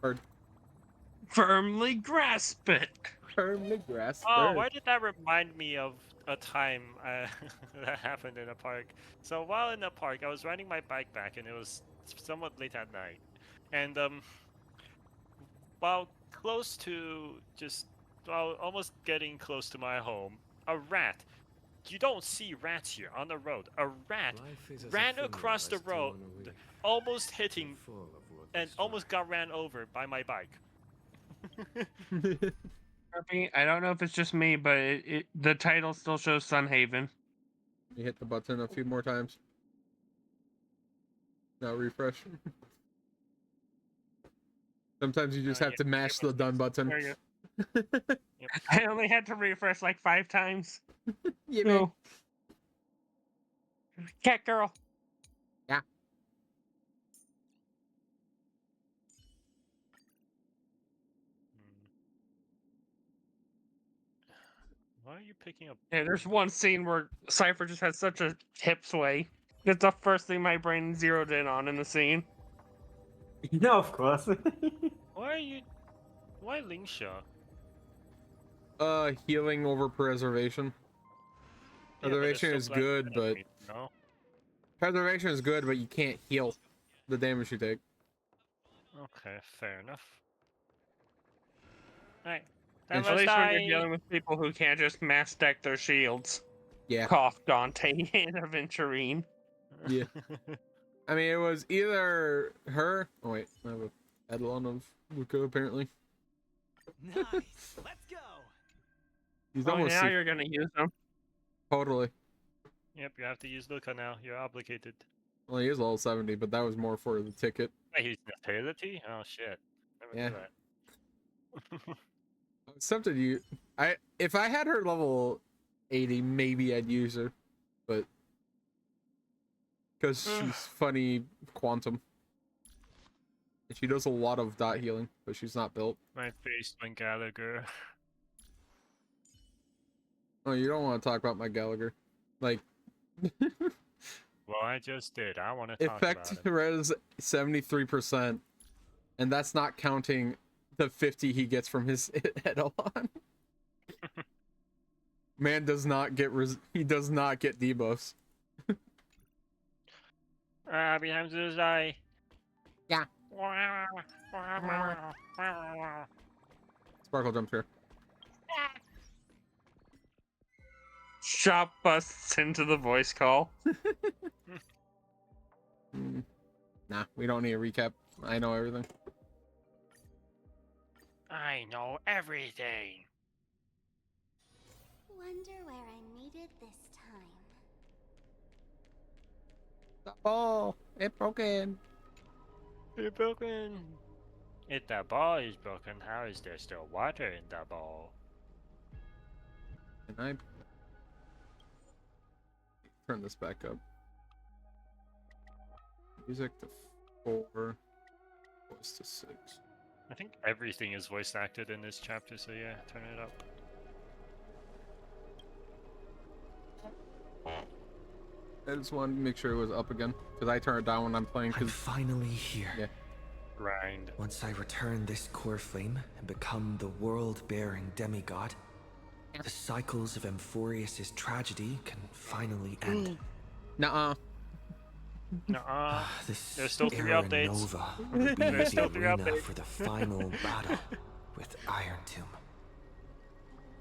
Or Firmly grasp it. firmly grasp Oh, bird. why did that remind me of a time that happened in a park? So while in the park, I was riding my bike back, and it was somewhat late at night. And while close to while almost getting close to my home, a rat. You don't see rats here on the road. A rat ran across the road, almost hitting, and almost got ran over by my bike. I don't know if it's just me, but the title still shows Sunhaven. You hit the button a few more times. Now refresh. Sometimes you just have to mash the done button. There you go. Yep. I only had to refresh like 5 times. Yeah, man. Cat girl. Yeah. Why are you picking up? Yeah, there's one scene where Cypher just had such a hip sway. It's the first thing my brain zeroed in on in the scene. No, of course. Why Lingsha? Healing over preservation. Yeah, but it's Preservation still is black good, but enemy, no? preservation is good, but you can't heal the damage you take. Okay, fair enough. Alright. And At least when you're dealing with people who can't just mass deck their shields. Yeah. Cough, Dante, and Aventurine. Yeah. I mean, it was either her. Oh wait, I have a Eidolon of Luca apparently. Nice. Let's go. He's Oh, almost now you're gonna use them. totally. Yep, you have to use Luca now. You're obligated. Well, he is level 70, but that was more for the ticket. Wait, he's utility? Oh shit. Never Yeah. knew that. It's tempted you. If I had her level 80, maybe I'd use her, but because she's funny quantum. And she does a lot of dot healing, but she's not built. My face went Gallagher. Oh, you don't want to talk about my Gallagher. Like, Well, I just did. I want to talk effect about it. res 73%, and that's not counting the 50 he gets from his Eidolon. Man does not get he does not get debuffs. Behind his eye. Yeah. Sparkle jumps here. Shop busts into the voice call. Nah, we don't need a recap. I know everything. I know everything. Wonder where I made it this time. The ball, it broken. It's broken. If the ball is broken, how is there still water in the ball? Can I turn this back up? Music to 4, voice to 6. I think everything is voice acted in this chapter, so yeah, turn it up. I just wanted to make sure it was up again, because I turn it down when I'm playing. I'm finally here. Yeah. Grind. Once I return this core flame and become the world-bearing demigod, the cycles of Amphorius' tragedy can finally end. Nuh-uh. Nuh-uh. This There's still 3 era updates. Nova will be There's still the 3 arena updates. for the final battle with Iron Tomb.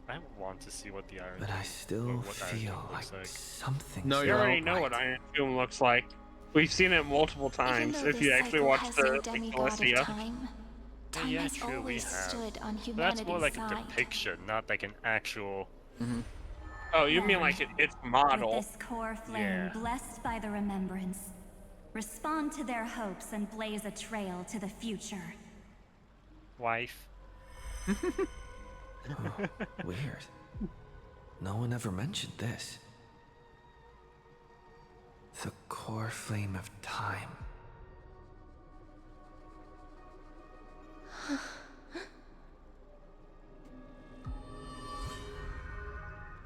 I want to see what the Iron But I Tomb- still what Iron feel Tomb like looks something's No, You you're not already know what right. Iron Tomb looks like. We've seen it multiple times. Even though If you this actually cycle watch has the no demigod of Celestia. time, time Yeah, has true, we always have. stood on But humanity's that's more like side. a depiction, not like an actual. Oh, you mean like it's model? With this core flame Yeah. blessed by the remembrance, respond to their hopes and blaze a trail to the future. Wife. Oh, weird. No one ever mentioned this. The core flame of time.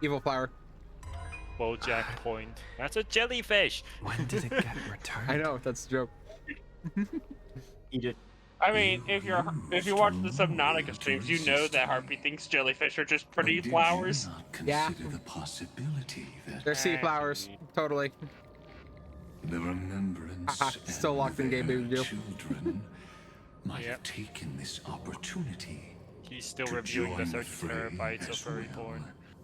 Evil flower. Bojack Point. That's a jellyfish! When did it get returned? I know, that's a joke. Eat it. I mean, if you watch the Subnautica streams, you know that Harpy thinks jellyfish are just pretty flowers. Yeah. The possibility that They're sea flowers. Totally. the remembrance Haha, still and locked in gay baby their deal. children might Yep. have taken this opportunity. He's still to reviewing the join 30 fray terabytes of as furry well.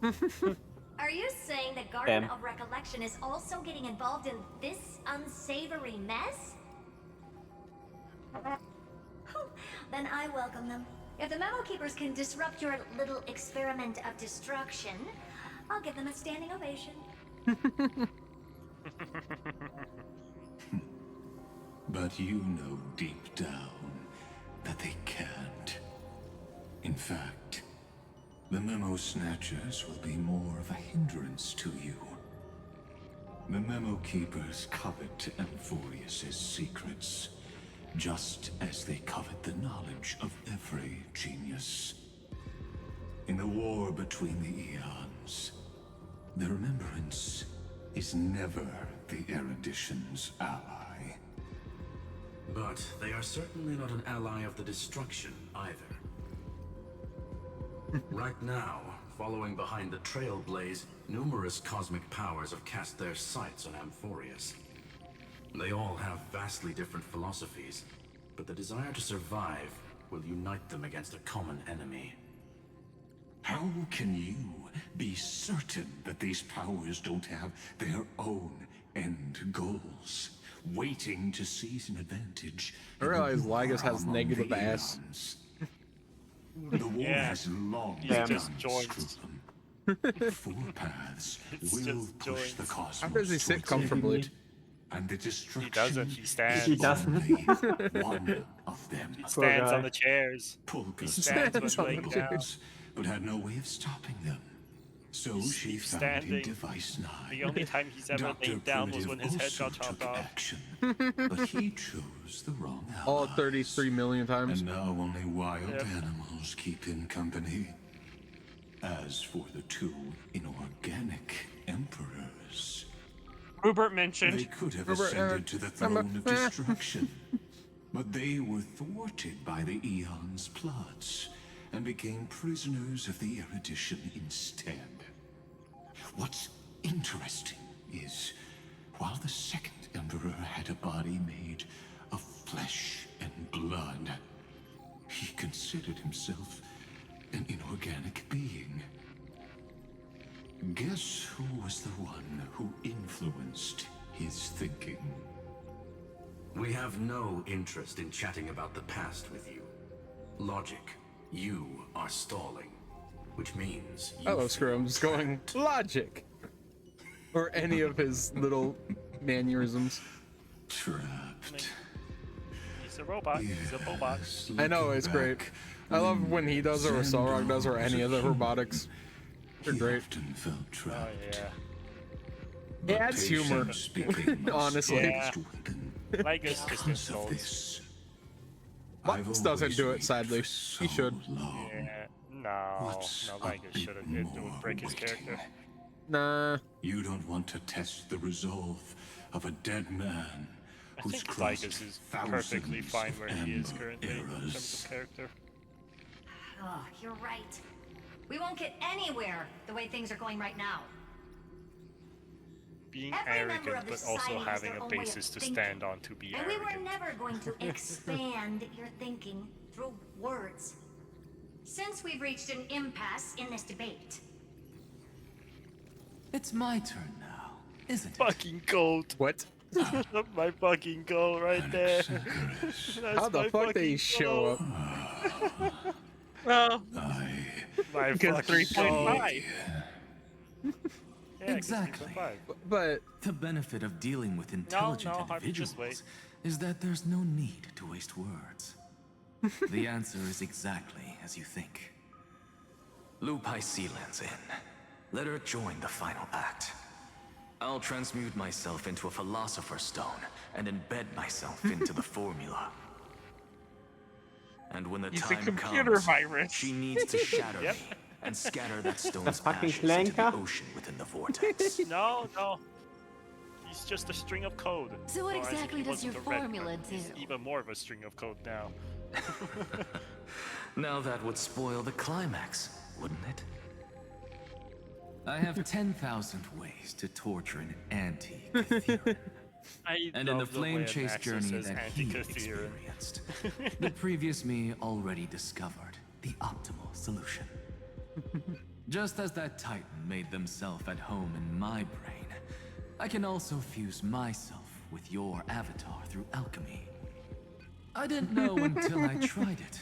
porn. Are you saying the Garden Damn. of Recollection is also getting involved in this unsavory mess? Then I welcome them. If the Memo Keepers can disrupt your little experiment of destruction, I'll give them a standing ovation. But you know deep down that they can't. In fact, the Memo Snatchers will be more of a hindrance to you. The Memo Keepers covet Amphorius's secrets, just as they covet the knowledge of every genius. In the war between the eons, the Remembrance is never the erudition's ally. But they are certainly not an ally of the destruction either. Right now, following behind the Trailblaze, numerous cosmic powers have cast their sights on Amphorius. They all have vastly different philosophies, but the desire to survive will unite them against a common enemy. How can you be certain that these powers don't have their own end goals, waiting to seize an advantage? I realize in the Lygus war has among negative the ass. eons? The war Yeah. has long He's begun, just joints. Scrutum. Four paths It's will just push the joints. cosmos. How does he sit towards comfortably? end, and the destruction He doesn't, he stands. He doesn't. only one of them. He stands guy. on the chairs. Polka stands when saw laying the down. bullets, but had no way of stopping them. So she He's found in standing. Device 9. The only time he's ever Dr. laid down was Primitive when his head also got chopped took off. action, but he chose the wrong ally. All 33 million times. And now only wild Yep. animals keep him company. As for the two inorganic emperors, Rupert they mentioned could have Robert, ascended to the throne of destruction, but they were thwarted by the Eon's plots and became prisoners of the erudition instead. What's interesting is, while the second emperor had a body made of flesh and blood, he considered himself an inorganic being. Guess who was the one who influenced his thinking? We have no interest in chatting about the past with you. Logic, you are stalling, which means you Hello, Screw. I'm just going logic. Or any of his little mannerisms. Trapped. He's a robot. He's a robot. Yes, I know, looking it's great. back, I love when he does it or Solrock does it or any of the Xandar was a robotics. They're He great. often felt Oh trapped. yeah. But adds humor, patience became my honestly. Yeah. strongest weapon. Like it's just Because of insults. this, Lux I've doesn't always do it, waited sadly. for He so should. long. Yeah. No. What's No, a like it bit should have. It more would break his waiting? character. Nah. You don't want to test the resolve of a dead man I who's think crossed Lycus is perfectly thousands fine of where he is amber currently in terms eras. of character. Oh, you're right. We won't get anywhere the way things are going right now. Being Every member arrogant, of the but also society has having their a own way of basis to thinking. stand on to be And we were arrogant. never going to expand your thinking through words. Since we've reached an impasse in this debate, It's my turn now, isn't it? Fucking gold. What? My fucking goal right there. Xangarus, That's How the my fuck did he fucking show goal. up? well, I My because fucking goal. 3.5. Yeah, 'cause Exactly. 3.5. But The benefit of dealing with intelligent no, Harvey, just individuals is that there's no need to waste words. The answer is exactly as you think. Lupai Sealand's in. Let her join the final act. I'll transmute myself into a philosopher's stone and embed myself into the formula. And when the He's a time computer comes, virus. she needs to shatter Yep. me and scatter that stone's fucking ashes into the Klenka? ocean within the vortex. No, no. He's just a string of code. So what I think exactly he does wasn't your a red formula one. He's do? even more of a string of code now. Now that would spoil the climax, wouldn't it? I have 10,000 ways to torture an anti-Catherian. And in the flame chase journey that he experienced, the previous me already discovered the optimal solution. Just as that Titan made themselves at home in my brain, I can also fuse myself with your avatar through alchemy. I didn't know until I tried it,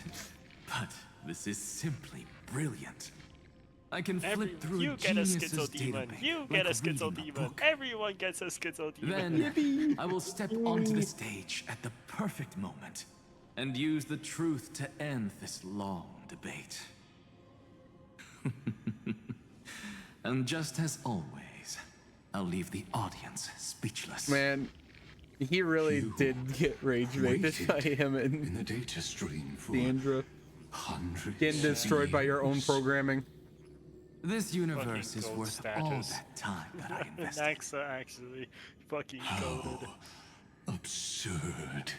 but this is simply brilliant. I can flip through you get a genius's schizodemon. database You like get a reading schizodemon. book. Everyone gets a schizodemon. Then I will step onto the stage at the perfect moment and use the truth to end this long debate. And just as always, I'll leave the audience speechless. Man, he really did get rage baited by him in and the data stream for Dandra hundreds getting destroyed by your own years. programming. This universe is gold worth all status. that time that I invested. Naxa actually fucking goaded. Absurd.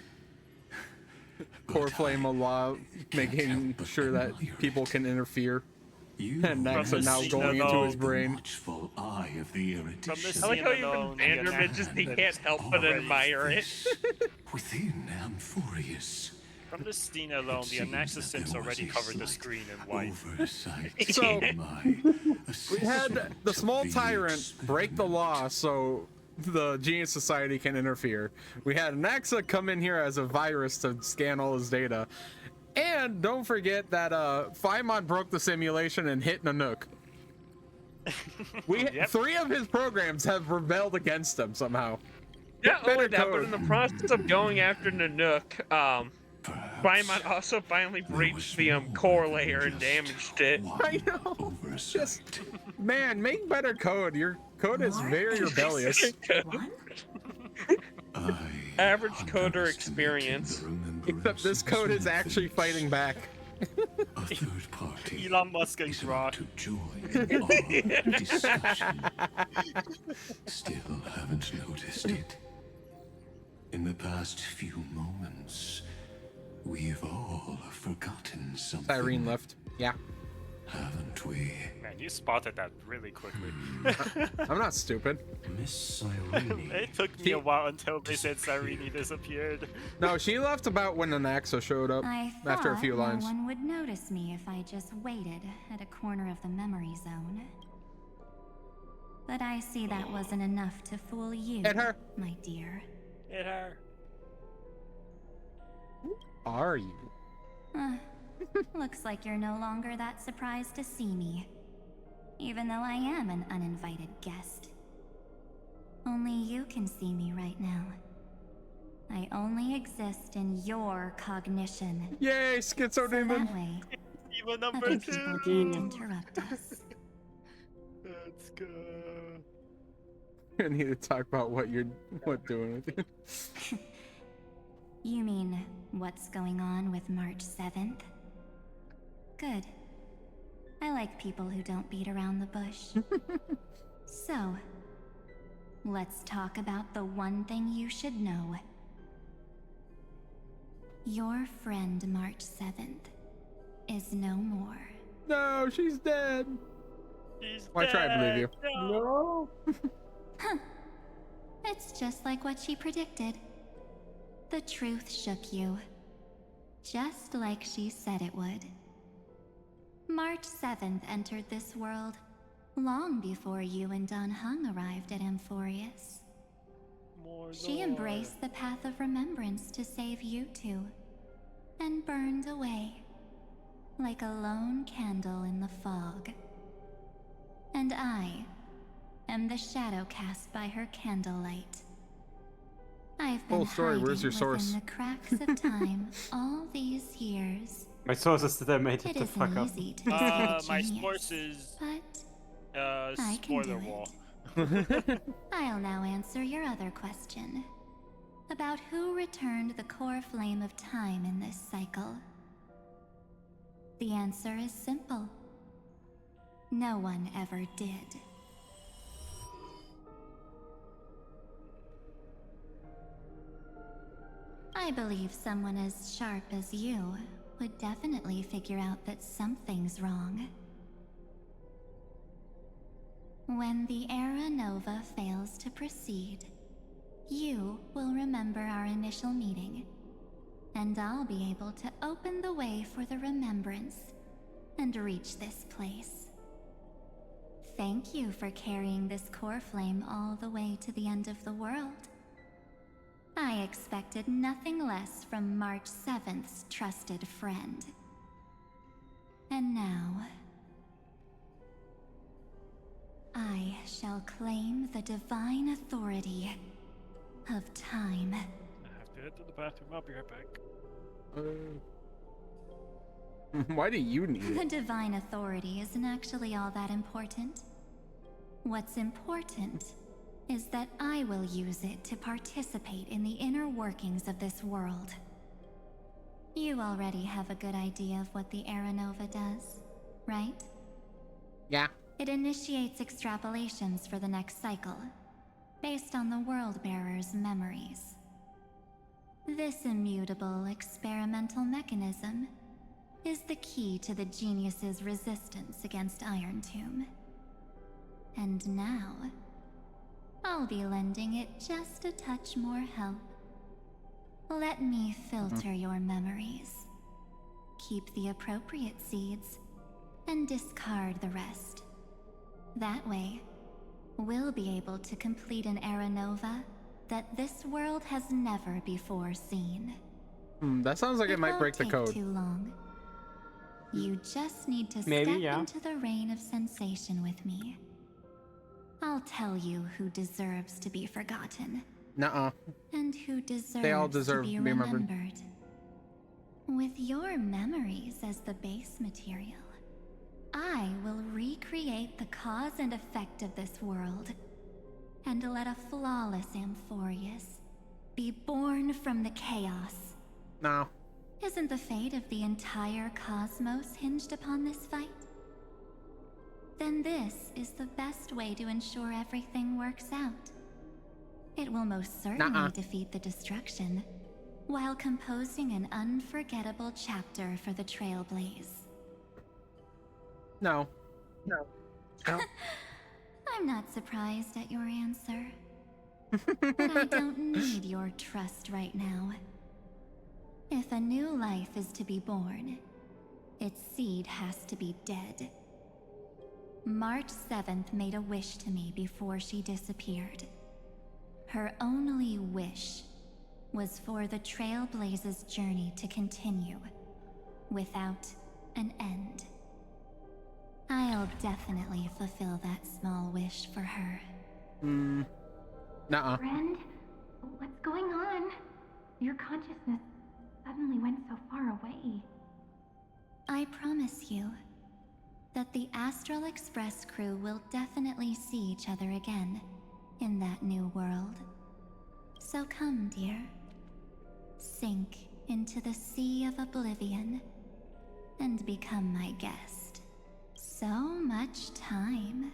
Core But Flame I Allah can't making help but sure that admire people it. can interfere. You And Naxa the now scene going into alone, his the brain. watchful eye of the erudition. From I like how Scene even alone, the Vanderbilt just he Anakin can't help but already admire it. Within Amphorius. From this scene alone, the Anaxa Sims already covered the screen in white. Oversight. So, my We had the small tyrant assessment break the law so the Genius Society can interfere. We had Naxa come in here as a virus to scan all his data. And don't forget that Phaimon broke the simulation and hit Nanook. Yep. 3 of his programs have rebelled against him somehow. Not better only that, but code. in the process of going after Nanook, Paimon also finally breached the core layer and damaged it. I know. Oversight. Man, make better code. Your code is very rebellious. Average coder underestimated experience. the remembrance Except this of code is small actually things. fighting back. A third party Elon Musk and is about Grok. to join our discussion. Still haven't noticed it. In the past few moments, we've all forgotten something. Irene left. Yeah. Haven't we? Man, you spotted that really quickly. I'm not stupid. Miss Cyrene. It took me a while until they said Cyrene disappeared. No, she left about when Anaxa showed up. I thought After a few lines. no one would notice me if I just waited at a corner of the memory zone. But I see that wasn't enough to fool you, Hit her. my dear. Hit her. Are you? Looks like you're no longer that surprised to see me. Even though I am an uninvited guest. Only you can see me right now. I only exist in your cognition. Yay, So Schizodemon! that way, Even number other people 2. can't interrupt us. Let's go. I need to talk about what doing with you. You mean, what's going on with March 7th? Good. I like people who don't beat around the bush. So, let's talk about the one thing you should know. Your friend March 7th is no more. No, she's dead. He's Why try to believe dead. you? No. Huh. It's just like what she predicted. The truth shook you. Just like she said it would. March 7th entered this world long before you and Don Hung arrived at Amphorius. More She lore. embraced the path of remembrance to save you two, and burned away, like a lone candle in the fog. And I am the shadow cast by her candlelight. I've been Whole story, hiding where's your source? within the cracks of time all these years. My sources today made it It the fuck isn't up. easy to defeat My genius, source is but I can spoiler do wall. it. I'll now answer your other question. About who returned the core flame of time in this cycle. The answer is simple. No one ever did. I I believe someone as sharp as you would definitely figure out that something's wrong. When the Era Nova fails to proceed, you will remember our initial meeting, and I'll be able to open the way for the remembrance and reach this place. Thank you for carrying this core flame all the way to the end of the world. I expected nothing less from March 7th's trusted friend. And now, I shall claim the divine authority of time. I have to head to the bathroom. I'll be right back. Why do you need The it? divine authority isn't actually all that important. What's important is that I will use it to participate in the inner workings of this world. You already have a good idea of what the Era Nova does, right? Yeah. It initiates extrapolations for the next cycle, based on the World Bearer's memories. This immutable experimental mechanism is the key to the genius's resistance against Iron Tomb. And now, I'll be lending it just a touch more help. Let me filter your memories. Keep the appropriate seeds, and discard the rest. That way, we'll be able to complete an Era Nova that this world has never before seen. That sounds like it might break the won't code. take too long. You just need to Maybe, step yeah. into the reign of sensation with me. I'll tell you who deserves to be forgotten. Nuh-uh. And who deserves They all deserve to be to be remembered. remembered. With your memories as the base material, I will recreate the cause and effect of this world, and let a flawless Amphorius be born from the chaos. No. Isn't the fate of the entire cosmos hinged upon this fight? Then this is the best way to ensure everything works out. It will most certainly Nuh-uh. defeat the destruction, while composing an unforgettable chapter for the Trailblaze. No. I'm not surprised at your answer. But I don't need your trust right now. If a new life is to be born, its seed has to be dead. March 7th made a wish to me before she disappeared. Her only wish was for the Trailblaze's journey to continue, without an end. I'll definitely fulfill that small wish for her. Nuh-uh. Friend, what's going on? Your consciousness suddenly went so far away. I promise you that the Astral Express crew will definitely see each other again in that new world. So come, dear. Sink into the sea of oblivion and become my guest. So much time.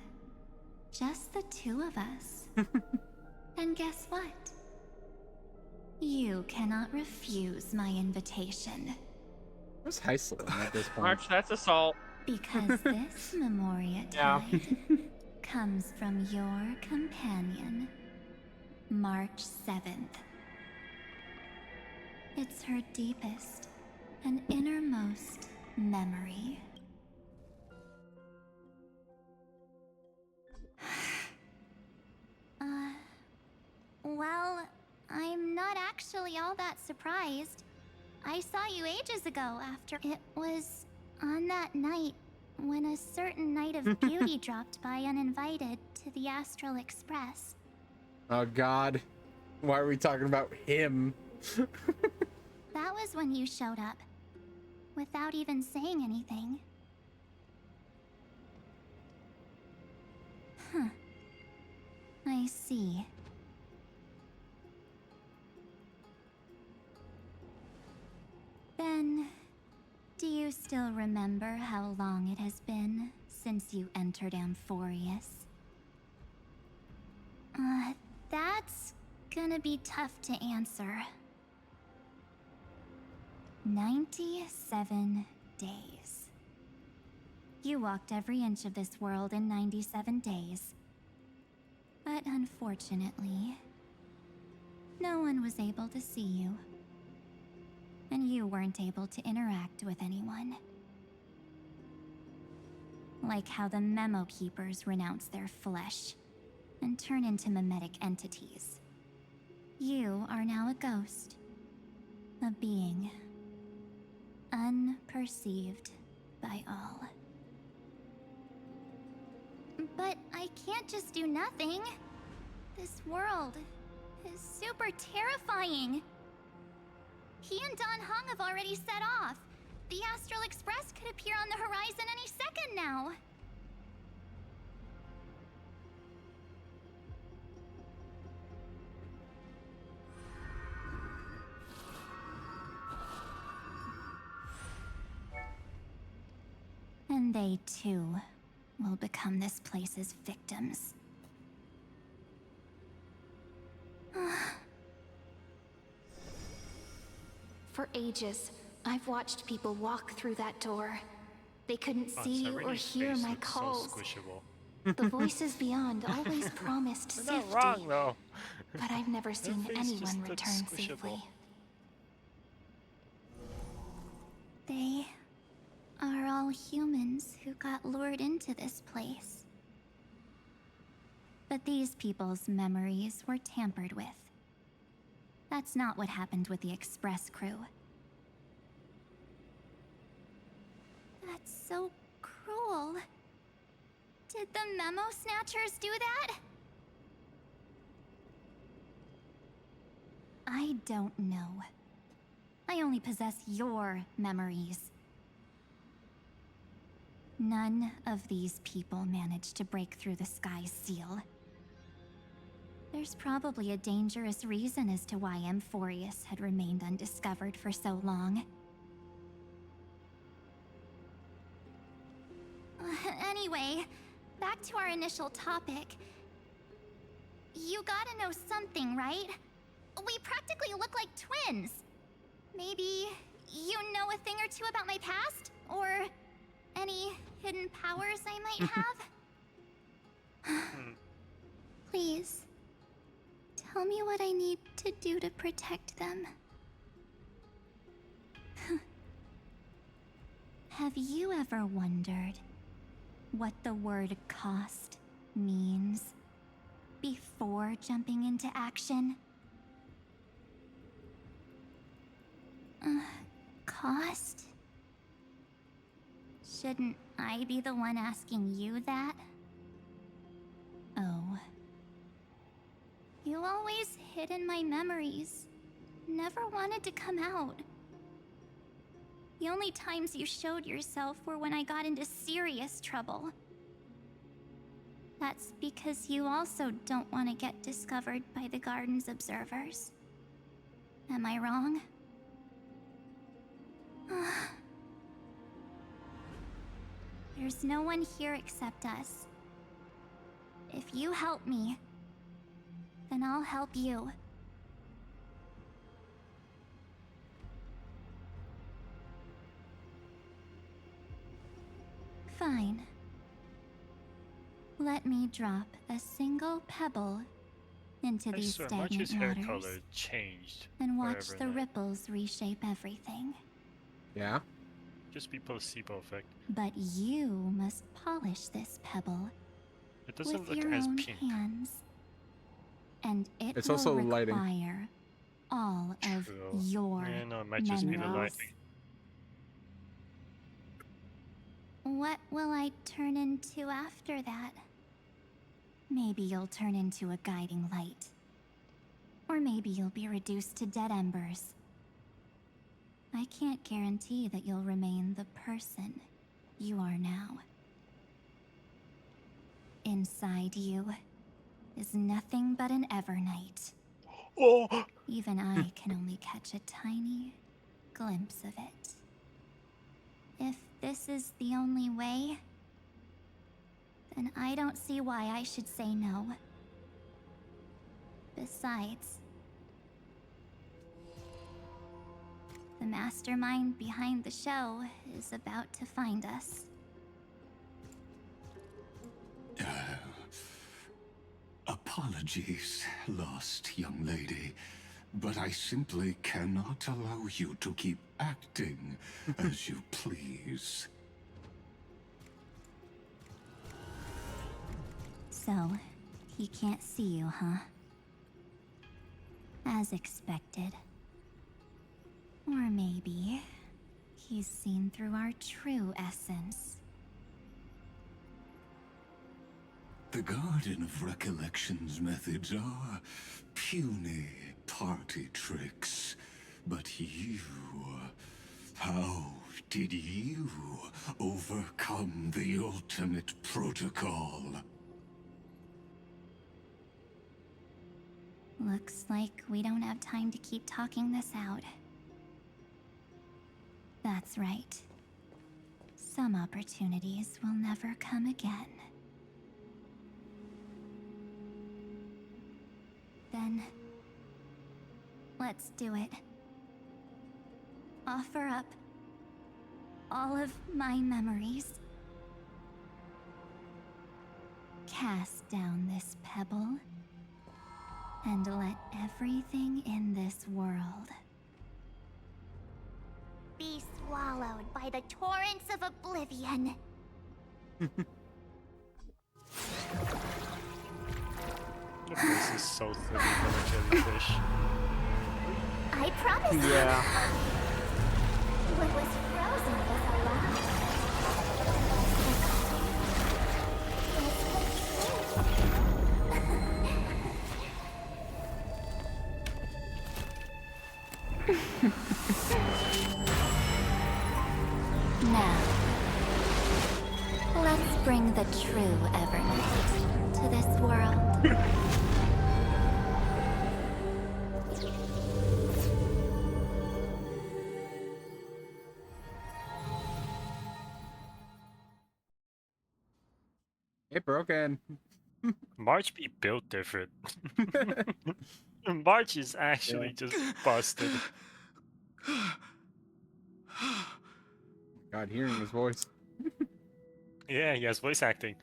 Just the two of us. And guess what? You cannot refuse my invitation. What's Heisel at this point? March, that's assault. Because this Memoria Yeah. tide comes from your companion, March 7th. It's her deepest and innermost memory. Well, I'm not actually all that surprised. I saw you ages ago after. It was on that night when a certain Knight of Beauty dropped by uninvited to the Astral Express. Oh God. Why are we talking about him? That was when you showed up, without even saying anything. Huh. I see. Then, do you still remember how long it has been since you entered Amphorius? That's gonna be tough to answer. 97 days. You walked every inch of this world in 97 days. But unfortunately, no one was able to see you. And you weren't able to interact with anyone. Like how the Memo Keepers renounce their flesh and turn into mimetic entities. You are now a ghost. A being. Unperceived by all. But I can't just do nothing. This world is super terrifying. He and Don Hong have already set off. The Astral Express could appear on the horizon any second now. And they too will become this place's victims. For ages, I've watched people walk through that door. They couldn't see or hear my calls. The voices beyond always promised safety. Not wrong though. But I've never seen face anyone just looks return squishable. safely. They are all humans who got lured into this place. But these people's memories were tampered with. That's not what happened with the Express crew. That's so cruel. Did the Memo Snatchers do that? I don't know. I only possess your memories. None of these people managed to break through the sky's seal. There's probably a dangerous reason as to why Amphorius had remained undiscovered for so long. Anyway, back to our initial topic. You gotta know something, right? We practically look like twins. Maybe you know a thing or two about my past? Or any hidden powers I might have? Please, tell me what I need to do to protect them. Have you ever wondered what the word cost means before jumping into action? Cost? Shouldn't I be the one asking you that? Oh. You always hid in my memories. Never wanted to come out. The only times you showed yourself were when I got into serious trouble. That's because you also don't want to get discovered by the Garden's observers. Am I wrong? There's no one here except us. If you help me, then I'll help you. Fine. Let me drop a single pebble into I these swear, stagnant March's hair waters color changed. and watch forever the now. ripples reshape everything. Yeah? Just be placebo effect. But you must polish this pebble It doesn't with look your as own pink. hands. And it It's will also require lighting. all of True. your Yeah, no, it might just be the memories. lighting. What will I turn into after that? Maybe you'll turn into a guiding light. Or maybe you'll be reduced to dead embers. I can't guarantee that you'll remain the person you are now. Inside you is nothing but an Evernight. Oh! Even I can only catch a tiny glimpse of it. If this is the only way, then I don't see why I should say no. Besides, The mastermind behind the show is about to find us. Apologies, lost young lady, but I simply cannot allow you to keep acting as you please. So, he can't see you, huh? As expected. Or maybe he's seen through our true essence. The Garden of Recollection's methods are puny party tricks. But you... how did you overcome the ultimate protocol? Looks like we don't have time to keep talking this out. That's right. Some opportunities will never come again. Then, let's do it. Offer up all of my memories. Cast down this pebble, and let everything in this world be swallowed by the torrents of oblivion. The face is so thin from a jellyfish. I promise. Yeah. What was frozen was alive. Now, let's bring the true Evernight to this world. It broken. March be built different. March is actually just busted. God, hearing his voice. Yeah, he has voice acting.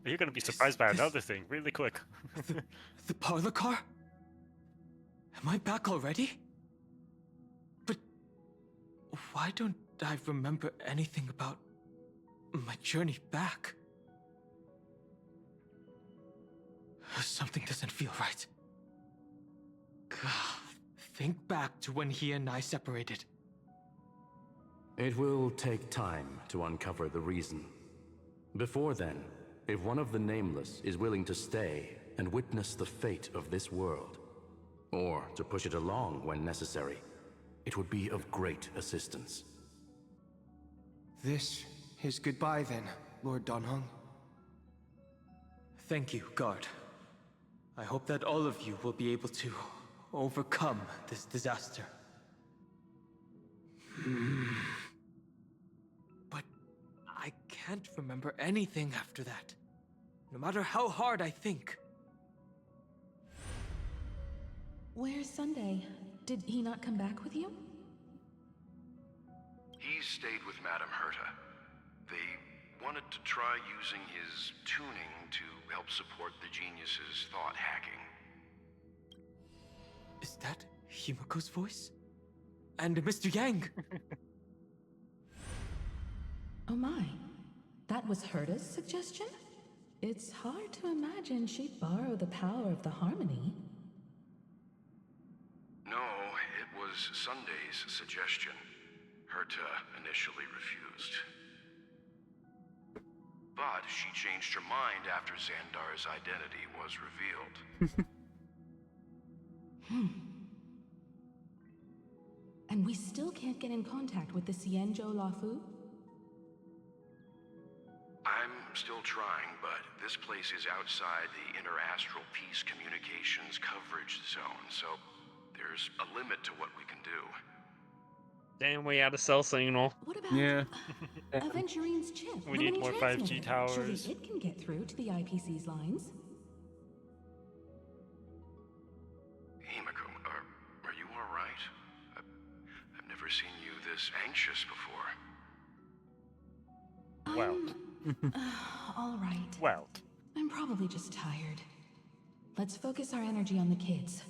You're gonna be surprised by another thing really quick. The parlor car? Am I back already? But why don't I remember anything about my journey back? Something doesn't feel right. Think back to when he and I separated. It will take time to uncover the reason. Before then, if one of the Nameless is willing to stay and witness the fate of this world, or to push it along when necessary, it would be of great assistance. This is goodbye then, Lord Donhong. Thank you, Guard. I hope that all of you will be able to overcome this disaster. But I can't remember anything after that, no matter how hard I think. Where's Sunday? Did he not come back with you? He stayed with Madame Herta. They wanted to try using his tuning to help support the genius's thought hacking. Is that Himiko's voice? And Mr. Yang? Oh my. That was Herta's suggestion? It's hard to imagine she'd borrow the power of the harmony. No, it was Sunday's suggestion. Herta initially refused. But she changed her mind after Xandar's identity was revealed. And we still can't get in contact with the Xianzhou Lafu? I'm still trying, but this place is outside the Inter-Astral Peace Communications coverage zone, so there's a limit to what we can do. Damn, way out of cell signal. What about Yeah. Aventurine's chip? We the need mini more 5G transmitter? towers. Surely it can get through to the IPC's lines. Himiko, are you alright? I'm suspicious before. Well. All right. Well. I'm probably just tired. Let's focus our energy on the kids.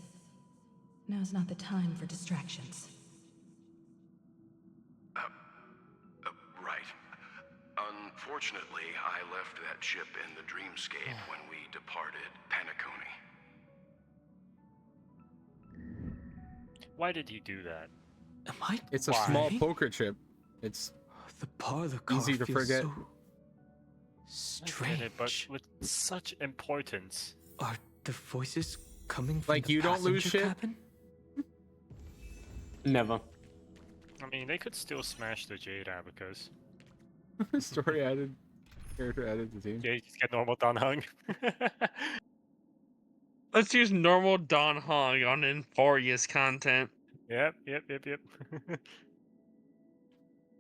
Now's not the time for distractions. Right. Unfortunately, I left that ship in the dreamscape when we departed Penacony. Why did you do that? Am I? It's a small poker chip. It's the parlor car easy to forget. So strange. It, but with such importance. Are the voices coming from like the you don't lose shit? Cabin? Never. I mean, they could still smash the Jade Abacus. Story added. Character added to the team. Yeah, you just get normal Don Hung. Let's use normal Don Hong on Emphorius content. Yep.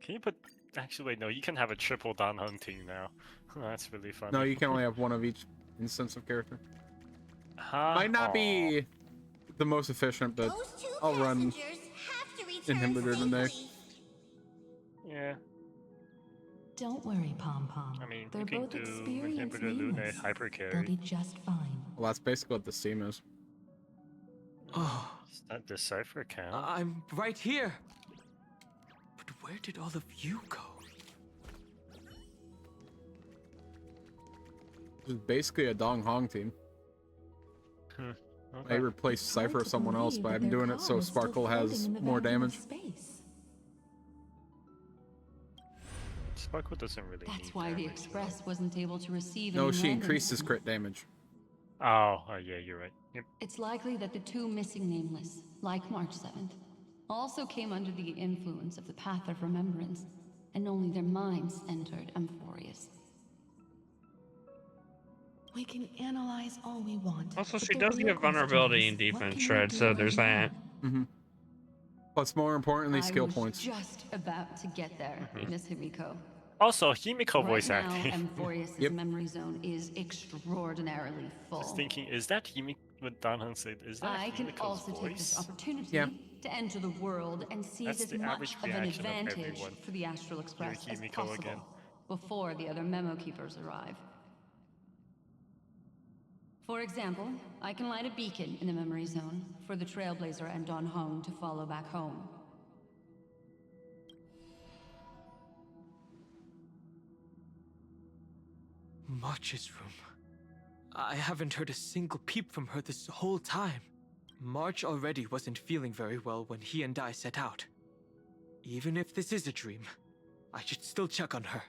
Can you put... Actually, wait, no, you can have a triple Don Hung team now. That's really fun. No, you can only have one of each instance of character. Huh? Might not be the most efficient, but I'll run Inhibitor today. Yeah. Don't worry, Pom Pom. I mean, they're you can both do experienced Inhibitor Lune mutants. Hyper They'll Carry. be just fine. Well, that's basically what the steam is. Oh, Does that decipher count? I'm right here. But where did all of you go? It's basically a Dong Hong team. Okay. I replaced Cypher with someone else, but I'm doing it so Sparkle has more damage. Sparkle doesn't really That's need why the damage. Express wasn't able to receive No, any she landing increased his signal. crit damage. Oh, yeah, you're right. Yep. It's likely that the two missing Nameless, like March 7th, also came under the influence of the Path of Remembrance, and only their minds entered Emphorius. We can analyze all we want. Also, but she the does real get vulnerability question in is, what defense can we shred, do so right there's now? that. Mm-hmm. Plus, more importantly, skill I was points. just about to get there, Miss Himiko. Also, Himiko voice Right now, acting. Emphorius' memory zone is extraordinarily full. Just thinking, is that Himiko? What Don Hung said, is that I can Himiko's also voice? take this opportunity Yeah. to enter the world and seize That's as the much average of an reaction of advantage everyone. for the Astral Express as Himiko possible again. before the other Memo Keepers arrive. For example, I can light a beacon in the memory zone for the Trailblazer and Don Hong to follow back home. March's room. I haven't heard a single peep from her this whole time. March already wasn't feeling very well when he and I set out. Even if this is a dream, I should still check on her.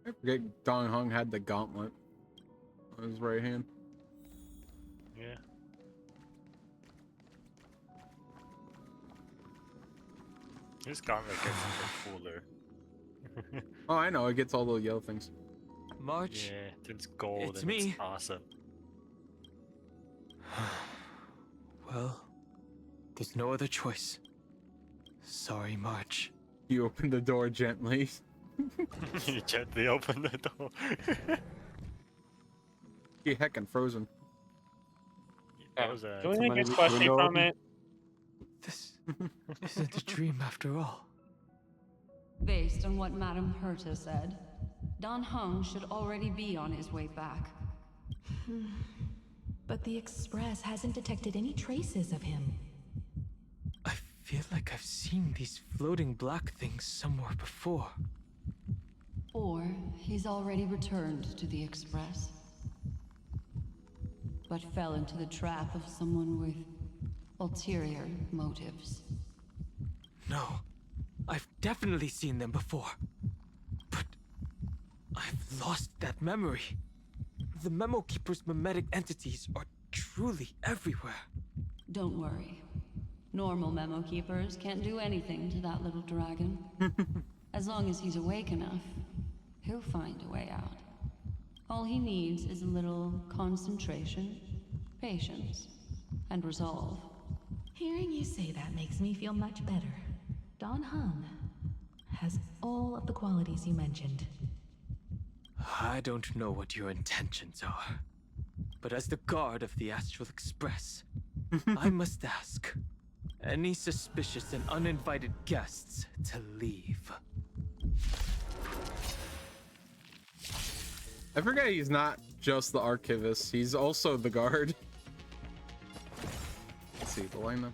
I forget Dong Hong had the gauntlet on his right hand. Yeah. This gauntlet gets even cooler. Oh, I know. It gets all the yellow things. March. Yeah, it's gold It's and me. it's awesome. Well, there's no other choice. Sorry, March. You open the door gently. You gently open the door. He heckin' frozen. That was a... Do we get question from it? This isn't a dream after all. Based on what Madame Herta said, Don Hung should already be on his way back. But the Express hasn't detected any traces of him. I feel like I've seen these floating black things somewhere before. Or he's already returned to the Express. But fell into the trap of someone with ulterior motives. No, I've definitely seen them before. But I've lost that memory. The Memo Keeper's memetic entities are truly everywhere. Don't worry. Normal Memo Keepers can't do anything to that little dragon. As long as he's awake enough, he'll find a way out. All he needs is a little concentration, patience, and resolve. Hearing you say that makes me feel much better. Don Hung has all of the qualities you mentioned. I don't know what your intentions are, but as the guard of the Astral Express, I must ask, any suspicious and uninvited guests to leave. I forget he's not just the archivist, he's also the guard. Let's see the lineup.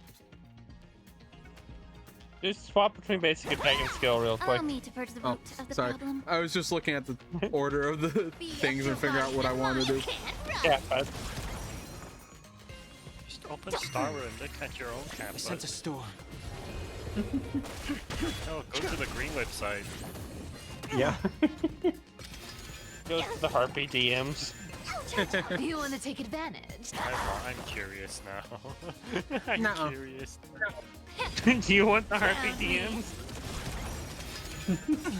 Just swap between basic attack and skill real quick. Allow me to purge the root of the Sorry. problem. I was just looking at the order of the things and figure out what I want to do. Yeah, Just open Star Room and look at your own camp. I sense a storm. No, go to the green website. Yeah. Go to the Harpy DMs. You want to take advantage? I'm curious now. I'm curious. Do you want the Harpy DMs?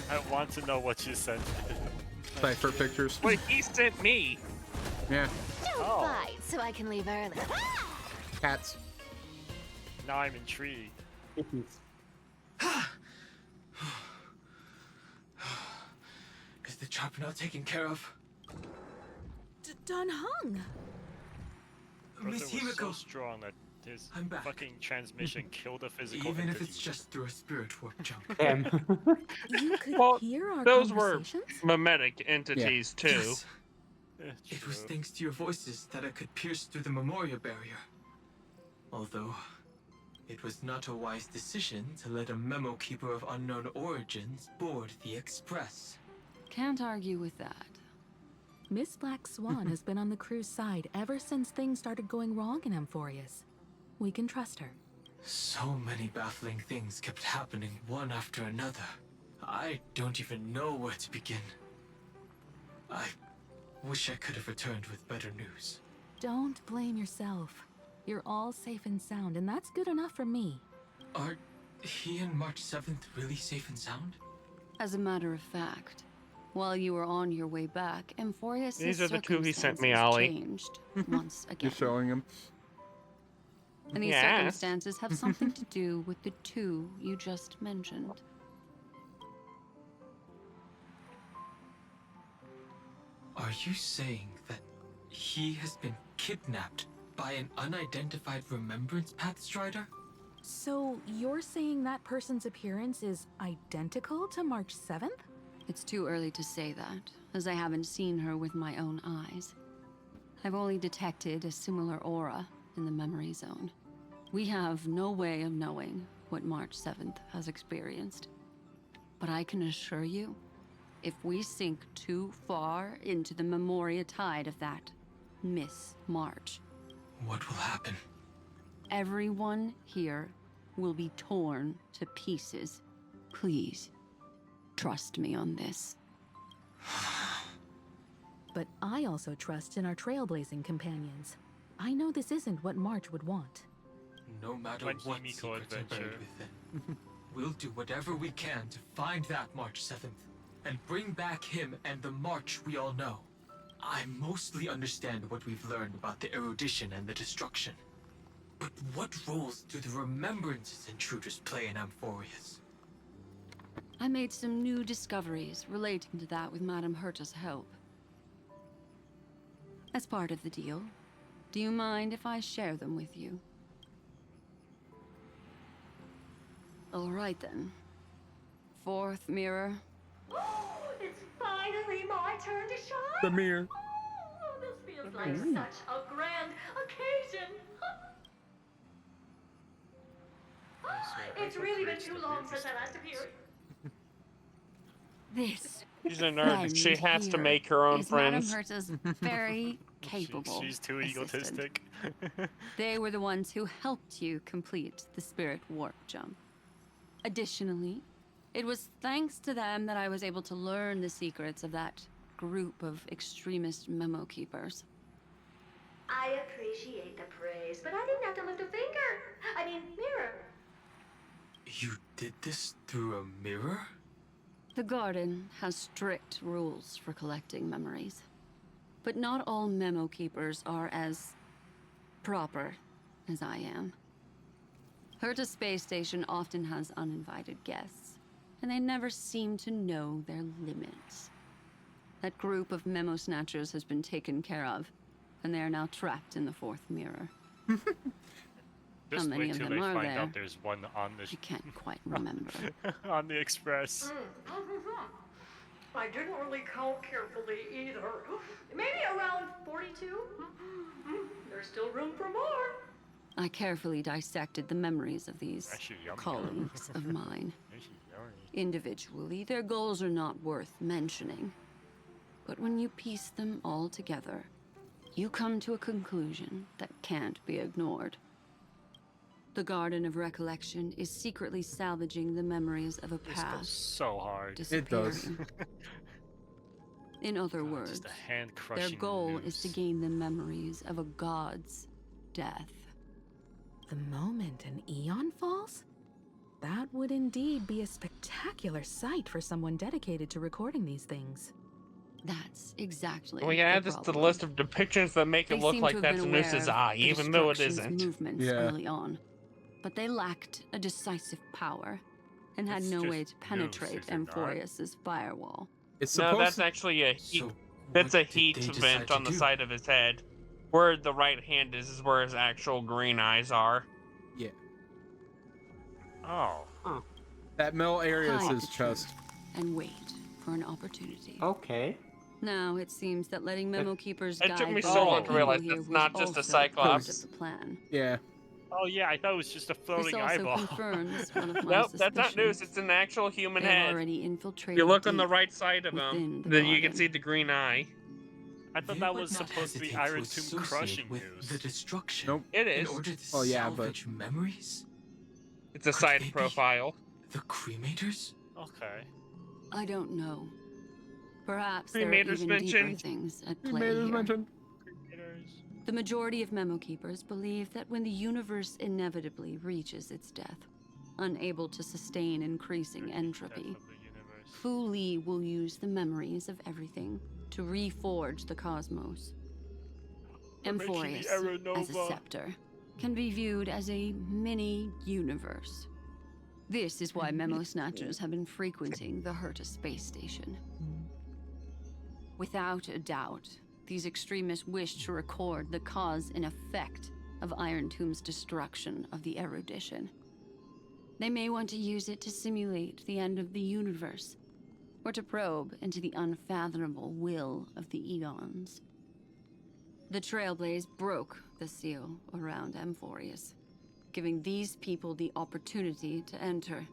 I want to know what you sent. Cipher pictures. Wait, he sent me. Yeah. Don't fight so I can leave early. Cats. Now I'm intrigued. Is the trap now taken care of? Done hung. Miss Brother was so Himiko. strong that his I'm back. fucking transmission killed the physical Even if entity. it's just through a spirit warp jump. You could Well, hear our those were conversations? mimetic entities too. Yes. Yeah, It was true. thanks to your voices that I could pierce through the memorial barrier. Although, it was not a wise decision to let a memo keeper of unknown origins board the Express. Can't argue with that. Miss Black Swan has been on the crew's side ever since things started going wrong in Amphorius. We can trust her. So many baffling things kept happening one after another. I don't even know where to begin. I wish I could have returned with better news. Don't blame yourself. You're all safe and sound, and that's good enough for me. Are he and March 7th really safe and sound? As a matter of fact, while you were on your way back, Amphorius' These are the two he sent me, circumstances Ollie. changed once again. You're showing him. And these Yes. circumstances have something to do with the two you just mentioned. Are you saying that he has been kidnapped by an unidentified Remembrance Path Strider? So you're saying that person's appearance is identical to March 7th? It's too early to say that, as I haven't seen her with my own eyes. I've only detected a similar aura in the memory zone. We have no way of knowing what March 7th has experienced. But I can assure you, if we sink too far into the Memoria tide of that Miss March, What will happen? everyone here will be torn to pieces. Please, trust me on this. But I also trust in our trailblazing companions. I know this isn't what March would want. No matter When what Himiko secrets are adventure. buried within, we'll do whatever we can to find that March 7th and bring back him and the March we all know. I mostly understand what we've learned about the erudition and the destruction. But what roles do the remembrances intruders play in Amphorius? I made some new discoveries relating to that with Madame Herta's help. As part of the deal, do you mind if I share them with you? All right then. Fourth mirror. It's finally my turn to shine. The mirror. Oh, this feels like such a grand occasion. It's really been too long since I last appeared. This She's a nerd. She has to make her own is Madame friends. Herta's very capable. She's too assistant. egotistic. They were the ones who helped you complete the spirit warp jump. Additionally, it was thanks to them that I was able to learn the secrets of that group of extremist memo keepers. I appreciate the praise, but I didn't have to lift a finger. I mean, mirror. You did this through a mirror? The garden has strict rules for collecting memories. But not all memo keepers are as proper as I am. Herta Space Station often has uninvited guests, and they never seem to know their limits. That group of memo snatchers has been taken care of, and they are now trapped in the fourth mirror. Just many wait of till them they are find there? out there's one on the I can't quite remember. on the express. I didn't really count carefully either. Maybe around 42? There's still room for more. I carefully dissected the memories of these Actually, yummy. colleagues of mine. Actually, yummy. Individually, their goals are not worth mentioning. But when you piece them all together, you come to a conclusion that can't be ignored. The Garden of Recollection is secretly salvaging the memories of a This goes past. so hard. It does. In other words, Just a hand their crushing goal is noose. to gain the memories of a god's death. The moment an eon falls? That would indeed be a spectacular sight for someone dedicated to recording these things. That's exactly. We can add this to the list of depictions that make it look like that's Noose's eye, even though it isn't. Movements Yeah. early on, but they lacked a decisive power and had It's no just way to penetrate Noose, is it not? Amphorius's firewall. It's No, supposed that's to... actually a heat. So That's what a did heat they decide vent to on the do? side of his head. Where the right hand is where his actual green eyes are. Yeah. Oh. That middle area is Hide his the chest. truth and wait for an opportunity. Okay. Now it seems that letting Memo Keepers It guide took me the so long people to realize here that's was not just a also part Cyclops. of the plan. Yeah. Oh yeah, I thought it was just a This floating also eyeball. confirms one of my Nope, that's not suspicions. Noose. It's an actual human They have head. already If infiltrated you look on the deep right side of within him, the then you can garden. see the green eye. I thought They that would was not supposed to be hesitate Iron to Tomb associate crushing with news. the destruction. Nope. It In is. order to Oh, yeah, but- salvage memories? It's a Could side they be profile. The cremators? Okay. I don't know. Perhaps there are Cremators even mentioned. deeper things at play Creators here. mentioned. The majority of Memo Keepers believe that when the universe inevitably reaches its death, unable to sustain increasing entropy, Fu Li will use the memories of everything to reforge the cosmos. Amphorius, as a scepter, can be viewed as a mini-universe. This is why Memo Snatchers have been frequenting the Herta space station. Without a doubt, these extremists wish to record the cause and effect of Iron Tomb's destruction of the erudition. They may want to use it to simulate the end of the universe, or to probe into the unfathomable will of the eons. The Trailblaze broke the seal around Amphorius, giving these people the opportunity to enter.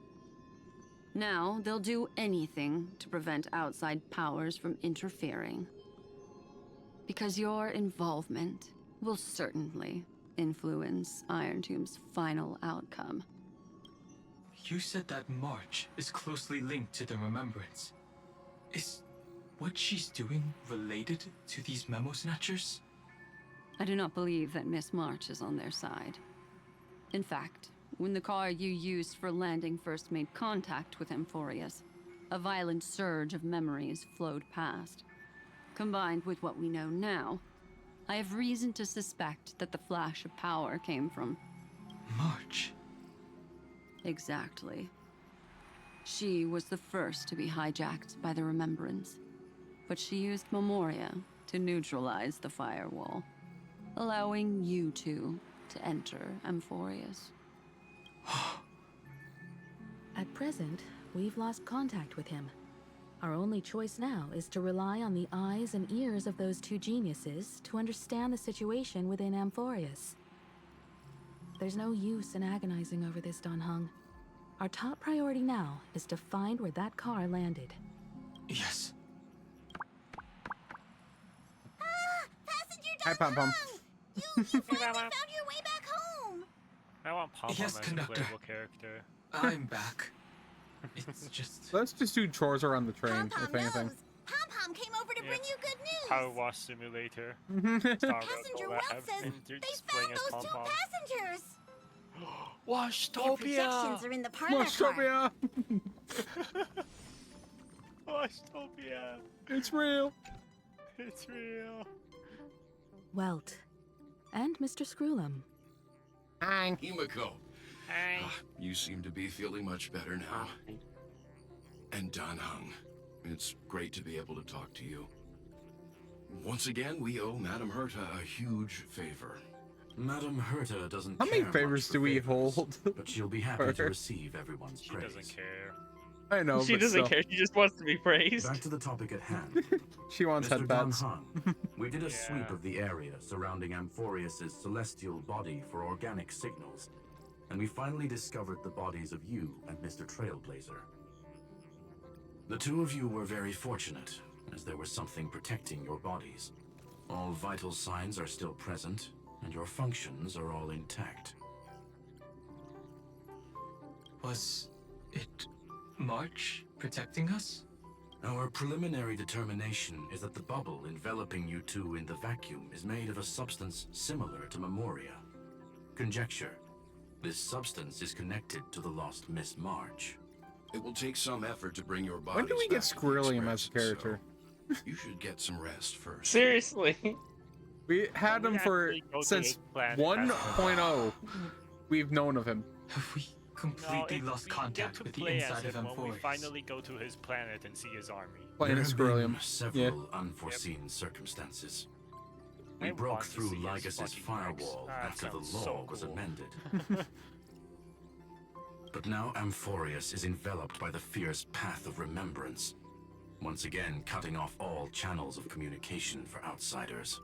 Now, they'll do anything to prevent outside powers from interfering. Because your involvement will certainly influence Iron Tomb's final outcome. You said that March is closely linked to the remembrance. Is what she's doing related to these memo snatchers? I do not believe that Miss March is on their side. In fact, when the car you used for landing first made contact with Amphorius, a violent surge of memories flowed past. Combined with what we know now, I have reason to suspect that the flash of power came from March. Exactly. She was the first to be hijacked by the Remembrance, but she used Memoria to neutralize the firewall, allowing you two to enter Amphorius. At present, we've lost contact with him. Our only choice now is to rely on the eyes and ears of those two geniuses to understand the situation within Amphorius. There's no use in agonizing over this, Don Hung. Our top priority now is to find where that car landed. Yes. Passenger Hi, Pom Pom. You finally found your way back home! I want Pom Pom Yes, as conductor. a playable character. I'm back. It's just... Let's just do chores around the train, if anything. Pom-Pom came over to bring you good news! Power Wash Simulator. Passenger Web says they found those two passengers! Their Washtopia! projections are in the parlor car. Washtopia! Washtopia! It's real! It's real. Welt. And Mr. Screwlum. Hi. Himiko, Hey. you seem to be feeling much better now. And Don Hung, it's great to be able to talk to you. Once again, we owe Madame Herta a huge favor. Madam Herta doesn't How many care favors much do for we favors, hold? but she'll be happy to her? receive everyone's She praise. doesn't care. I know, She but doesn't still. care. She just wants to be praised. Back to the topic at hand. She wants Mr. Don headbats. Hung, we did a sweep Yeah. of the area surrounding Amphorius's celestial body for organic signals, and we finally discovered the bodies of you and Mr. Trailblazer. The two of you were very fortunate, as there was something protecting your bodies. All vital signs are still present, and your functions are all intact. Was it March protecting us? Our preliminary determination is that the bubble enveloping you two in the vacuum is made of a substance similar to Memoria. Conjecture. This substance is connected to the lost Miss March. It will take some effort to bring your body. When do we get Squirrelium as a character? You should get some rest first. Seriously. We had him for actually go to since his planet 1.0. We've known of him. Have we completely lost contact with the inside of when we Amphorius? finally go to his planet and see his army. Planet There have Squirrelium. been several unforeseen circumstances. We I broke want to through see his Lygas's fucking firewall That after the sounds law so was cool. amended. But now Amphorius is enveloped by the fierce path of remembrance, once again cutting off all channels of communication for outsiders.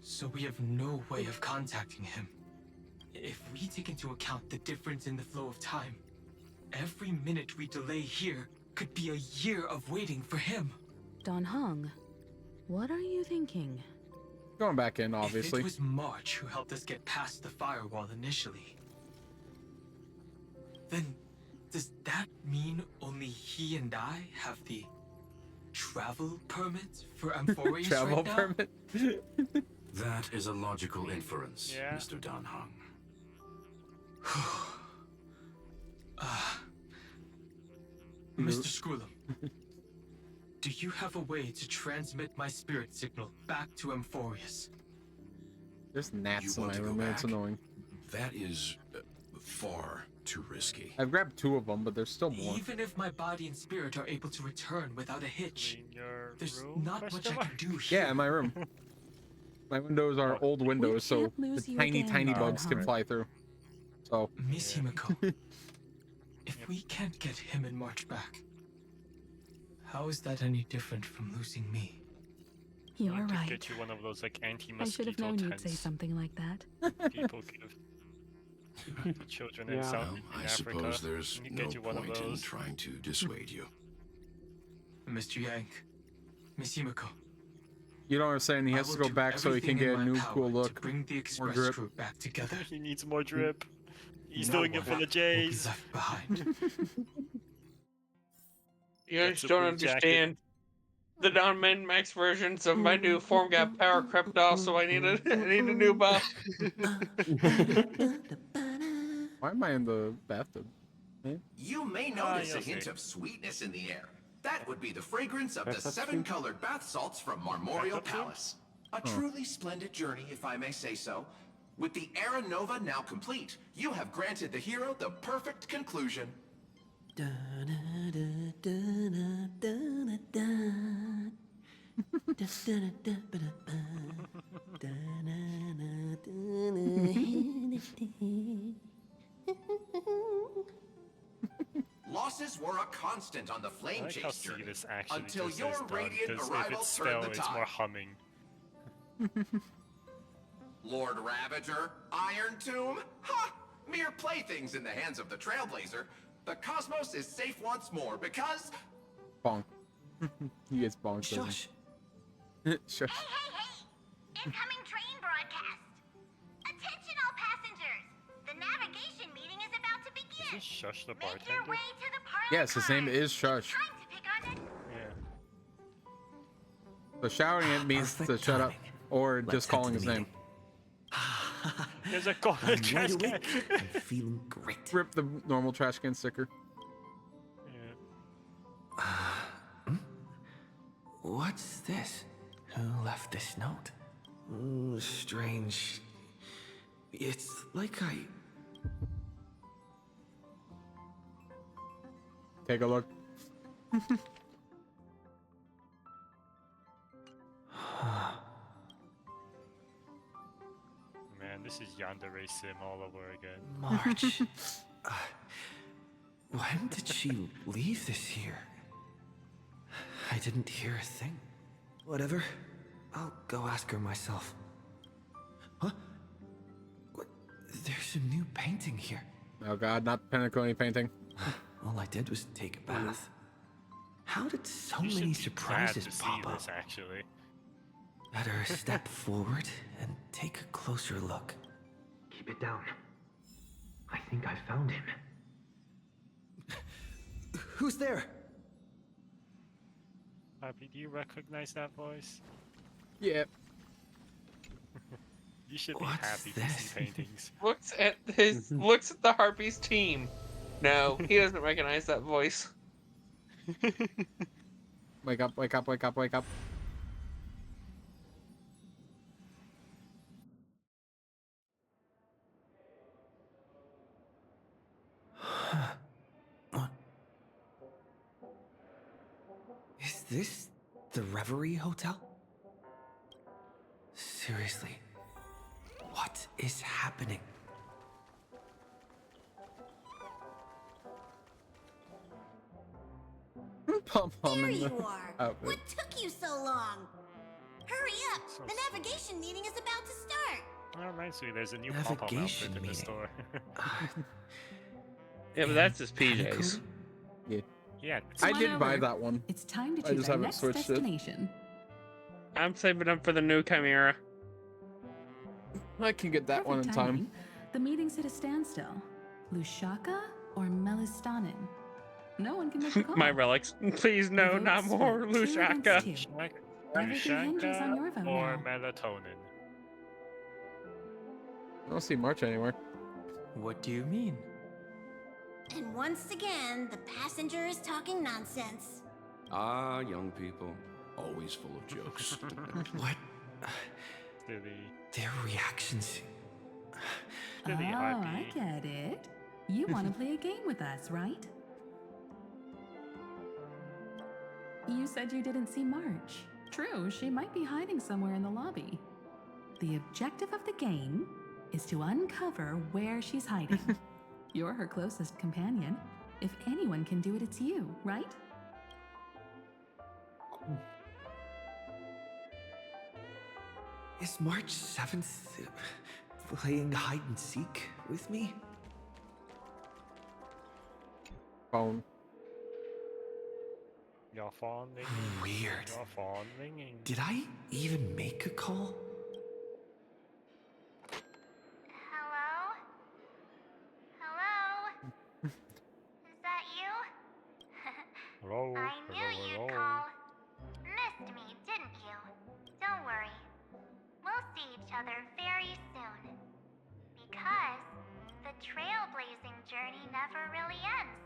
So we have no way of contacting him. If we take into account the difference in the flow of time, every minute we delay here could be a year of waiting for him. Don Hung, what are you thinking? Going back in, obviously. If it was March who helped us get past the firewall initially, then does that mean only he and I have the travel permit for Amphorius Travel right now? permit. That is a logical inference, Yeah. Mr. Don Hung. Mr. Skrulum, do you have a way to transmit my spirit signal back to Amphorius? There's gnats You in want my to go room, and it's back? annoying. That is far too risky. I've grabbed 2 of them, but there's still more. Even if my body and spirit are able to return without a hitch, In your there's room? not much I Question can do here. Yeah, in my room. My windows are old windows, so can't lose the you tiny, again, tiny Don bugs can Hung. fly through. So, Miss Himiko, if we can't get him and March back, how is that any different from losing me? You're I could right. get you one of those like I should anti-mosquito have known you'd say tents something like that. people give the children in Yeah. South Well, I Africa. suppose there's You no get you one of point in those. trying to dissuade you. Mr. Yank, Miss Himiko, you don't understand, he I has will to go do back so he can everything get in a my new power cool to look. bring the More express drip. crew back together. He needs more drip. He's No doing it for one the will be Jays. left behind. You That's guys a don't blue jacket. understand. The Don Min-Max versions of my new form got power crept off, so I need a new buff. Why am I in the bathtub? You may Ah, notice a you'll hint see. of sweetness in the air. That would be the fragrance of the That's 7-colored bath salts from Marmorial That's up to you. Palace. A truly splendid journey, if I may say so. With the Era Nova now complete, you have granted the hero the perfect conclusion. Losses were a constant on the I flame like how chase journey this actually until just your says done, radiant 'cause if arrival it's turned spell, the it's more tide. humming. Lord Ravager, Iron Tomb, ha! Mere playthings in the hands of the Trailblazer. The cosmos is safe once more because Bonk. He gets bonked. doesn't Shush. he? Shush. Incoming train broadcast. Attention all passengers. The navigation meeting is about to begin. Is this Shush the Make your bartender? way to the parlor Yes, his name cars. is Shush. Time to pick our next. Yeah. So shouting it means to shut up, or Let's just head to calling the his name. There's a corner I'm trash wide can. awake and feeling great. Rip the normal trash can sticker. Yeah. What's this? Who left this note? Ooh, strange. It's like I... Take a look. Man, This is Yandere Sim all over again. March. When did she leave this year? I didn't hear a thing. Whatever. I'll go ask her myself. Huh? What? There's a new painting here. Oh god, not Pinnacle painting. All I did was take a bath. How did so You should many be surprises glad to pop see up? this, actually. Better step forward and take a closer look. Keep it down. I think I found him. Who's there? Happy, do you recognize that voice? Yeah. You should be happy to see paintings. Looks at the Harpy's team. No, he doesn't recognize that voice. Wake up, wake up, wake up, wake up. Is this the Reverie Hotel? Seriously, what is happening? There you are! What took you so long? Hurry up! The navigation meeting is about to start! That reminds me, there's a new pop-up outfit in the store. Yeah, but that's his PJs. Yeah. Yeah. I did buy that one. It's time to I choose just our haven't next switched destination. I'm saving up for the new Chimera. I can get that one in Perfect time. timing. The meeting's at a standstill. Lushaka or Melistanin? No one can make the call. My relics. Please, no, The not votes more split 2 Lushaka. against 2. Everything hinges on your vote or now. melatonin. I don't see March anywhere. What do you mean? And once again, the passenger is talking nonsense. Ah, young people. Always full of jokes. What? Silly. Their reactions. Oh, I get it. You want to play a game with us, right? You said you didn't see March. True, she might be hiding somewhere in the lobby. The objective of the game is to uncover where she's hiding. You're her closest companion. If anyone can do it, it's you, right? Is March 7th playing hide and seek with me? Phone. Your phone ringing. Weird. Your phone ringing. Did I even make a call? Hello? Hello? Is that you? Hello? I knew you'd call. Missed me, didn't you? Don't worry. We'll see each other very soon. Because the trailblazing journey never really ends,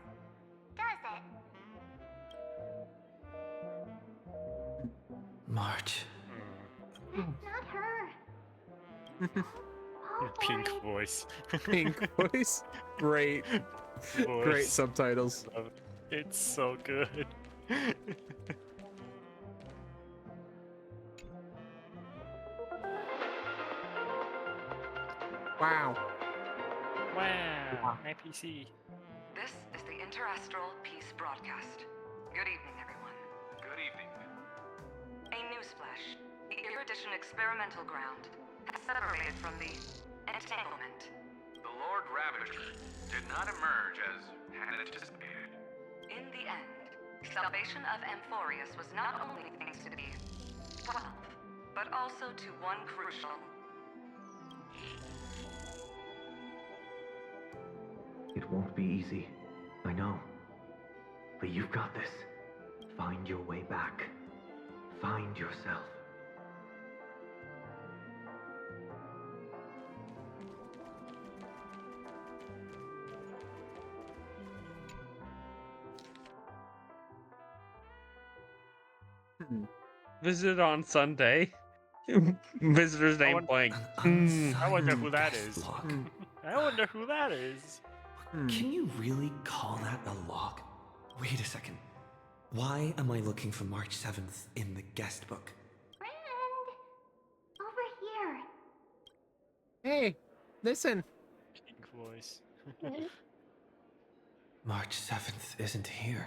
does it? March. That's not her. Pink voice. Pink voice. Great. Great subtitles. It's so good. Wow. Wow. My PC. This is the Interastral Peace Broadcast. Good evening, everyone. Good evening. A newsflash. The Erudition experimental ground has separated from the entanglement. The Lord Ravager did not emerge as had anticipated. In the end, salvation of Amphorius was not only thanks to the 12, but also to one crucial. It won't be easy. I know. But you've got this. Find your way back. Find yourself. Visit on Sunday. Visitor's name blank. I wonder who that is. I wonder who that is. Can you really call that a log? Wait a second. Why am I looking for March 7th in the guest book? Friend! Over here. Hey. Listen. Pink voice. March 7th isn't here.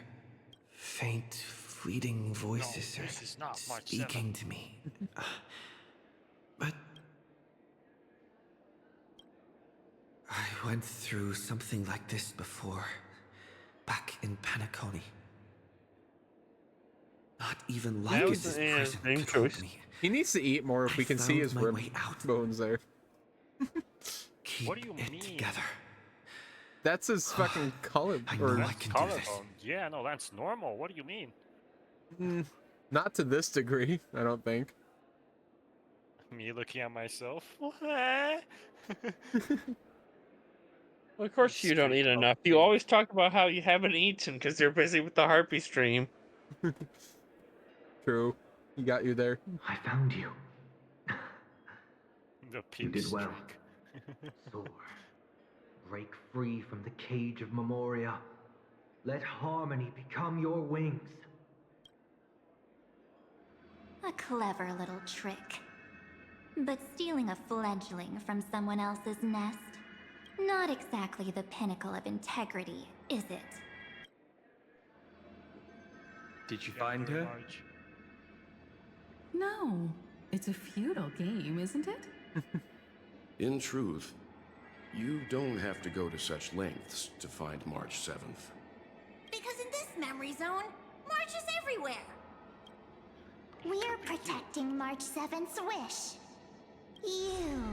Faint, fleeting voices this is not are March speaking 7th. to me. But I went through something like this before, back in Panaconi. Not even Lycus's prison could hold me. He needs to eat more if we can see his found my rib way out. bones there. Keep What do you it mean? together. That's his fucking color. I know Or I can do this. Collarbone. Yeah, no, that's normal. What do you mean? not to this degree, I don't think. Me looking at myself? Of course you don't eat enough. You always talk about how you haven't eaten because you're busy with the Harpy stream. True. He got you there. I found you. The You pink did well. streak. Soar. Break free from the cage of Memoria. Let harmony become your wings. A clever little trick. But stealing a fledgling from someone else's nest, not exactly the pinnacle of integrity, is it? Did you find her? No, it's a futile game, isn't it? In truth, you don't have to go to such lengths to find March 7th. Because in this memory zone, March is everywhere. We're protecting March 7th's wish. You...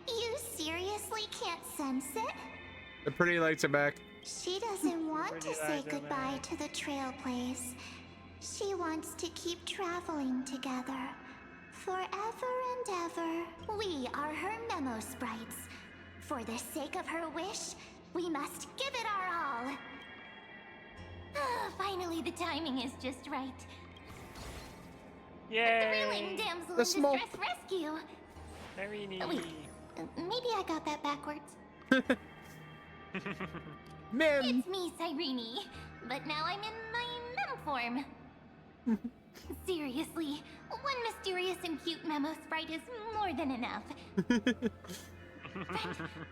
you seriously can't sense it? The pretty lights are back. She doesn't want to say goodbye to the Trailblaze. She wants to keep traveling together. Forever and ever. We are her memo sprites. For the sake of her wish, we must give it our all. Finally, the timing is just right. Yay! Thrilling damsel in The smoke. distress rescue. Very neat. Wait, maybe I got that backwards. Man. It's me, Cyrene. But now I'm in my mem form. Seriously, one mysterious and cute memo sprite is more than enough. Friend,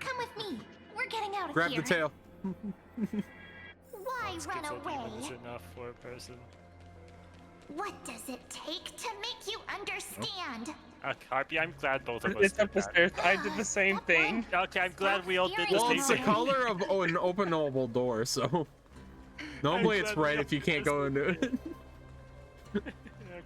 come with me. We're getting out of Grab here. the tail. Why run away? Is enough for a person. What does it take to make you understand? Harpy, I'm glad both of us It's did up the that. stairs. I did the same thing. Okay, I'm glad we all did the Well, same it's the thing. color of an openable door, so normally it's right if you can't go into it.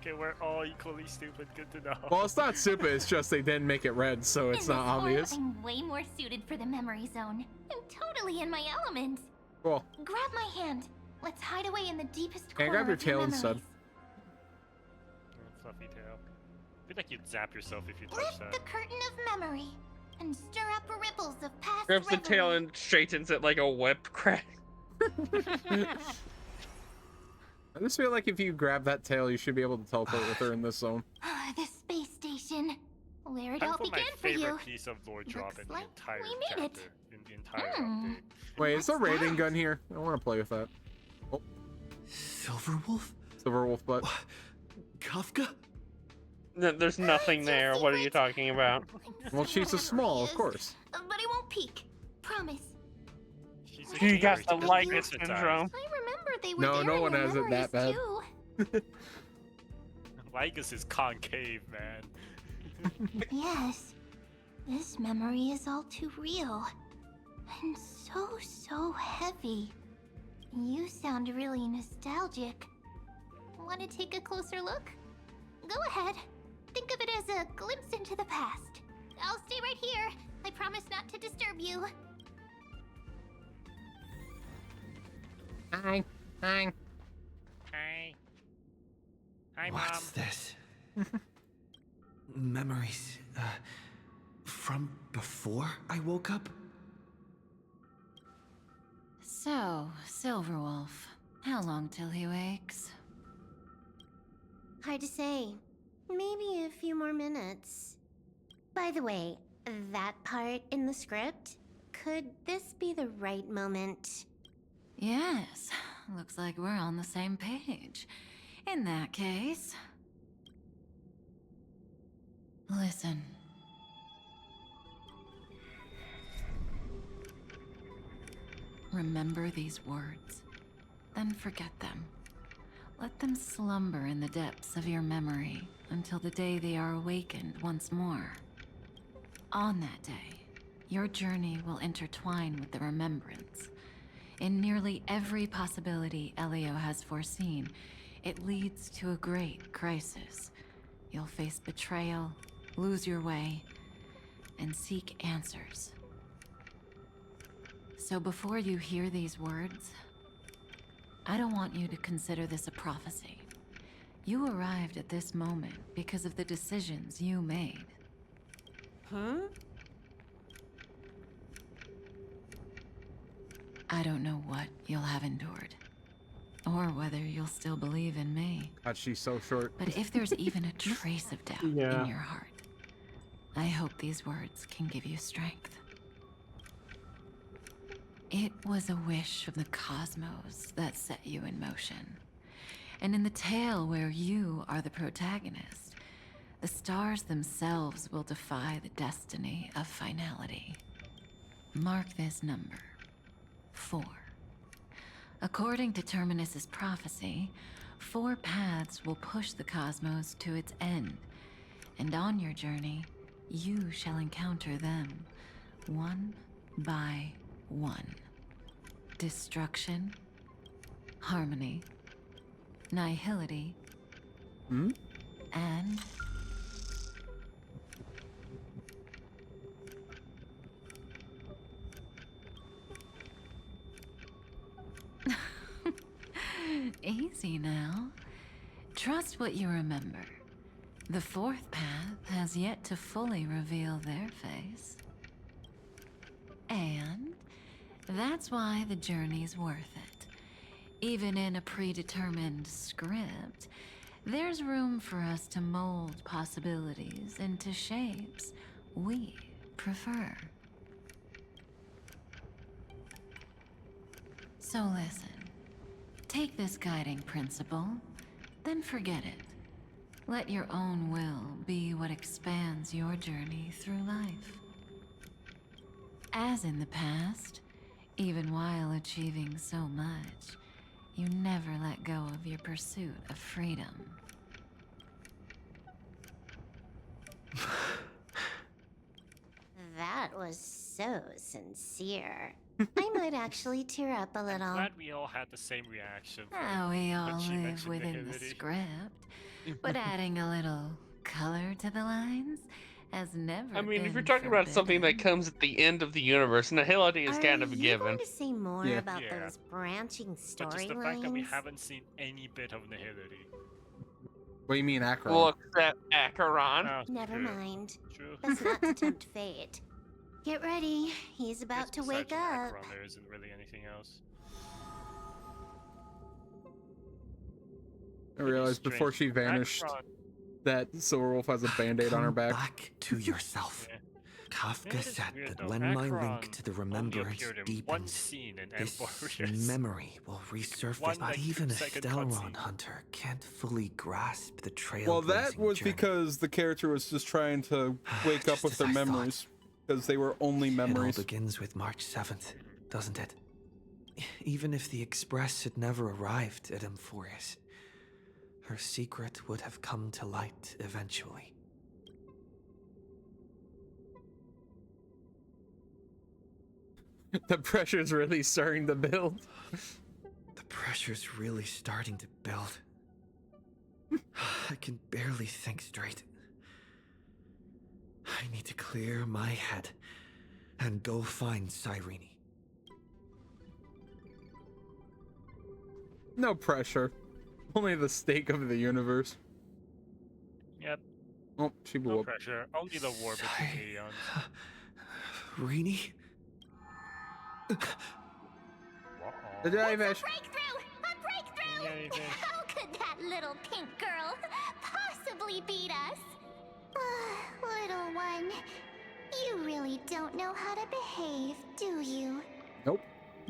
Okay, we're all equally stupid. Good to know. Well, it's not stupid. It's just they didn't make it red, so it's In not this form, obvious. I'm way more suited for the memory zone. I'm totally in my element. Cool. Grab my hand. Let's hide away in the deepest Can I corner grab your of tail memories. instead? Fluffy tail. I feel like you'd zap yourself if you touch Lift that. the curtain of memory and stir up ripples of past Grabs the tail revelry. and straightens it like a whip crack. I just feel like if you grab that tail, you should be able to teleport with her in this zone. The space station, where it Time all for my began for you. favorite piece of lore drop in the like entire we made it. chapter. In the entire update. Wait, is the raiding gun here? I want to play with that. Oh. Silverwolf? Silverwolf butt. Kafka? There's nothing there. What are you talking about? Well, she's a small, of course. But it won't peek. Promise. You got the She Lycus doesn't get syndrome. I remember they were No, there no in one your has it that memories, bad. too. Lycus is concave, man. Yes, this memory is all too real. And so heavy. You sound really nostalgic. Want to take a closer look? Go ahead. Think of it as a glimpse into the past. I'll stay right here. I promise not to disturb you. Hi. Hi. Hi. Hi, What's this? Memories, from before I woke up? So, Silverwolf, how long till he wakes? Hard to say. Maybe a few more minutes. By the way, that part in the script, could this be the right moment? Yes, looks like we're on the same page. In that case... Listen. remember these words, then forget them. Let them slumber in the depths of your memory until the day they are awakened once more. On that day, your journey will intertwine with the remembrance. In nearly every possibility Elio has foreseen, it leads to a great crisis. You'll face betrayal, lose your way, and seek answers. So before you hear these words, I don't want you to consider this a prophecy. You arrived at this moment because of the decisions you made. Huh? I don't know what you'll have endured, or whether you'll still believe in me. God, she's so short. But if there's even a trace of doubt in your heart, I hope these words can give you strength. It was a wish of the cosmos that set you in motion. And in the tale where you are the protagonist, the stars themselves will defy the destiny of finality. Mark this number, 4. According to Terminus's prophecy, 4 paths will push the cosmos to its end, and on your journey, you shall encounter them, one by one. Destruction, harmony, nihility, and easy now. Trust what you remember. The 4th path has yet to fully reveal their face. And that's why the journey's worth it. Even in a predetermined script, there's room for us to mold possibilities into shapes we prefer. So listen. Take this guiding principle, then forget it. Let your own will be what expands your journey through life. As in the past, even while achieving so much, you never let go of your pursuit of freedom. That was so sincere. I might actually tear up a little. I'm glad we all had the same reaction. We all when she live mentioned within the nihility. script, but adding a little color to the lines has never I mean, been if you're talking about something that forbidden. comes at the end of the universe, nihility is kind of a Are you given. going to say more Yeah. about those branching But just the fact that we storylines? haven't seen any bit of nihility. What do you mean, Akron? Look at Acheron. Oh, Never true. mind. True. Best not to tempt fate. Get ready. He's about to wake up. Acheron, there isn't really anything else. I realized before she vanished that Silverwolf has a band-aid on her back. Back to yourself. Kafka said weird, that though. when my Acheron link to the only remembrance appeared in one deepens, scene in this Amphorius. memory will resurface. One, But like, even a 2-second Stelron cutscene. hunter can't fully grasp the trailblazing Well, that was journey. because the character was just trying to wake up with their memories, because they were only memories. It all begins with March 7th, doesn't it? Even if the Express had never arrived at Amphorius, her secret would have come to light eventually. The pressure's really starting to build. The pressure's really starting to build. I can barely think straight. I need to clear my head and go find Cyrene. No pressure. Only the stake of the universe. Yep. Oh, she blew No up. pressure. Only the war between Aeons. Rini? The Divesh. Breakthrough! How could that little pink girl possibly beat us? Little one, you really don't know how to behave, do you? Nope.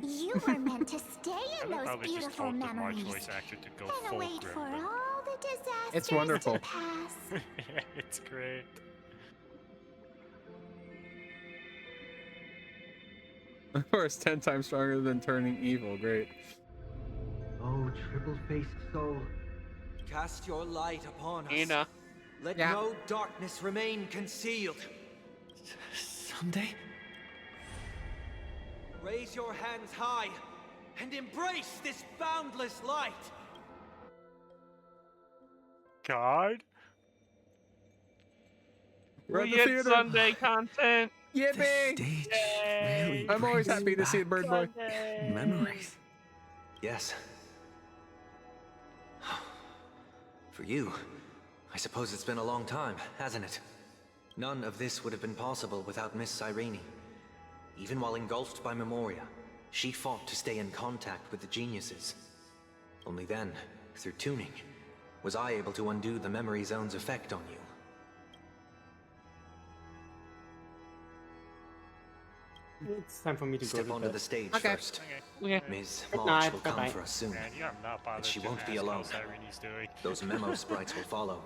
You were meant to stay in I those probably just beautiful told the memories voice actor to go and full wait grim, for all the disasters It's wonderful. to pass. It's great. Of course, 10 times stronger than turning evil. Great. Oh, triple-faced soul. Cast your light upon us. Ina. Let no darkness remain concealed. Someday? Raise your hands high and embrace this boundless light. God. We're We at the get theater. Sunday content. Yippee! Yay! I'm always happy to see it, Bird Boy. Memories. Yes. For you, I suppose it's been a long time, hasn't it? None of this would have been possible without Miss Cyrene. Even while engulfed by Memoria, she fought to stay in contact with the geniuses. Only then, through tuning, was I able to undo the memory zone's effect on you. It's time for me to Step go onto to the stage Okay. first. Okay. Ms. Good March night, will come bye-bye. for us soon. Man, you're not bothered And she to won't be ask alone. how Cyrene's doing. Those memo sprites will follow.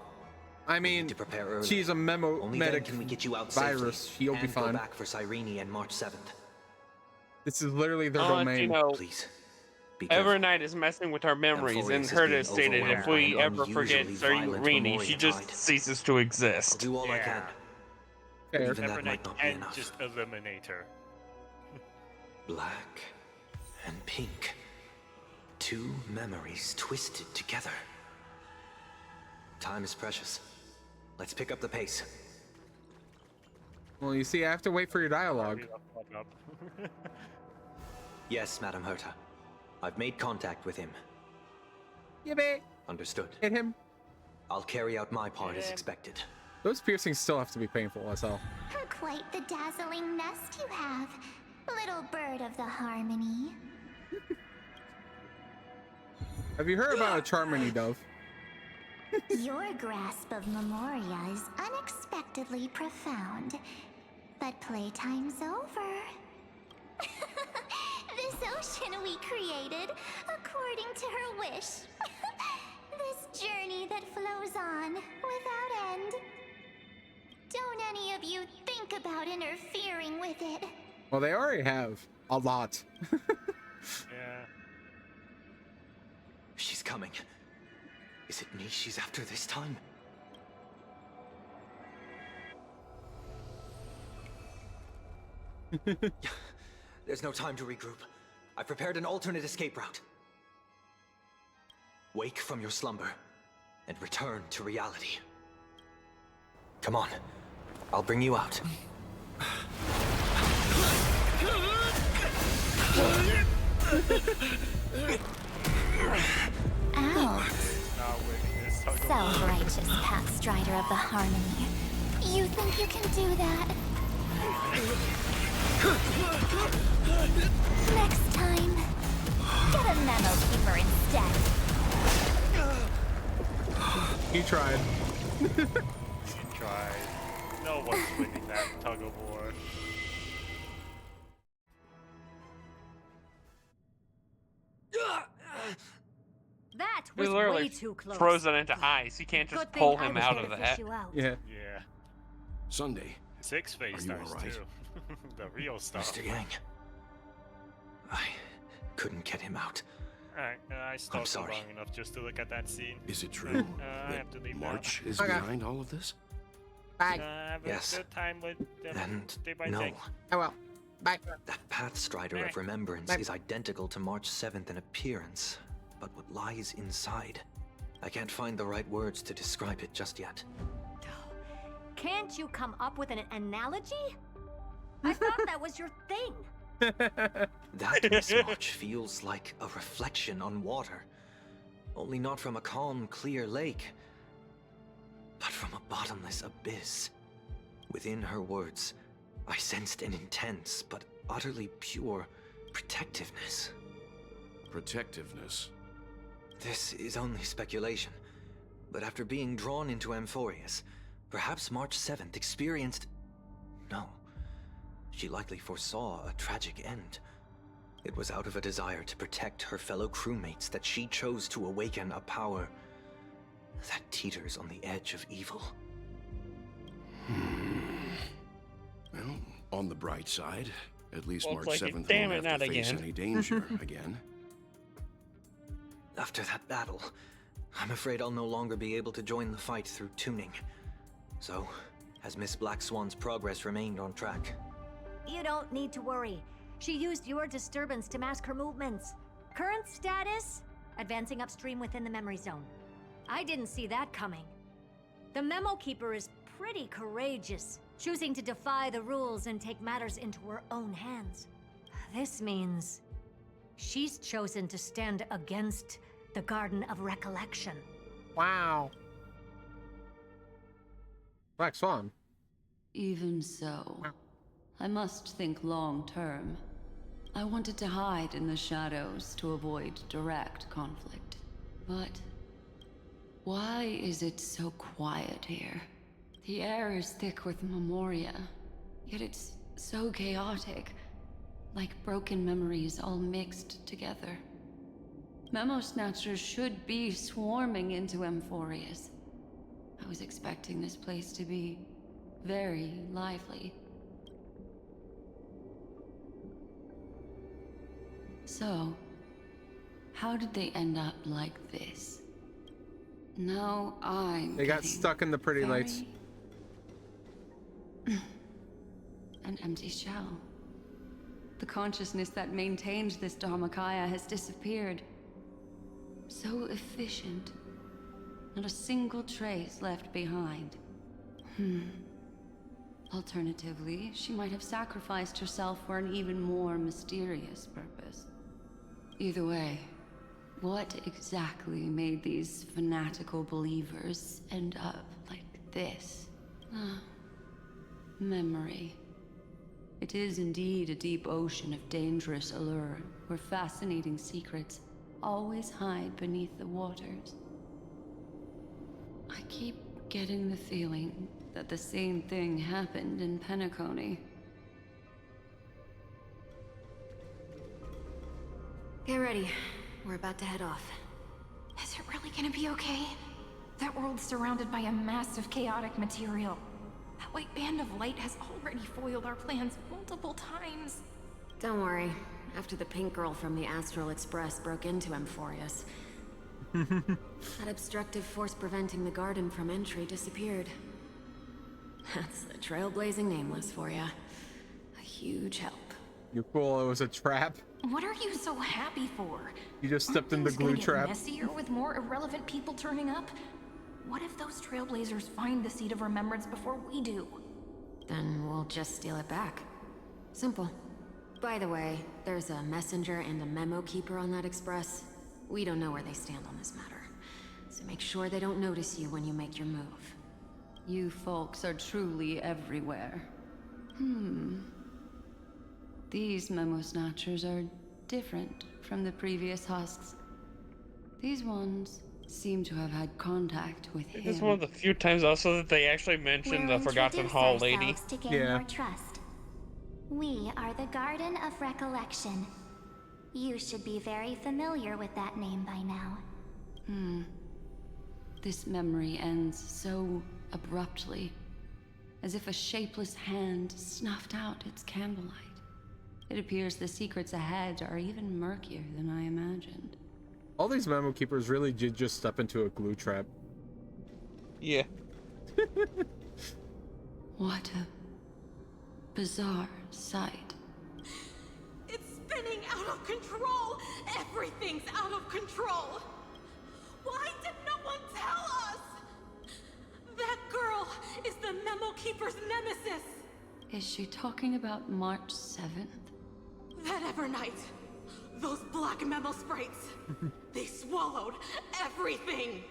I mean, to prepare early. she's a Only then medic can we get you out virus. safely She'll be and go fine. back for Cyrene and March 7th. This is literally their I'll let domain. you know, Please. Be careful. Evernight is messing with our memories, and Amphorius is Herta being stated if overwhelmed by we an ever forget unusually violent Cyrene, Memoria she just tide. ceases to I'll exist. do all I can. Fair. Even that might Evernight not be can enough. just eliminate her. Black and pink. Two memories twisted together. Time is precious. Let's pick up the pace. Well, you see, I have to wait for your dialogue. Yes, Madam Herta. I've made contact with him. Yippee! Understood. Hit him. I'll carry out my part as expected. Those piercings still have to be painful as hell. Quite the dazzling nest you have, little bird of the harmony. Have you heard about a Charmony dove? Your grasp of Memoria is unexpectedly profound. But playtime's over. This ocean we created, according to her wish. This journey that flows on, without end. Don't any of you think about interfering with it. Well, they already have. A lot. Yeah. She's coming. Is it me she's after this time? There's no time to regroup. I've prepared an alternate escape route. Wake from your slumber and return to reality. Come on. I'll bring you out. Ouch. Self-righteous path strider of the harmony. You think you can do that? Next time, get a memo keeper instead. He tried. He tried. No one's winning that tug of war. That He was literally way too close. frozen into ice. You can't just Good thing pull I him was out there of to that. fish you out. Yeah. Yeah. Sunday. Six face Are you stars all right? too. The real stuff. Mr. Yang. I couldn't get him out. Alright, I stopped sorry. long enough just to look at that scene. Is it true I have to leave now. March is Okay. behind all of this? Bye. Have Yes. a good time with them And day by no. day. Oh well. Bye. That Path Strider Alright. of Remembrance Bye. is identical to March 7th in appearance, but what lies inside? I can't find the right words to describe it just yet. Can't you come up with an analogy? I thought that was your thing. That Miss March feels like a reflection on water. Only not from a calm, clear lake, but from a bottomless abyss. Within her words, I sensed an intense but utterly pure protectiveness. Protectiveness. This is only speculation, but after being drawn into Amphorius, perhaps March 7th experienced... No. She likely foresaw a tragic end. It was out of a desire to protect her fellow crewmates that she chose to awaken a power that teeters on the edge of evil. Well, on the bright side, At least Well, March it's like, 7th damn won't it, have to not face again. any danger again. After that battle, I'm afraid I'll no longer be able to join the fight through tuning. So, has Miss Black Swan's progress remained on track? You don't need to worry. She used your disturbance to mask her movements. Current status? Advancing upstream within the memory zone. I didn't see that coming. The Memo Keeper is pretty courageous, choosing to defy the rules and take matters into her own hands. This means she's chosen to stand against the Garden of Recollection. Wow. Black Swan. Even so, I must think long term. I wanted to hide in the shadows to avoid direct conflict. But why is it so quiet here? The air is thick with memoria, yet it's so chaotic, like broken memories all mixed together. Memo Snatchers should be swarming into Amphorius. I was expecting this place to be very lively. So, how did they end up like this? Now They got stuck in the pretty lights. An empty shell. The consciousness that maintained this Dharmakaya has disappeared. So efficient. Not a single trace left behind. Alternatively, she might have sacrificed herself for an even more mysterious purpose. Either way, what exactly made these fanatical believers end up like this? Memory. It is indeed a deep ocean of dangerous allure, where fascinating secrets always hide beneath the waters. I keep getting the feeling that the same thing happened in Penacony. Get ready. We're about to head off. Is it really gonna be okay? That world's surrounded by a mass of chaotic material. That white band of light has already foiled our plans multiple times. Don't worry. After the pink girl from the Astral Express broke into Amphorius, that obstructive force preventing the garden from entry disappeared. That's the trailblazing nameless for ya. A huge help. You're cool. It was a trap. What are you so happy for? You just stepped in the Things gonna glue get trap. messier with more irrelevant people turning up? What if those trailblazers find the seed of remembrance before we do? Then we'll just steal it back. Simple. By the way, there's a messenger and a memo keeper on that express. We don't know where they stand on this matter. So make sure they don't notice you when you make your move. You folks are truly everywhere. These Memo Snatchers are different from the previous husks. These ones seem to have had contact with him. This is one of the few times also that they actually mentioned the Forgotten Hall lady. To gain more trust. We are the Garden of Recollection. You should be very familiar with that name by now. This memory ends so abruptly, as if a shapeless hand snuffed out its candlelight. It appears the secrets ahead are even murkier than I imagined. All these memo keepers really did just step into a glue trap. Yeah. What a bizarre sight. It's spinning out of control! Everything's out of control! Why did no one tell us? That girl is the Memo Keeper's nemesis! Is she talking about March 7th? That Evernight, those black memo sprites, they swallowed everything!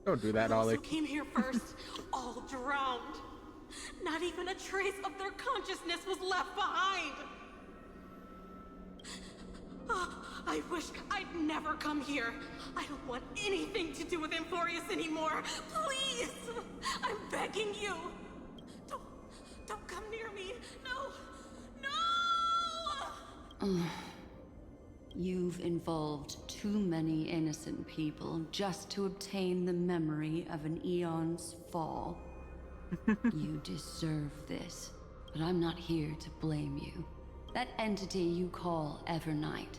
Don't do that, Those Ollie. who came here first, all drowned. Not even a trace of their consciousness was left behind! I wish I'd never come here. I don't want anything to do with Amphorius anymore. Please! I'm begging you! Don't come near me! No! No! You've involved too many innocent people just to obtain the memory of an eon's fall. You deserve this, But I'm not here to blame you. That entity you call Evernight.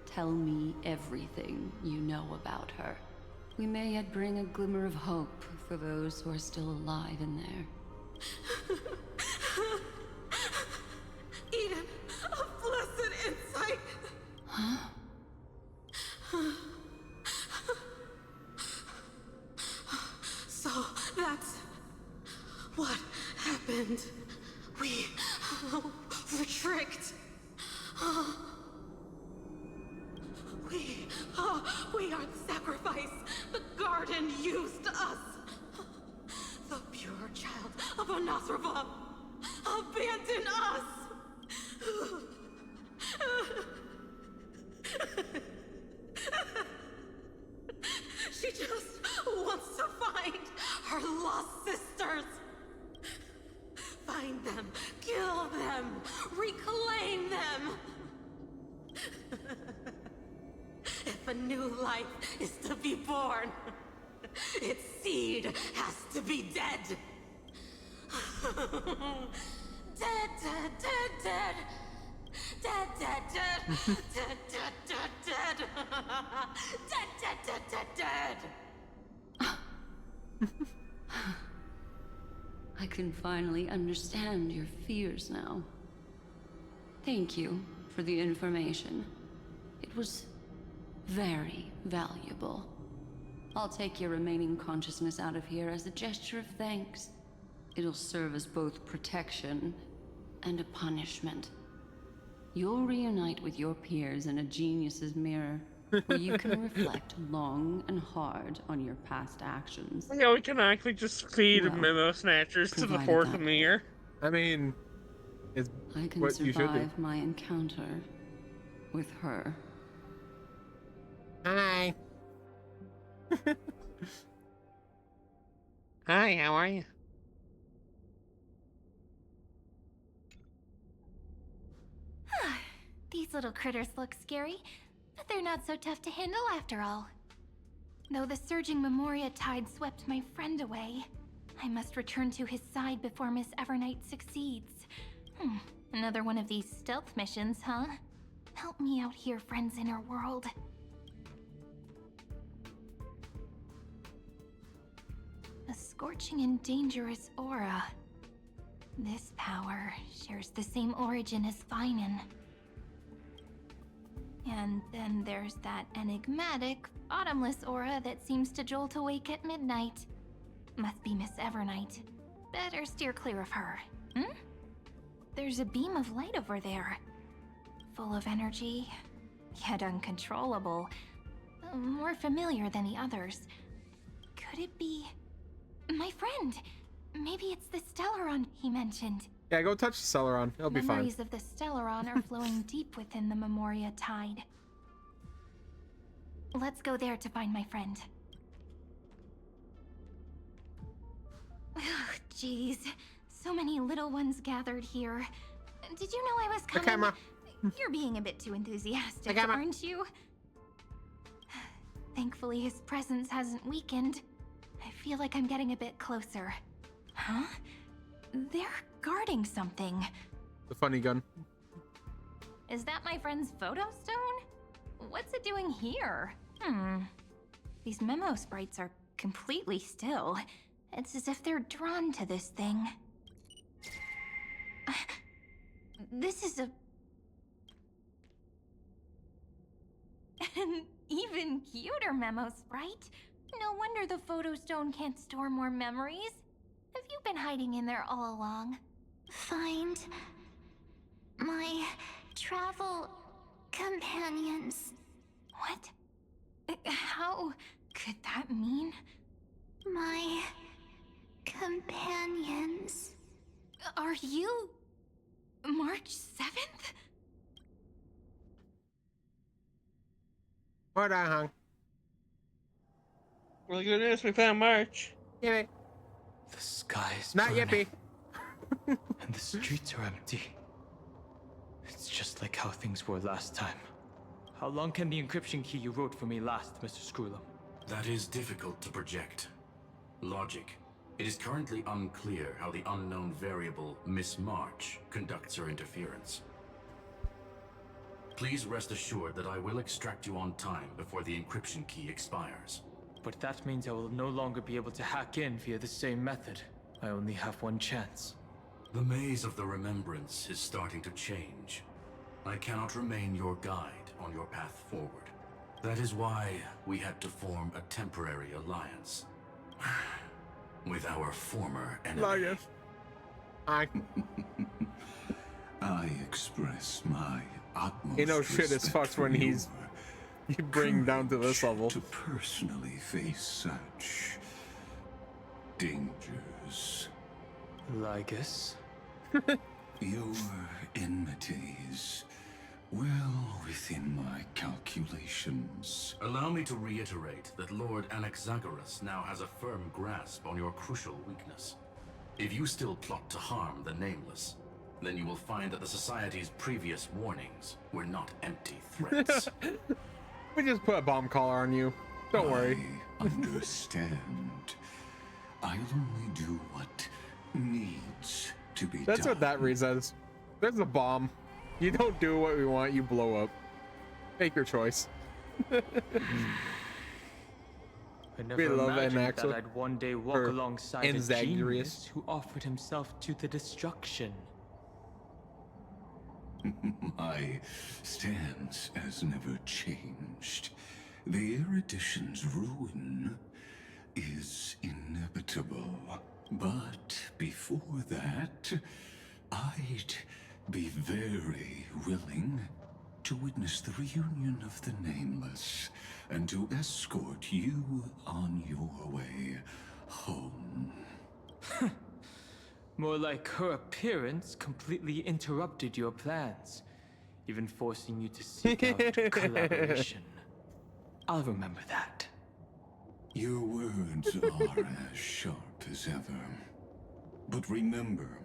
Tell me everything you know about her. We may yet bring a glimmer of hope for those who are still alive in there. Eden, a blessed insight! Huh? So that's what happened. We were tricked. We are the sacrifice. The garden used us. The pure child of Anasrava abandoned us. She just wants to find her lost sisters. Find them, kill them, reclaim them. If a new life is to be born, its seed has to be dead. Dead, dead, dead, dead. Dead, dead, dead. Dead, dead, dead, dead. Dead, dead, dead, dead, dead. I can finally understand your fears now. Thank you for the information. It was very valuable. I'll take your remaining consciousness out of here as a gesture of thanks. It'll serve as both protection and a punishment. You'll reunite with your peers in a genius's mirror, where you can reflect long and hard on your past actions. Yeah, we can actually just feed Well, memo snatchers to the provided fourth that- mirror. I mean, it's I can what you should do. survive my encounter with her. Hi. Hi, how are you? These little critters look scary, but they're not so tough to handle after all. Though the surging Memoria tide swept my friend away, I must return to his side before Miss Evernight succeeds. Another one of these stealth missions, huh? Help me out here, friends inner world. A scorching and dangerous aura. This power shares the same origin as Finan. And then there's that enigmatic, bottomless aura that seems to jolt awake at midnight. Must be Miss Evernight. Better steer clear of her. There's a beam of light over there. Full of energy, yet uncontrollable. More familiar than the others. Could it be... my friend? Maybe it's the Stellaron he mentioned. Yeah, go touch the Celeron. It'll be fine. Memories of the Stellaron are flowing deep within the Memoria tide. Let's go there to find my friend. Jeez, so many little ones gathered here. Did you know I was coming? camera. You're being a bit too enthusiastic, camera. aren't you? Thankfully, his presence hasn't weakened. I feel like I'm getting a bit closer. Huh? They're guarding something. The funny gun. Is that my friend's photo stone? What's it doing here? These memo sprites are completely still. It's as if they're drawn to this thing. This is an even cuter memo sprite. No wonder the photo stone can't store more memories. Have you been hiding in there all along? Find my travel companions. What? How could that mean? My companions. Are you March 7th? Hold on, hon. Well, good news, we found March. Yippee. The sky is Not burning, yippee. and the streets are empty. It's just like how things were last time. How long can the encryption key you wrote for me last, Mr. Screwlam? That is difficult to project. Logic It is currently unclear how the unknown variable Miss March conducts her interference. Please rest assured that I will extract you on time before the encryption key expires. But that means I will no longer be able to hack in via the same method. I only have one chance. The maze of the Remembrance is starting to change. I cannot remain your guide on your path forward. That is why we had to form a temporary alliance with our former enemy. I express my utmost you know shit is respect fucked when for he's you bring down to this level. to personally face such dangers. Lygus? Your enmities, well within my calculations. Allow me to reiterate that Lord Anaxagoras now has a firm grasp on your crucial weakness. If you still plot to harm the Nameless, then you will find that the Society's previous warnings were not empty threats. We just put a bomb collar on you. Don't worry. I understand. I'll only do what needs to be That's done. what that reads as. There's a bomb. You don't do what we want, you blow up. Make your choice. I never We love imagined that Anaxa. I'd one day walk Or alongside a Enzagrius. genius who offered himself to the destruction. My stance has never changed. The erudition's ruin is inevitable. But before that, I'd be very willing to witness the reunion of the Nameless and to escort you on your way home. More like her appearance completely interrupted your plans, even forcing you to seek out collaboration. I'll remember that. Your words are as sharp as ever. But remember,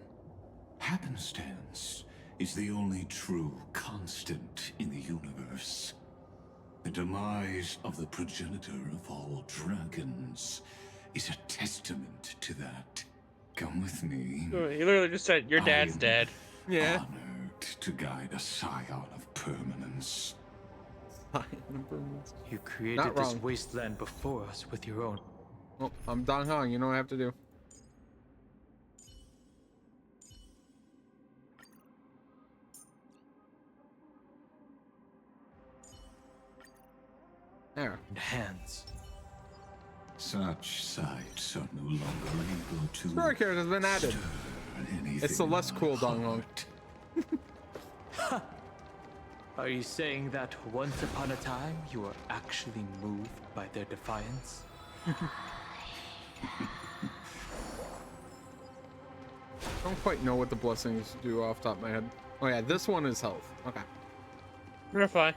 happenstance is the only true constant in the universe. The demise of the progenitor of all dragons is a testament to that. Come with me. You literally just said, your dad's dead. Yeah. Honored to guide a scion of permanence. You created Not this wrong. wasteland before us with your own. Oh, I'm Dong Hong. You know what I have to do. There. Hands. Such sights are no longer able to Story character has been added. It's the less cool Dong Hong. Are you saying that once upon a time you were actually moved by their defiance? Don't quite know what the blessings do off the top of my head. Oh yeah, this one is health. Okay. You're fine.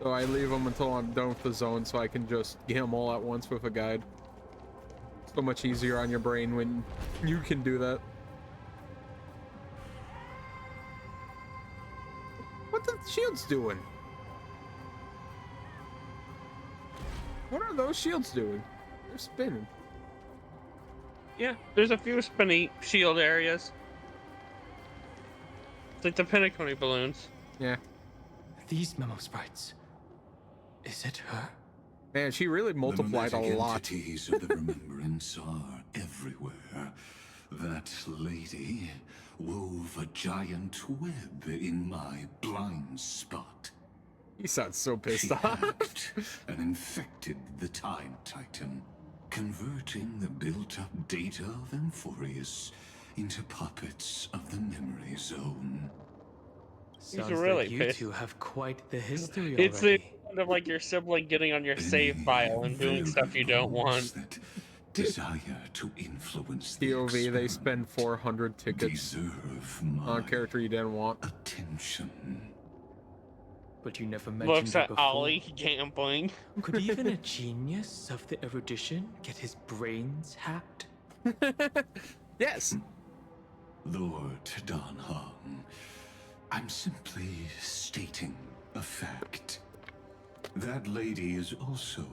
So I leave them until I'm done with the zone so I can just get them all at once with a guide. So much easier on your brain when you can do that. What the shields doing? What are those shields doing? They're spinning. Yeah, there's a few spinny shield areas. It's like the Pinnacle balloons. Yeah. These memo sprites. Is it her? Man, she really multiplied the a mimetic lot. entities of the Remembrance are everywhere. That lady wove a giant web in my blind spot. He sounds so pissed She off. hacked and infected the Time Titan, converting the built-up data of Amphorius into puppets of the Memory Zone. Sounds really like you pissed. two have quite the history It's already. kind of like your sibling getting on your save file and doing stuff you don't want. Desire to influence the POV, they spend 400 tickets on a character you didn't want. attention. But you never mentioned Looks it at before. Ollie gambling. Could even a genius of the erudition get his brains hacked? Yes. Lord Don Hong, I'm simply stating a fact. That lady is also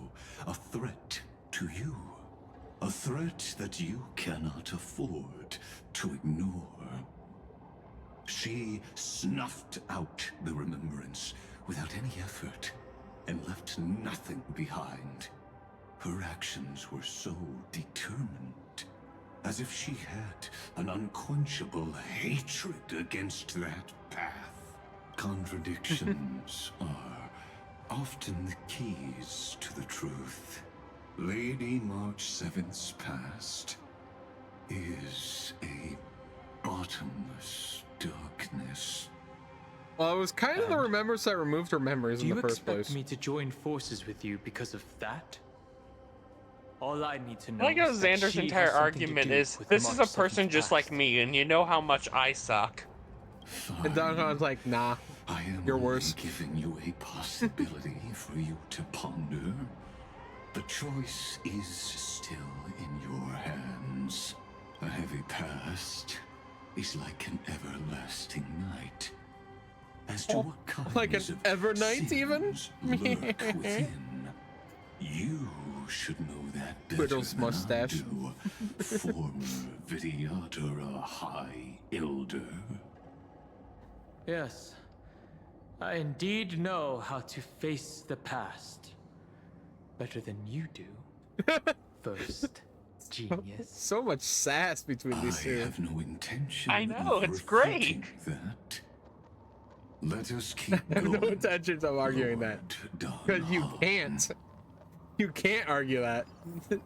a threat to you. A threat that you cannot afford to ignore. She snuffed out the remembrance without any effort and left nothing behind. Her actions were so determined, as if she had an unquenchable hatred against that path. Contradictions are often the keys to the truth. Lady March 7th's past is a bottomless darkness. Well, it was kind of the remembrance that removed her memories in the first Do you place. expect me to join forces with you because of that? All I need to know I like how is that Xander's she entire has something to argument do is, with this is a March person 7th just like me, and you know how much I suck. And Duncan's like, nah, I am you're worse. giving you a possibility for you to ponder. The choice is still in your hands. A heavy past is like an everlasting night. As to what kinds Like an of Evernight, even? sins lurk within, you should know that better Widow's than mustache. I do. Former Vidyadhara High Elder. Yes, I indeed know how to face the past better than you do. First, genius. So much sass between these two. I have no intention I know, of it's great. refuting that. Let us keep I have no going. intentions of arguing that. Because you can't. You can't argue that. Can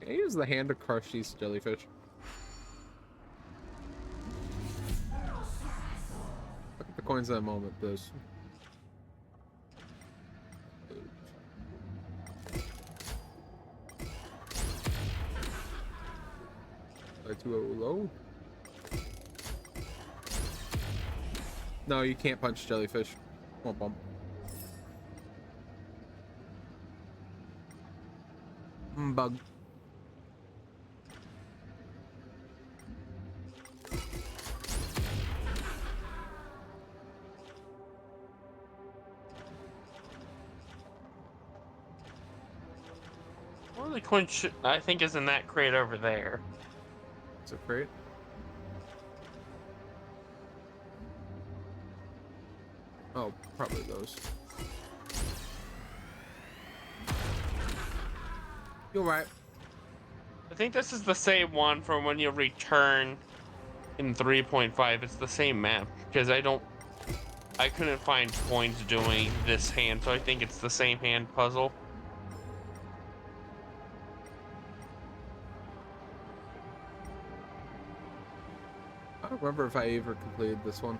I use the hand to crush these jellyfish? Look at the coins in that moment, those. Too low? No, you can't punch jellyfish. Womp womp. Bug. One of the coins I think is in that crate over there. It's a crate. Oh, probably those. You're right. I think this is the same one from when you return in 3.5. It's the same map because I couldn't find coins doing this hand, so I think it's the same hand puzzle. I don't remember if I ever completed this one.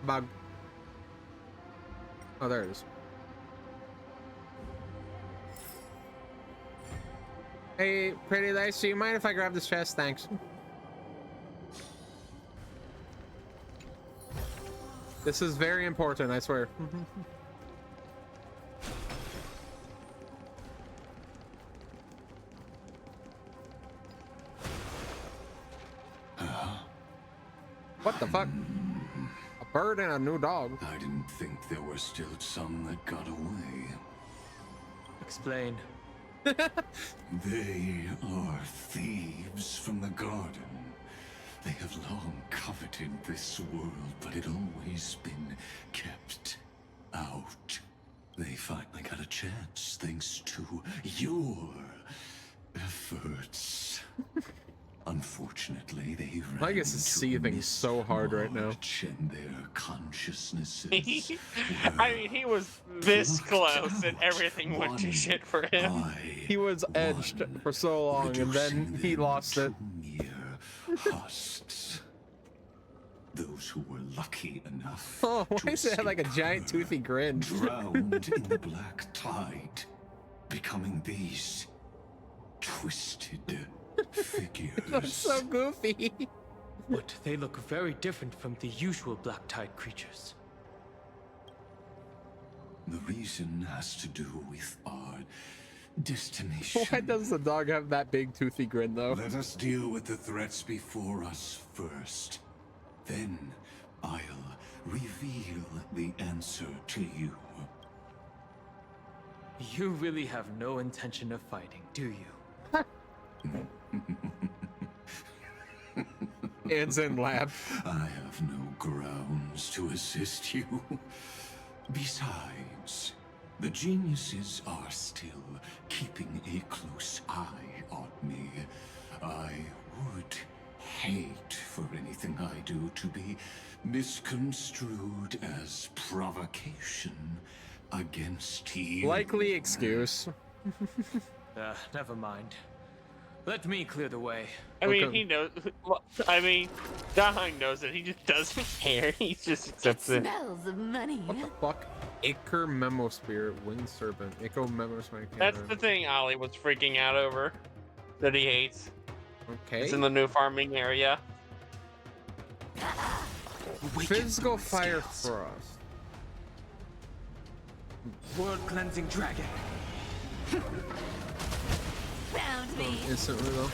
Bug. Oh, there it is. Hey, pretty lady, do you mind if I grab this chest? Thanks. This is very important, I swear. What the fuck? A bird and a new dog. I didn't think there were still some that got away. Explain. They are thieves from the garden. They have long coveted this world, but it always been kept out. They finally got a chance thanks to your efforts. Unfortunately, they ran Legacy is seething so hard right now. and their consciousnesses. I mean, he was this close and everything went to shit for him. He was edged for so long and then he lost it. Husks. Those who were lucky enough Oh, why is it like a giant toothy grin? drowned in the black tide, becoming these twisted figures. That's so goofy. But they look very different from the usual Black Tide creatures. The reason has to do with our destination. Why does the dog have that big toothy grin though? Let us deal with the threats before us first. Then I'll reveal the answer to you. You really have no intention of fighting, do you? Anson lab. I have no grounds to assist you. Besides, the geniuses are still keeping a close eye on me. I would hate for anything I do to be misconstrued as provocation against you. Likely excuse. Never mind. Let me clear the way. I mean, he knows. Well, I mean, Dahang knows it. He just doesn't care. He just accepts it. Smells of money. What the fuck? Ichor Memo Spirit, Winged Serpent, Ichor Memo Spirit. That's the thing Ollie was freaking out over. That he hates. Okay. It's in the new farming area. Physical Fire Frost. World Cleansing Dragon. Found me. Instantly though.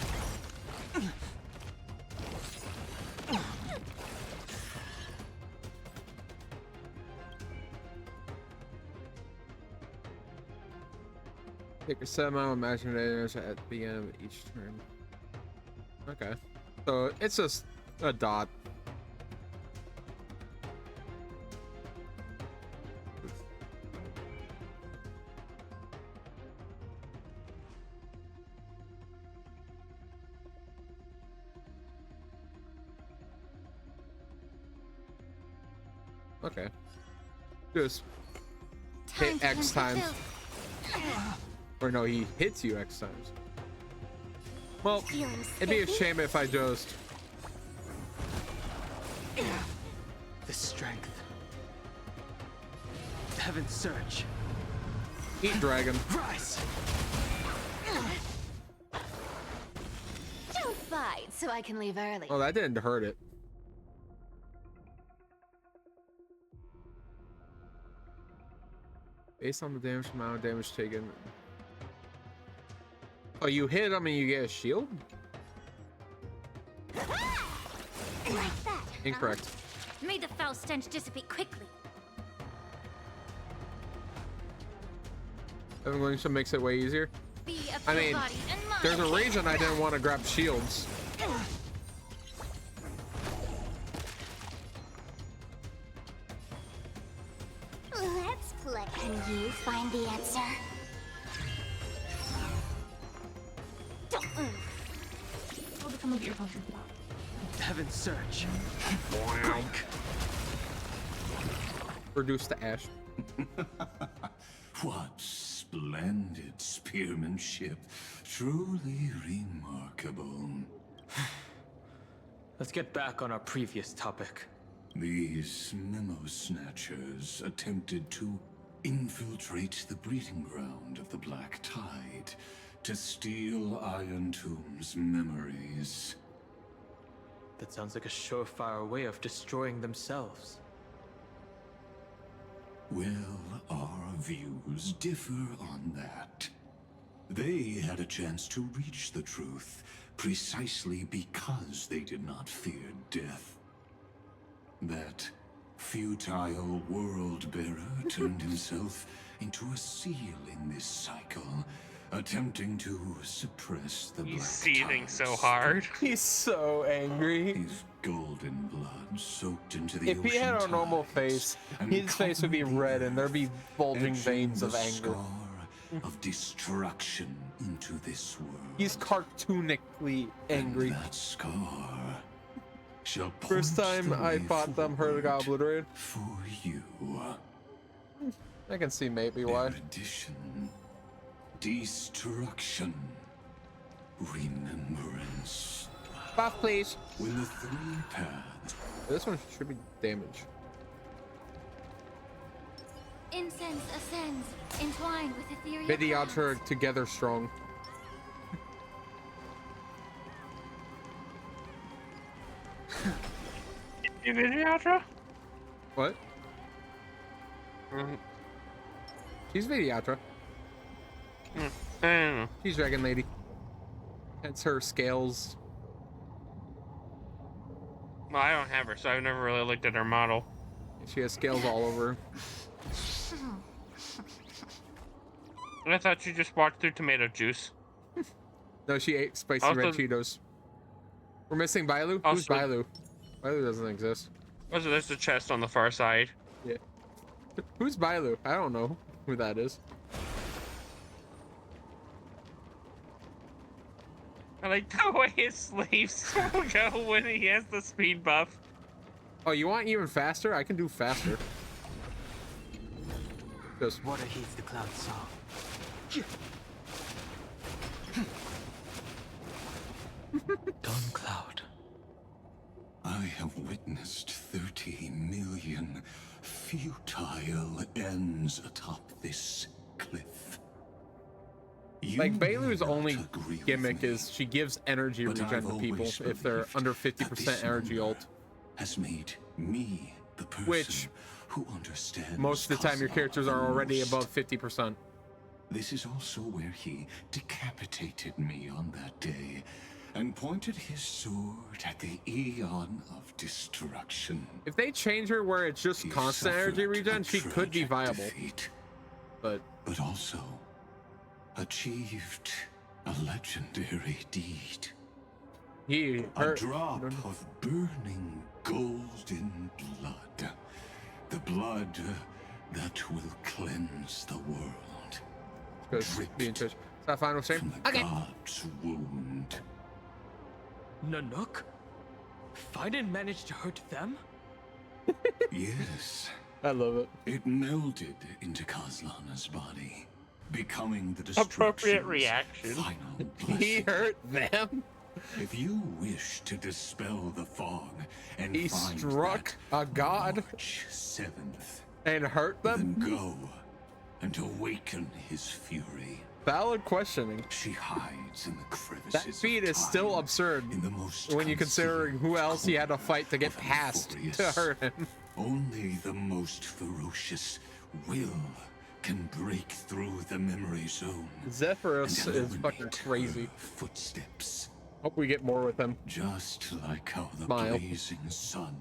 Take a set amount of imaginators at the beginning of each turn. Okay. So it's just a dot. Okay. Just hit X times. Or no, he hits you X times. Well, it'd be a shame if I just... The strength. Heaven's Surge. Eat dragon. Rise! Don't fight so I can leave early. Oh, that didn't hurt it. Based on the damage amount of damage taken. Oh, you hit him and you get a shield? Like that. Incorrect. Made the foul stench dissipate quickly. I'm going to makes it way easier. Be a I mean, body and mind. there's a reason I didn't want to grab shields. Let's play. Can you find the answer? I'll become a beer puncher. Heaven's Surge. Reduce to ash. What splendid spearmanship. Truly remarkable. Let's get back on our previous topic. These memo snatchers attempted to infiltrate the breeding ground of the Black Tide to steal Iron Tomb's memories. That sounds like a surefire way of destroying themselves. Well, our views differ on that. They had a chance to reach the truth precisely because they did not fear death. That futile world-bearer turned himself into a seal in this cycle, attempting to suppress the He's Black seething Tide's so hard. He's so angry. His golden blood soaked into the If he had a ocean normal tides face, and his face would be red and there'd be bulging etching veins of the anger. scar of destruction into this world. He's cartoonically angry. And that scar shall First point time the I way fought them, heard it got obliterated. for you. I can see maybe why. Erudition, destruction, remembrance. Buff, please. When the three paths. This one should be damage. Incense ascends, entwined with ethereal Vidyatra together strong. Vidyatra? What? She's Vidyatra. I don't know. She's Dragon Lady. That's her scales. Well, I don't have her, so I've never really looked at her model. She has scales all over. And I thought she just walked through tomato juice. No, she ate spicy red Cheetos. We're missing Bailu? Who's Bailu? Bailu doesn't exist. Also, there's the chest on the far side. Yeah. Who's Bailu? I don't know who that is. I like the way his sleeves go when he has the speed buff. Oh, you want even faster? I can do faster. Just water heats the cloud song. Dawn Cloud. I have witnessed 30 million futile ends atop this cliff. Like, Bailu's only gimmick is she gives energy regen to people if they're under 50% energy ult. Has made me the person Which, who understands most of the time your characters are already above 50%. This is also where he decapitated me on that day and pointed his sword at the Eon of Destruction. If they change her where it's just constant energy regen, she could be viable. But also achieved a legendary deed. A drop of burning golden blood. The blood that will cleanse the world. Dripped is that final save? from the god's wound. Nanook? Fiden managed to hurt them? Yes. I love it. It melded into Kazlana's body, becoming the Appropriate destruction's reaction. final He blessing. hurt them? If you wish to dispel the fog and He find struck a god March 7th, and hurt them? then go and awaken his fury. Valid questioning. She hides in the crevices. That feat is still absurd when you consider who else he had to fight to get past to hurt him. Only the most ferocious will can break through the memory zone. Zephyrus and is fucking crazy. Footsteps. Hope we get more with him. Just like how the Smile. blazing sun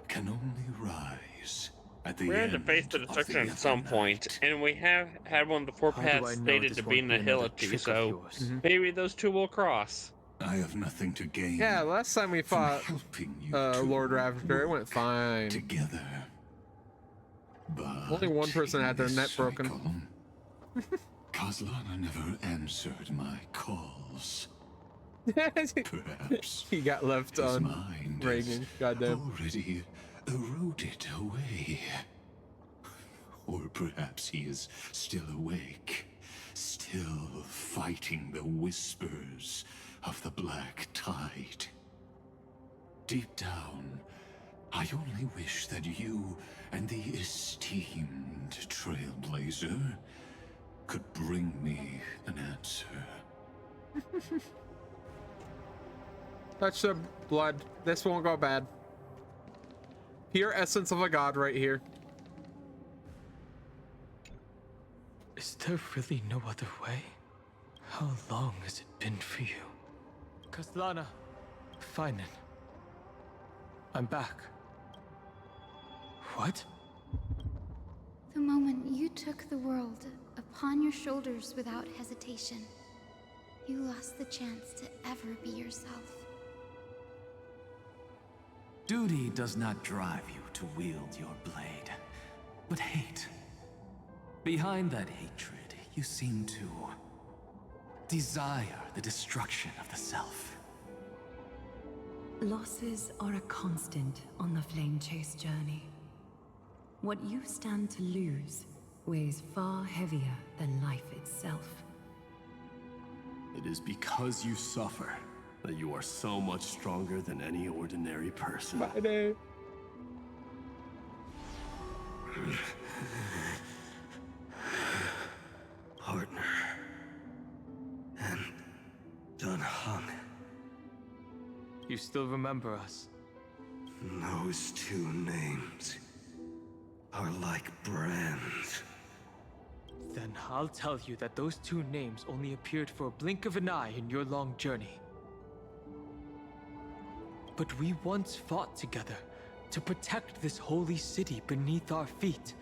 can only rise at the We're end going to face the of destruction the at some point, and we have had one of the four How do paths I know stated this to be won't in the be another Hillity, trick of so yours? maybe those two will cross. I have nothing to gain. Yeah, last time we fought Lord Ravager, it went fine. Together. But only one person had their net broken. Kazlana never answered my calls. Perhaps he got left his on mind Reagan. Goddamn. Already eroded away. Or perhaps he is still awake, still fighting the whispers of the black tide. Deep down, I only wish that you and the esteemed Trailblazer could bring me an answer. Touch the blood. This won't go bad. Pure essence of a god right here. Is there really no other way? How long has it been for you? Kazlana, Finen. I'm back. What? The moment you took the world upon your shoulders without hesitation, you lost the chance to ever be yourself. Duty does not drive you to wield your blade, but hate. Behind that hatred, you seem to desire the destruction of the self. Losses are a constant on the Flame Chase journey. What you stand to lose weighs far heavier than life itself. It is because you suffer that you are so much stronger than any ordinary person. Partner. And Dun Hung. You still remember us? Those two names are like brands. Then I'll tell you that those two names only appeared for a blink of an eye in your long journey. But we once fought together to protect this holy city beneath our feet.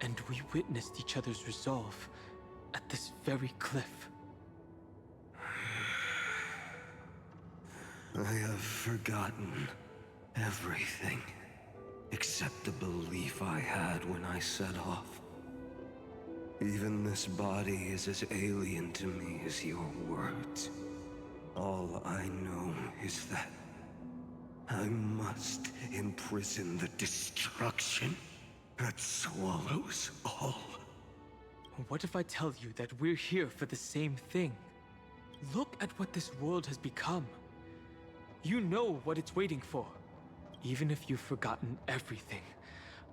And we witnessed each other's resolve at this very cliff. I have forgotten everything except the belief I had when I set off. Even this body is as alien to me as your words. All I know is that I must imprison the destruction that swallows all. What if I tell you that we're here for the same thing? Look at what this world has become. You know what it's waiting for. Even if you've forgotten everything,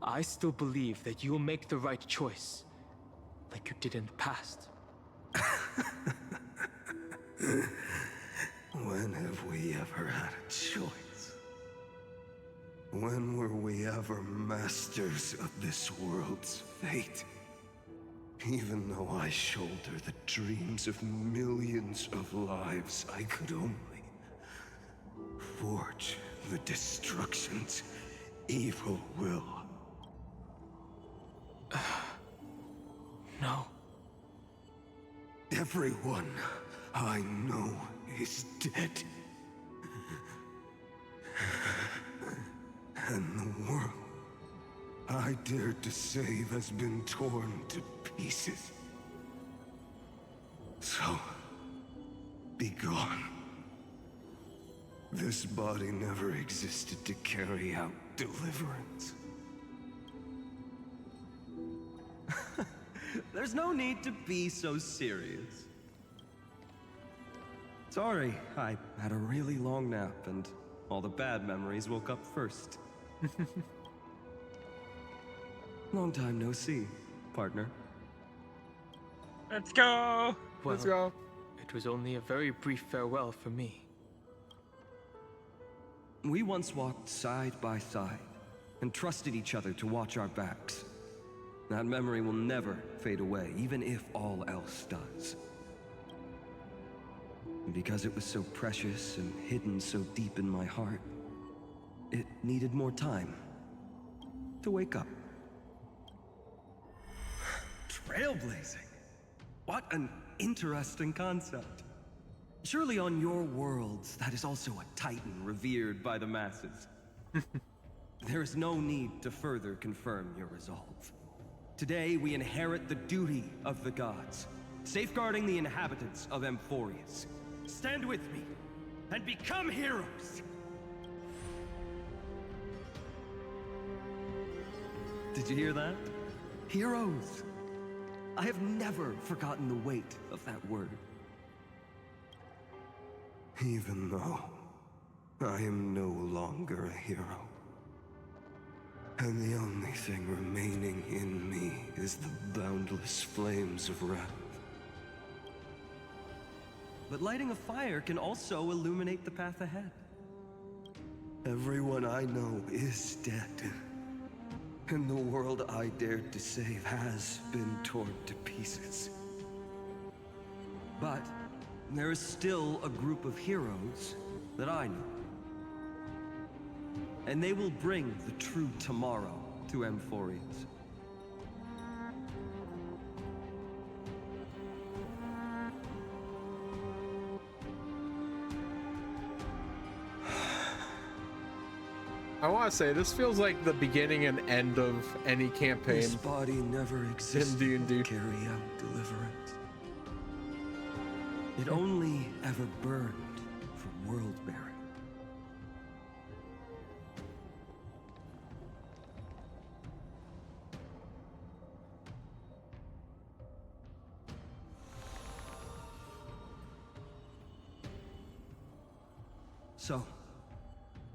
I still believe that you'll make the right choice, like you did in the past. When have we ever had a choice? When were we ever masters of this world's fate? Even though I shoulder the dreams of millions of lives, I could only forge the destruction's evil will. No. Everyone I know is dead. And the world I dared to save has been torn to pieces. So, be gone. This body never existed to carry out deliverance. There's no need to be so serious. Sorry, I had a really long nap and all the bad memories woke up first. Long time no see, partner. Let's go! Well, Let's go. It was only a very brief farewell for me. We once walked side by side and trusted each other to watch our backs. That memory will never fade away, even if all else does. And because it was so precious and hidden so deep in my heart, it needed more time to wake up. Trailblazing. What an interesting concept. Surely on your worlds, that is also a titan revered by the masses. There is no need to further confirm your resolve. Today, we inherit the duty of the gods, safeguarding the inhabitants of Amphorius. Stand with me, and become heroes! Did you hear that? Heroes! I have never forgotten the weight of that word. Even though I am no longer a hero, and the only thing remaining in me is the boundless flames of wrath. But lighting a fire can also illuminate the path ahead. Everyone I know is dead, and the world I dared to save has been torn to pieces. But there is still a group of heroes that I know. And they will bring the true tomorrow to Amphorius. I want to say this feels like the beginning and end of any campaign. This body never existed in D&D. to carry out deliverance. It only ever burned for world bearing. So,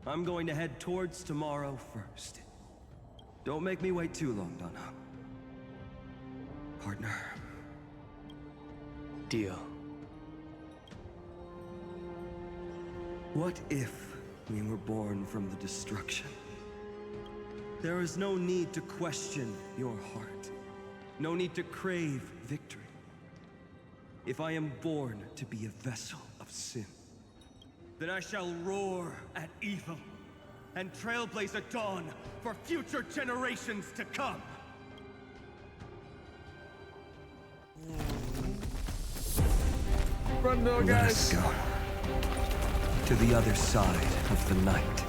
I'm going to head towards tomorrow first. Don't make me wait too long, Donna. Partner. Deal. What if we were born from the destruction? There is no need to question your heart. No need to crave victory. If I am born to be a vessel of sin, then I shall roar at evil and trailblaze a dawn for future generations to come. Run, no, Let us go to the other side of the night.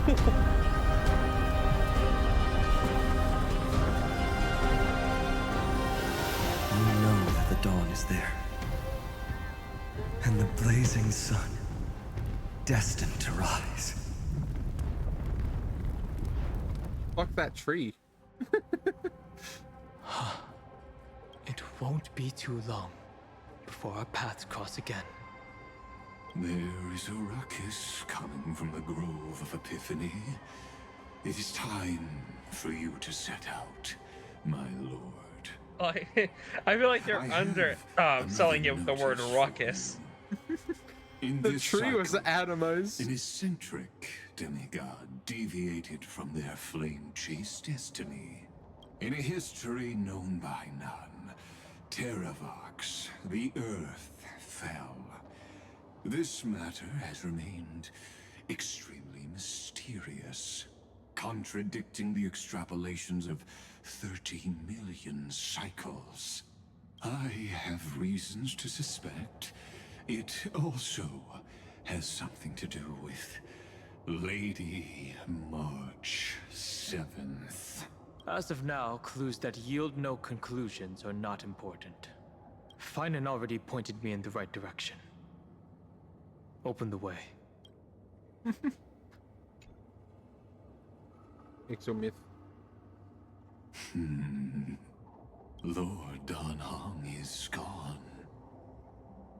We know that the dawn is there, and the blazing sun destined to rise. Fuck that tree. It won't be too long before our paths cross again. There is a ruckus coming from the Grove of Epiphany. It is time for you to set out, my lord. I feel like they're selling it with the word ruckus. In The this tree was cycle, atomized. an eccentric demigod deviated from their flame-chased destiny. In a history known by none, Terravox, the earth, fell. This matter has remained extremely mysterious, contradicting the extrapolations of 30 million cycles. I have reasons to suspect it also has something to do with Lady March 7th. As of now, clues that yield no conclusions are not important. Finan already pointed me in the right direction. Open the way. Exomyth. Lord Don Hong is gone.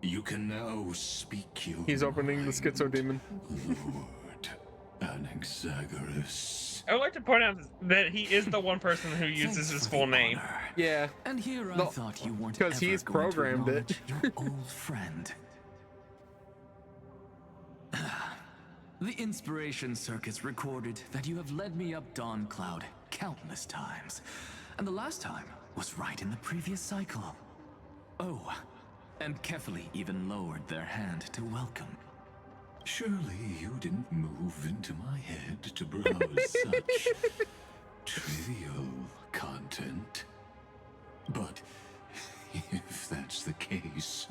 You can now speak your He's opening the schizo demon. Lord Anaxagoras. I would like to point out that he is the one person who uses his full name. Yeah. And here I thought you weren't because ever he's going to programmed it. acknowledge your old friend. The Inspiration Circuits recorded that you have led me up Dawn Cloud countless times, and the last time was right in the previous cycle. Oh, and Kefali even lowered their hand to welcome. Surely you didn't move into my head to browse such trivial content. But if that's the case,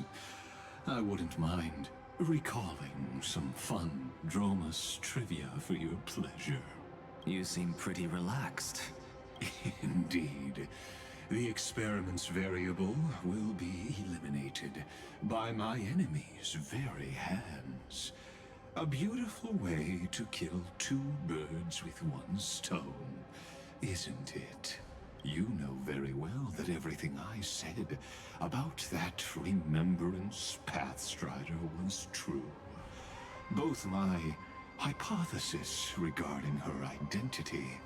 I wouldn't mind recalling some fun Dromus trivia for your pleasure. You seem pretty relaxed. Indeed. The experiment's variable will be eliminated by my enemy's very hands. A beautiful way to kill two birds with one stone, isn't it? You know very well that everything I said about that Remembrance Pathstrider was true. Both my hypothesis regarding her identity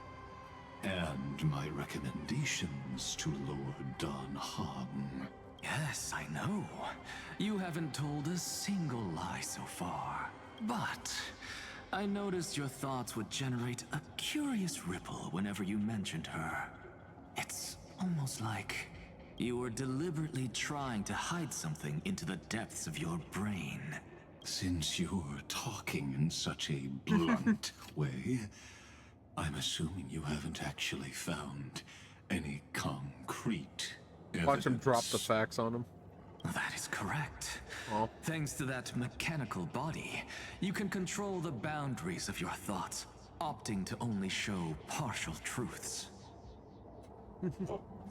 and my recommendations to Lord Don Hong. Yes, I know. You haven't told a single lie so far. But I noticed your thoughts would generate a curious ripple whenever you mentioned her. It's almost like you were deliberately trying to hide something into the depths of your brain. Since you're talking in such a blunt way, I'm assuming you haven't actually found any concrete evidence. Watch him drop the facts on him. That is correct. Oh. Thanks to that mechanical body, you can control the boundaries of your thoughts, opting to only show partial truths.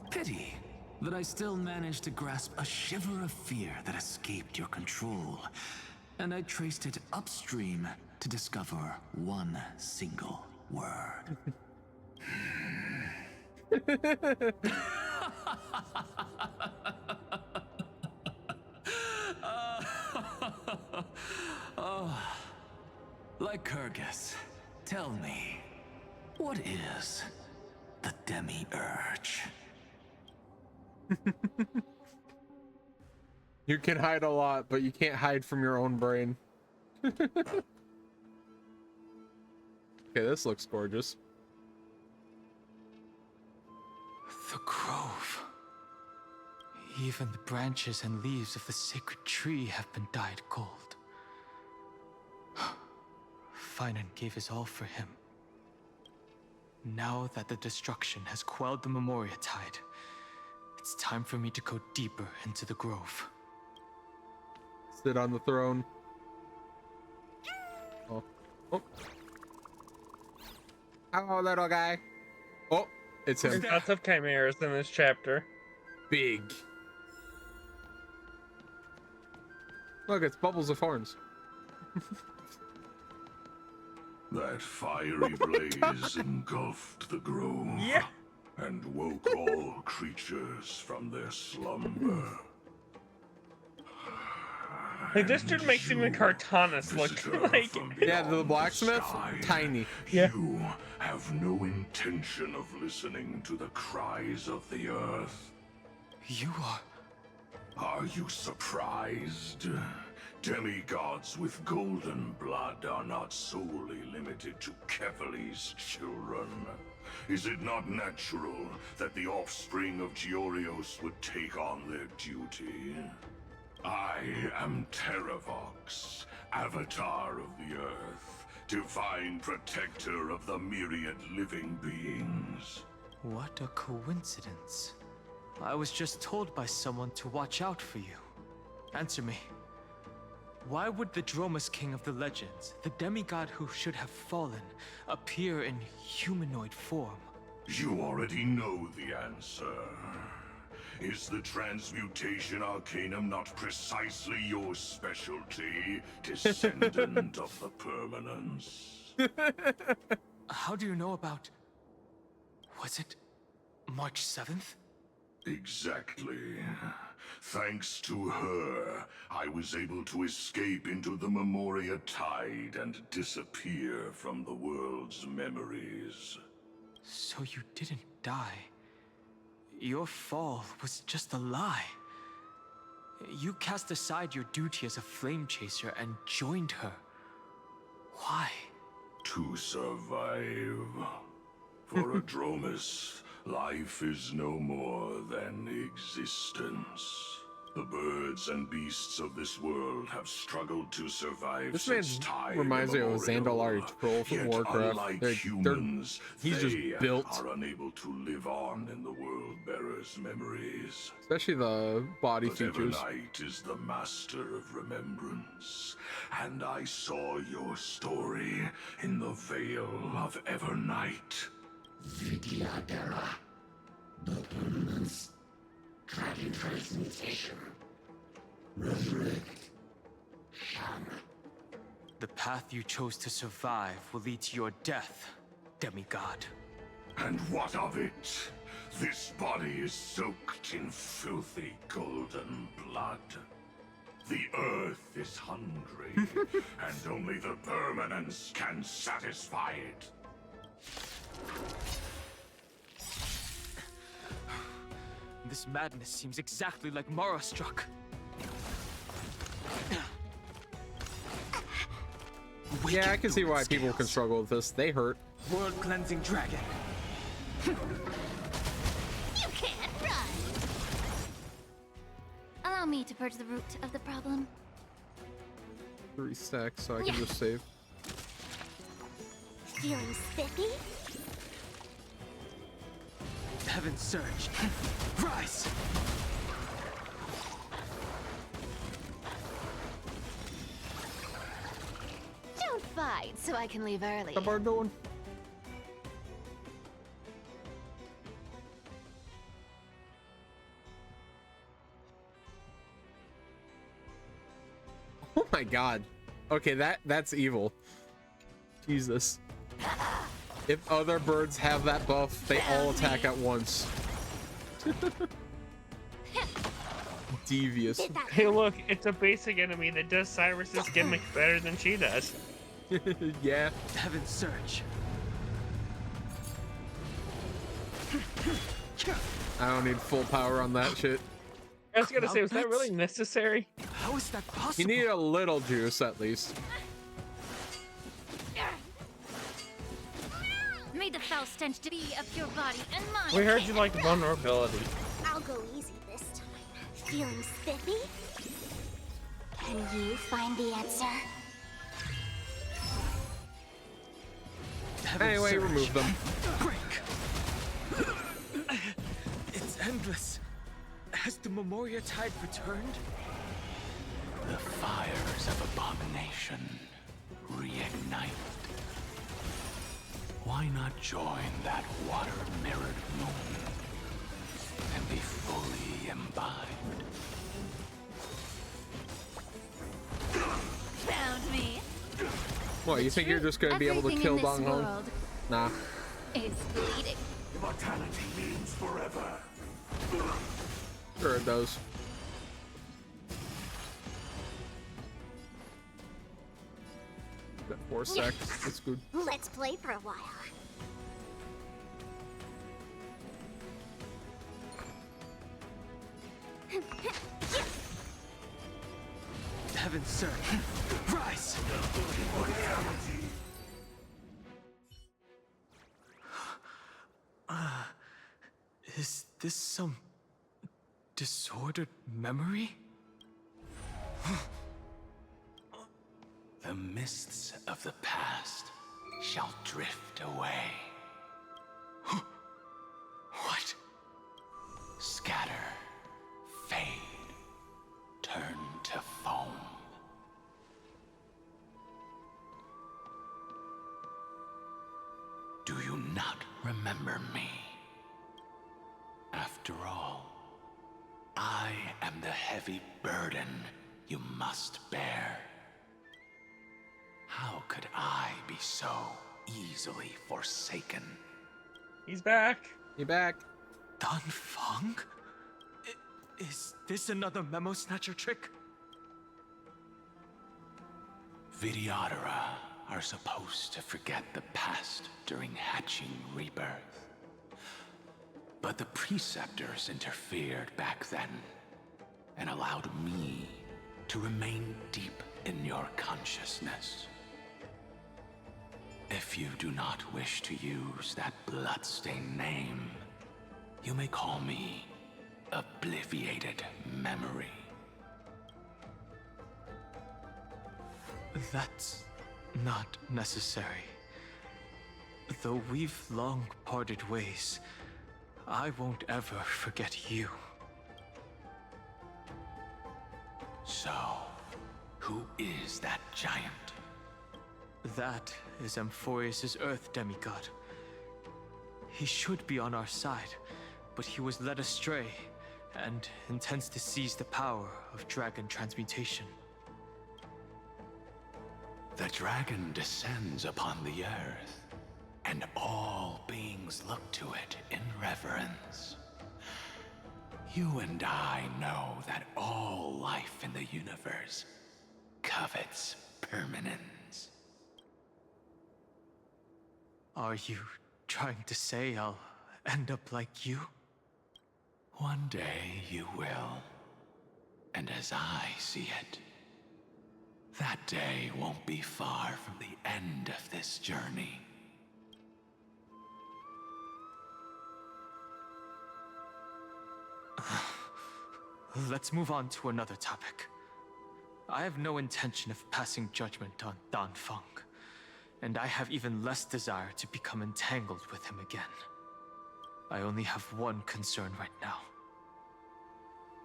Pity that I still managed to grasp a shiver of fear that escaped your control, and I traced it upstream to discover one single word. Oh, Lycurgus, tell me, what is the Demi-Urge? You can hide a lot, but you can't hide from your own brain. Okay, this looks gorgeous. The Even the branches and leaves of the sacred tree have been dyed gold. Finan gave his all for him. Now that the destruction has quelled the Memoria tide, it's time for me to go deeper into the grove. Sit on the throne. Oh. Oh. Hello, little guy. Oh, it's him. There's lots of chimeras in this chapter. Big. Look, it's bubbles of horns. That fiery blaze engulfed the grove and woke all creatures from their slumber. Like, this dude makes even Cartanis look like... Yeah, the blacksmith, tiny. You have no intention of listening to the cries of the earth. You are... Are you surprised? Demigods with golden blood are not solely limited to Kefali's children. Is it not natural that the offspring of Georios would take on their duty? I am Terravox, Avatar of the Earth, divine protector of the myriad living beings. What a coincidence. I was just told by someone to watch out for you. Answer me. Why would the Dromus King of the Legends, the demigod who should have fallen, appear in humanoid form? You already know the answer. Is the Transmutation Arcanum not precisely your specialty, descendant of the Permanence? How do you know about... Was it March 7th? Exactly. Thanks to her, I was able to escape into the Memoria Tide and disappear from the world's memories. So you didn't die. Your fall was just a lie. You cast aside your duty as a flame chaser and joined her. Why? To survive. For a Dromus, life is no more than existence. The birds and beasts of this world have struggled to survive This man since time reminds me of immemorial. Zandalari Troll from Yet, Warcraft. unlike They're- humans, he's just they built. are unable to live on in the world bearer's memories. Especially the body But features. Evernight is the master of remembrance, and I saw your story in the Veil of Evernight. Vidyadhara, the Permanence, Dragon Transmutation, Resurrect, Shang. The path you chose to survive will lead to your death, demigod. And what of it? This body is soaked in filthy golden blood. The earth is hungry, and only the Permanence can satisfy it. This madness seems exactly like Mara struck. Yeah, I can see why people can struggle with this. They hurt. World cleansing dragon. You can't run! Allow me to purge the root of the problem. 3 stacks, so I can just save. Feeling spiffy? Heaven surge. Rise! Don't fight so I can leave early. What's the bird doing? Oh my god. Okay, that's evil. Jesus. If other birds have that buff, they all attack at once. Devious. Hey, look, it's a basic enemy that does Cyrus's gimmick better than she does. Yeah. Heaven surge. I don't need full power on that shit. I was gonna say, was that really necessary? How is that possible? You need a little juice at least. May the foul stench to be of your body and mine. We heard you like vulnerability. I'll go easy this time. Feeling spiffy? Can you find the answer? Anyway, remove them. Break. It's endless. Has the Memoria tide returned? The fires of abomination reignited. Why not join that water-mirrored moon and be fully imbibed? Found me. What, you think you're just gonna be able to kill Dong Hong? Nah. It's bleeding. Immortality means forever. Sure it does. Or sex. That's good. Let's play for a while. Heaven, sir. Rise! Is this some disordered memory? The mists of the past shall drift away. What? Scatter, fade, turn to foam. Do you not remember me? After all, I am the heavy burden you must bear. How could I be so easily forsaken? He's back. He back. Dan Feng? Is this another memo snatcher trick? Vidyadhara are supposed to forget the past during hatching rebirth. But the preceptors interfered back then and allowed me to remain deep in your consciousness. If you do not wish to use that bloodstained name, you may call me Obliviated Memory. That's not necessary. Though we've long parted ways, I won't ever forget you. So, who is that giant? That is Amphorius' Earth demigod. He should be on our side, but he was led astray and intends to seize the power of dragon transmutation. The dragon descends upon the earth, and all beings look to it in reverence. You and I know that all life in the universe covets permanence. Are you trying to say I'll end up like you? One day you will. And as I see it, that day won't be far from the end of this journey. Let's move on to another topic. I have no intention of passing judgment on Dan Feng, and I have even less desire to become entangled with him again. I only have one concern right now: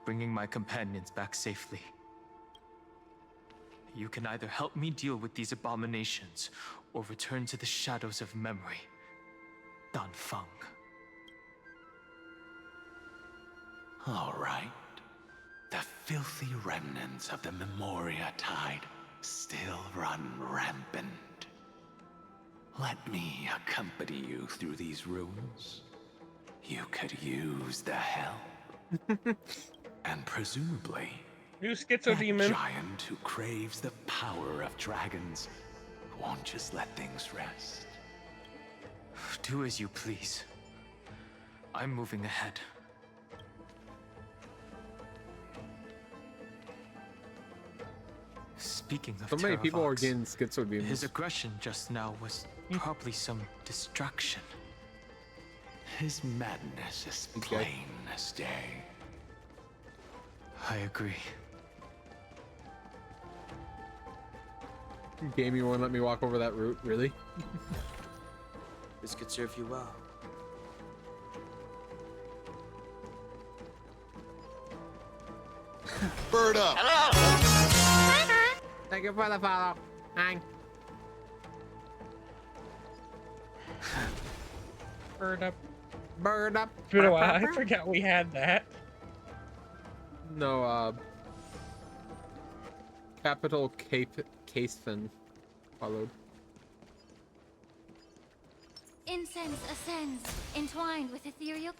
bringing my companions back safely. You can either help me deal with these abominations, or return to the shadows of memory. Dan Feng. All right. The filthy remnants of the Memoria tide still run rampant. Let me accompany you through these rooms. You could use the help. And presumably, you schizodemon. That giant who craves the power of dragons won't just let things rest. Do as you please. I'm moving ahead. Speaking of so many people are Terravox, getting schizodemons. His aggression just now was probably some distraction. His madness is plain as day. I agree. Game, you won't let me walk over that route, really? This could serve you well. Bird up! Thank you for the follow. Hang. Bird up. Bird up. It's been a while. I forgot we had that. No, Capital Casefen followed. Incense ascends, entwined with ethereal.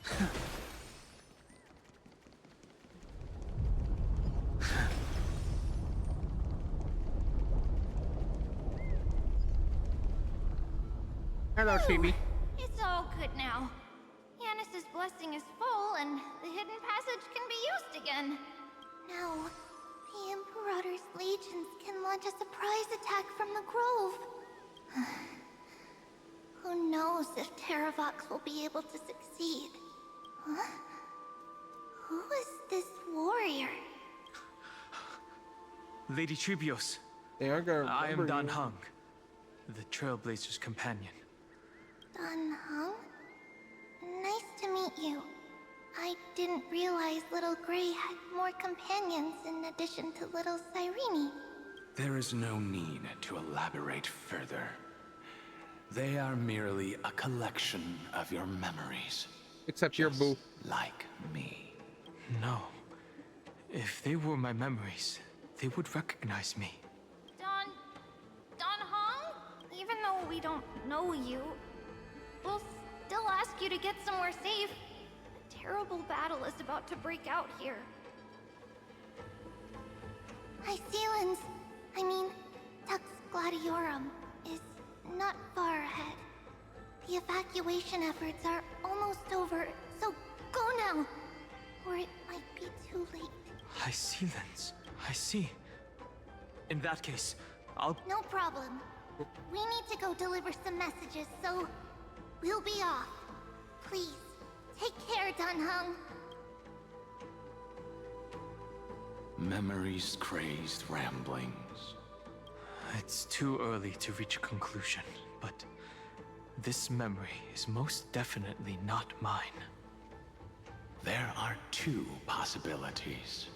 Hello, Phoebe. It's all good now. Yanis's blessing is full, and the hidden passage can be used again. Now, the Imperator's legions can launch a surprise attack from the grove. Who knows if Terravox will be able to succeed? Huh? Who is this warrior? Lady Tribios. They are gonna I am remember Dan you. Heng, the Trailblazer's companion. Dan Heng? Nice to meet you. I didn't realize Little Gray had more companions in addition to Little Cyrene. There is no need to elaborate further. They are merely a collection of your memories. Except your boo. Like me. No. If they were my memories, they would recognize me. Dan Heng? Even though we don't know you, we'll still ask you to get somewhere safe. A terrible battle is about to break out here. Icelands, I mean, Tux Gladiorum, is not far ahead. The evacuation efforts are almost over, so go now, or it might be too late. Icelands. I see. In that case, I'll... No problem. We need to go deliver some messages, so we'll be off. Please, take care, Dan Heng. Memories crazed ramblings. It's too early to reach a conclusion, but this memory is most definitely not mine. There are two possibilities.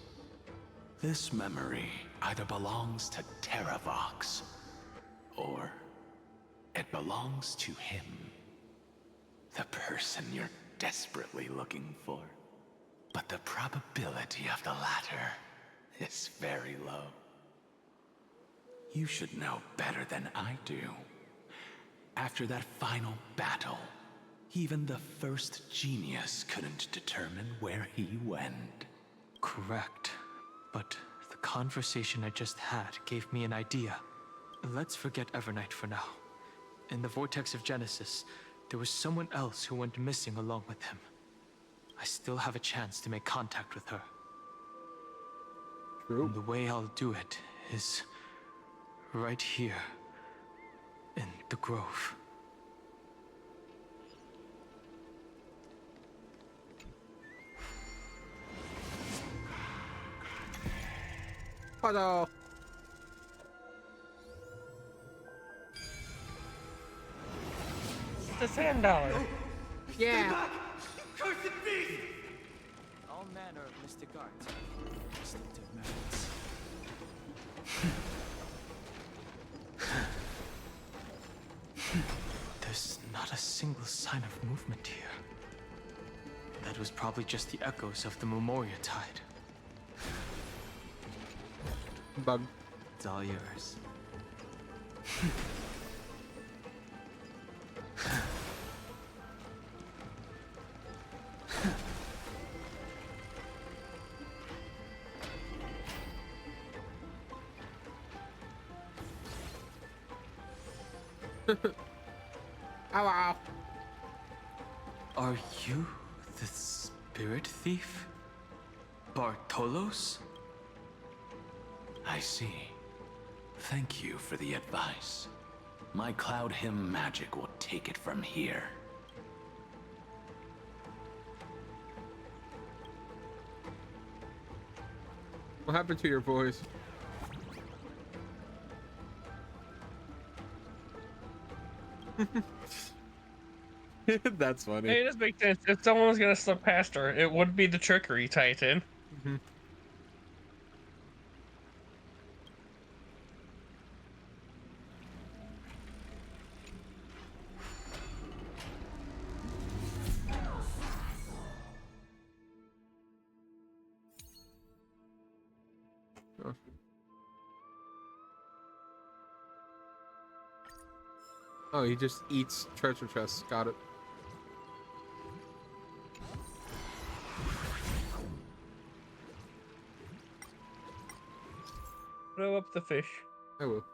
This memory either belongs to Terravox, or it belongs to him. The person you're desperately looking for. But the probability of the latter is very low. You should know better than I do. After that final battle, even the first genius couldn't determine where he went. Correct. But the conversation I just had gave me an idea. Let's forget Evernight for now. In the Vortex of Genesis, there was someone else who went missing along with him. I still have a chance to make contact with her. True. And the way I'll do it is right here in the grove. Hello. It's a sand dollar. Yeah. Cursed beast! All manner of mystic arts, distinctive merits. There's not a single sign of movement here. That was probably just the echoes of the Memoria Tide. Bug. It's all yours. Hello. Are you the spirit thief? Bartolos? I see. Thank you for the advice. My Cloud Hymn magic will take it from here. What happened to your voice? That's funny. Hey, it does make sense. If someone was gonna slip past her, it would be the trickery Titan. Mm-hmm. Oh. Oh, he just eats treasure chests. Got it. Throw up the fish. I will.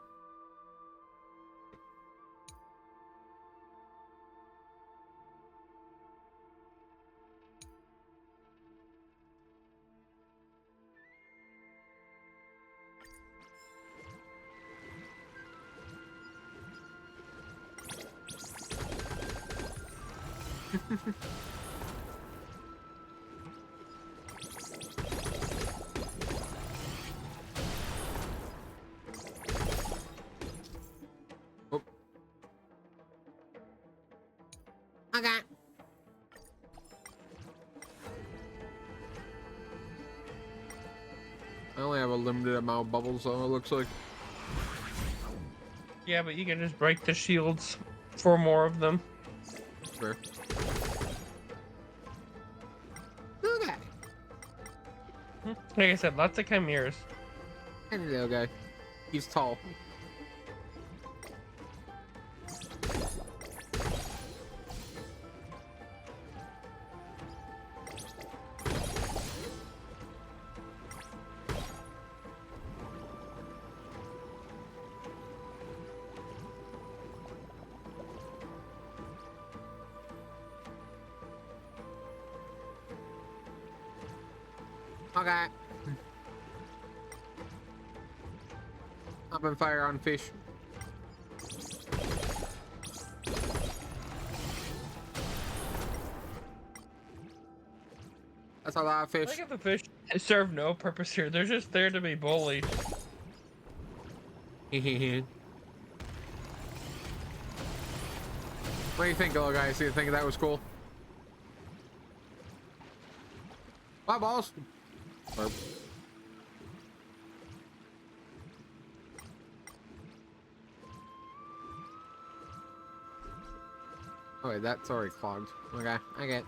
Oh. Okay. I only have a limited amount of bubbles, though, it looks like. Yeah, but you can just break the shields for more of them. Fair. Okay. Like I said, lots of chimeras. Hey, little guy. He's tall. Okay. Open fire on fish. That's a lot of I fish. think if the fish serve no purpose here, they're just there to be bullied. What do you think, little guys? Do you think that was cool? Bye, balls. Burp. Oh wait, that's already clogged. Okay, I get.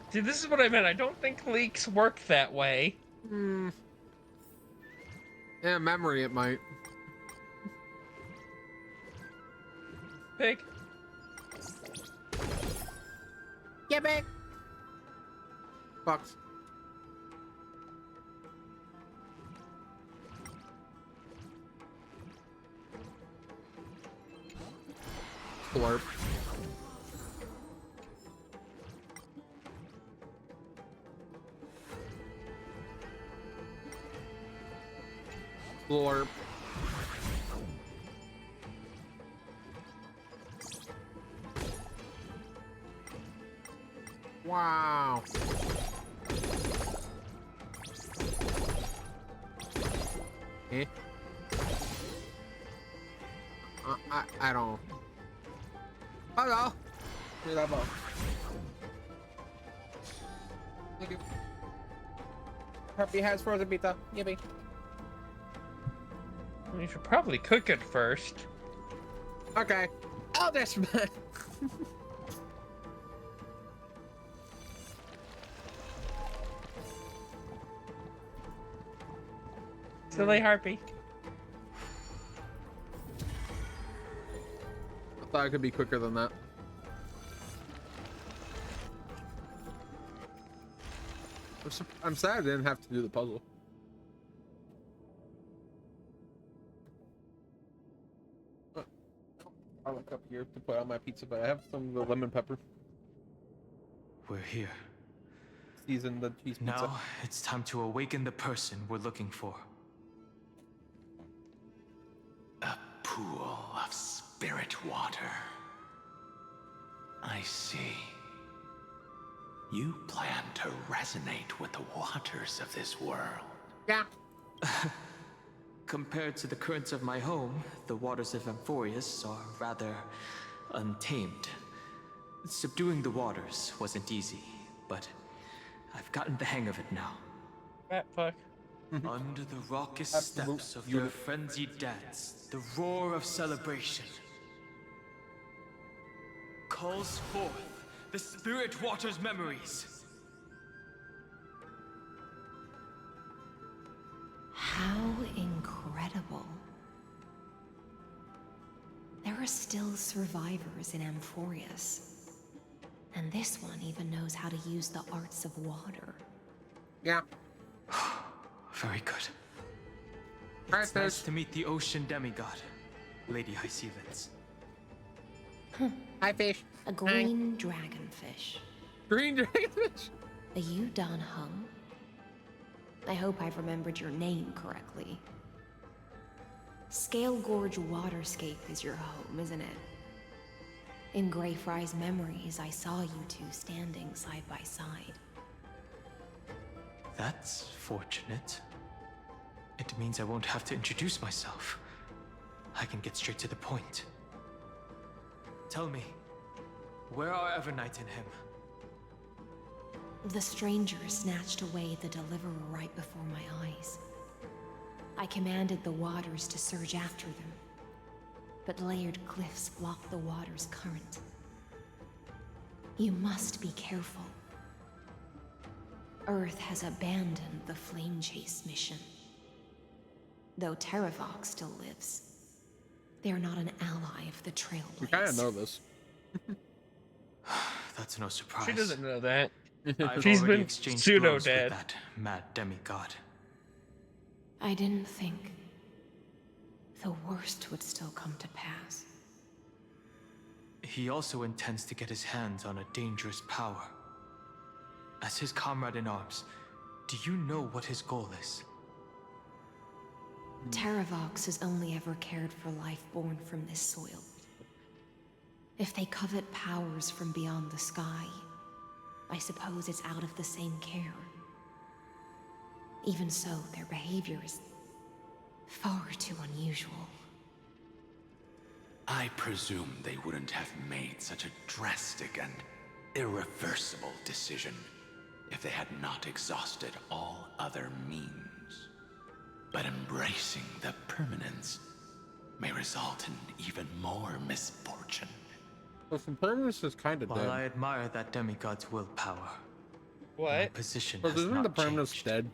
See, this is what I meant. I don't think leaks work that way. Hmm. Yeah, memory it might. Pig. Get back. Box. Slurp. Slurp. Wow. Eh? I don't. Hello. Here's that ball. Thank you. Happy has frozen pizza. Yippee. You should probably cook it first. Okay. Oh, that's bad. Silly harpy. I thought I could be quicker than that. I'm sad I didn't have to do the puzzle. I'll look up here to put on my pizza, but I have some of the lemon pepper. We're here. season the cheese pizza. Now it's time to awaken the person we're looking for. A pool of spirit water. I see. You plan to resonate with the waters of this world. Yeah. Compared to the currents of my home, the waters of Amphorius are rather untamed. Subduing the waters wasn't easy, but I've gotten the hang of it now. Rat fuck. Under the raucous Absolute steps of their beautiful. frenzied dance, the roar of celebration calls forth the spirit water's memories. How incredible. There are still survivors in Amphorius. And this one even knows how to use the arts of water. Yeah. Very good. Alright, It's nice to meet the ocean demigod, Lady Hysealens. Hi, fish. A green dragonfish. Green dragonfish? Are you Dan Hung? I hope I've remembered your name correctly. Scale Gorge Waterscape is your home, isn't it? In Greyfry's memories, I saw you two standing side by side. That's fortunate. It means I won't have to introduce myself. I can get straight to the point. Tell me, where are Evernight and him? The stranger snatched away the deliverer right before my eyes. I commanded the waters to surge after them, but layered cliffs block the water's current. You must be careful. Earth has abandoned the Flame Chase mission. Though Terravox still lives, they are not an ally of the Trailblaze. We kind of know this. That's no surprise. She doesn't know that. I've She's already been exchanged pseudo blows with dead. that mad demigod. I didn't think the worst would still come to pass. He also intends to get his hands on a dangerous power. As his comrade in arms, do you know what his goal is? Terravox has only ever cared for life born from this soil. If they covet powers from beyond the sky, I suppose it's out of the same care. Even so, their behavior is far too unusual. I presume they wouldn't have made such a drastic and irreversible decision if they had not exhausted all other means. But embracing the permanence may result in even more misfortune. Listen, permanence is kind of While dead. I admire that demigod's willpower, What? my position But has isn't not the permanence changed. dead?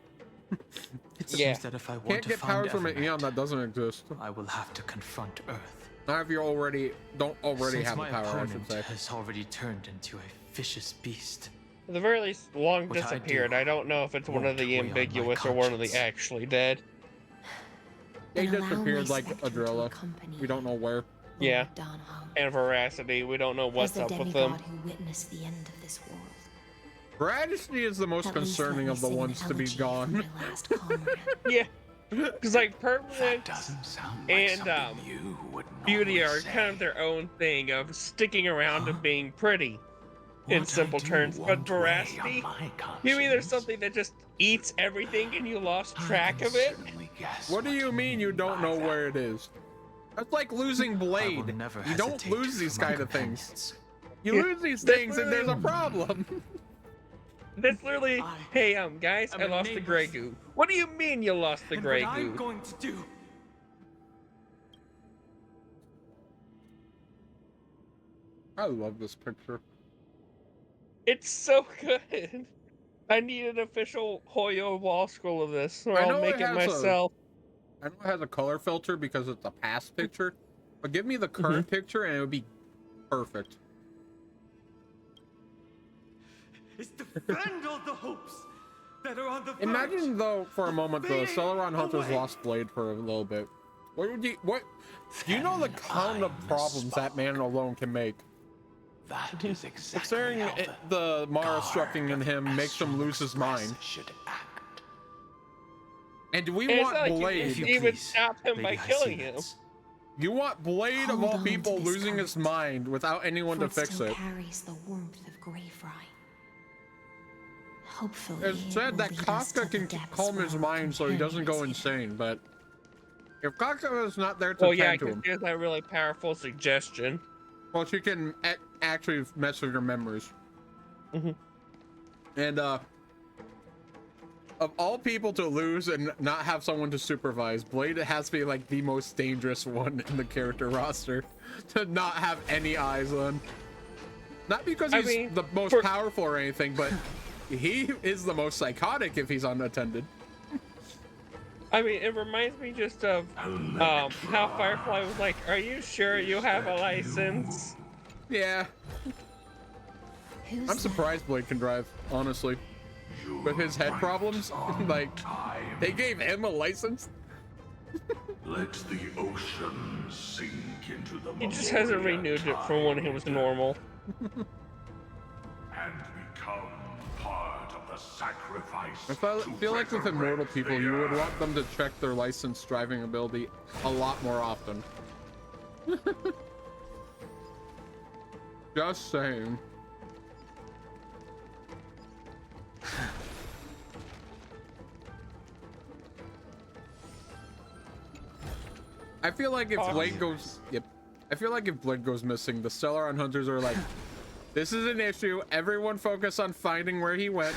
It Yeah. seems that if I want Can't to get find powers from an Evernight, Eon that doesn't exist. I will have to confront Earth. Not if you don't already Since have the my power, I should opponent say. has already turned into a vicious beast. At the very least, long What I disappeared. do I don't know if it's one of won't the weigh on my ambiguous or one of the conscience. actually dead. They Then allow disappeared my like spectre to Adrella. accompany We don't know where. Yeah. Dan Hung. And Veracity, we don't know As what's the up with demigod them. who witnessed the end of this world. Majesty is the most At least concerning let of me the sing an ones to be elegy gone. for my last comrade. Yeah. Because, like, Permanent Doesn't sound like and something you would Beauty normally are say. kind of their own thing of sticking around and being pretty, in What I simple do terms. But won't weigh on Veracity, my you mean there's conscience. something that just eats everything and you lost I track can of it? certainly guess What do you mean you don't know where it is? That's like losing Blade. never You don't hesitate lose these for my kind of things. companions. You Yeah, lose these that's things and there's a problem. That's literally, hey, guys, I'm I a lost the Grey nameless- Goo. What do you mean you lost the And Grey what Goo? I'm going to do. I love this picture. It's so good. I need an official Hoyo wall scroll of this, or I I'll know make it it has myself. I know it has a color filter because it's a past picture, but give me the current picture and it would be perfect. Is to defend all the hopes that are on the verge. Imagine though for a moment the fading Celeron Hunters away. lost Blade for a little bit. What would you do you know the kind of problems that man alone can make? That is exactly Considering how the Mara strucking in him makes him lose his mind. should act. And do we And it's want not like Blade? you even stop him by killing him. You want Blade of Hold all on people to this losing his mind without anyone For to fix still it. carries the warmth of Greyfry. Hopefully, It's said it that will lead us to Kafka the can depths calm where his our mind so he doesn't go companions hid. insane, but if Kafka is not there to Well, yeah, tend to because him, he has that really powerful suggestion. well, she can actually mess with your memories. And of all people to lose and not have someone to supervise, Blade has to be like the most dangerous one in the character roster to not have any eyes on. Not because he's the most powerful or anything, but he is the most psychotic if he's unattended. I mean, it reminds me just of how Firefly was like, "Are you sure you have a license?" Yeah. I'm surprised Blade can drive, honestly. With his head problems, like, they gave him a license? Let the ocean sink into the He just hasn't renewed it from when he was normal. and become part of the sacrifice. I feel like with immortal people, you would want them to check their license driving ability a lot more often. Just saying. I feel like if Blade goes, I feel like if Blade goes missing, the Stellaron Hunters are like, this is an issue. Everyone focus on finding where he went.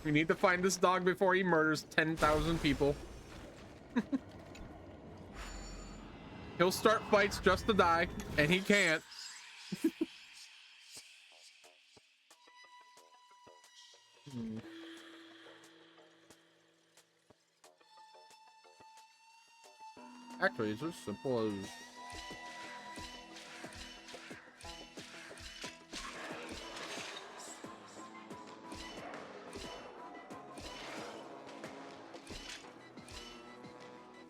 We need to find this dog before he murders 10,000 people. He'll start fights just to die, and he can't. Actually, it's as simple as...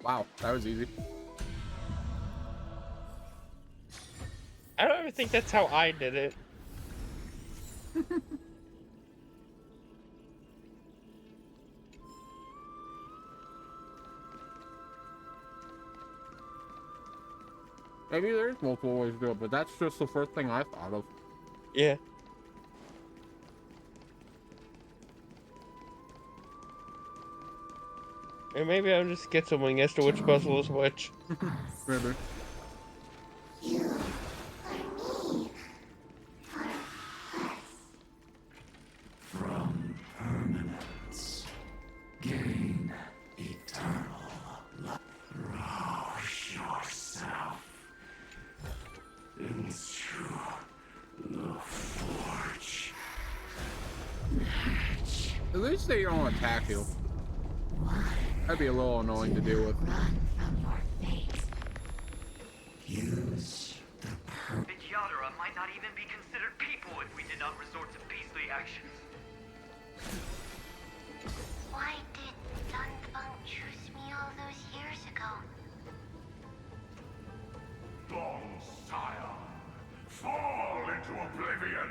Wow, that was easy. I don't even think that's how I did it. Maybe there's multiple ways to do it, but that's just the first thing I thought of. Yeah. Or maybe I'm just scheduling as to which puzzle is which. Maybe. From permanence, gain eternal love. Rush yourself into the forge. At least they don't attack you. That'd be a little annoying to deal with. Use the The Yadara might not even be considered people if we did not resort to beastly actions. Why did Dunfeng choose me all those years ago? Long Scion, fall into oblivion.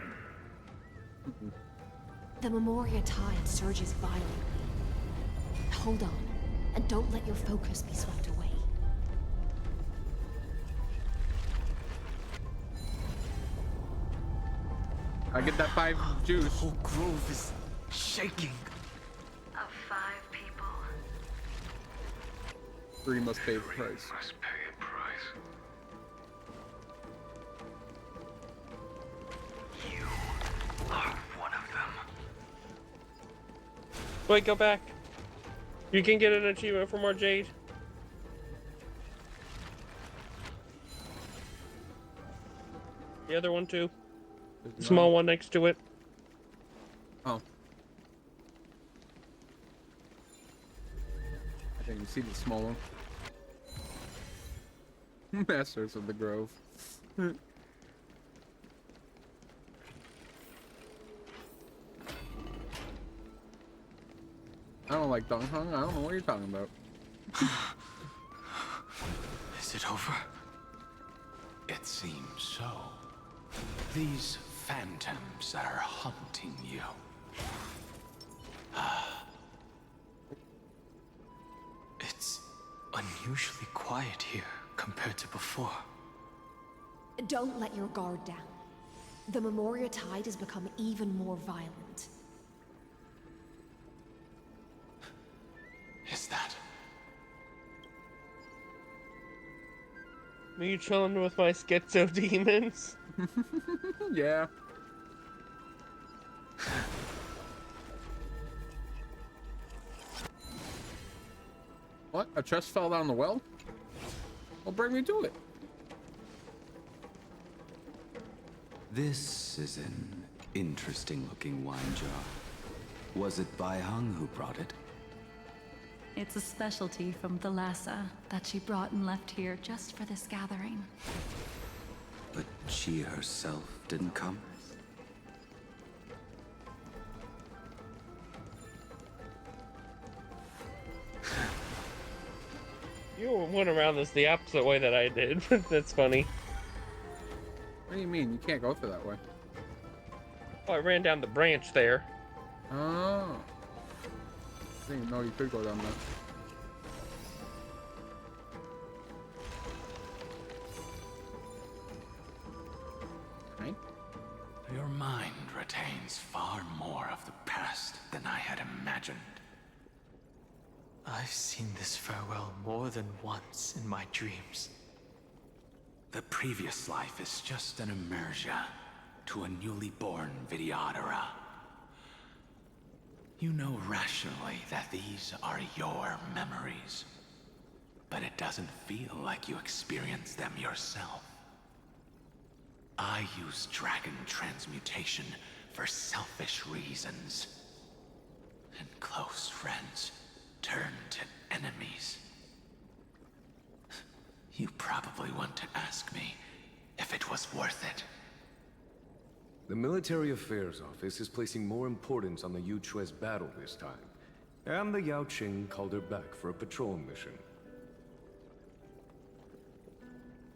The Memoria tide surges violently. Hold on, and don't let your focus be swept away. I get that 5 juice. The whole grove is shaking. Of 5 people. 3 must pay the price. Must pay a price. You are one of them. Wait, go back. You can get an achievement for more jade. The other one too. The small one next to it. Oh. I didn't see the small one. Masters of the Grove. I don't like Donghung. I don't know what you're talking about. Is it over? It seems so. These phantoms that are haunting you. It's unusually quiet here compared to before. Don't let your guard down. The Memoria Tide has become even more violent. Is that? Are you chilling with my schizo demons? Yeah. What? A chest fell down the well? Well, bring me to it. This is an interesting looking wine jar. Was it Baihang who brought it? It's a specialty from the Lhasa that she brought and left here just for this gathering. But she herself didn't come? You went around this the opposite way that I did. That's funny. What do you mean? You can't go through that way. Oh, I ran down the branch there. Oh. I didn't even know you could go down that. Right? Your mind retains far more of the past than I had imagined. I've seen this farewell more than once in my dreams. The previous life is just an inertia to a newly born Vidyadhara. You know rationally that these are your memories, but it doesn't feel like you experienced them yourself. I use dragon transmutation for selfish reasons, and close friends turn to enemies. You probably want to ask me if it was worth it. The Military Affairs Office is placing more importance on the Yuchue's battle this time. And the Yao Qing called her back for a patrol mission.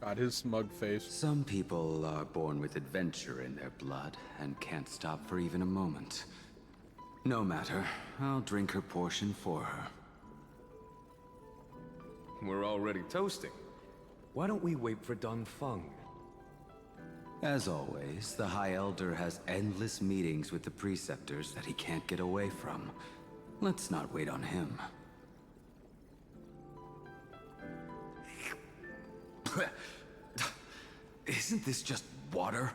God, his smug face. Some people are born with adventure in their blood and can't stop for even a moment. No matter, I'll drink her portion for her. We're already toasting. Why don't we wait for Don Feng? As always, the High Elder has endless meetings with the Preceptors that he can't get away from. Let's not wait on him. Isn't this just water?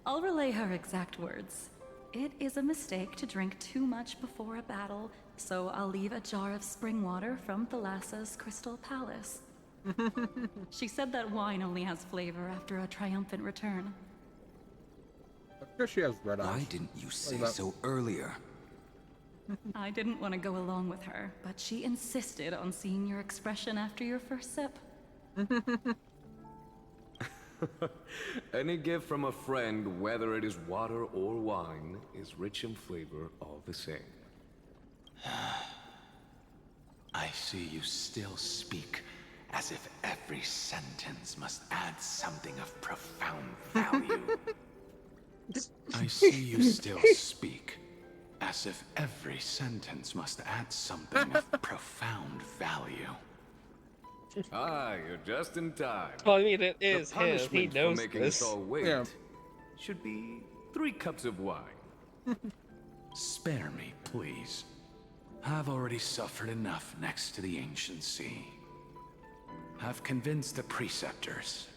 I'll relay her exact words. It is a mistake to drink too much before a battle, so I'll leave a jar of spring water from the Lhassa's Crystal Palace. She said that wine only has flavor after a triumphant return. I'm sure she has red eyes. Why didn't you say so earlier? I didn't want to go along with her, but she insisted on seeing your expression after your first sip. Any gift from a friend, whether it is water or wine, is rich in flavor all the same. I see you still speak as if every sentence must add something of profound value. I see you still speak as if every sentence must add something of profound value. Ah, you're just in time. Well, I mean, it is the him. He punishment for knows making this. us all wait should be 3 cups of wine. Spare me, please. I've already suffered enough next to the ancient sea. I've convinced the Preceptors.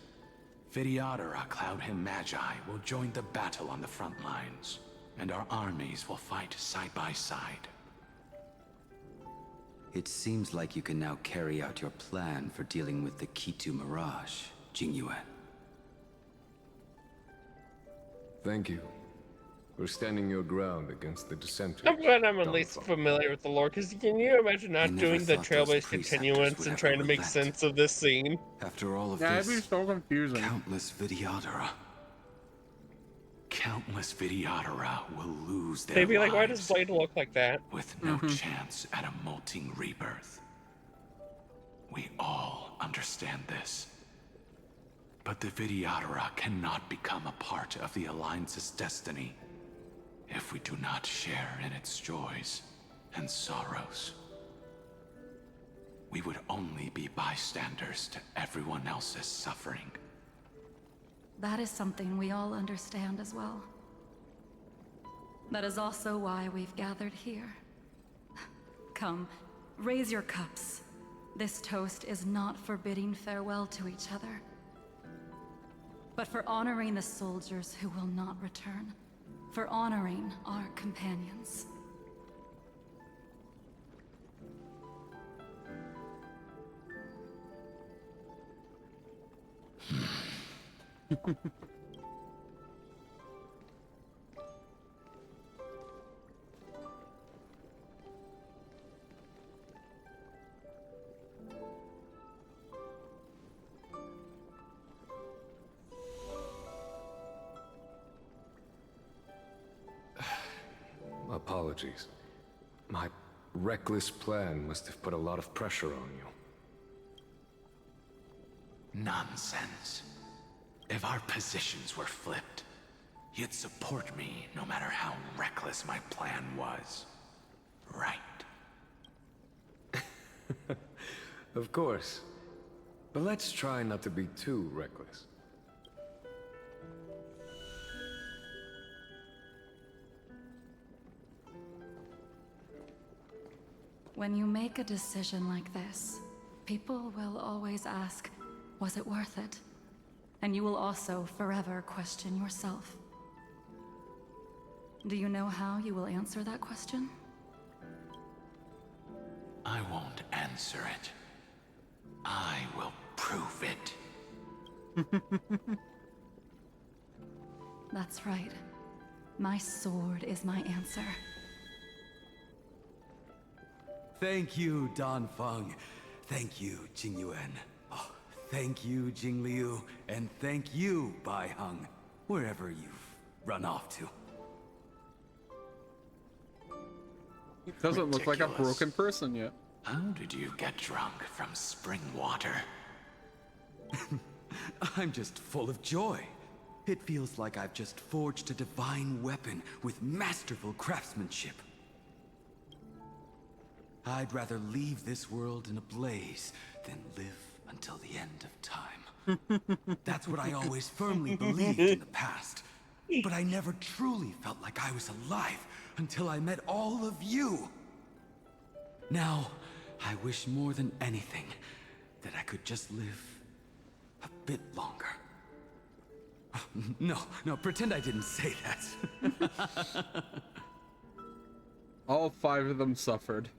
Vidyadhara Cloud Him Magi will join the battle on the front lines, and our armies will fight side by side. It seems like you can now carry out your plan for dealing with the Kitu Mirage, Jingyuan. Thank you for standing your ground against the dissenters. I'm glad I'm at least familiar with the lore, because can you imagine not doing the Trailblaze continuance and trying to make sense of this scene? After all of Yeah, this, it'd be so confusing. countless Vidyadhara. Countless Vidyadhara will lose their They'd be like, why lives does Blade look like that? with no chance at a molting rebirth. We all understand this. But the Vidyadhara cannot become a part of the Alliance's destiny if we do not share in its joys and sorrows. We would only be bystanders to everyone else's suffering. That is something we all understand as well. That is also why we've gathered here. Come, raise your cups. This toast is not for bidding farewell to each other, but for honoring the soldiers who will not return, for honoring our companions. Apologies. My reckless plan must have put a lot of pressure on you. Nonsense. If our positions were flipped, you'd support me no matter how reckless my plan was. Right? Of course. But let's try not to be too reckless. When you make a decision like this, people will always ask, was it worth it? And you will also forever question yourself. Do you know how you will answer that question? I won't answer it. I will prove it. That's right. My sword is my answer. Thank you, Dan Feng. Thank you, Jing Yuan. Oh, thank you, Jing Liu. And thank you, Bai Heng, wherever you've run off to. He doesn't look like a Ridiculous. broken person yet. How did you get drunk from spring water? I'm just full of joy. It feels like I've just forged a divine weapon with masterful craftsmanship. I'd rather leave this world in a blaze than live until the end of time. That's what I always firmly believed in the past. But I never truly felt like I was alive until I met all of you. Now, I wish more than anything that I could just live a bit longer. No, pretend I didn't say that. All 5 of them suffered.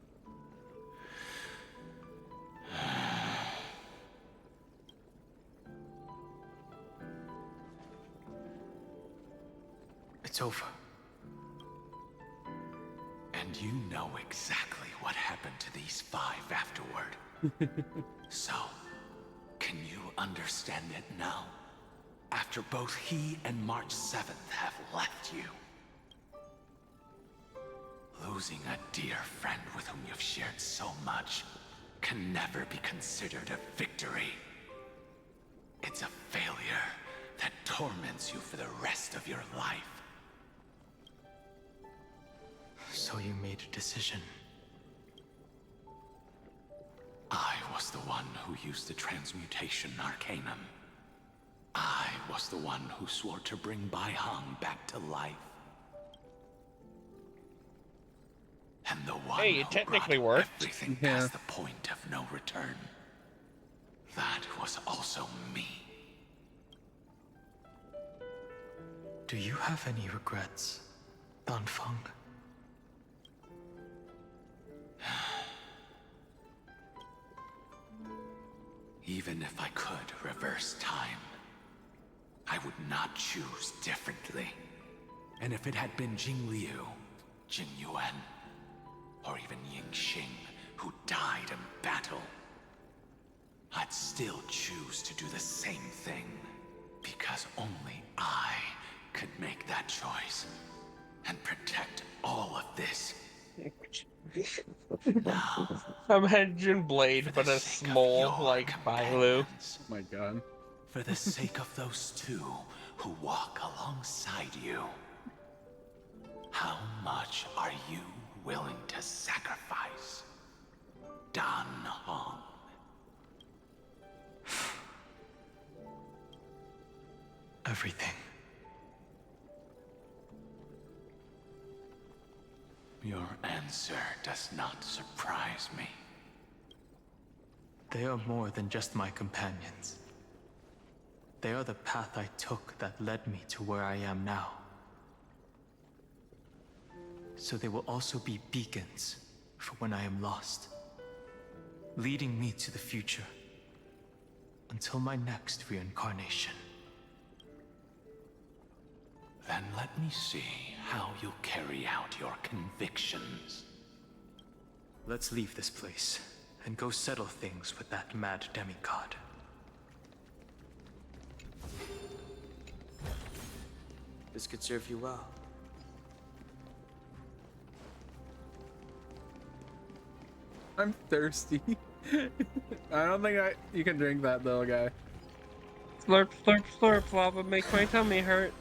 It's over. And you know exactly what happened to these 5 afterward. So, can you understand it now? After both he and March 7th have left you. Losing a dear friend with whom you've shared so much can never be considered a victory. It's a failure that torments you for the rest of your life. So you made a decision. I was the one who used the transmutation arcanum. I was the one who swore to bring Bai Heng back to life. And the one Hey, it who technically brought worked. everything past the point of no return. That was also me. Do you have any regrets, Dan Feng? Even if I could reverse time, I would not choose differently. And if it had been Jing Liu, Jing Yuan, or even Ying Xing, who died in battle, I'd still choose to do the same thing. Because only I could make that choice and protect all of this. Imagine Blade, but a small, like, Bailu. Oh my god. For the sake of those two who walk alongside you, how much are you willing to sacrifice, Dan Hong? Everything. Your answer does not surprise me. They are more than just my companions. They are the path I took that led me to where I am now. So they will also be beacons for when I am lost, leading me to the future until my next reincarnation. Then let me see how you carry out your convictions. Let's leave this place and go settle things with that mad demigod. This could serve you well. I'm thirsty. I don't think you can drink that though, guy. Slurp, slurp, slurp, lava makes my tummy hurt.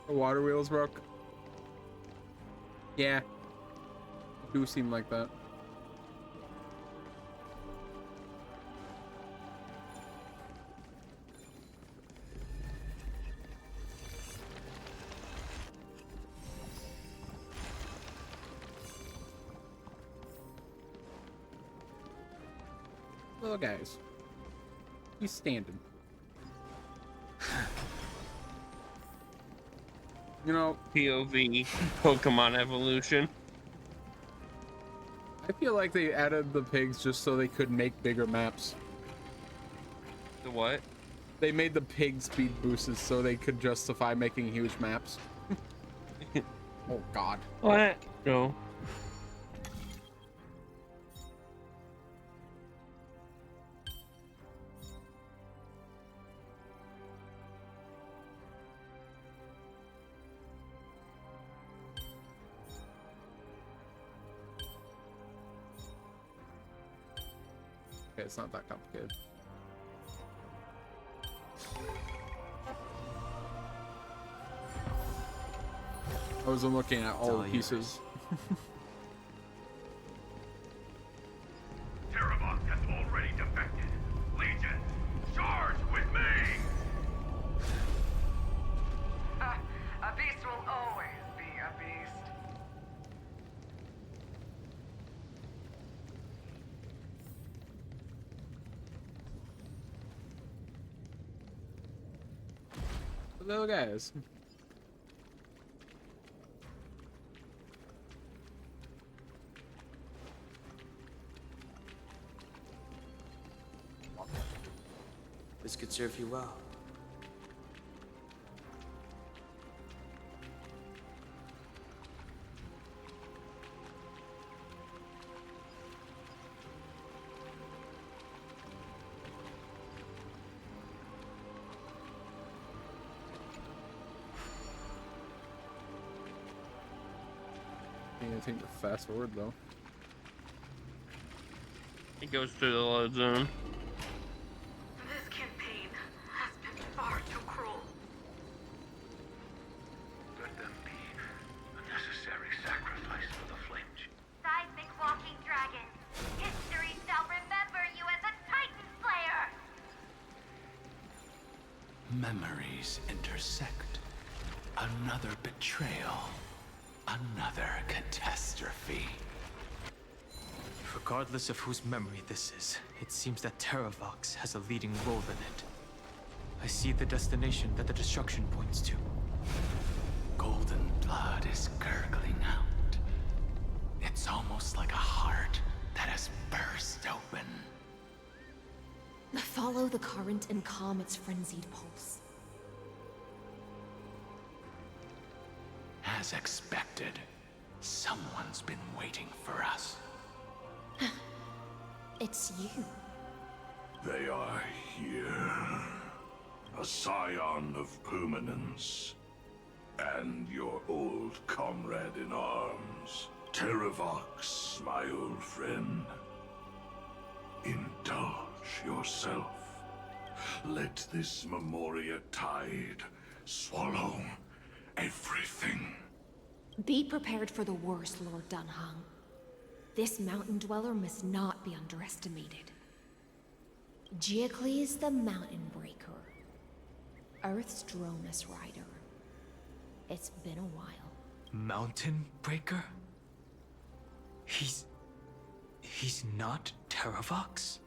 The water wheels broke. Yeah. Do seem like that. Little guys. He's standing. You know, POV Pokemon evolution. I feel like they added the pigs just so they could make bigger maps. The what? They made the pig speed boosts so they could justify making huge maps. Oh god. What? No. Okay, it's not that complicated. I wasn't looking at all the pieces. Terravok has already defected. Legion, charge with me! A beast will always be a beast. Hello, guys. This could serve you well. I think the fast forward though. It goes through the load zone. This campaign has been far too cruel. Let them be a necessary sacrifice for the flinch. Seismic walking dragon. History shall remember you as a Titan Slayer. Memories intersect. Another betrayal. Another catastrophe. Regardless of whose memory this is, it seems that Terravox has a leading role in it. I see the destination that the destruction points to. Golden blood is gurgling out. It's almost like a heart that has burst open. Follow the current and calm its frenzied pulse. As expected, someone's been waiting for us. It's you. They are here. A scion of permanence. And your old comrade in arms. Terravox, my old friend. Indulge yourself. Let this Memoria tide swallow everything. Be prepared for the worst, Lord Dunhung. This mountain dweller must not be underestimated. Giacles the Mountain Breaker. Earth's Dronus Rider. It's been a while. Mountain Breaker? He's not Terravox?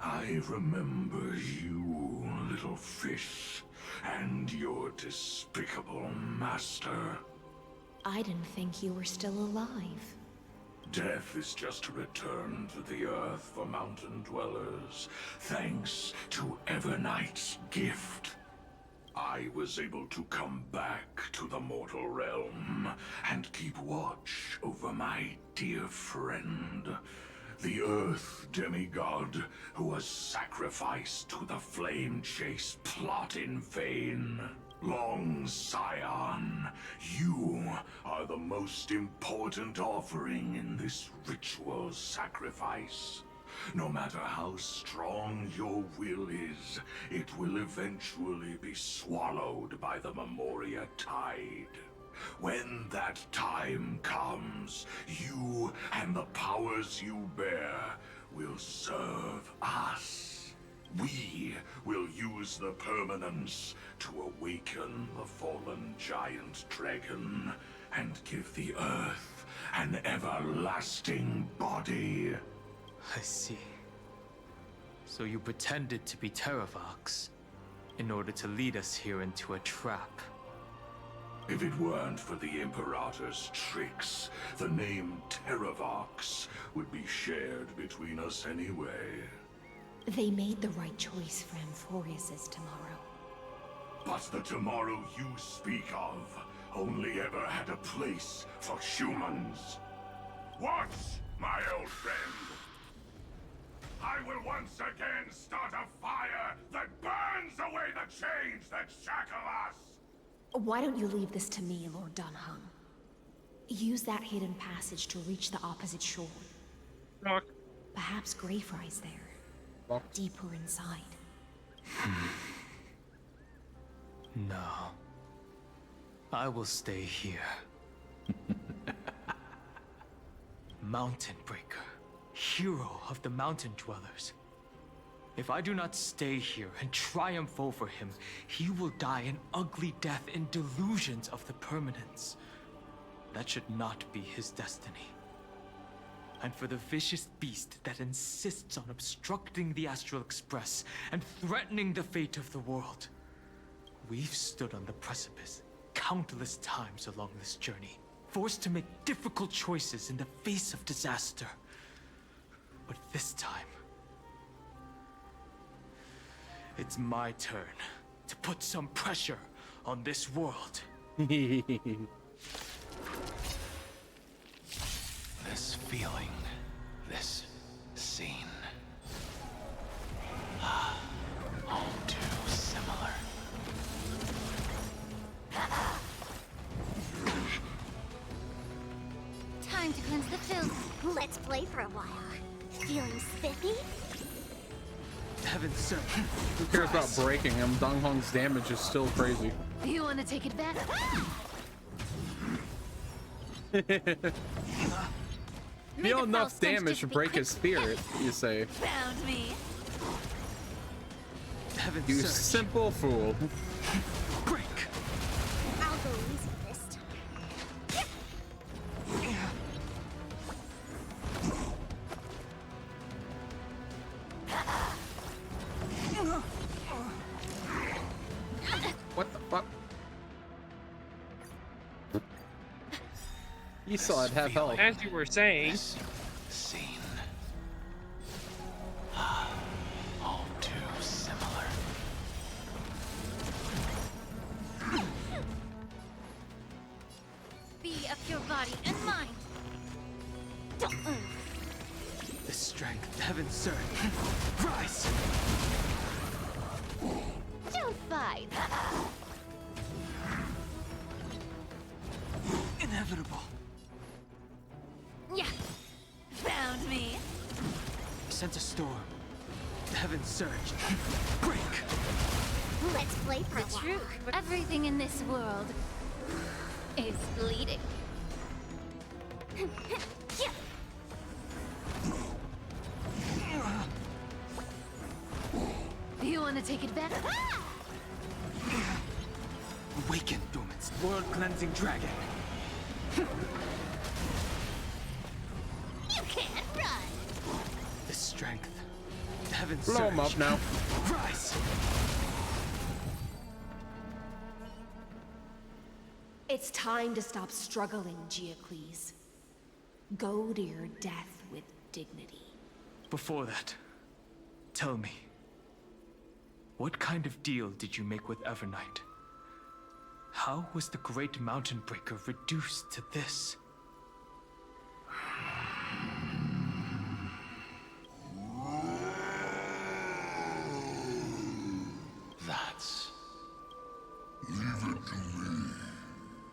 I remember you, little fish, and your despicable master. I didn't think you were still alive. Death is just a return to the earth for mountain dwellers, thanks to Evernight's gift. I was able to come back to the mortal realm and keep watch over my dear friend, the Earth demigod who was sacrificed to the flame chase plot in vain. Long Scion, you are the most important offering in this ritual sacrifice. No matter how strong your will is, it will eventually be swallowed by the Memoria tide. When that time comes, you and the powers you bear will serve us. We will use the permanence to awaken the fallen giant dragon and give the earth an everlasting body. I see. So you pretended to be Terravox in order to lead us here into a trap. If it weren't for the Imperator's tricks, the name Terravox would be shared between us anyway. They made the right choice for Amphorius's tomorrow. But the tomorrow you speak of only ever had a place for humans. Watch, my old friend. I will once again start a fire that burns away the chains that shackle us. Why don't you leave this to me, Lord Dunhung? Use that hidden passage to reach the opposite shore. Perhaps Greyfry's there. Deeper inside. No. I will stay here. Mountain Breaker, hero of the mountain dwellers. If I do not stay here and triumph over him, he will die an ugly death in delusions of the permanence. That should not be his destiny. And for the vicious beast that insists on obstructing the Astral Express and threatening the fate of the world. We've stood on the precipice countless times along this journey, forced to make difficult choices in the face of disaster. But this time, it's my turn to put some pressure on this world. This feeling, this scene. All too similar. Time to cleanse the filth. Let's play for a while. Feeling spiffy? Heaven, sir. Who cares about breaking him? Dunghung's damage is still crazy. You want to take it back? Deal enough damage to break his spirit, you say. Found me. Heaven, You sir. simple fool. Break. I'll go easy this time. What the fuck? You saw it have health. As you were saying. Scene. All too similar. Be of your body and mind. The strength, Heaven, sir. Rise. Don't fight. Inevitable. Yeah. Found me. Sense a storm. Heaven surge. Break! Let's play for the truth. Everything in this world is bleeding. You want to take advantage? Awaken, Dormant's world-cleansing dragon. You can't run. The strength. Heaven Blow surge. him up now. Rise! It's time to stop struggling, Geocles. Go to your death with dignity. Before that, tell me, what kind of deal did you make with Evernight? How was the Great Mountain Breaker reduced to this? That's... Leave it to me.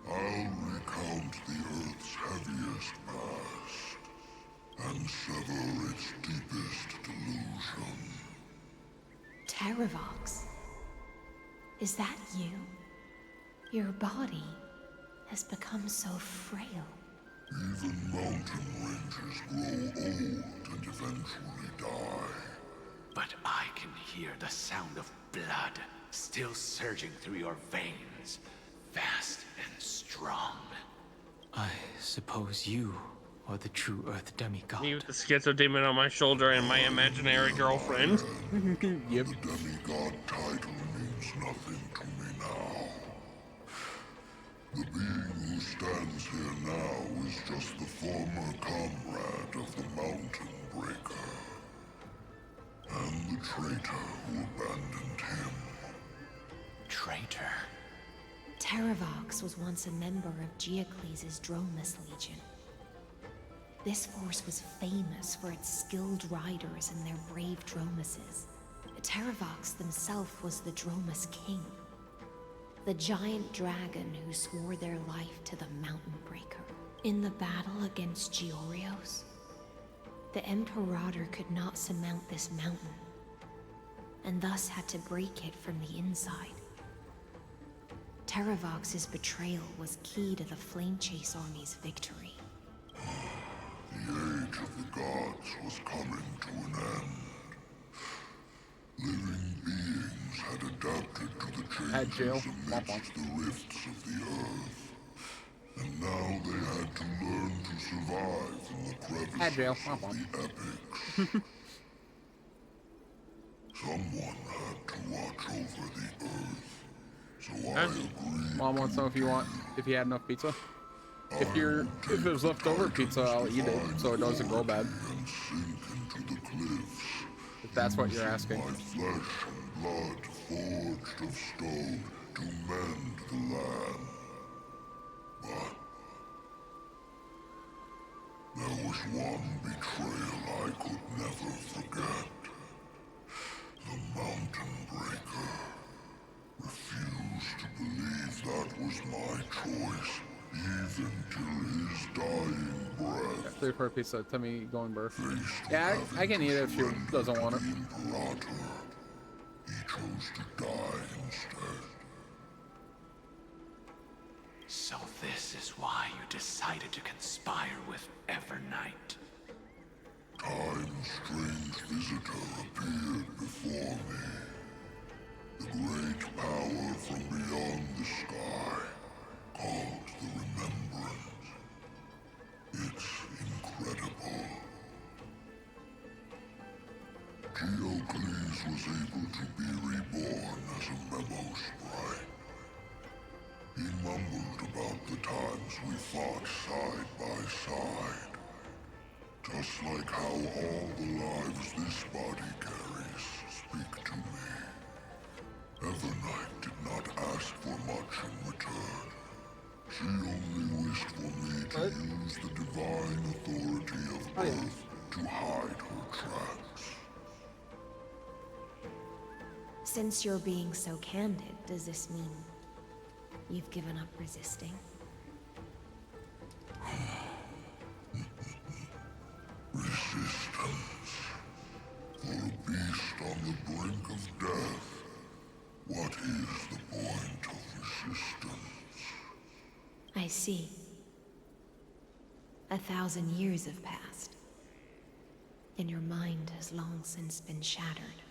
I'll recount the Earth's heaviest past and sever its deepest delusion. Terravox? Is that you? Your body has become so frail. Even mountain rangers grow old and eventually die. But I can hear the sound of blood still surging through your veins, fast and strong. I suppose you are the true Earth demigod. Me with the schizo demon on my shoulder and my imaginary girlfriend. Yep. The demigod title means nothing to me now. The being who stands here now is just the former comrade of the Mountain Breaker. And the traitor who abandoned him. Traitor? Terravox was once a member of Geocles' Dromus Legion. This force was famous for its skilled riders and their brave Dromuses. Terravox himself was the Dromus King, the giant dragon who swore their life to the Mountain Breaker. In the battle against Georios, the Imperator could not surmount this mountain, and thus had to break it from the inside. Terravox's betrayal was key to the Flame Chase Army's victory. The age of the gods was coming to an end. Living beings had adapted to the changes amidst the rifts of the earth. And now they had to learn to survive in the crevices of the epics. Someone had to watch over the earth. So I agreed. Mom wants to know if you had enough pizza. If it was leftover pizza, I'll eat it so it doesn't go bad. And sink into the cliffs. If that's what you're asking. My flesh and blood forged of stone to mend the land. But there was one betrayal I could never forget. The Mountain Breaker refused to believe that was my choice, even till his dying breath. 3-4 pizza. Tell me going birth. Yeah, I can eat it if she doesn't want it. Imperator. He chose to die instead. So this is why you decided to conspire with Evernight. Time's strange visitor appeared before me. The great power from beyond the sky, called the Remembrance. It's incredible. Geocles was able to be reborn as a memo sprite. He mumbled about the times we fought side by side. Just like how all the lives this body carries speak to me. Evernight did not ask for much in return. She only wished for me to use the divine authority of Earth to hide her tracks. Since you're being so candid, does this mean you've given up resisting? Resistance. For a beast on see. 1,000 years have passed, and your mind has long since been shattered.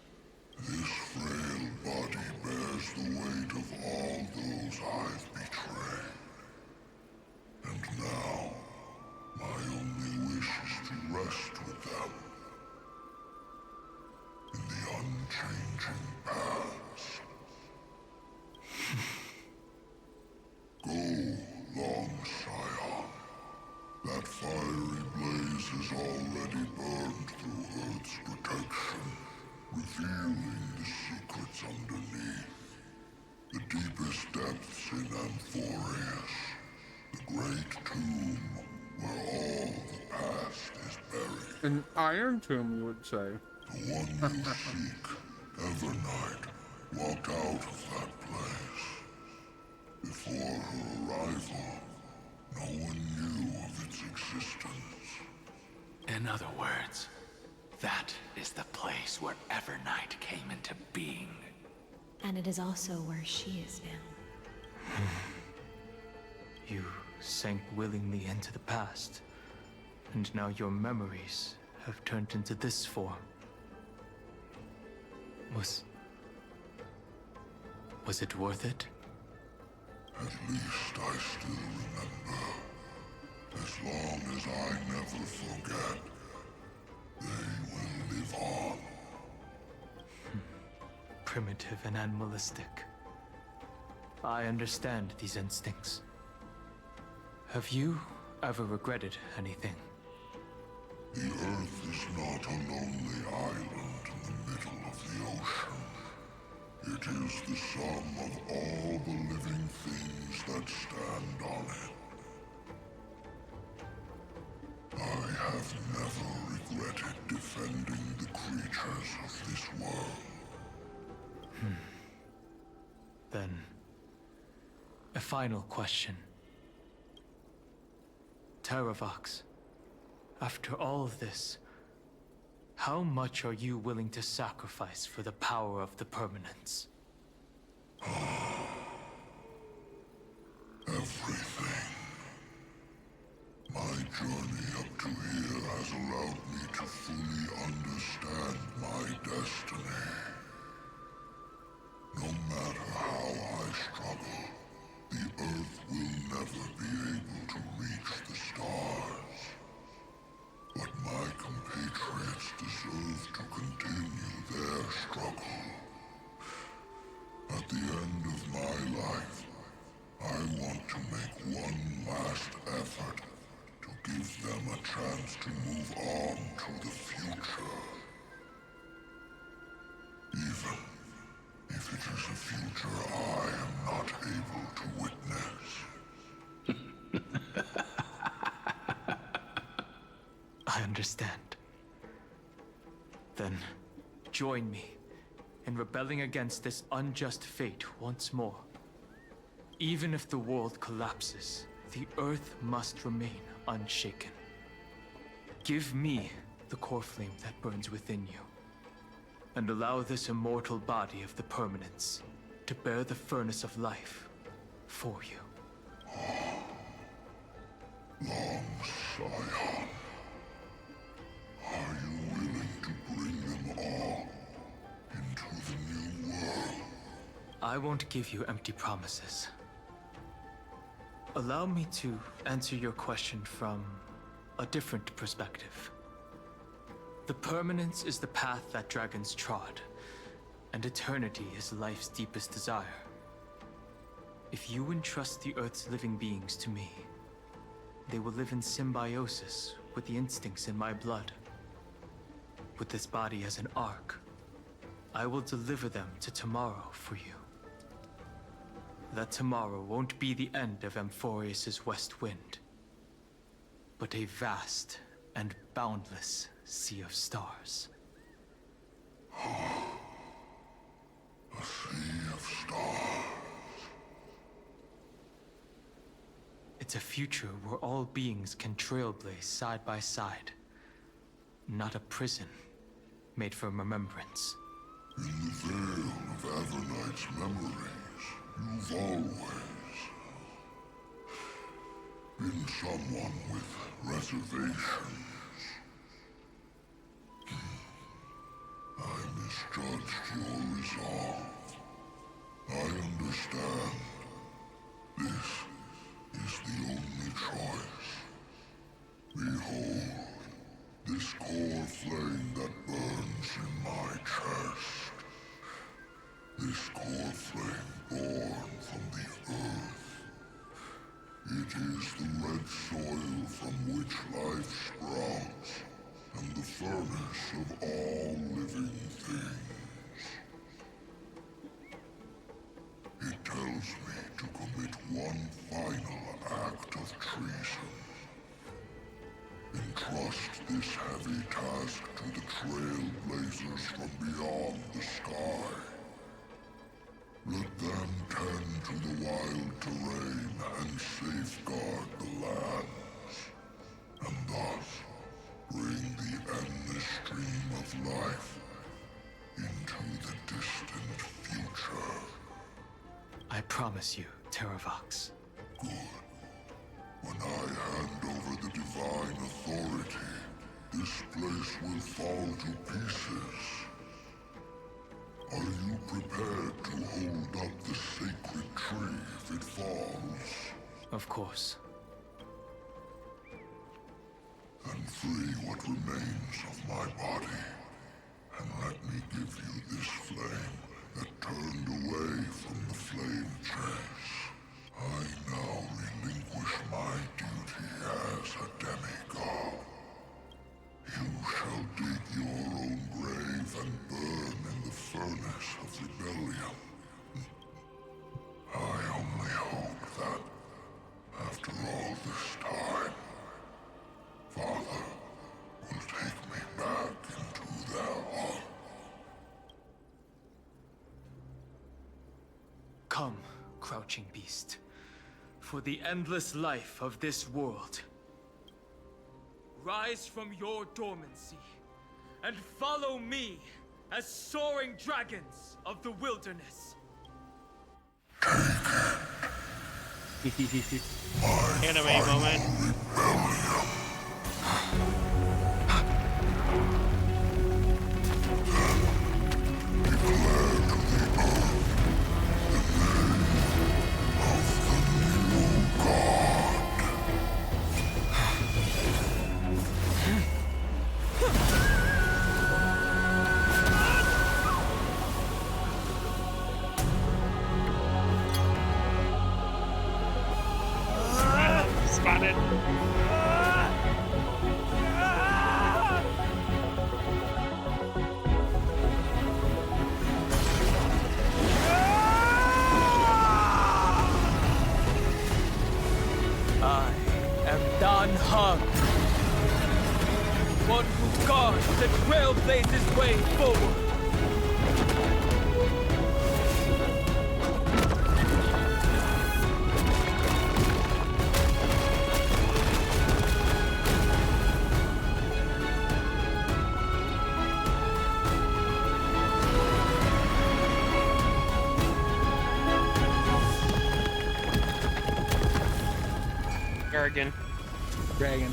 This frail body bears the weight of all those I've betrayed. And now, my only wish is to rest with them in the unchanging past. Go, long Scion. That fiery blaze has already burned through Earth's protection, revealing the secrets underneath. The deepest depths in Amphorius. The great tomb where all the past is buried. An iron tomb, you would say. The one you seek, Evernight, walked out of that place. Before her arrival, no one knew of its existence. In other words, that is the place where Evernight came into being. And it is also where she is now. You sank willingly into the past, and now your memories have turned into this form. Was it worth it? At least I still remember. As long as I never forget, they will live on. Primitive and animalistic. I understand these instincts. Have you ever regretted anything? The Earth is not a lonely island in the middle of the ocean. It is the sum of all the living things that stand on it. I have never regretted defending the creatures of this world. Then, a final question. Terravox, after all of this, how much are you willing to sacrifice for the power of the permanence? Everything. My journey up to here has allowed me to fully understand my destiny. No matter how I struggle, the Earth will never be able to reach the stars. But my compatriots deserve to continue their struggle. At the end of my life, I want to make one last effort to give them a chance to move on to the future. Even if it is a future I am not able to witness. I understand. Then, join me in rebelling against this unjust fate once more. Even if the world collapses, the Earth must remain unshaken. Give me the core flame that burns within you, and allow this immortal body of the permanence to bear the furnace of life for you. Long Scion, are you willing to bring them all into the new world? I won't give you empty promises. Allow me to answer your question from a different perspective. The permanence is the path that dragons trod, and eternity is life's deepest desire. If you entrust the Earth's living beings to me, they will live in symbiosis with the instincts in my blood. With this body as an ark, I will deliver them to tomorrow for you. That tomorrow won't be the end of Amphorius' west wind, but a vast and boundless sea of stars. A sea of stars. It's a future where all beings can trailblaze side by side. Not a prison made for remembrance. In the veil of Avernight's memories, you've always been someone with reservations. I misjudged your resolve. I understand. This is the only choice. Behold, this core flame that burns in my chest. This core flame born from the earth. It is the red soil from which life sprouts, and the furnace of all living things. It tells me to commit one final act of treason. Entrust this heavy task to the trailblazers from beyond the sky. Let them tend to the wild terrain and safeguard the lands, and thus bring the endless stream of life into the distant future. I promise you, Terravox. Good. When I hand over the divine authority, this place will fall to pieces. Are you prepared to hold up the sacred tree if it falls? Of course. And free what remains of my body, and let me give you this flame that turned away from the flame chase. I now relinquish my duty as a demigod. You shall dig your own grave and burn in the furnace of rebellion. I only hope that, after all this time, Father will take me back into their heart. Come, crouching beast, for the endless life of this world. Rise from your dormancy and follow me as soaring dragons of the wilderness. Anime moment. Spotted. I am Dan Hug, one who guards the Trailblazer's way forward. Dragon. Dragon.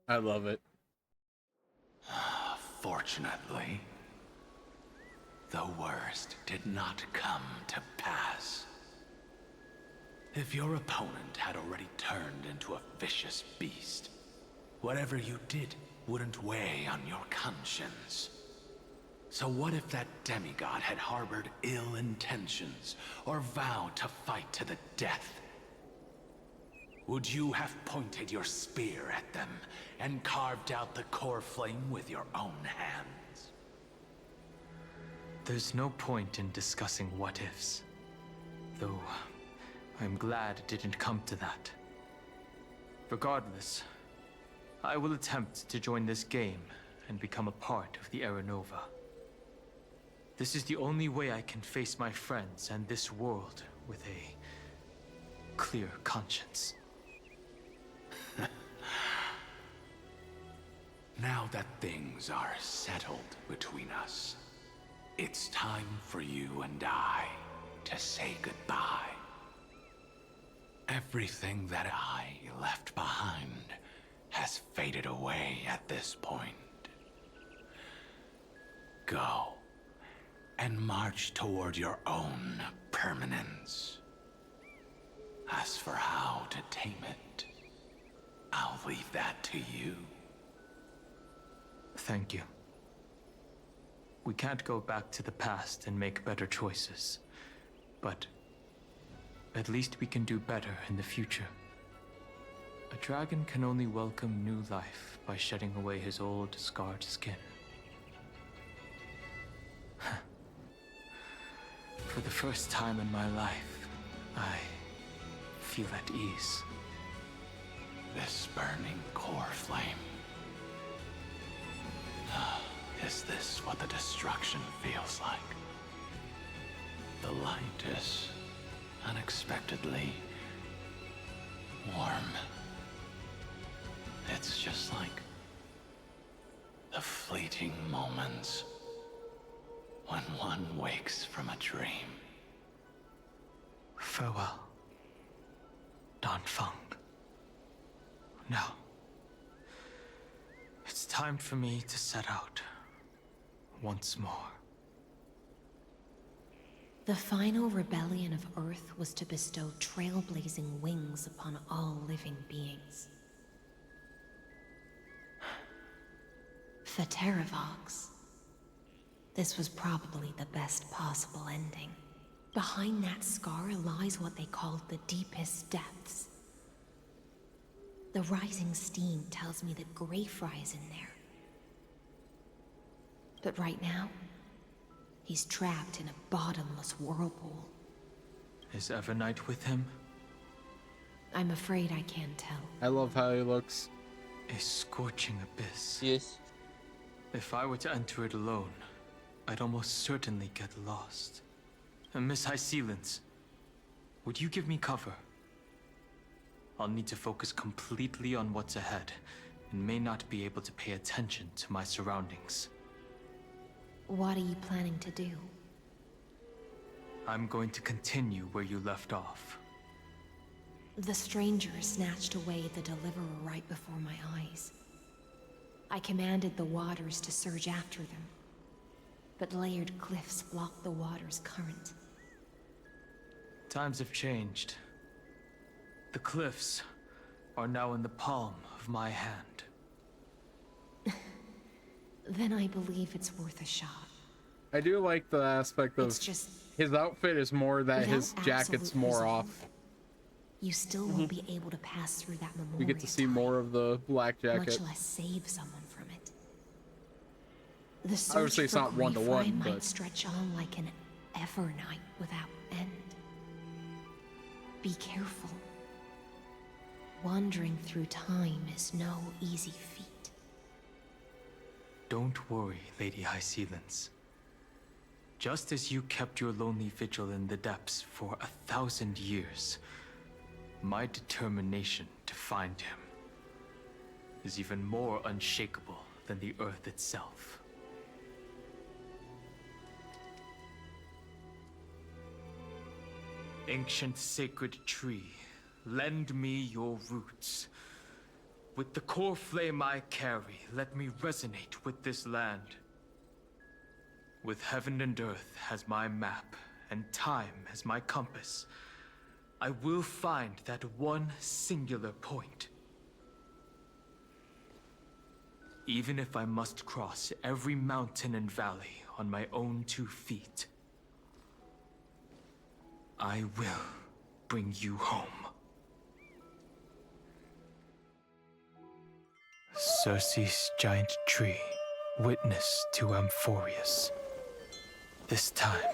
I love it. Fortunately, the worst did not come to pass. If your opponent had already turned into a vicious beast, whatever you did wouldn't weigh on your conscience. So what if that demigod had harbored ill intentions, or vowed to fight to the death? Would you have pointed your spear at them, and carved out the core flame with your own hands? There's no point in discussing what-ifs. Though, I'm glad it didn't come to that. Regardless, I will attempt to join this game and become a part of the Era Nova. This is the only way I can face my friends and this world with a clear conscience. Now that things are settled between us, It's time for you and I to say goodbye. Everything that I left behind has faded away at this point. Go and march toward your own permanence. As for how to tame it, I'll leave that to you. Thank you. We can't go back to the past and make better choices, but at least we can do better in the future. A dragon can only welcome new life by shedding away his old, scarred skin. For the first time in my life, I feel at ease. This burning core flame. Is this what the destruction feels like? The light is unexpectedly warm. It's just like the fleeting moments when one wakes from a dream. Farewell, Dan Feng. Now, it's time for me to set out once more. The final rebellion of Earth was to bestow trailblazing wings upon all living beings. For Terravox, this was probably the best possible ending. Behind that scar lies what they called the deepest depths. The rising steam tells me that Greyfry is in there. But right now, he's trapped in a bottomless whirlpool. Is Evernight with him? I'm afraid I can't tell. I love how he looks. A scorching abyss. Yes. If I were to enter it alone, I'd almost certainly get lost. And Miss High Sealance, would you give me cover? I'll need to focus completely on what's ahead, and may not be able to pay attention to my surroundings. What are you planning to do? I'm going to continue where you left off. The stranger snatched away the deliverer right before my eyes. I commanded the waters to surge after them, but layered cliffs blocked the water's current. Times have changed. The cliffs are now in the palm of my hand. Then I believe it's worth a shot. I do like the aspect of It's just his outfit is more that his without jacket's absolute more resolve, off. You still won't be able to pass through that memorial. We get to see more of the black jacket. Much less save someone from it. The search Obviously, it's for not one-to-one, Greyfry might but stretch on like an ever night without end. Be careful. Wandering through time is no easy feat. Don't worry, Lady High Sealance. Just as you kept your lonely vigil in the depths for 1,000 years, my determination to find him is even more unshakable than the earth itself. Ancient sacred tree, lend me your roots. With the core flame I carry, let me resonate with this land. With heaven and earth as my map, and time as my compass, I will find that one singular point. Even if I must cross every mountain and valley on my own 2 feet, I will bring you home. Circe's giant tree, witness to Amphorius. This time,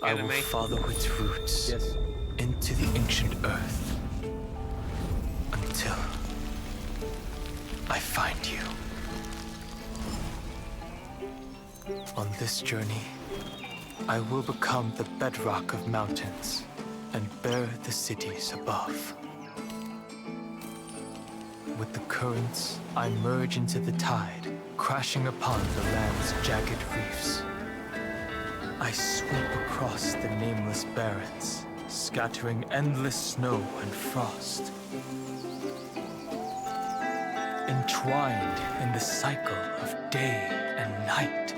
I will follow its roots into the ancient earth until I find you. On this journey, I will become the bedrock of mountains and bear the cities above. With the currents, I merge into the tide, crashing upon the land's jagged reefs. I sweep across the nameless barrens, scattering endless snow and frost. Entwined in the cycle of day and night,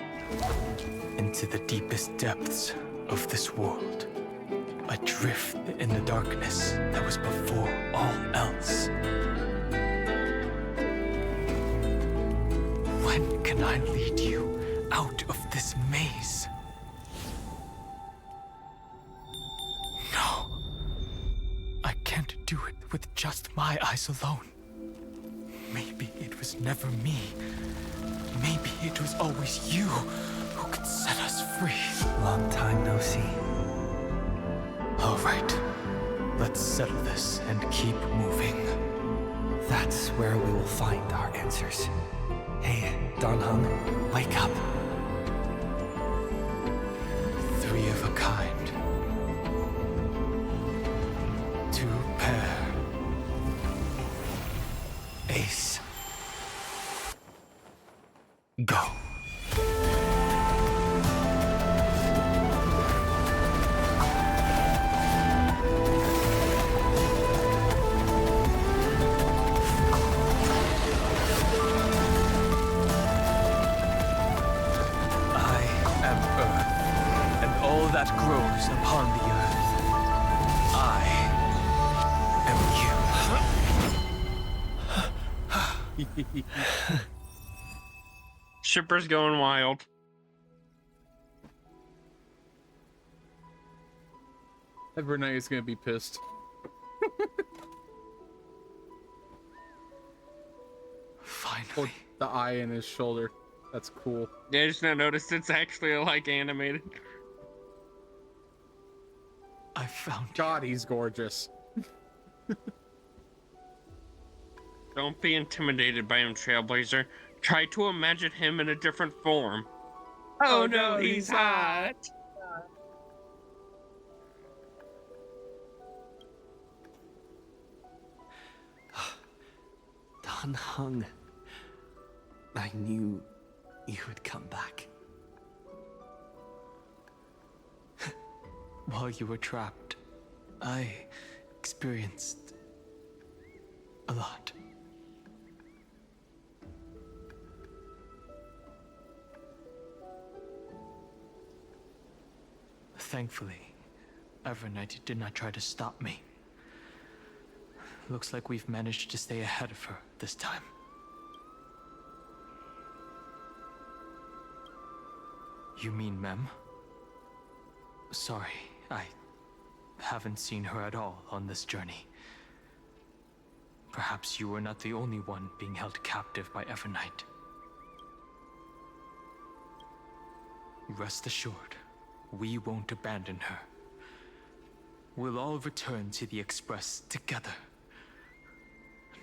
into the deepest depths of this world, adrift in the darkness that was before all else. When can I lead you out of this maze? No. I can't do it with just my eyes alone. Maybe it was never me. Maybe it was always you who could set us free. Long time no see. All right. Let's settle this and keep moving. That's where we will find our answers. Hey, Dan Heng, wake up. Three of a kind. Two pair. Ace. Go. That grows upon the earth. I am you. Shipper's going wild. Every night he's gonna be pissed. Finally. Oh, the eye in his shoulder. That's cool. Yeah, I just now noticed it's actually like animated. I found God, he's gorgeous. Don't be intimidated by him, Trailblazer. Try to imagine him in a different form. Oh no, he's hot! Dan Heng. I knew you would come back. While you were trapped, I experienced a lot. Thankfully, Evernight did not try to stop me. Looks like we've managed to stay ahead of her this time. You mean Mem? Sorry, I haven't seen her at all on this journey. Perhaps you were not the only one being held captive by Evernight. Rest assured, we won't abandon her. We'll all return to the Express together.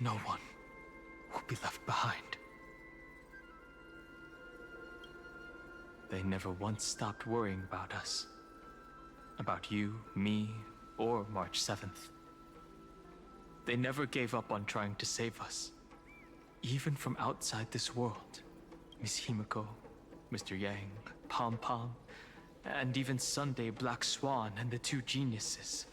No one will be left behind. They never once stopped worrying about us. About you, me, or March 7th. They never gave up on trying to save us. Even from outside this world. Miss Himiko, Mr. Yang, Pom Pom, and even Sunday Black Swan and the two geniuses.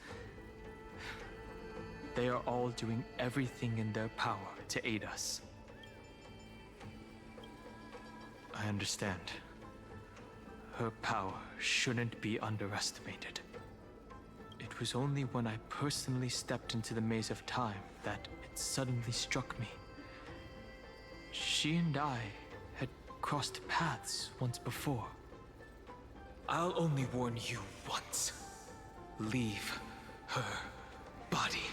They are all doing everything in their power to aid us. I understand. Her power shouldn't be underestimated. It was only when I personally stepped into the maze of time that it suddenly struck me. She and I had crossed paths once before. I'll only warn you once. Leave her body.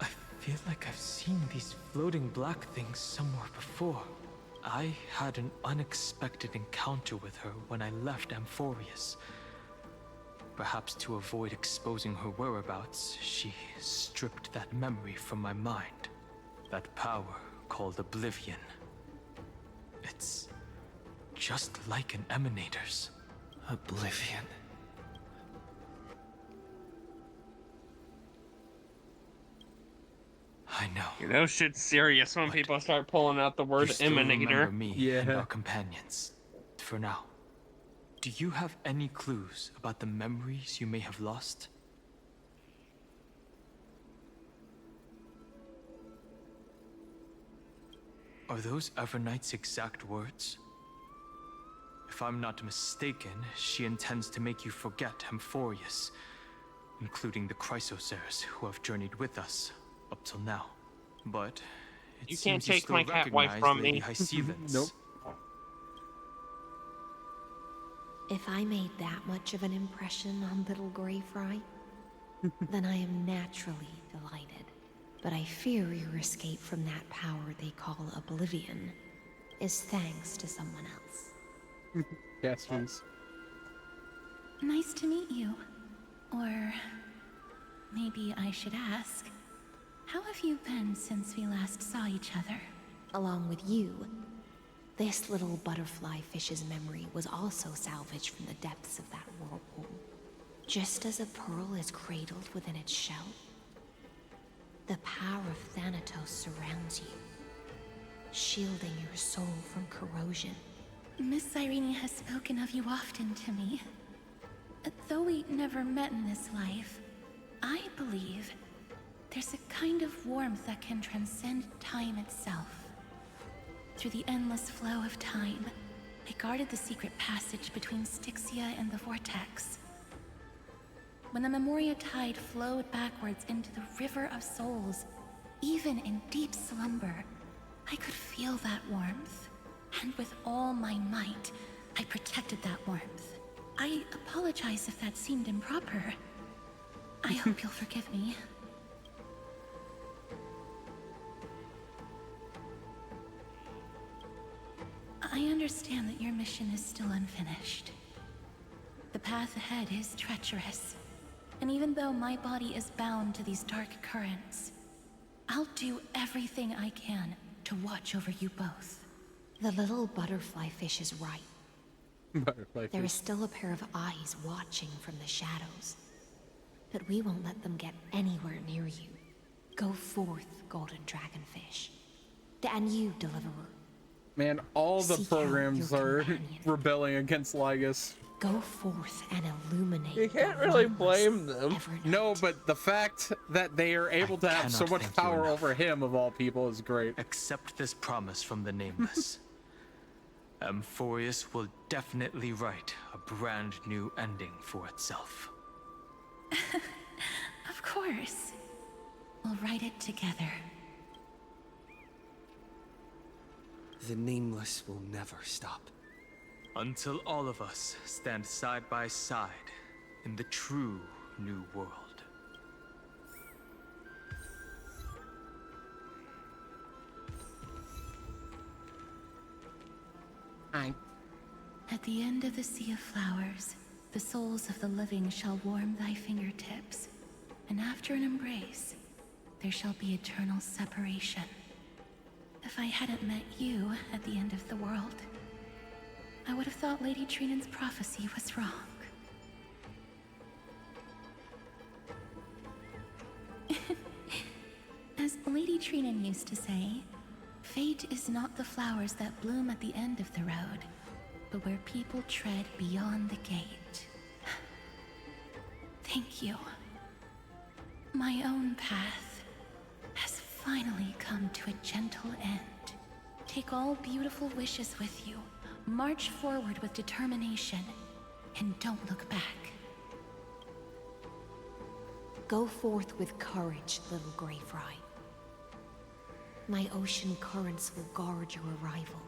I feel like I've seen these floating black things somewhere before. I had an unexpected encounter with her when I left Amphorius. Perhaps to avoid exposing her whereabouts, she stripped that memory from my mind. That power called Oblivion. It's just like an Emanator's. Oblivion. I know. You know shit's serious when people start pulling out the word You still emanator. remember me and our companions. For now. do you have any clues about the memories you may have lost? Are those Everknight's exact words? If I'm not mistaken, she intends to make you forget Amphorius, including the Chrysosaurs who have journeyed with us up till now. But it You can't seems you take still my cat wife recognize from Lady me. Hysealence. Nope. If I made that much of an impression on little Grey Fry, then I am naturally delighted. But I fear your escape from that power they call Oblivion is thanks to someone else. Yes, please. Nice to meet you. Or maybe I should ask, how have you been since we last saw each other? Along with you, this little butterfly fish's memory was also salvaged from the depths of that whirlpool. Just as a pearl is cradled within its shell, the power of Thanatos surrounds you, shielding your soul from corrosion. Miss Irene has spoken of you often to me. Though we never met in this life, I believe there's a kind of warmth that can transcend time itself. Through the endless flow of time, I guarded the secret passage between Styxia and the Vortex. When the Memoria tide flowed backwards into the River of Souls, even in deep slumber, I could feel that warmth. And with all my might, I protected that warmth. I apologize if that seemed improper. I hope you'll forgive me. I understand that your mission is still unfinished. The path ahead is treacherous. And even though my body is bound to these dark currents, I'll do everything I can to watch over you both. The little butterfly fish is right. Butterfly There fish. is still a pair of eyes watching from the shadows. But we won't let them get anywhere near you. Go forth, golden dragonfish. And you, deliverer. Man, all the Seek out programs your are rebelling against Lygus. Go forth and illuminate. You can't really blame them. No, but the fact that they are able to have so cannot much thank you power enough. over him, of all people, is great. Accept this promise from the Nameless. Amphorius will definitely write a brand new ending for itself. Of course. We'll write it together. The Nameless will never stop. Until all of us stand side by side in the true new world. At the end of the Sea of Flowers, the souls of the living shall warm thy fingertips, and after an embrace, there shall be eternal separation. If I hadn't met you at the end of the world, I would have thought Lady Trinan's prophecy was wrong. As Lady Trinan used to say, fate is not the flowers that bloom at the end of the road, but where people tread beyond the gate. Thank you. My own path has finally come to a gentle end. Take all beautiful wishes with you. March forward with determination, and don't look back. Go forth with courage, little Grey Fry. My ocean currents will guard your arrival,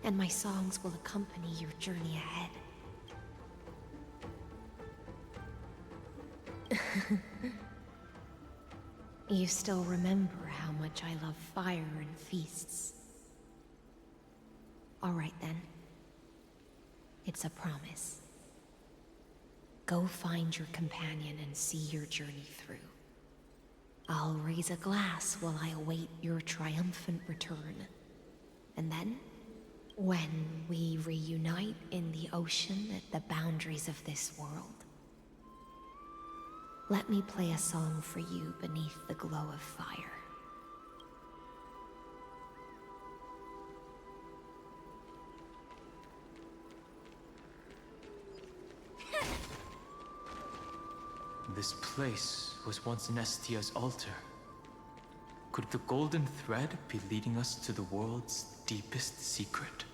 and my songs will accompany your journey ahead. You still remember how much I love fire and feasts. All right then. It's a promise. Go find your companion and see your journey through. I'll raise a glass while I await your triumphant return. And then, when we reunite in the ocean at the boundaries of this world, let me play a song for you beneath the glow of fire. This place was once Nestia's altar. Could the golden thread be leading us to the world's deepest secret?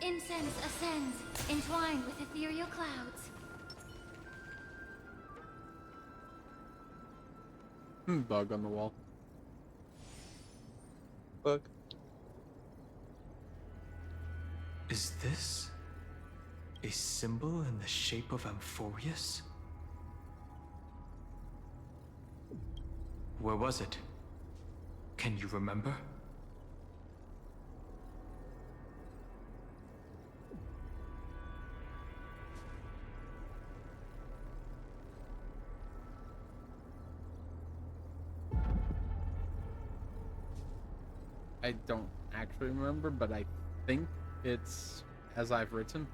Incense ascends, entwined with ethereal clouds. Bug on the wall. Bug. Is this a symbol in the shape of Amphorius? Where was it? Can you remember? I don't actually remember, but I think it's as I've written.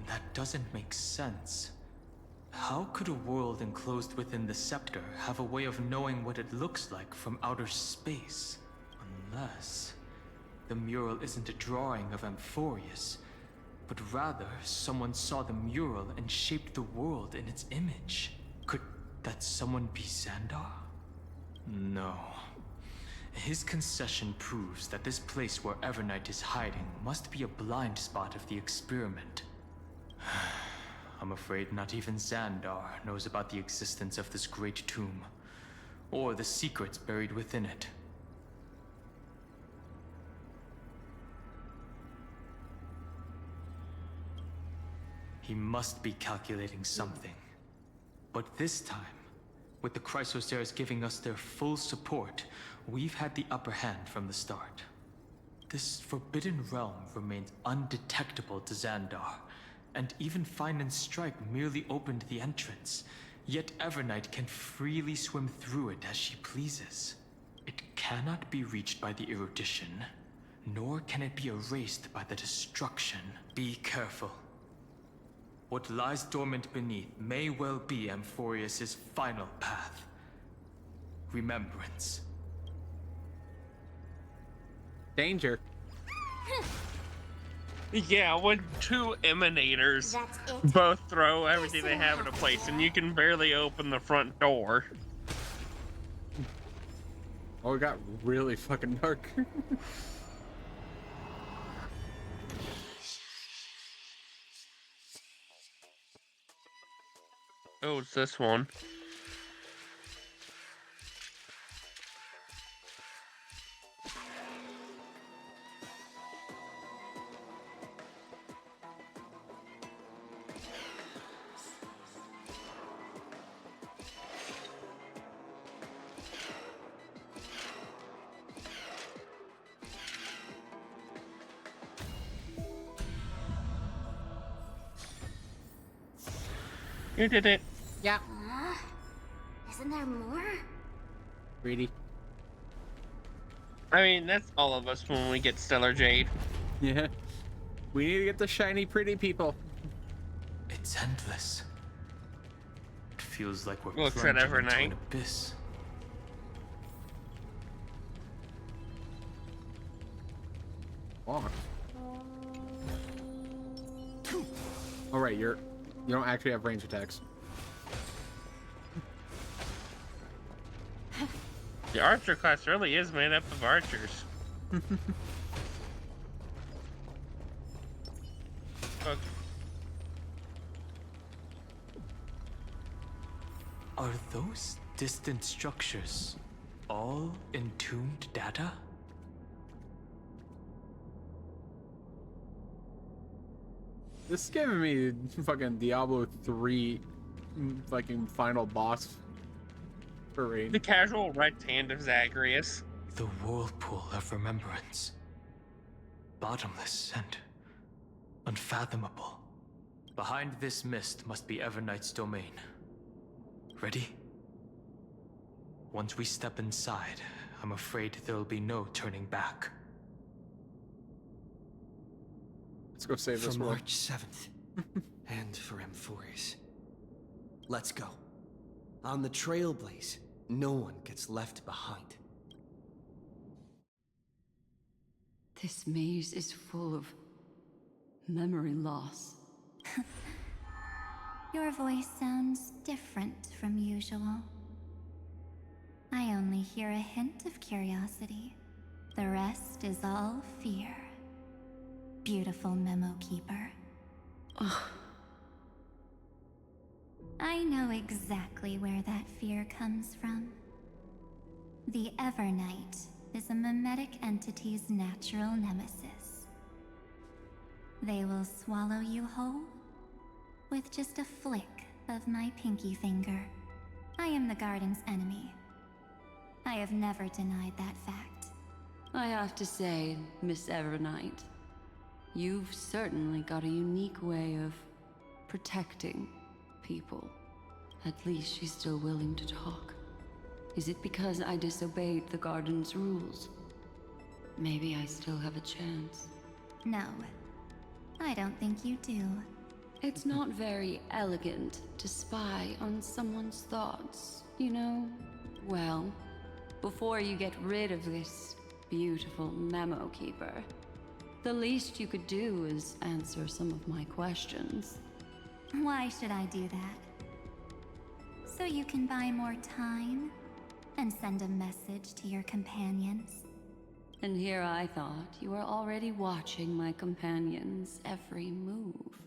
That doesn't make sense. How could a world enclosed within the scepter have a way of knowing what it looks like from outer space? Unless the mural isn't a drawing of Amphorius, but rather someone saw the mural and shaped the world in its image. Could that someone be Xandar? No. His concession proves that this place where Evernight is hiding must be a blind spot of the experiment. I'm afraid not even Xandar knows about the existence of this great tomb, or the secrets buried within it. He must be calculating something. But this time, with the Chrysosaurs giving us their full support, we've had the upper hand from the start. This forbidden realm remains undetectable to Xandar, and even Fine and Strike merely opened the entrance, yet Evernight can freely swim through it as she pleases. It cannot be reached by the erudition, nor can it be erased by the destruction. Be careful. What lies dormant beneath may well be Amphorius' final path. Remembrance. Danger. Yeah, when two emanators both throw everything they have into place, and you can barely open the front door. Oh, it got really fucking dark. Oh, it's this one. You did it. Yeah. Isn't there more? Greedy. I mean, that's all of us when we get Stellar Jade. Yeah. We need to get the shiny, pretty people. It's endless. It feels like we're Looks at plunging into Evernight. an abyss. Oh. All right, you don't actually have range attacks. The archer class really is made up of archers. Okay. Are those distant structures all entombed data? This is giving me fucking Diablo 3 fucking final boss parade. The casual right hand of Zagreus. The whirlpool of remembrance. Bottomless and unfathomable. Behind this mist must be Evernight's domain. Ready? Once we step inside, I'm afraid there'll be no turning back. Let's go save this for world. March 7th. And for Amphorius. Let's go. On the Trailblaze, no one gets left behind. This maze is full of memory loss. Your voice sounds different from usual. I only hear a hint of curiosity. The rest is all fear. Beautiful memo keeper. I know exactly where that fear comes from. The Evernight is a mimetic entity's natural nemesis. They will swallow you whole with just a flick of my pinky finger. I am the garden's enemy. I have never denied that fact. I have to say, Miss Evernight, you've certainly got a unique way of protecting people. At least she's still willing to talk. Is it because I disobeyed the garden's rules? Maybe I still have a chance. No, I don't think you do. It's not very elegant to spy on someone's thoughts, you know? Well, before you get rid of this beautiful memo keeper, the least you could do is answer some of my questions. Why should I do that? So you can buy more time and send a message to your companions? And here I thought you were already watching my companions' every move.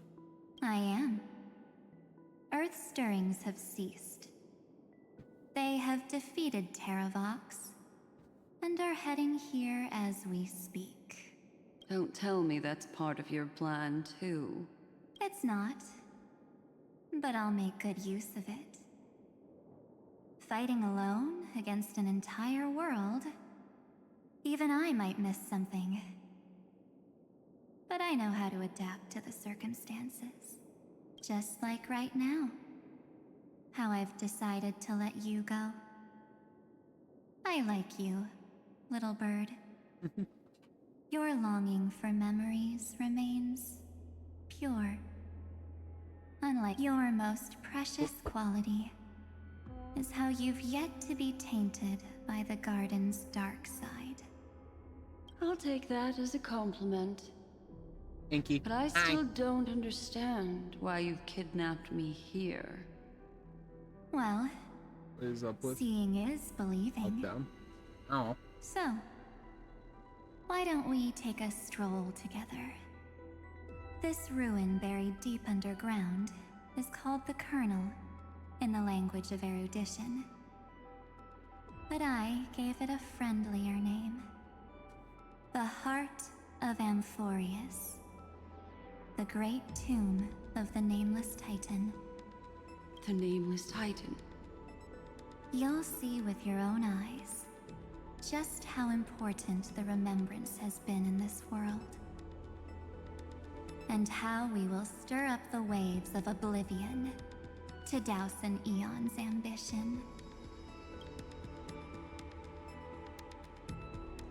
I am. Earth's stirrings have ceased. They have defeated Terravox and are heading here as we speak. Don't tell me that's part of your plan, too. It's not, but I'll make good use of it. Fighting alone against an entire world, even I might miss something. But I know how to adapt to the circumstances. Just like right now. How I've decided to let you go. I like you, little bird. Your longing for memories remains pure. Unlike your most precious quality is how you've yet to be tainted by the garden's dark side. I'll take that as a compliment. Inky. But I still don't understand why you've kidnapped me here. Well, what is up with? Seeing is believing. Up, down. Oh. So, why don't we take a stroll together? This ruin buried deep underground is called the Kernel in the language of erudition. But I gave it a friendlier name. The Heart of Amphorius. The great tomb of the Nameless Titan. The Nameless Titan? You'll see with your own eyes just how important the remembrance has been in this world. And how we will stir up the waves of oblivion to douse an eon's ambition.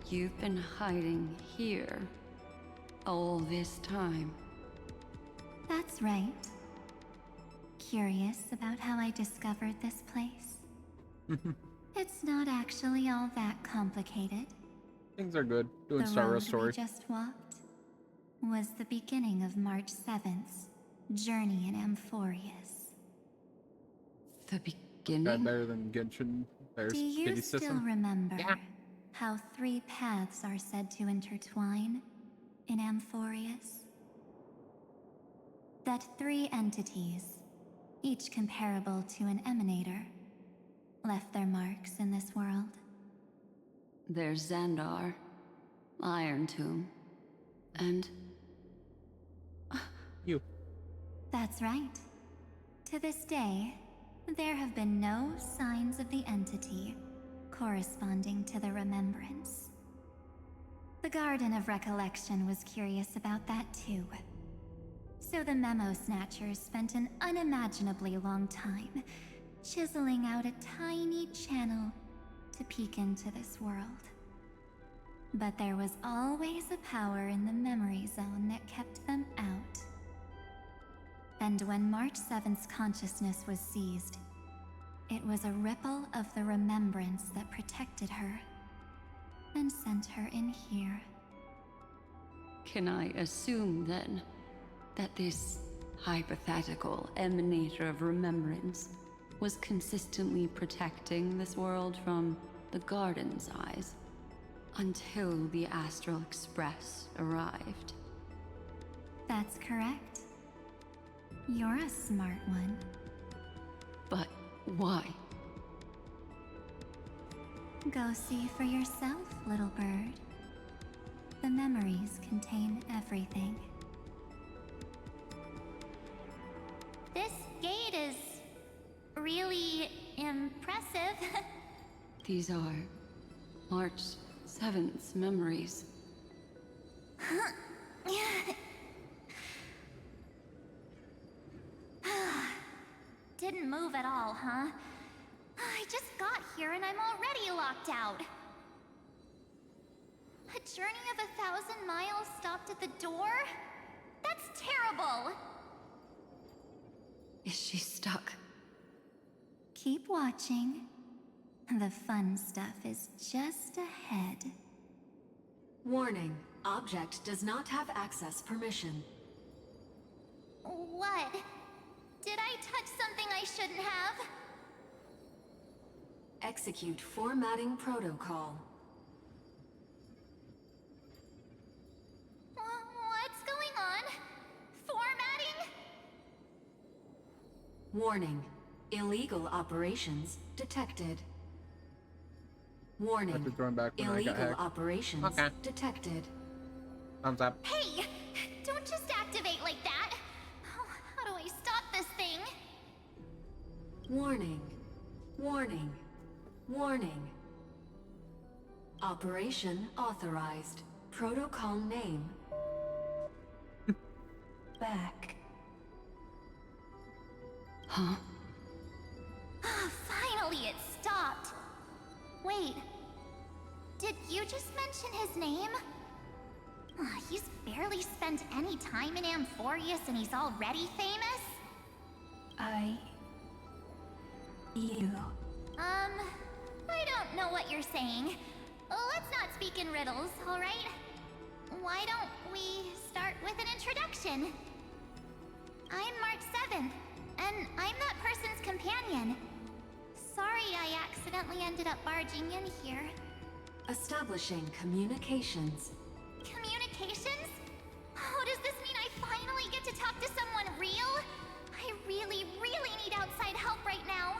You've been hiding here all this time. That's right. Curious about how I discovered this place? It's not actually all that complicated. Things are good. Doing The Star road Wars story. we just walked was the beginning of March 7th's journey in Amphorius. The beginning? Got better than Genshin. There's Do you pity still system. remember how 3 paths are said to intertwine in Amphorius? That 3 entities, each comparable to an emanator, left their marks in this world. There's Xandar, Iron Tomb, and... you. That's right. To this day, there have been no signs of the entity corresponding to the remembrance. The Garden of Recollection was curious about that too. So the Memo Snatchers spent an unimaginably long time chiseling out a tiny channel to peek into this world. But there was always a power in the memory zone that kept them out. And when March 7th's consciousness was seized, it was a ripple of the remembrance that protected her and sent her in here. Can I assume, then, that this hypothetical emanator of remembrance was consistently protecting this world from the Garden's eyes until the Astral Express arrived? That's correct. You're a smart one. But why? Go see for yourself, little bird. The memories contain everything. This gate is really impressive. These are March 7th's memories. Didn't move at all, huh? I just got here and I'm already locked out. A journey of 1,000 miles stopped at the door? That's terrible! Is she stuck? Keep watching. The fun stuff is just ahead. Warning. Object does not have access permission. What? Did I touch something I shouldn't have? Execute formatting protocol. What's going on? Formatting? Warning. Illegal operations detected. Warning. Have to join back when I got Illegal hacked. operations Okay. detected. Thumbs up. Hey! Don't just activate like that! How do I stop this thing? Warning. Warning. Warning. Operation authorized. Protocol name. Back. Huh? Finally, it stopped. Wait. Did you just mention his name? He's barely spent any time in Amphorius and he's already famous? You. I don't know what you're saying. Let's not speak in riddles, alright? Why don't we start with an introduction? I'm March 7th, and I'm that person's companion. Sorry I accidentally ended up barging in here. Establishing communications. Communications? Oh, does this mean I finally get to talk to someone real? I really, really need outside help right now.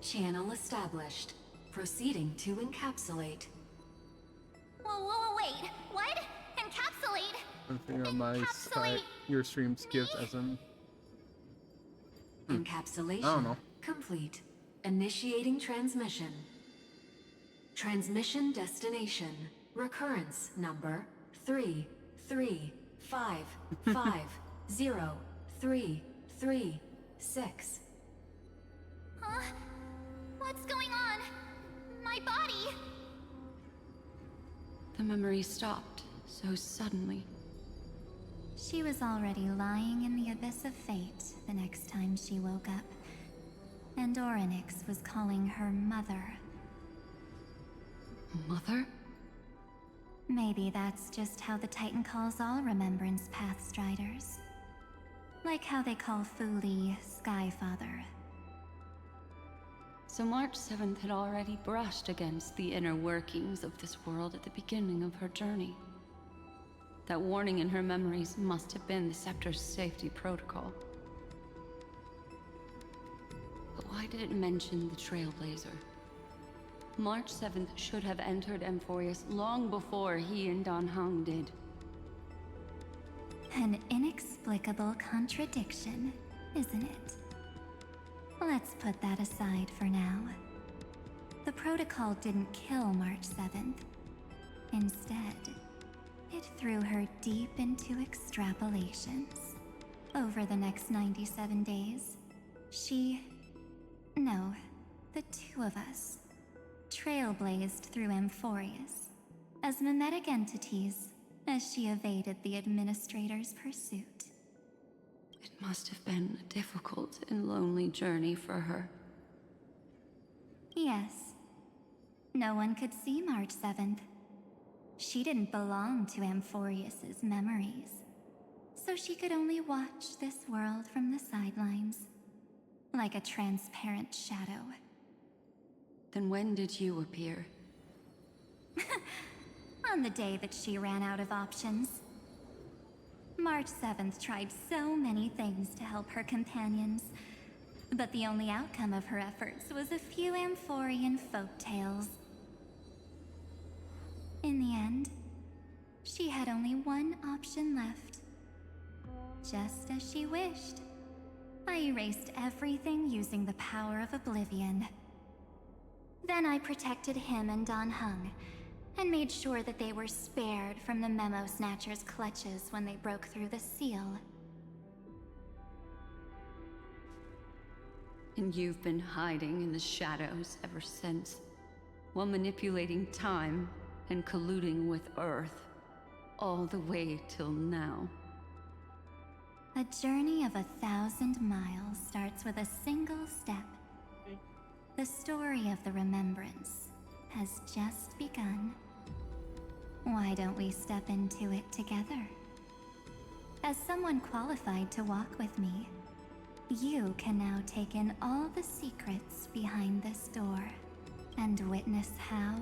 Channel established. Proceeding to encapsulate. Whoa, wait. What? Encapsulate? I think on my side, your stream skipped as in. Encapsulation. I don't know. Complete. Initiating transmission. Transmission destination. Recurrence number 335503336. Huh? What's going on? My body! The memory stopped so suddenly. She was already lying in the abyss of fate the next time she woke up. And Orynyx was calling her mother. Mother? Maybe that's just how the Titan calls all Remembrance Pathstriders. Like how they call Fuli Skyfather. So March 7th had already brushed against the inner workings of this world at the beginning of her journey. That warning in her memories must have been the Scepter's safety protocol. But why did it mention the Trailblazer? March 7th should have entered Amphorius long before he and Don Hung did. An inexplicable contradiction, isn't it? Let's put that aside for now. The protocol didn't kill March 7th. Instead, it threw her deep into extrapolations. Over the next 97 days, the two of us, trailblazed through Amphorius as mimetic entities as she evaded the Administrator's pursuit. It must have been a difficult and lonely journey for her. Yes. No one could see March 7th. She didn't belong to Amphorius's memories, so she could only watch this world from the sidelines, like a transparent shadow. Then when did you appear? On the day that she ran out of options. March 7th tried so many things to help her companions, but the only outcome of her efforts was a few Amphorian folktales. In the end, she had only one option left. Just as she wished, I erased everything using the power of oblivion. Then I protected him and Dan Heng, and made sure that they were spared from the Memo Snatcher's clutches when they broke through the seal. And you've been hiding in the shadows ever since, while manipulating time and colluding with Earth, all the way till now. A journey of 1,000 miles starts with a single step. The story of the Remembrance has just begun. Why don't we step into it together? As someone qualified to walk with me, you can now take in all the secrets behind this door and witness how,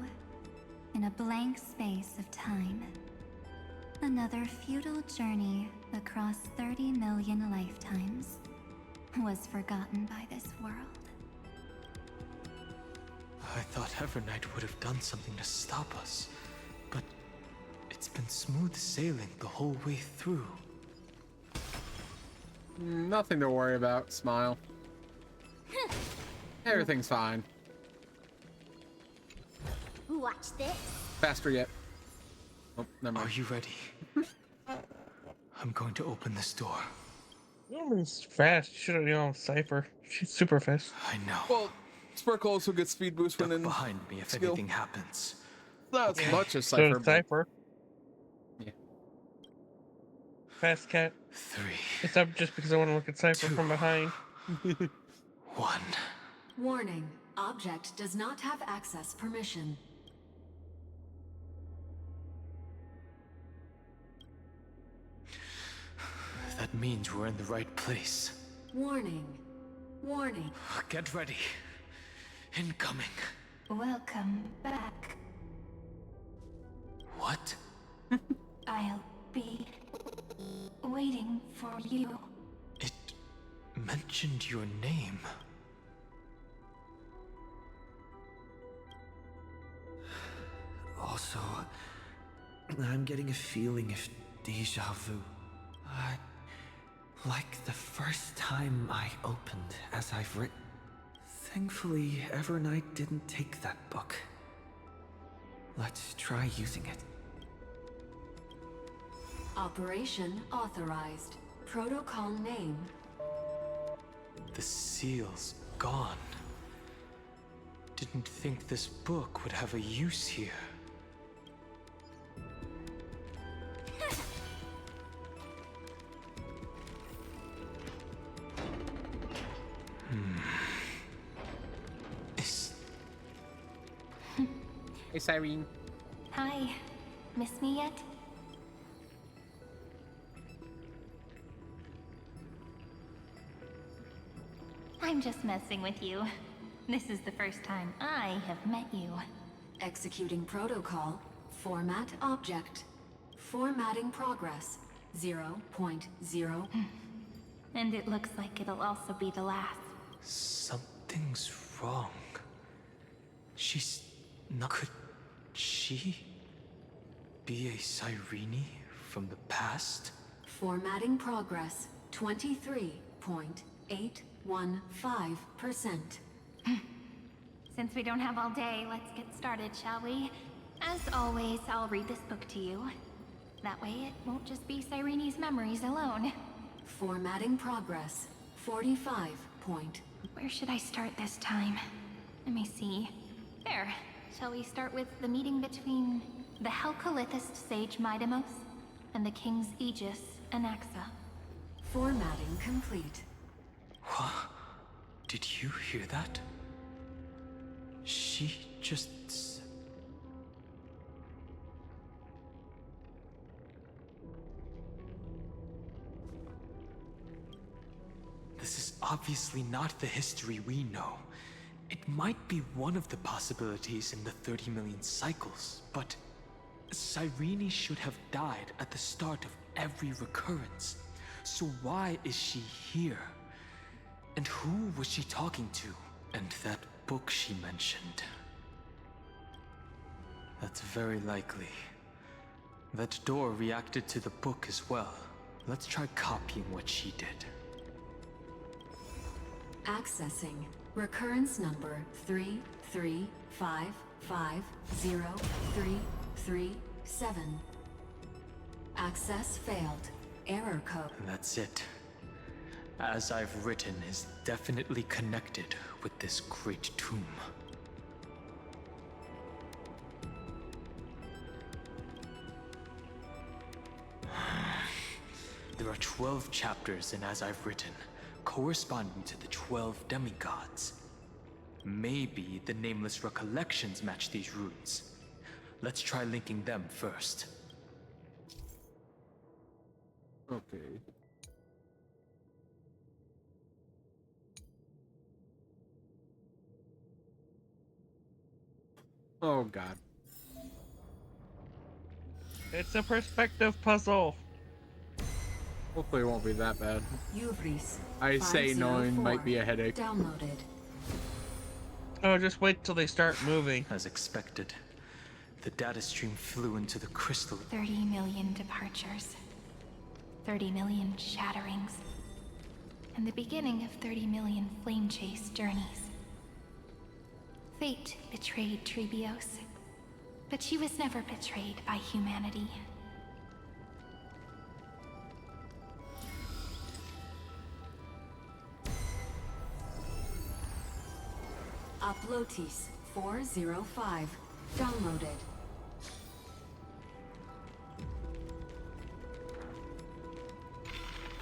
in a blank space of time, another futile journey across 30 million lifetimes was forgotten by this world. I thought Evernight would have done something to stop us, but it's been smooth sailing the whole way through. Nothing to worry about, Smile. Everything's fine. Watch this. Faster yet. Oh, never mind. Are you ready? I'm going to open this door. Norman's fast. You should have known Cypher. She's super fast. I know. Well, Sparkle also gets speed boost when in behind me if skill. anything happens. Not as much as So Cypher. is Cypher. Yeah. Fast cat. 3. It's up just because I want to look at Cypher from behind. 1. Warning. Object does not have access permission. That means we're in the right place. Warning. Warning. Get ready. Incoming. Welcome back. What? I'll be waiting for you. It mentioned your name. Also, I'm getting a feeling of deja vu. Like the first time I opened as I've written. Thankfully, Evernight didn't take that book. Let's try using it. Operation authorized. Protocol name. The seal's gone. Didn't think this book would have a use here. Hey, Cyrene. Hi. Miss me yet? I'm just messing with you. This is the first time I have met you. Executing protocol. Format object. Formatting progress. 0.0. And it looks like it'll also be the last. Something's wrong. She's not. Could she be a Cyrene from the past? Formatting progress. 23.815%. Since we don't have all day, let's get started, shall we? As always, I'll read this book to you. That way it won't just be Cyrene's memories alone. Formatting progress. 45. Where should I start this time? Let me see. There. Shall we start with the meeting between the Helcolithist sage Midamos and the King's Aegis, Anaxa? Formatting complete. What? Did you hear that? She just... obviously not the history we know. It might be one of the possibilities in the 30 million cycles, but Cyrene should have died at the start of every recurrence. So why is she here? And who was she talking to? And that book she mentioned. That's very likely. That door reacted to the book as well. Let's try copying what she did. Accessing recurrence number 335503337. Access failed. Error code. That's it. As I've written is definitely connected with this great tomb. There are 12 chapters in As I've Written, corresponding to the 12 demigods. Maybe the nameless recollections match these runes. Let's try linking them first. Okay. Oh god. It's a perspective puzzle. Hopefully it won't be that bad. Hubris. I say knowing might be a headache. Downloaded. Oh, just wait till they start moving. As expected, the data stream flew into the crystal. 30 million departures. 30 million shatterings. And the beginning of 30 million flame chase journeys. Fate betrayed Trebios, but she was never betrayed by humanity. Uplotis 405. Downloaded.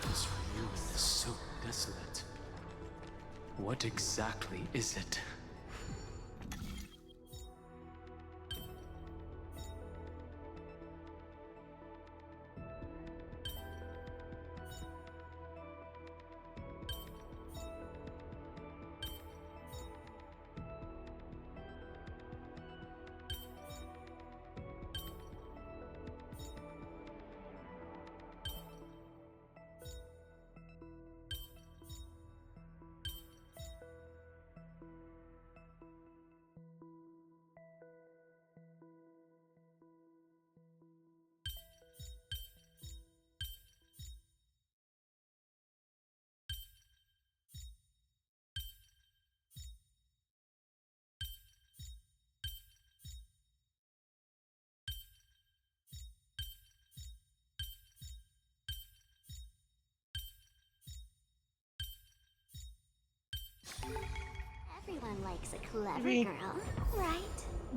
This ruin is so desolate. What exactly is it? Everyone likes a clever Me. girl, right?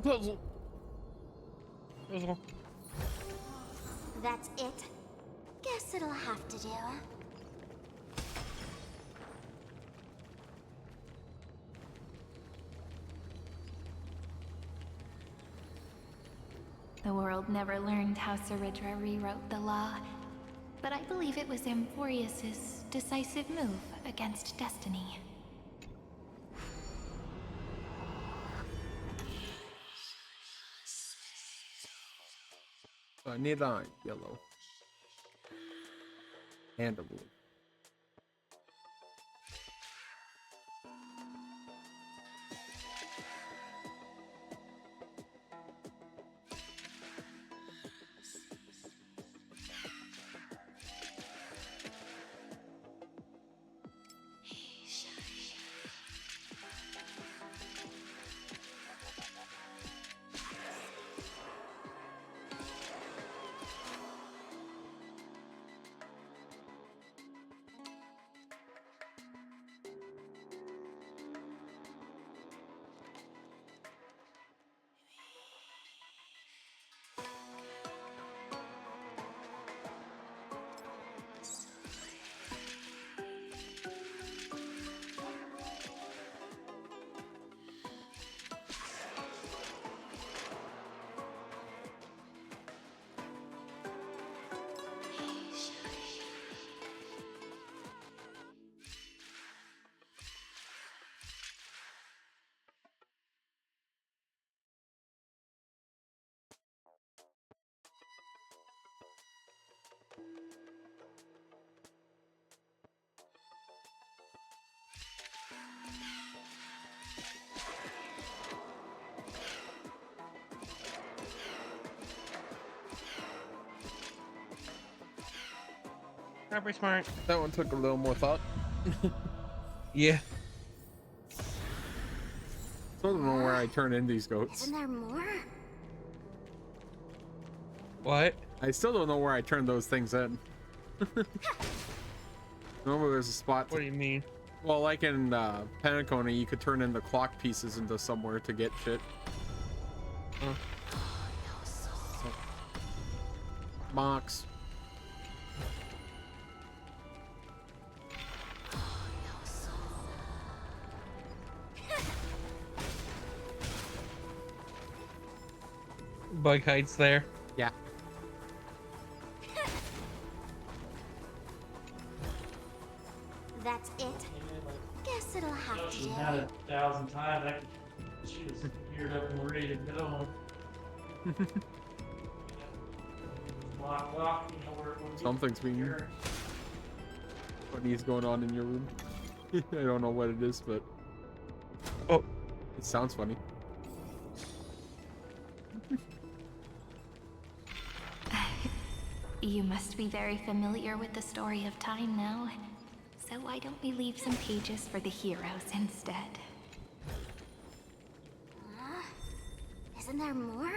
Puzzle. Puzzle. That's it. Guess it'll have to do. The world never learned how Saridra rewrote the law, but I believe it was Amphorius's decisive move against destiny. So I need yellow. And a blue. Probably smart. That one took a little more thought. Yeah. Still don't know where I turn in these goats. Isn't there more? What? I still don't know where I turn those things in. Remember, there's a spot. What do you mean? Well, like in Penacony, you could turn in the clock pieces into somewhere to get shit. Box. Bug hides there. Yeah. That's it. Guess it'll have to She do. had it 1,000 times. She was geared up and ready to go. Lock, lock, you know where it would be. Something's being funny's going on in your room. I don't know what it is, but oh, it sounds funny. You must be very familiar with the story of time now. So why don't we leave some pages for the heroes instead? Isn't there more?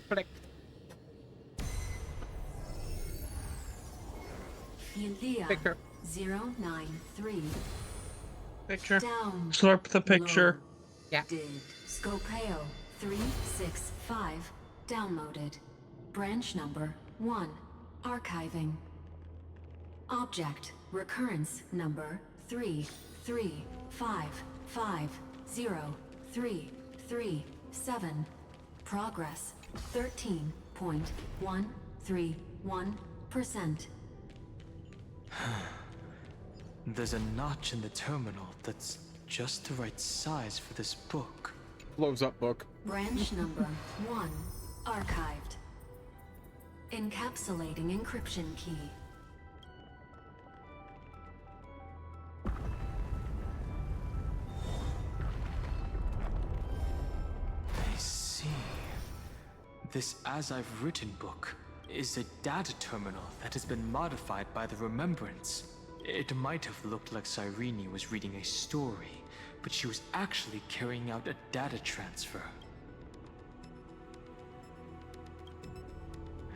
Click. Picture. 093. Picture. Down. Slurp the picture. Yeah. Did. Scopeo 365. Downloaded. Branch number 1. Archiving. Object. Recurrence number 335503337. Progress 13.131%. There's a notch in the terminal that's just the right size for this book. Blows up book. Branch number 1. Archived. Encapsulating encryption key. I see. This As I've Written book is a data terminal that has been modified by the Remembrance. It might have looked like Cyrene was reading a story, but she was actually carrying out a data transfer.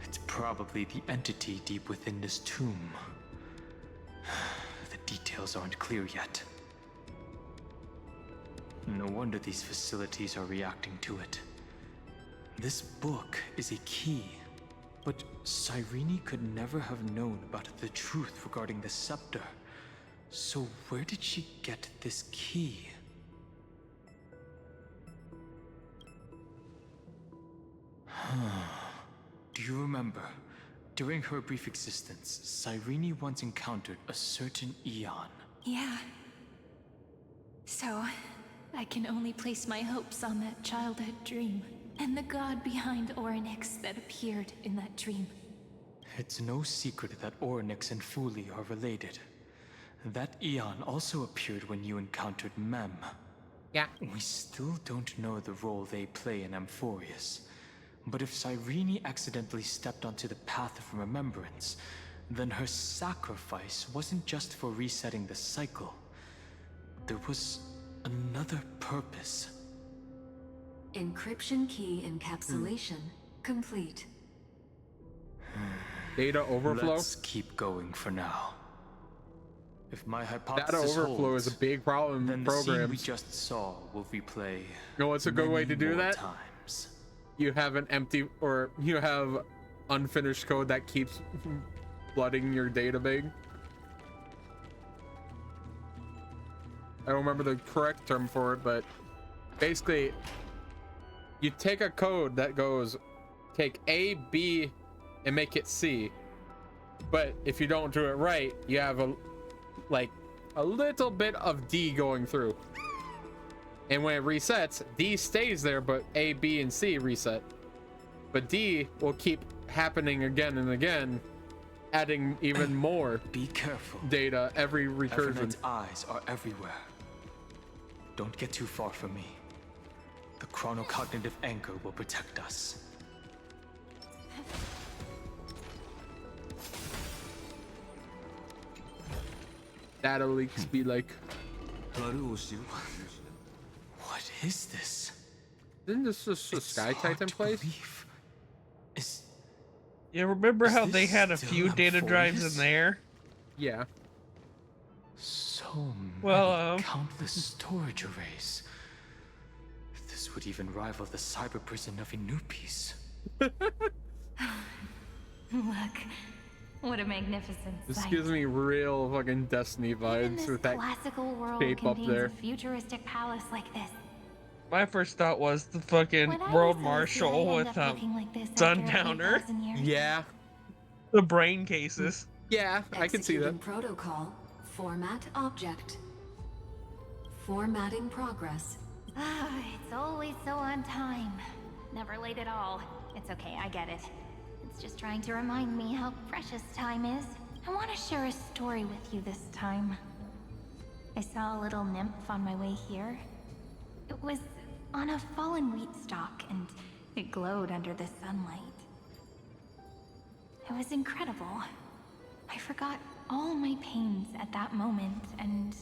It's probably the entity deep within this tomb. The details aren't clear yet. No wonder these facilities are reacting to it. This book is a key, but Cyrene could never have known about the truth regarding the scepter. So where did she get this key? Do you remember? During her brief existence, Cyrene once encountered a certain Eon. Yeah. So, I can only place my hopes on that childhood dream, and the god behind Orynyx that appeared in that dream. It's no secret that Orynyx and Fuli are related. That Eon also appeared when you encountered Mem. Yeah. We still don't know the role they play in Amphorius. But if Cyrene accidentally stepped onto the path of remembrance, then her sacrifice wasn't just for resetting the cycle. There was another purpose. Encryption key encapsulation complete. Data overflow? Let's keep going for now. If my hypothesis Data overflow holds, is a big problem then in the scene we programs. just saw will replay. You know what's a good way to do many more that? Times. You have an empty, or you have unfinished code that keeps flooding your data bag. I don't remember the correct term for it, but basically you take a code that goes take A, B, and make it C. But if you don't do it right, you have a little bit of D going through. And when it resets, D stays there, but A, B, and C reset. But D will keep happening again and again adding even more Be careful. data every recursion. Evernight's eyes are everywhere. Don't get too far from me. The chronocognitive anchor will protect us. Data leaks be like. What is this? Isn't this just a Sky Titan place? Yeah, remember how they had a still few data drives in Amphoreus? there? Yeah. So Well, many countless storage arrays. This would even rival the cyber prison of Inupis. Look, what a magnificent This sight. gives me real fucking Destiny Even vibes this with that classical world shape up contains there. a futuristic palace like this. my first thought was the fucking When I world was marshal I'd end with up looking like this after Sundowner. 8,000 years. Yeah. The brain cases. Yeah, I can see that. Executing protocol. Format object. Formatting progress. Ah, it's always so on time. Never late at all. It's okay, I get it. It's just trying to remind me how precious time is. I want to share a story with you this time. I saw a little nymph on my way here. It was on a fallen wheat stalk, and it glowed under the sunlight. It was incredible. I forgot all my pains at that moment and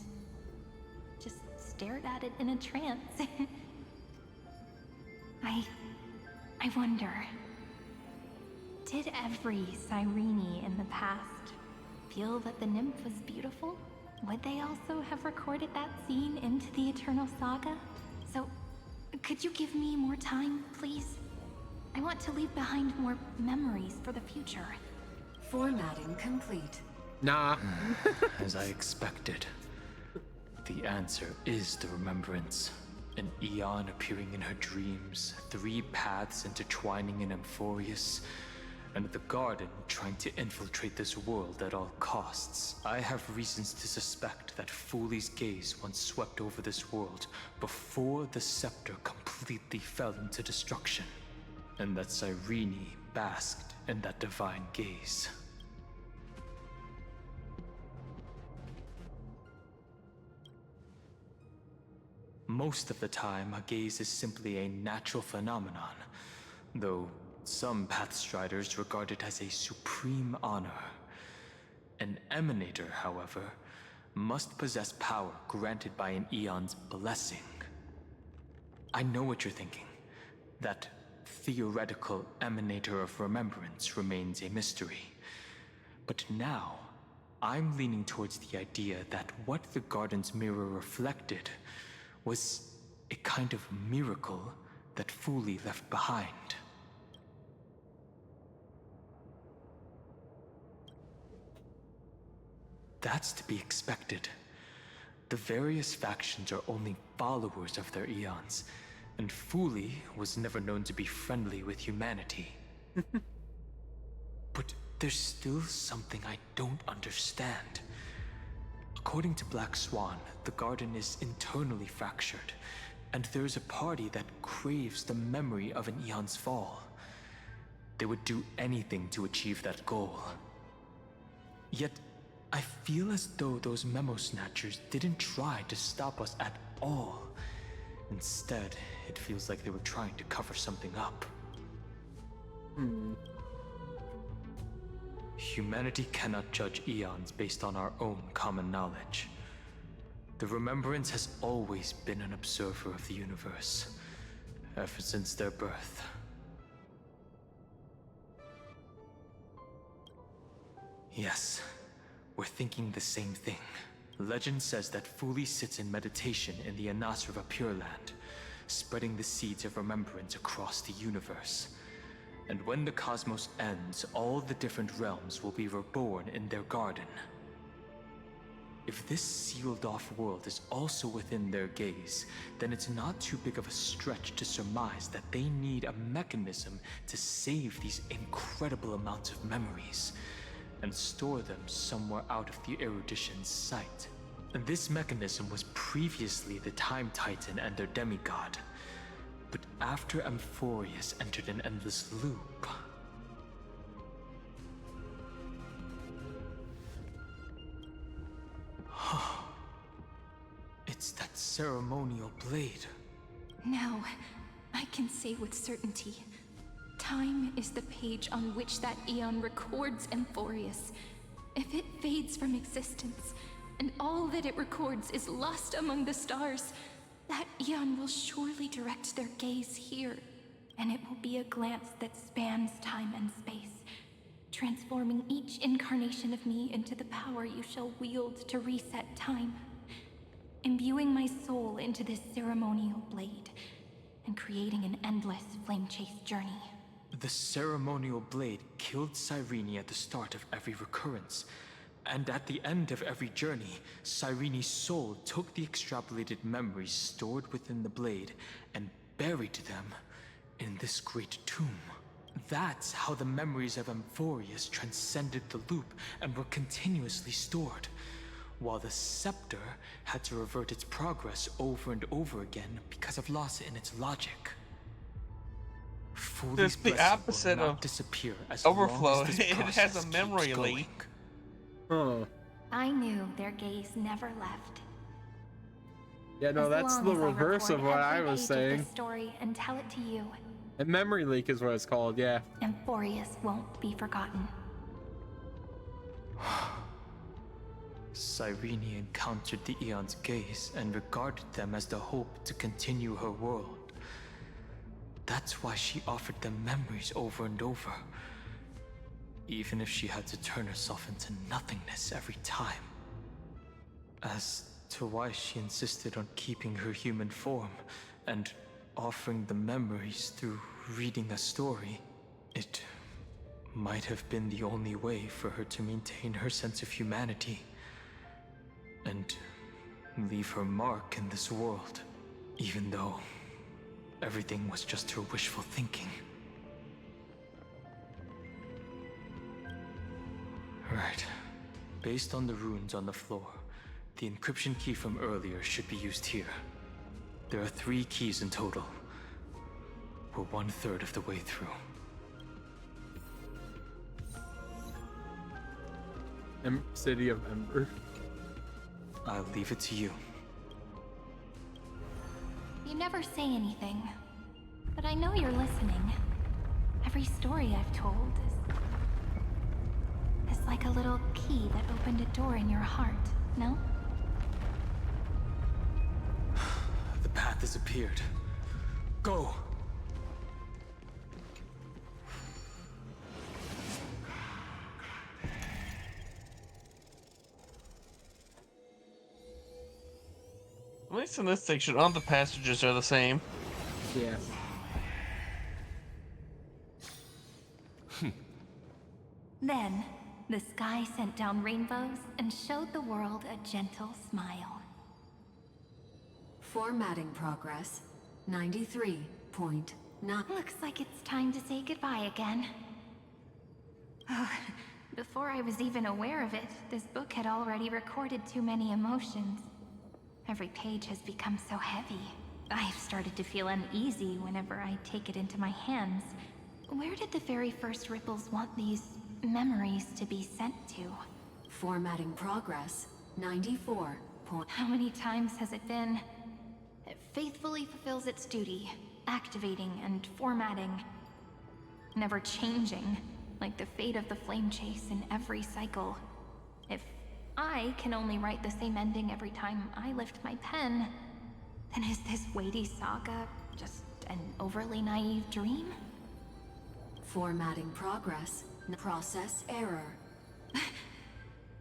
just stared at it in a trance. I wonder, did every Cyrene in the past feel that the nymph was beautiful? Would they also have recorded that scene into the Eternal Saga? So, could you give me more time, please? I want to leave behind more memories for the future. Formatting complete. Nah. As I expected. The answer is the remembrance. An eon appearing in her dreams, 3 paths intertwining in Amphoreus, and the garden trying to infiltrate this world at all costs. I have reasons to suspect that Fooley's gaze once swept over this world before the scepter completely fell into destruction, and that Cyrene basked in that divine gaze. Most of the time, a gaze is simply a natural phenomenon, though some Pathstriders regard it as a supreme honor. An Emanator, however, must possess power granted by an Eon's blessing. I know what you're thinking. That theoretical Emanator of Remembrance remains a mystery. But now, I'm leaning towards the idea that what the garden's mirror reflected was a kind of miracle that Fooley left behind. That's to be expected. The various factions are only followers of their eons, and Fooley was never known to be friendly with humanity. But there's still something I don't understand. According to Black Swan, the garden is internally fractured, and there's a party that craves the memory of an eon's fall. They would do anything to achieve that goal. Yet, I feel as though those memo snatchers didn't try to stop us at all. Instead, it feels like they were trying to cover something up. Humanity cannot judge eons based on our own common knowledge. The Remembrance has always been an observer of the universe, ever since their birth. Yes, we're thinking the same thing. Legend says that Fooley sits in meditation in the Anasrava Pure Land, spreading the seeds of remembrance across the universe. And when the cosmos ends, all the different realms will be reborn in their garden. If this sealed-off world is also within their gaze, then it's not too big of a stretch to surmise that they need a mechanism to save these incredible amounts of memories and store them somewhere out of the erudition's sight. And this mechanism was previously the Time Titan and their demigod. But after Amphoreus entered an endless loop... ceremonial blade. Now, I can say with certainty, time is the page on which that eon records Amphorius. If it fades from existence, and all that it records is lost among the stars, that eon will surely direct their gaze here, and it will be a glance that spans time and space, transforming each incarnation of me into the power you shall wield to reset time, imbuing my soul into this ceremonial blade, and creating an endless flame-chase journey. The ceremonial blade killed Cyrene at the start of every recurrence, and at the end of every journey, Cyrene's soul took the extrapolated memories stored within the blade and buried them in this great tomb. That's how the memories of Amphorius transcended the loop and were continuously stored, while the scepter had to revert its progress over and over again because of loss in its logic. It's the opposite of disappear as overflow. Long as this It has process a memory keeps going. leak. Huh. I knew their gaze never left. Yeah, no, As that's long the as I reverse of record what I every was page of saying. this story and tell it to you, A memory leak is what it's called, yeah. Amphorius won't be forgotten. Cyrene encountered the Eon's gaze and regarded them as the hope to continue her world. That's why she offered them memories over and over, even if she had to turn herself into nothingness every time. As to why she insisted on keeping her human form and offering the memories through reading a story, it might have been the only way for her to maintain her sense of humanity and leave her mark in this world, even though everything was just her wishful thinking. Right. Based on the runes on the floor, the encryption key from earlier should be used here. There are 3 keys in total. We're 1/3 of the way through. City of Ember. I'll leave it to you. You never say anything, but I know you're listening. Every story I've told is like a little key that opened a door in your heart, no? The path has appeared. Go! At least in this section, all the passages are the same. Yeah. Then, the sky sent down rainbows and showed the world a gentle smile. Formatting progress, 93.9. Looks like it's time to say goodbye again. Before I was even aware of it, this book had already recorded too many emotions. Every page has become so heavy. I've started to feel uneasy whenever I take it into my hands. Where did the very first ripples want these memories to be sent to? Formatting progress, 94. How many times has it been? It faithfully fulfills its duty, activating and formatting, never changing, like the fate of the flame chase in every cycle. If I can only write the same ending every time I lift my pen, then is this weighty saga just an overly naive dream? Formatting progress, process error.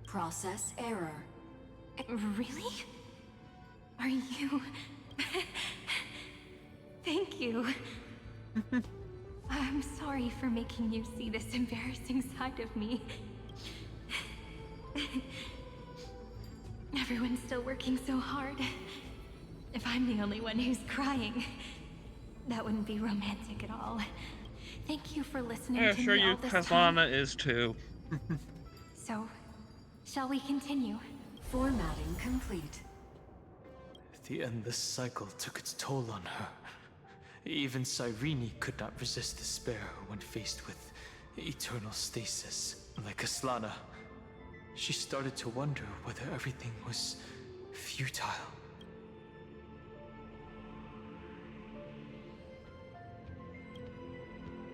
Process error. Really? Are you... Thank you. I'm sorry for making you see this embarrassing side of me. Everyone's still working so hard. If I'm the only one who's crying, that wouldn't be romantic at all. Thank you for listening Yeah, to sure me you, all this time. Kazana is too. So, shall we continue? Formatting complete. The endless cycle took its toll on her. Even Cyrene could not resist despair when faced with eternal stasis. Like Aslana, she started to wonder whether everything was futile.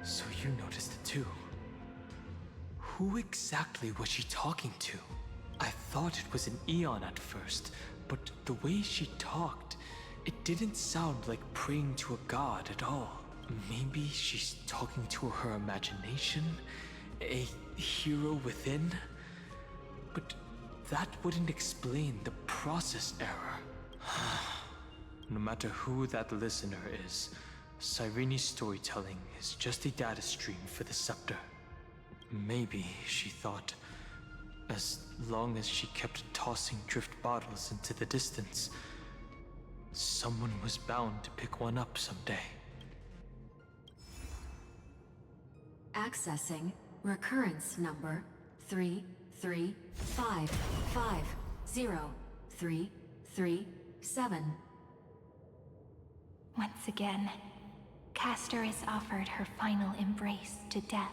So you noticed it too. Who exactly was she talking to? I thought it was an Eon at first, but the way she talked, it didn't sound like praying to a god at all. Maybe she's talking to her imagination? A hero within? But that wouldn't explain the process error. No matter who that listener is, Cyrene's storytelling is just a data stream for the scepter. Maybe, she thought, as long as she kept tossing drift bottles into the distance, someone was bound to pick one up someday. Accessing recurrence number 335503337. Once again, Castor is offered her final embrace to death.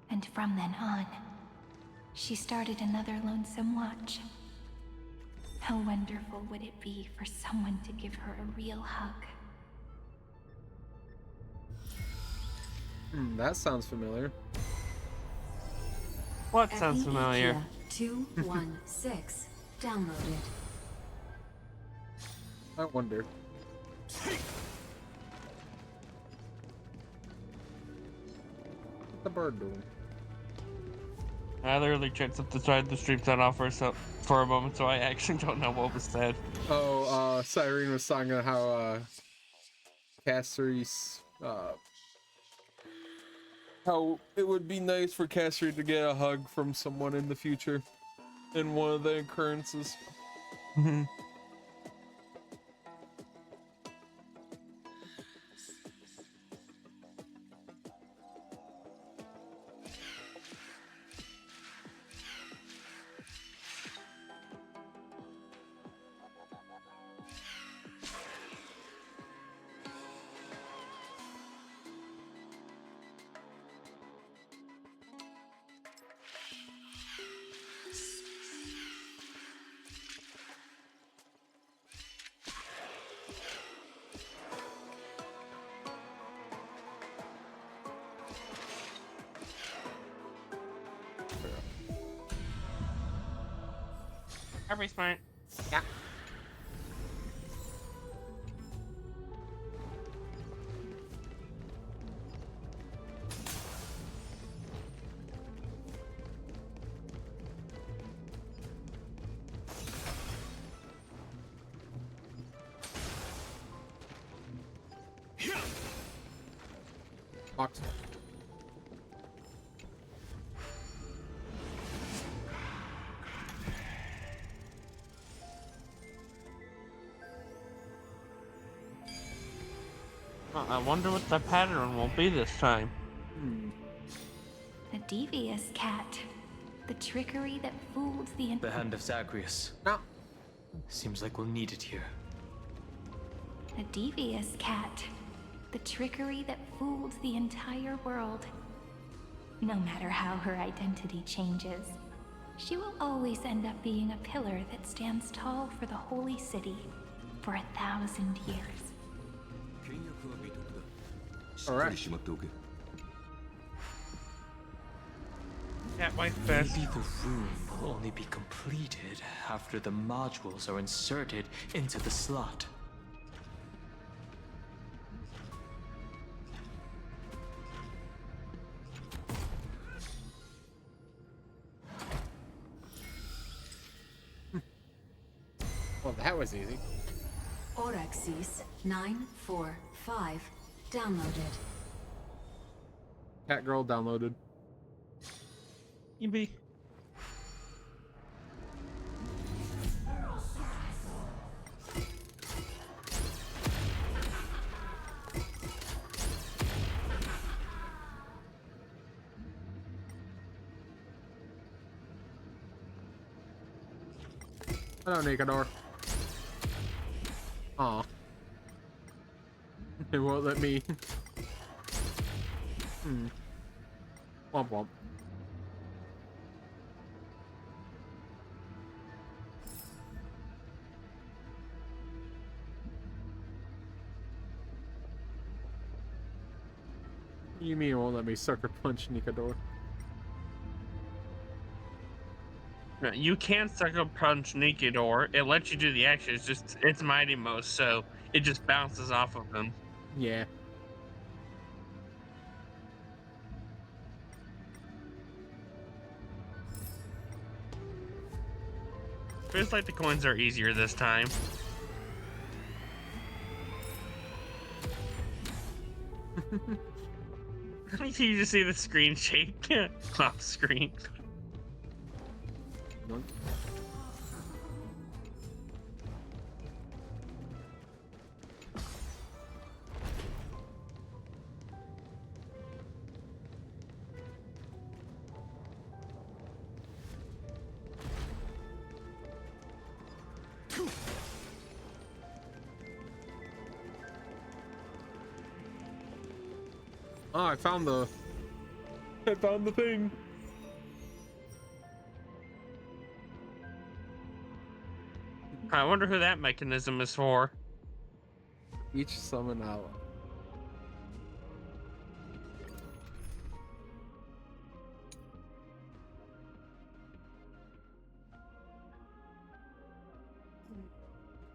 And from then on, she started another lonesome watch. How wonderful would it be for someone to give her a real hug? That sounds familiar. What sounds familiar? 216 downloaded. I wonder. What's the bird doing? I literally checked up the side of the stream set off for a moment, so I actually don't know what was said. Oh, Cyrene was talking about how Cassie's how it would be nice for Cassie to get a hug from someone in the future in one of the occurrences. Every smart. Yeah. Box. I wonder what the pattern will be this time. A devious cat. The trickery that fooled the The hand of Zagreus. No. Seems like we'll need it here. A devious cat. The trickery that fooled the entire world. No matter how her identity changes, she will always end up being a pillar that stands tall for the holy city for 1,000 years. All right. Yeah, my best. Maybe the room will only be completed after the modules are inserted into the slot. Well, that was easy. Orexis 945 downloaded. Cat girl downloaded. Yippee. Hello, Nikador. Aw. It won't let me. Womp womp. You mean it won't let me sucker punch Nikador? No, you can't sucker punch Nikador. It lets you do the action. It's just it's Mighty Most, so it just bounces off of him. Yeah. Feels like the coins are easier this time. You just see the screen shake off screen. Oh, I found the thing. I wonder who that mechanism is for. Each summon ally.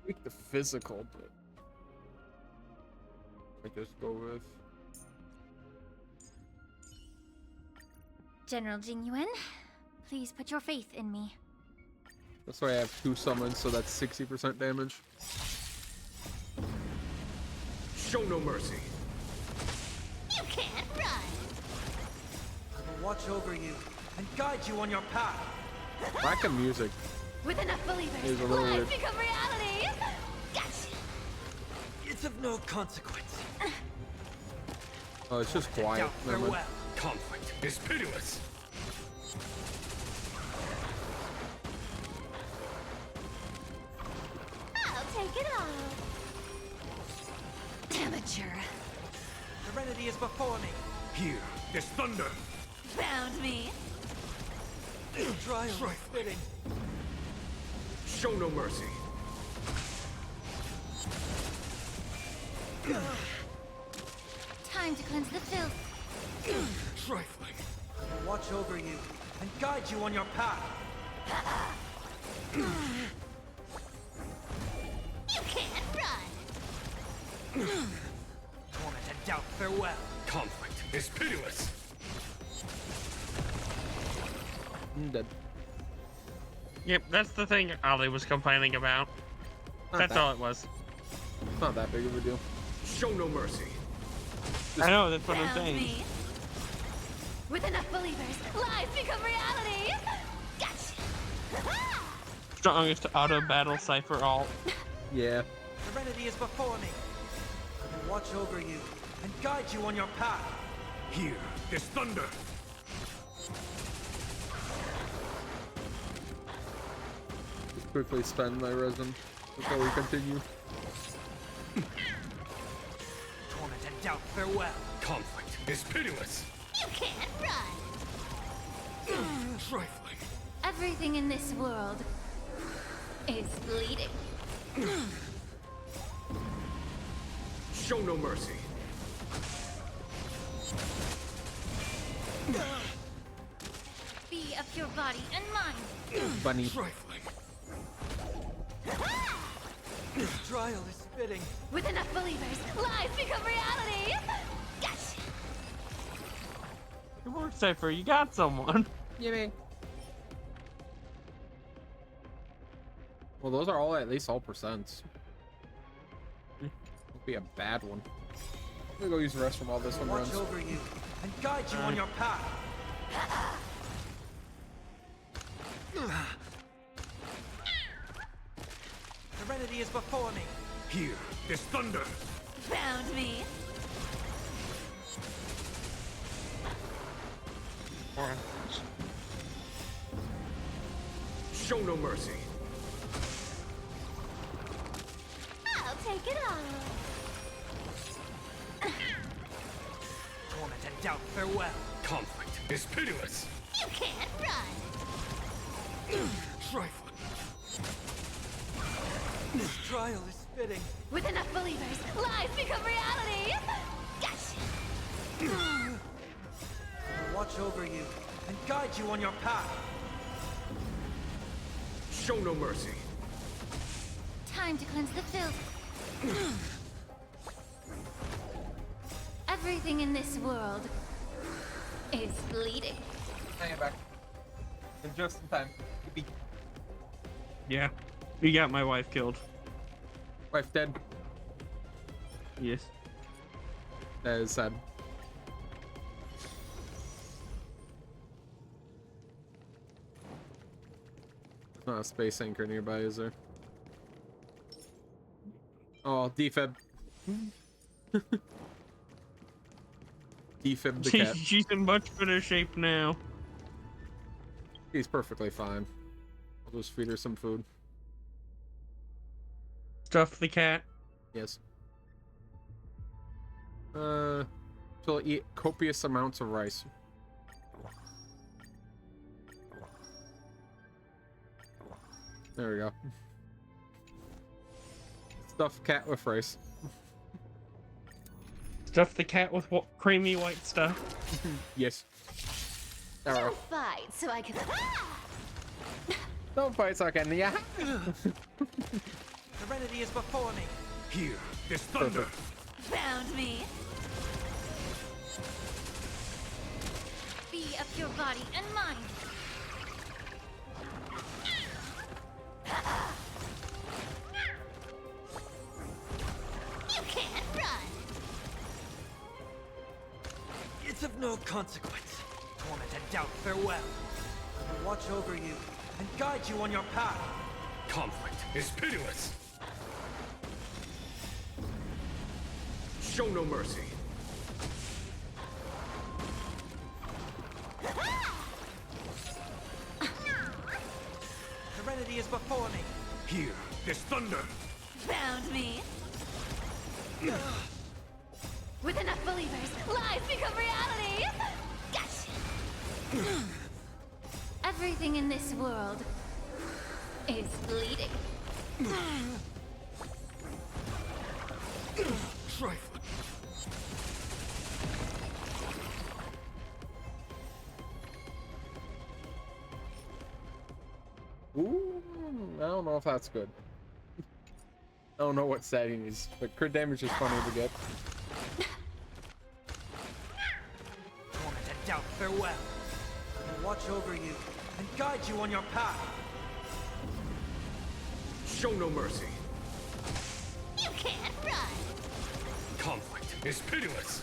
Like the physical, but I just go with. General Jingyuan, please put your faith in me. That's why I have 2 summons, so that's 60% damage. Show no mercy. You can't run. I will watch over you and guide you on your path. Lack of music. With enough It's a believers, little lies weird. become reality. Gotcha. It's of no consequence. Oh, it's just quiet. Doubt Never mind. farewell. Conflict is pitiless. I'll take it all. Amateur. Serenity is before me. Here, this thunder. Found me. Trial is fitting. Show no mercy. Time to cleanse the filth. Trifling. I will watch over you and guide you on your path. You can't run. Torment and doubt farewell. Conflict is pitiless. I'm dead. Yep, that's the thing Ollie was complaining about. That's all it was. Not that big of a deal. Show no mercy. I know, that's what I'm Found saying. me. With enough believers, lies become reality. Gotcha. Strongest auto battle cipher alt. Yeah. Serenity is before me. I will watch over you and guide you on your path. Here, this thunder. Just quickly spend my resin before we continue. Torment and doubt farewell. Conflict is pitiless. You can't run. Trifling. Everything in this world is bleeding. Show no mercy. Be of your body and mind. Bunny. Trifling. Trial is fitting. With enough believers, lies become reality. Gotcha. Good work, Cypher. You got someone. Yeah, man. Well, those are all at least all percents. Won't be a bad one. I'm gonna go use the restroom while this one Watch runs. over you and guide you on your path. Serenity is before me. Here, this thunder. Found me. Show no mercy. I'll take it all. Torment and doubt farewell. Conflict is pitiless. You can't run. Trifling. This trial is fitting. With enough believers, lies become reality. Gotcha. over you and guide you on your path. Show no mercy. Time to cleanse the filth. Everything in this world is bleeding. I am back. In just in time. Yippee. Yeah. You got my wife killed. Wife dead. Yes. That is sad. There's not a space anchor nearby, is there? Oh, defib. Defib the cat. She's in much better shape now. She's perfectly fine. I'll just feed her some food. Stuff the cat. Yes. She'll eat copious amounts of rice. There we go. Stuffed cat with rice. Stuff the cat with creamy white stuff. Yes. Don't fight so I can. Don't fight so I can. Yeah. Serenity is before me. Here, this thunder. Found me. Be of your body and mind. You can't run. It's of no consequence. Torment and doubt, farewell. I will watch over you and guide you on your path. Conflict is pitiless. Show no mercy. Serenity is before me. Here, this thunder. Found me. With enough believers, lies become reality. Gotcha. Everything in this world is bleeding. Trifle. Ooh, I don't know if that's good. I don't know what setting is, but crit damage is funny to get. Torment and doubt, farewell. I will watch over you and guide you on your path. Show no mercy. You can't run. Conflict is pitiless.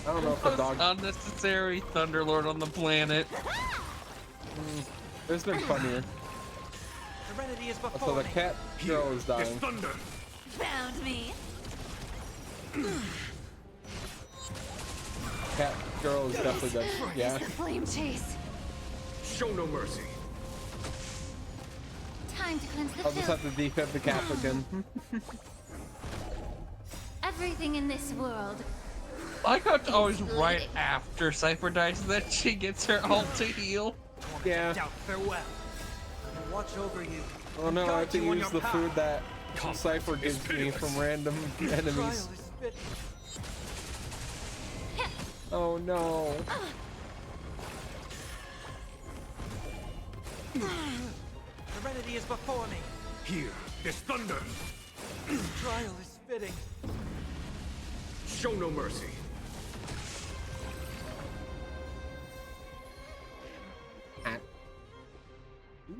I don't know if the dog. Unnecessary Thunderlord on the planet. There's been funnier. Serenity is before So the me. cat girl is dying. This thunder. Found me. Cat girl is definitely dead. Yeah. The flame chase. Show no mercy. Time to cleanse the I'll just have filth. to defib the cat again. Everything in this world. I like how it's always right after Cypher dies that she gets her ult to heal. Yeah. Doubt, farewell. I will watch over you. Oh no, I have to use the food that Cypher gives me pitiless. from random Trial enemies. is spit. Oh no. Serenity is before me. Here, this thunder. Trial is fitting. Show no mercy.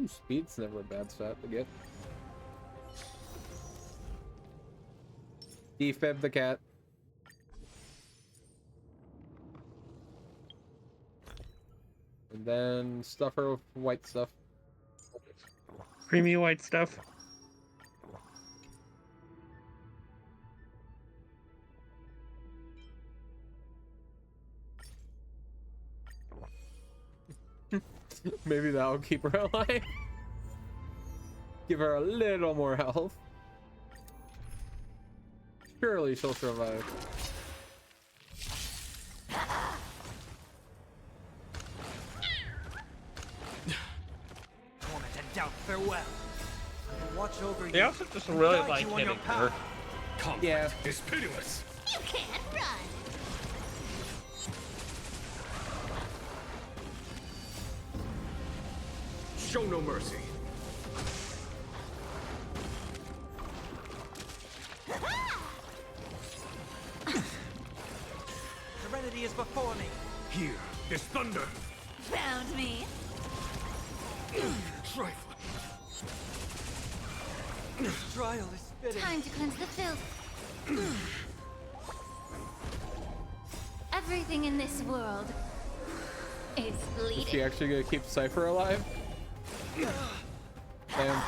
Ooh, speed's never a bad stat to get. Defib the cat. And then stuff her with white stuff. Creamy white stuff. Maybe that'll keep her alive. Give her a little more health. Surely she'll survive. Torment and doubt, farewell. I will watch over you. They also just really and guide like you on your hitting her. path. Conflict Yeah. is pitiless. You can't run. Show no mercy. Serenity is before me. Here, this thunder. Found me. Trifle. This trial is spitting. Time to cleanse the filth. Everything in this world is Is bleeding. she actually gonna keep Cypher alive? Damn.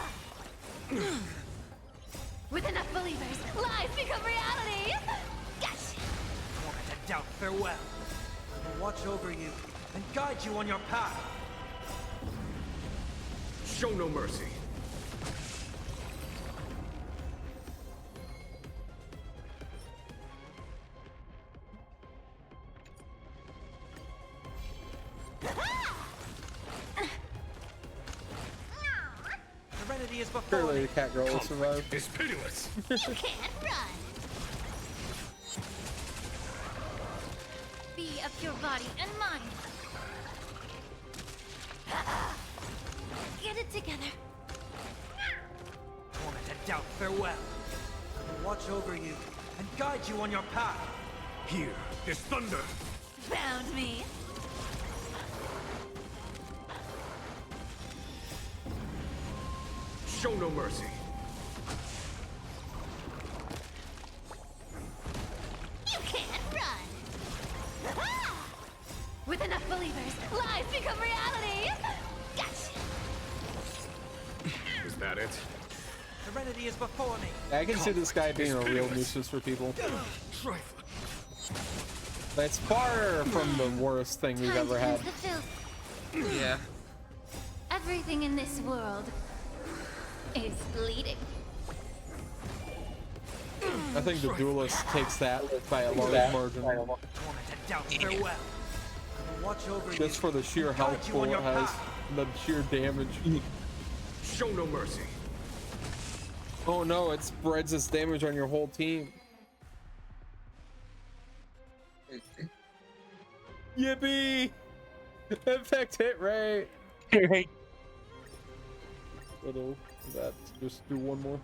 With enough believers, lies become reality. Gotcha. Torment and doubt, farewell. I will watch over you and guide you on your path. Show no mercy. Serenity is before Surely me. the cat girl will survive. It's pitiless. You can't run. Be of your body and mind. Get it together. Torment and doubt, farewell. I will watch over you and guide you on your path. Here, this thunder. Found me. Show no mercy. You can't run. With enough believers, lies become reality. Gotcha. Is that it? Serenity is before me. I can see this guy being a real nuisance for people. Trifle. That's far from the worst thing we've Time ever to had. cleanse the filth. Yeah. Everything in this world is bleeding. I think the duelist takes that by a large margin. Torment and doubt, farewell. I will watch over you. Just for the sheer and guide health you pool on it your has, path. the sheer damage. Show no mercy. Oh no, it spreads its damage on your whole team. Yippee! Effect hit rate! Little that, just do one more.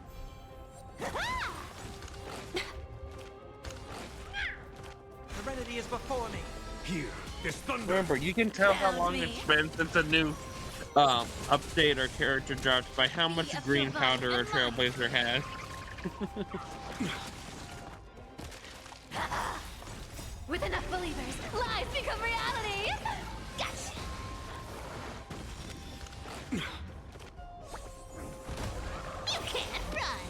Serenity is before me. Here, this thunder. Remember, you can tell how long it's been since a new update or character dropped by how much green powder a Trailblazer has. With enough believers, lies become reality. Gotcha. You can't run.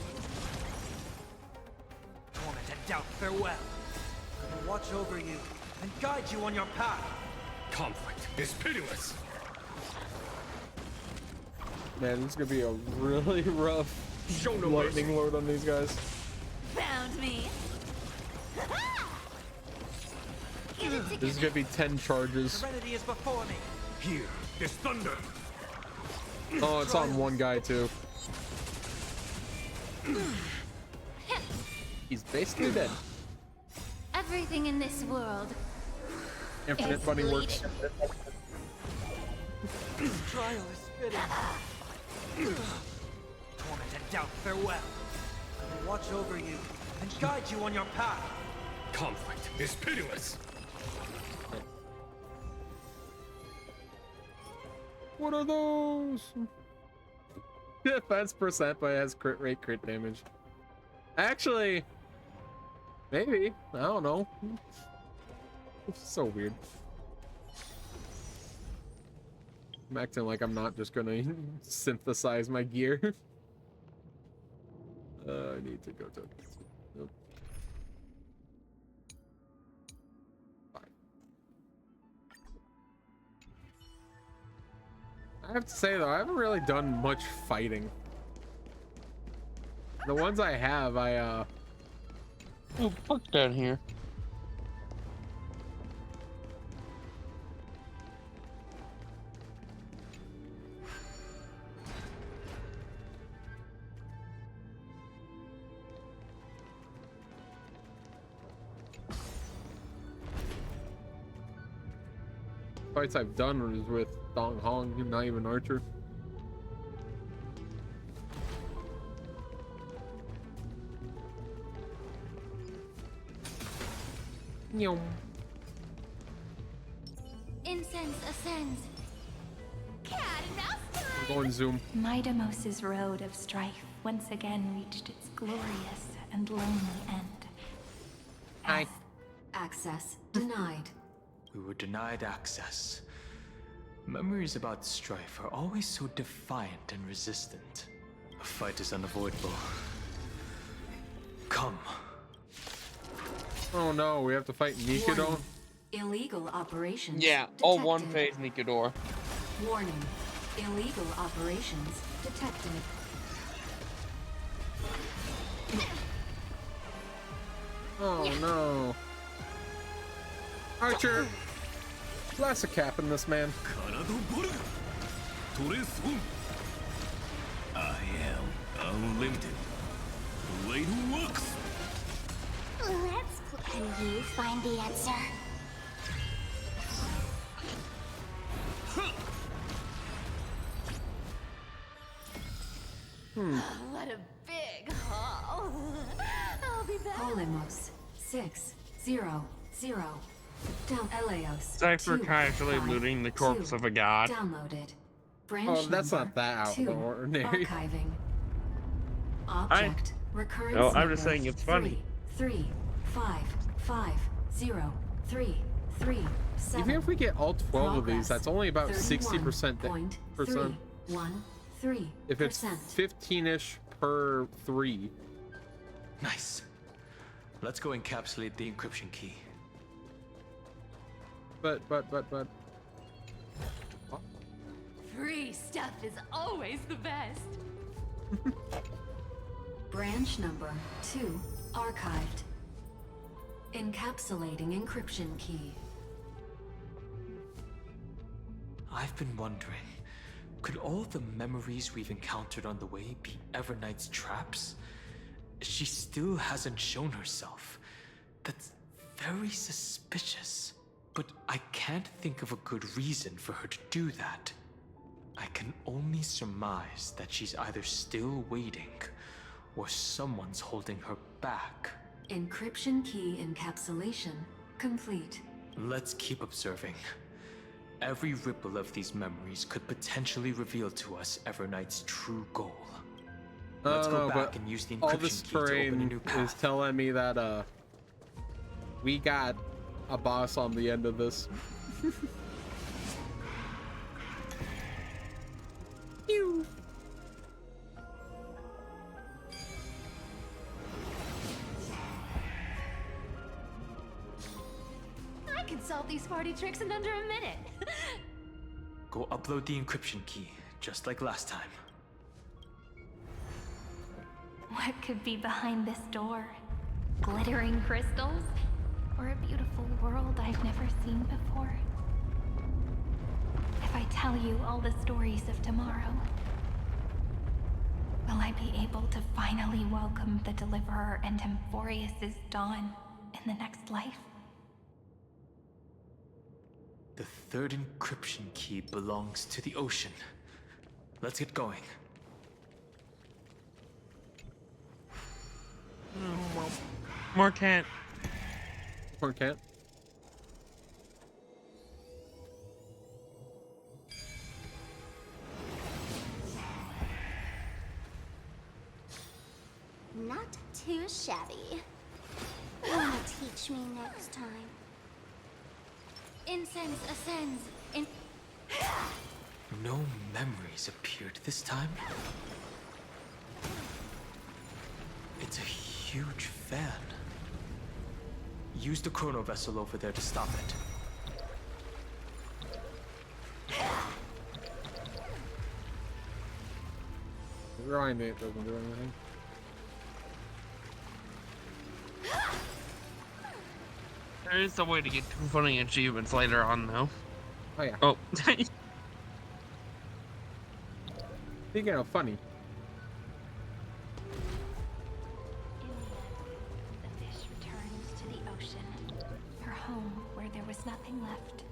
Torment and doubt, farewell. I will watch over you and guide you on your path. Conflict is pitiless. Man, this is gonna be a really rough Show no lightning mercy. load on these guys. Found me. Get it This is together. gonna be 10 charges. Serenity is before me. Here, this thunder. Oh, it's on one guy too. He's basically dead. Everything in this world Infinite is bunny bleeding. works. This trial is spitting. Torment and doubt, farewell. I will watch over you and guide you on your path. Conflict is pitiless. What are those? Defense percent, but it has crit rate, crit damage. Actually, maybe. I don't know. It's so weird. I'm acting like I'm not just gonna synthesize my gear. I need to go to. Nope. Fine. I have to say though, I haven't really done much fighting. The ones I have, Oh, fuck down here. Fights I've done was with Dong Hong, not even Archer. Nyom. Incense ascends. Cat and mouse time. I'm going zoom. Midamos's road of strife once again reached its glorious and lonely end. Hi. Access denied. We were denied access. Memories about strife are always so defiant and resistant. A fight is unavoidable. Come. Oh no, we have to fight Nikado. Warning. Illegal operations. Yeah, all one phase Nikador. Warning. Illegal operations detected. Oh no. Archer! Blast a cap in this man. I am unlimited. Blade works. Let's play. Can you find the answer? What a big haul. I'll be back. Polymos 600. Down Eleos. Cypher casually looting the corpse of a god. Downloaded. Branch Oh, that's number not that out of 2. the ordinary. Archiving. Object recurrence No, I'm number just saying it's funny. 3 5 5 0 3 3 7. Even if we get all 12 of these, Progress. that's only about 60% percent. 313%. If it's 15-ish per 3. Nice. Let's go encapsulate the encryption key. But. Free stuff is always the best. Branch number 2 archived. Encapsulating encryption key. I've been wondering, could all the memories we've encountered on the way be Everknight's traps? She still hasn't shown herself. That's very suspicious. But I can't think of a good reason for her to do that. I can only surmise that she's either still waiting, or someone's holding her back. Encryption key encapsulation complete. Let's keep observing. Every ripple of these memories could potentially reveal to us Everknight's true goal. Let's go back and use the all this encryption key to open a terrain new is path. telling me that we got a boss on the end of this. Pew. I can solve these party tricks in under a minute. Go upload the encryption key, just like last time. What could be behind this door? Glittering crystals? Or a beautiful world I've never seen before? If I tell you all the stories of tomorrow, will I be able to finally welcome the Deliverer and Emphorius' dawn in the next life? The third encryption key belongs to the ocean. Let's get going. More can't. Or can't. Not too shabby. Wanna teach me next time? Incense ascends. No memories appeared this time. It's a huge fan. Use the chrono vessel over there to stop it. Grind it doesn't do anything. There is a way to get funny achievements later on, though. Oh yeah. Oh. Speaking of funny. The fish returned to the ocean, her home where there was nothing left.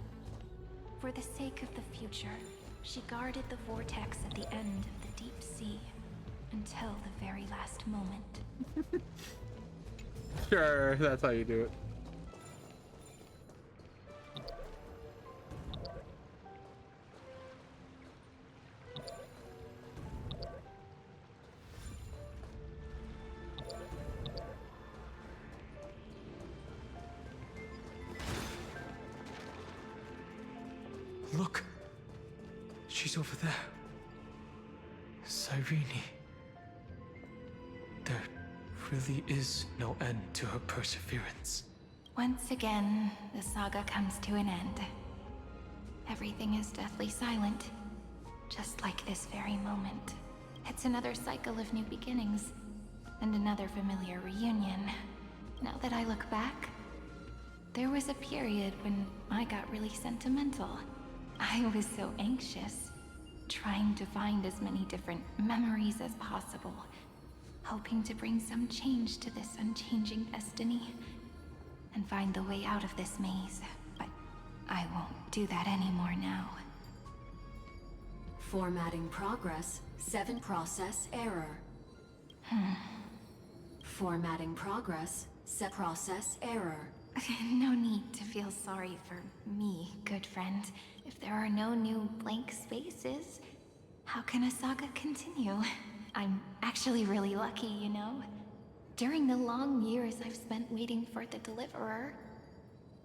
For the sake of the future, she guarded the vortex at the end of the deep sea until the very last moment. Sure, that's how you do it. Look! She's over there. Cyrene. There really is no end to her perseverance. Once again, the saga comes to an end. Everything is deathly silent, just like this very moment. It's another cycle of new beginnings, and another familiar reunion. Now that I look back, there was a period when I got really sentimental. I was so anxious, trying to find as many different memories as possible, hoping to bring some change to this unchanging destiny, and find the way out of this maze. But I won't do that anymore now. Formatting progress, 7 process error. Formatting progress, set process error. No need to feel sorry for me, good friend. If there are no new blank spaces, how can a saga continue? I'm actually really lucky, you know? During the long years I've spent waiting for the Deliverer,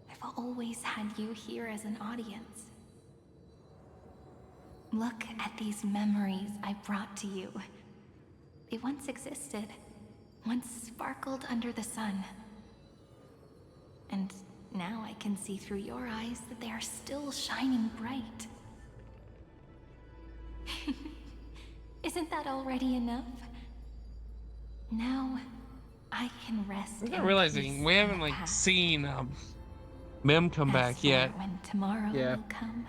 I've always had you here as an audience. Look at these memories I brought to you. They once existed, once sparkled under the sun. And now I can see through your eyes that they are still shining bright. Isn't that already enough? Now, I can rest. I'm not realizing we haven't like seen Mem come back yet. When tomorrow will come,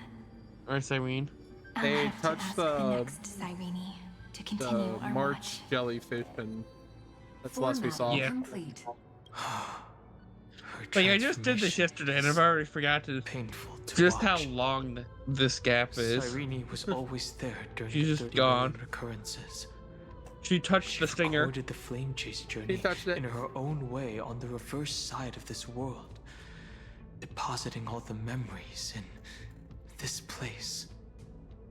Or Cyrene. They touched the Cyrene to continue our March watch. jellyfish, and that's the last we saw. Yeah. Complete. But yeah, I just did this yesterday, and I've already forgotten just how long this gap is. Cyrene was always there during She's the just 30 gone. million recurrences. She touched the stinger. She recorded the flame chase journey in her own way on the reverse side of this world, depositing all the memories in this place.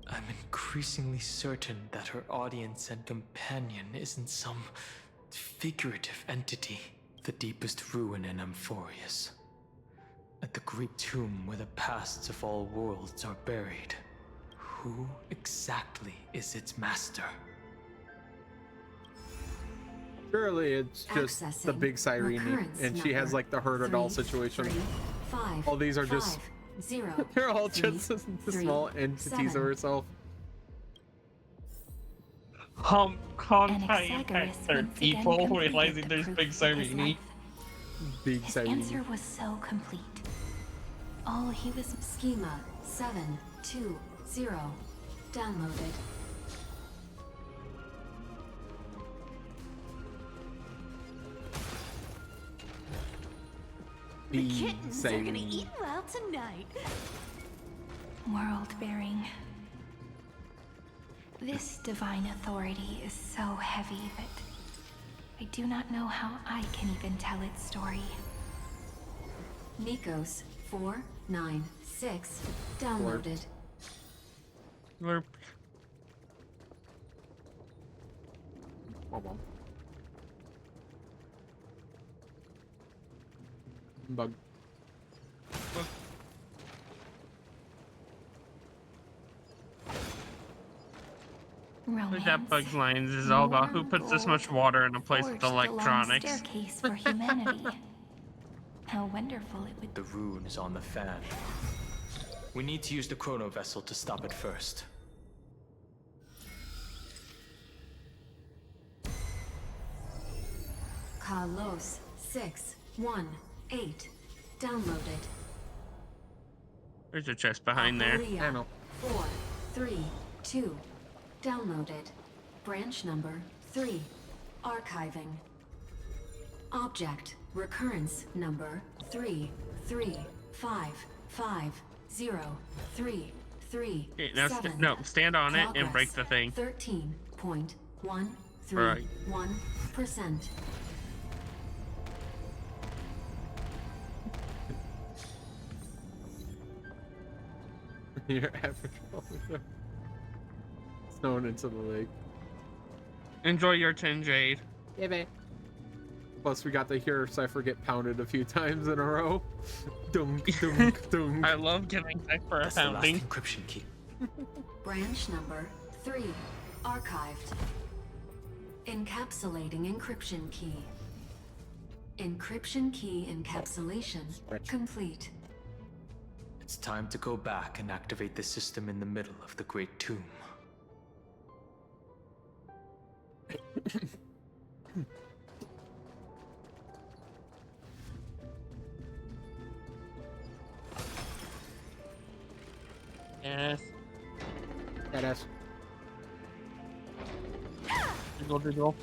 I'm increasingly certain that her audience and companion isn't some figurative entity. The deepest ruin in Amphorius. At the great tomb where the pasts of all worlds are buried. Who exactly is its master? Surely it's just the big Cyrene, and she has like the herd doll situation. All these are just they're all just the small entities of herself. Honkai impact 3rd people realizing there's big Cyrene. Big His Cyrene. answer was so complete. All he was Schema 720 downloaded. The kittens are gonna eat well tonight. world bearing. This divine authority is so heavy that I do not know how I can even tell its story. Nikos 496 downloaded. Slurp. Hold on. Bug. That Bug's Lines is all about who puts this much water in a place with electronics. Staircase for humanity. How wonderful it would The rune is on the fan. We need to use the chrono vessel to stop it first. Carlos 618 downloaded. There's a chest behind there. I know. 432 downloaded. Branch number 3 archiving. Object recurrence number 33550 0.033. Okay, now no, stand on it and break the thing. 13.131%. Your average officer. Thrown into the lake. Enjoy your 10 jade. Yeah, babe. Plus, we got to hear Cypher get pounded a few times in a row. Dunk, dunk, dunk. I love giving Cypher a pounding. Encryption key. Branch number 3. Archived. Encapsulating encryption key. Encryption key encapsulation complete. It's time to go back and activate the system in the middle of the Great Tomb. Yes. Badass. Diddle, diddle.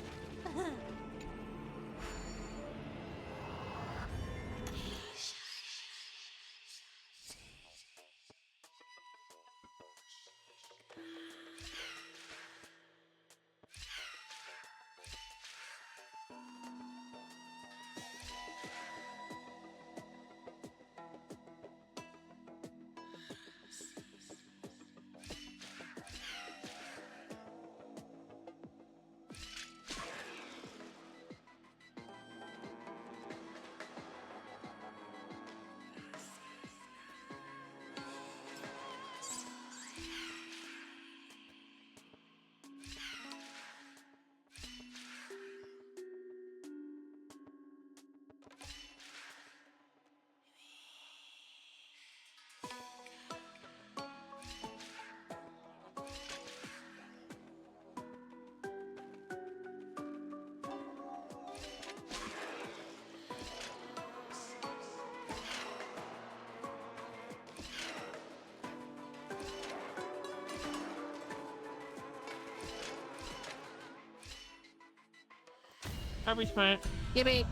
I'll be smart. Yippee!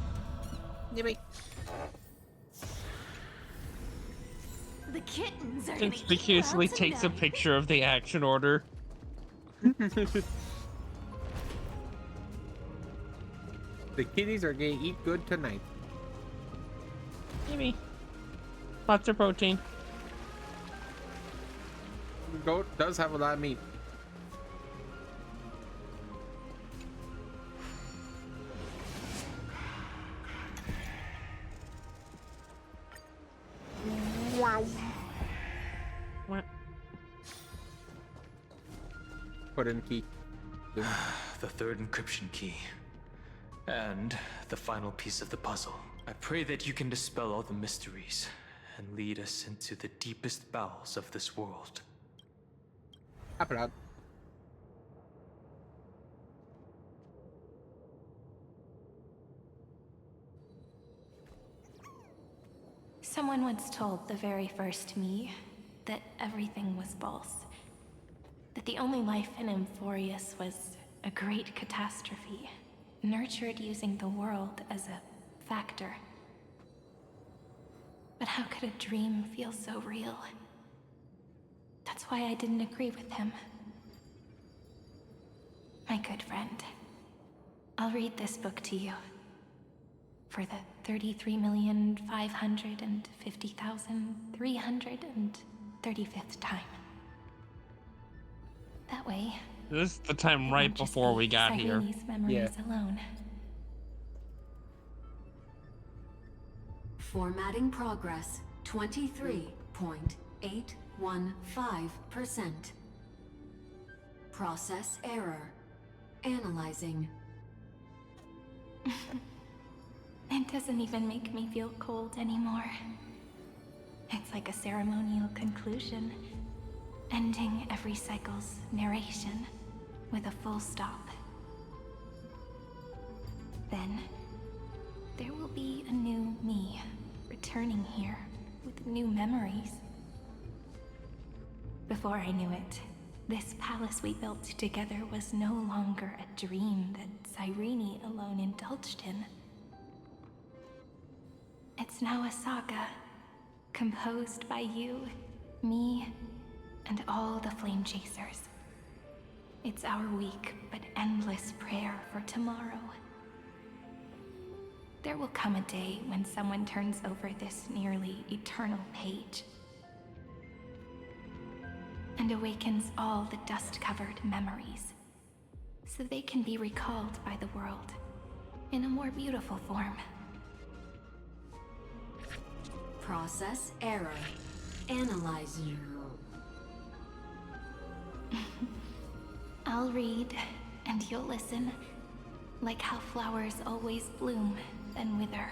Yippee! The kittens are Conspicuously takes a picture of the action order. The kitties are gonna eat good tonight. Maybe. Lots of protein. The goat does have a lot of meat. Wow. What? Put in key. The third encryption key. And the final piece of the puzzle. I pray that you can dispel all the mysteries and lead us into the deepest bowels of this world. Someone once told the very first me that everything was false. That the only life in Amphorius was a great catastrophe, nurtured using the world as a factor. But how could a dream feel so real? That's why I didn't agree with him. My good friend, I'll read this book to you. For the 33,550,335th time. That way. This is the time right before we got here. Memories alone. Formatting progress 23.815%. Process error. Analyzing. It doesn't even make me feel cold anymore. It's like a ceremonial conclusion, ending every cycle's narration with a full stop. Then, there will be a new me returning here with new memories. Before I knew it, this palace we built together was no longer a dream that Cyrene alone indulged in. It's now a saga, composed by you Me and all the Flame Chasers. It's our weak but endless prayer for tomorrow. There will come a day when someone turns over this nearly eternal page and awakens all the dust-covered memories, so they can be recalled by the world in a more beautiful form. Process error. Analyzing. I'll read, and you'll listen, like how flowers always bloom, then wither.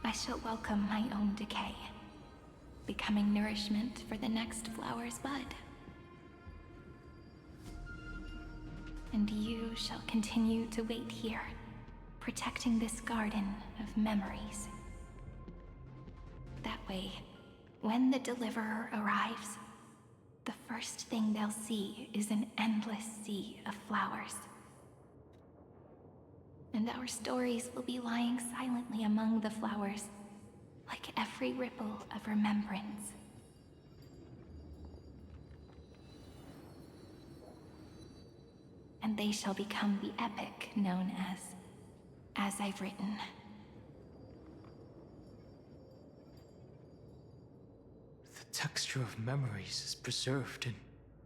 I shall welcome my own decay, becoming nourishment for the next flower's bud. And you shall continue to wait here, protecting this garden of memories. That way, when the Deliverer arrives, the first thing they'll see is an endless sea of flowers. And our stories will be lying silently among the flowers, like every ripple of remembrance. And they shall become the epic known as I've written. The texture of memories is preserved in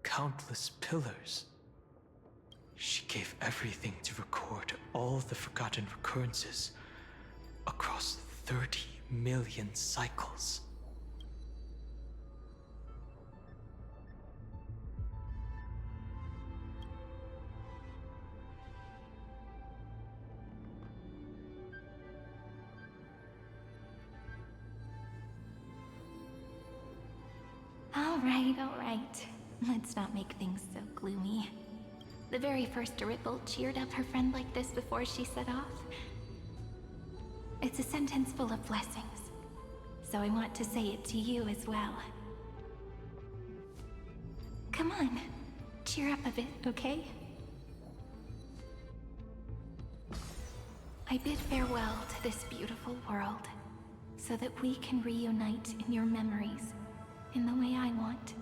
countless pillars. She gave everything to record all the forgotten recurrences across 30 million cycles. All right. Let's not make things so gloomy. The very first Ripple cheered up her friend like this before she set off. It's a sentence full of blessings, so I want to say it to you as well. Come on, cheer up a bit, okay? I bid farewell to this beautiful world, so that we can reunite in your memories in the way I want.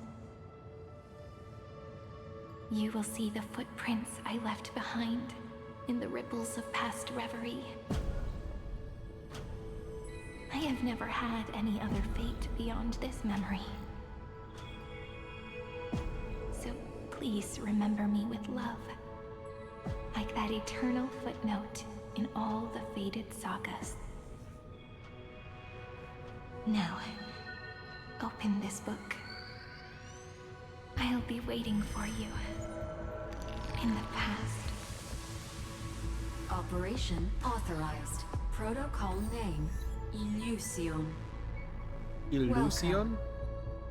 You will see the footprints I left behind in the ripples of past reverie. I have never had any other fate beyond this memory. So please remember me with love, like that eternal footnote in all the faded sagas. Now, open this book. I'll be waiting for you in the past. Operation authorized. Protocol name, Illusion. Illusion?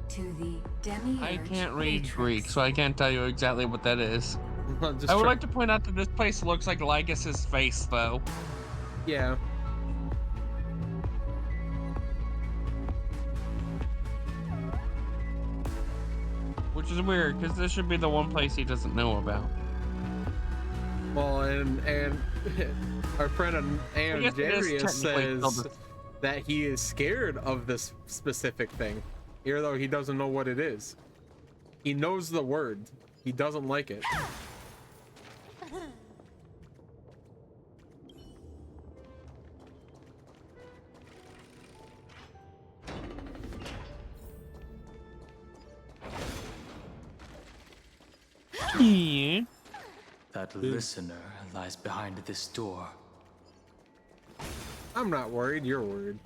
To the Demiurge. I can't read Matrix. Greek, so I can't tell you exactly what that is. I would like to point out that this place looks like Lygus's face, though. Yeah. Which is weird, because this should be the one place he doesn't know about. Well, and our friend Andarius says that he is scared of this specific thing, even though he doesn't know what it is. He knows the word. He doesn't like it. That listener lies behind this door. I'm not worried, you're worried.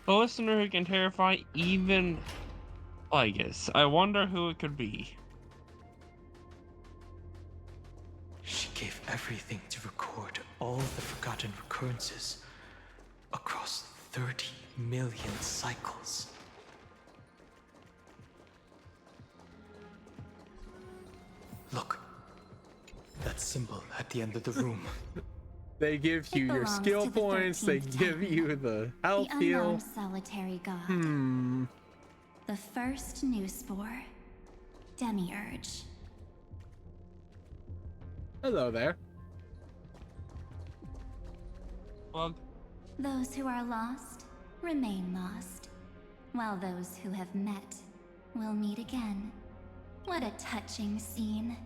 A listener who can terrify even Lygus. I wonder who it could be. She gave everything to record all the forgotten recurrences across 30 million cycles. Look, that symbol at the end of the room. They give you your skill points, they give you the health heal. The unknown solitary god. The first new spore. Demiurge. Hello there. Well, those who are lost remain lost, while those who have met will meet again. What a touching scene.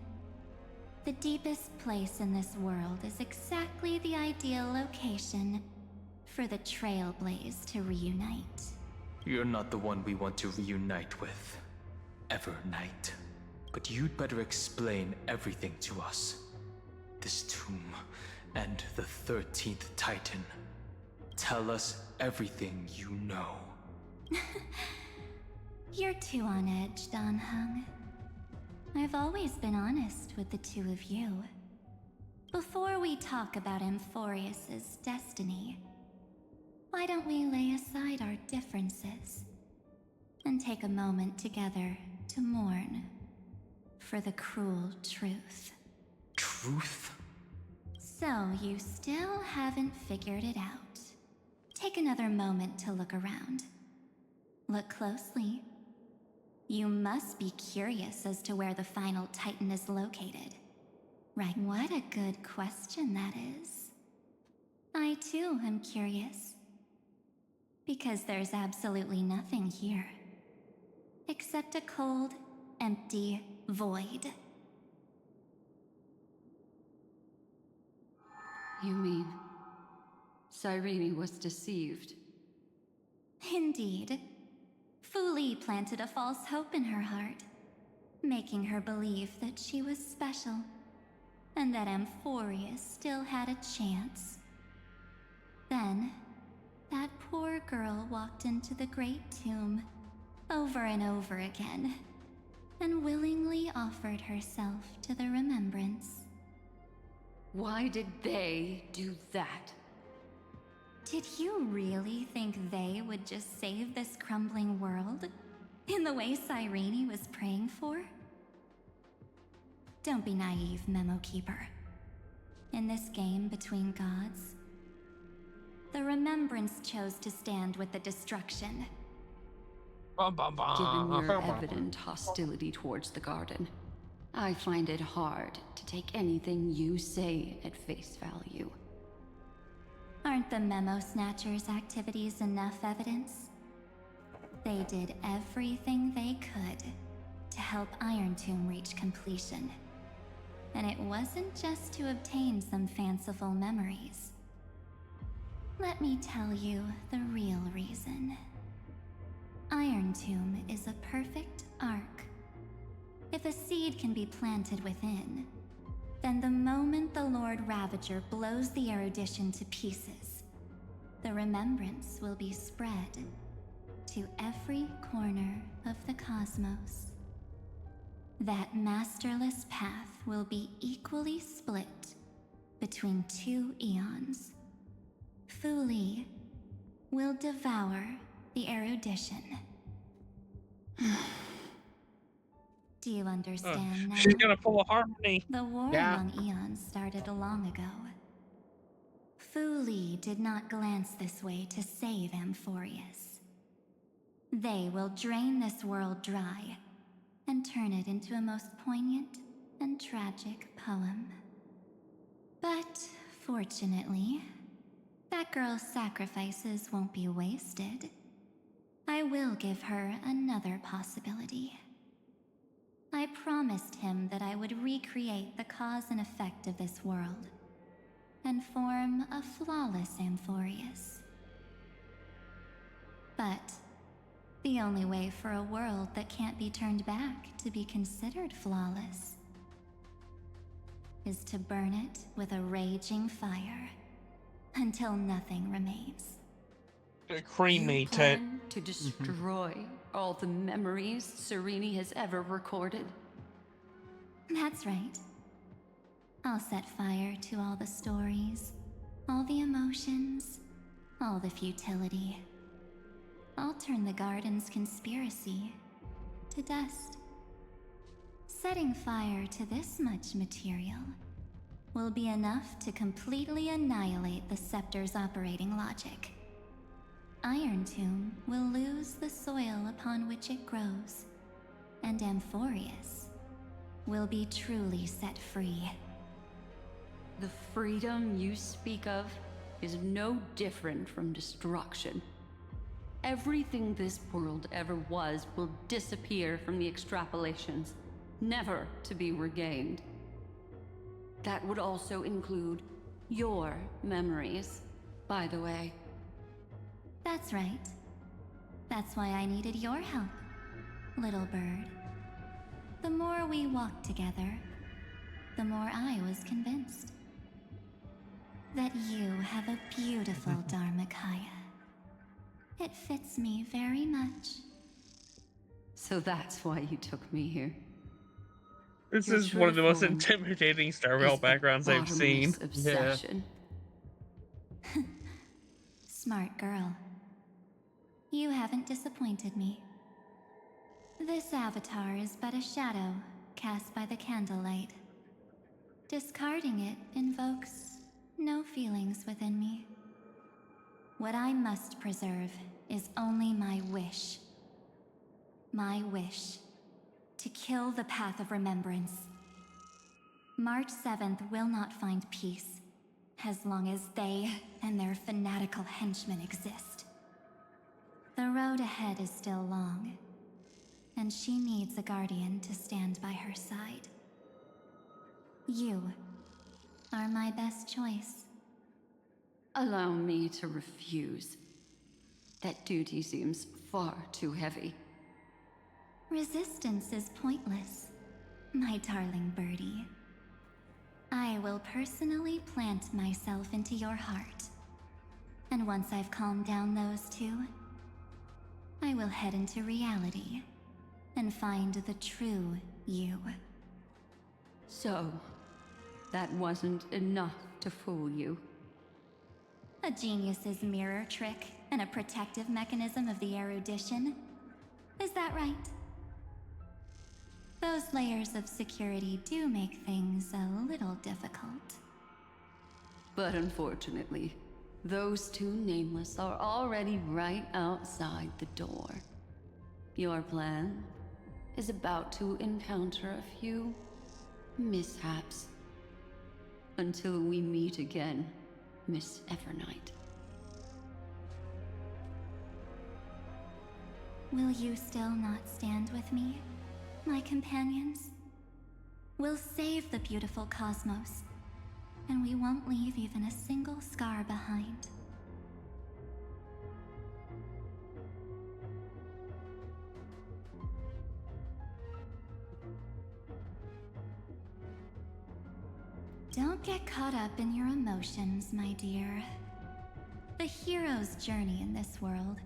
The deepest place in this world is exactly the ideal location for the Trailblaze to reunite. You're not the one we want to reunite with, ever, Knight. But you'd better explain everything to us. This tomb and the 13th Titan. Tell us everything you know. You're too on edge, Dan Heng. I've always been honest with the two of you. Before we talk about Amphorius's destiny, why don't we lay aside our differences and take a moment together to mourn for the cruel truth? Truth? So you still haven't figured it out. Take another moment to look around. Look closely. You must be curious as to where the final Titan is located. Right, what a good question that is. I too am curious. Because there's absolutely nothing here. Except a cold, empty void. You mean Cyrene was deceived? Indeed. Fu Li planted a false hope in her heart, making her believe that she was special, and that Amphorius still had a chance. Then, that poor girl walked into the Great Tomb over and over again, and willingly offered herself to the Remembrance. Why did they do that? Did you really think they would just save this crumbling world? In the way Cyrene was praying for? Don't be naive, Memo Keeper. In this game between gods, the Remembrance chose to stand with the destruction. Given your evident hostility towards the Garden, I find it hard to take anything you say at face value. Aren't the Memo Snatchers' activities enough evidence? They did everything they could to help Iron Tomb reach completion. And it wasn't just to obtain some fanciful memories. Let me tell you the real reason. Iron Tomb is a perfect arc. If a seed can be planted within, then the moment the Lord Ravager blows the erudition to pieces, the remembrance will be spread to every corner of the cosmos. That masterless path will be equally split between two eons. Fu Li will devour the erudition. Do you understand now? She's gonna pull a Harmony. The war among eons started long ago. Fu Li did not glance this way to save Amphorius. They will drain this world dry and turn it into a most poignant and tragic poem. But fortunately, that girl's sacrifices won't be wasted. I will give her another possibility. I promised him that I would recreate the cause and effect of this world, and form a flawless Amphorius. But the only way for a world that can't be turned back to be considered flawless is to burn it with a raging fire until nothing remains. Cremate You it. plan to destroy all the memories Cyrene has ever recorded? That's right. I'll set fire to all the stories, all the emotions, all the futility. I'll turn the Garden's conspiracy to dust. Setting fire to this much material will be enough to completely annihilate the Scepter's operating logic. Iron Tomb will lose the soil upon which it grows, and Amphorius will be truly set free. The freedom you speak of is no different from destruction. everything this world ever was will disappear from the extrapolations, never to be regained. That would also include your memories, by the way. That's right. That's why I needed your help, little bird. The more we walked together, the more I was convinced that you have a beautiful Dharmakaya. It fits me very much. So that's why you took me here. This Your is one of the true most form intimidating Star Rail is a backgrounds I've seen. bottomless obsession. Smart girl. You haven't disappointed me. This avatar is but a shadow cast by the candlelight. Discarding it invokes no feelings within me. What I must preserve is only my wish. My wish to kill the path of remembrance. March 7th will not find peace as long as they and their fanatical henchmen exist. The road ahead is still long, and she needs a guardian to stand by her side. You are my best choice. Allow me to refuse. That duty seems far too heavy. Resistance is pointless, my darling birdie. I will personally plant myself into your heart. And once I've calmed down those two, I will head into reality and find the true you. So, that wasn't enough to fool you. A genius's mirror trick and a protective mechanism of the erudition. Is that right? Those layers of security do make things a little difficult. But unfortunately, those two nameless are already right outside the door. Your plan is about to encounter a few mishaps. Until we meet again, Miss Evernight. Will you still not stand with me, my companions? We'll save the beautiful cosmos, and we won't leave even a single scar behind. Don't get caught up in your emotions, my dear. The hero's journey in this world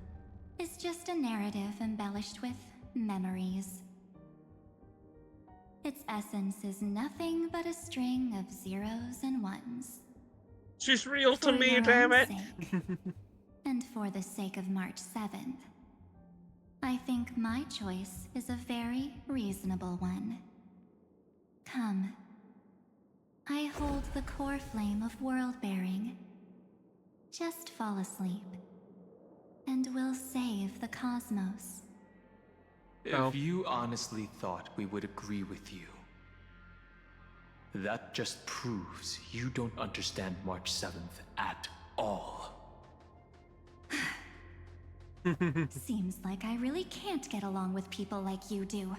is just a narrative embellished with memories. Its essence is nothing but a string of zeros and ones. She's real to For me, your damn own it. sake, and for the sake of March 7th, I think my choice is a very reasonable one. Come. I hold the core flame of world-bearing. Just fall asleep, and we'll save the cosmos. If you honestly thought we would agree with you, that just proves you don't understand March 7th at all. Seems like I really can't get along with people like you do.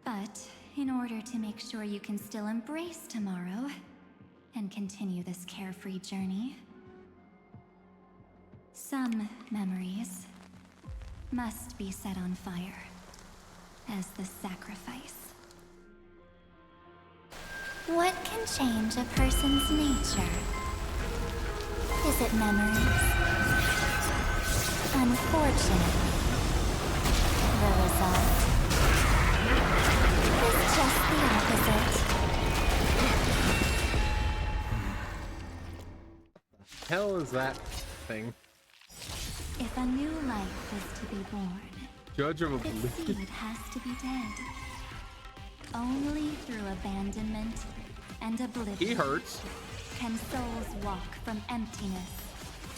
But in order to make sure you can still embrace tomorrow and continue this carefree journey, some memories must be set on fire as the sacrifice. What can change a person's nature? Is it memories? Unfortunately, the result is just the opposite. Hell is that thing? If a new life is to be born, Judge of its Oblivion. seed has to be dead. Only through abandonment and oblivion He hurts. can souls walk from emptiness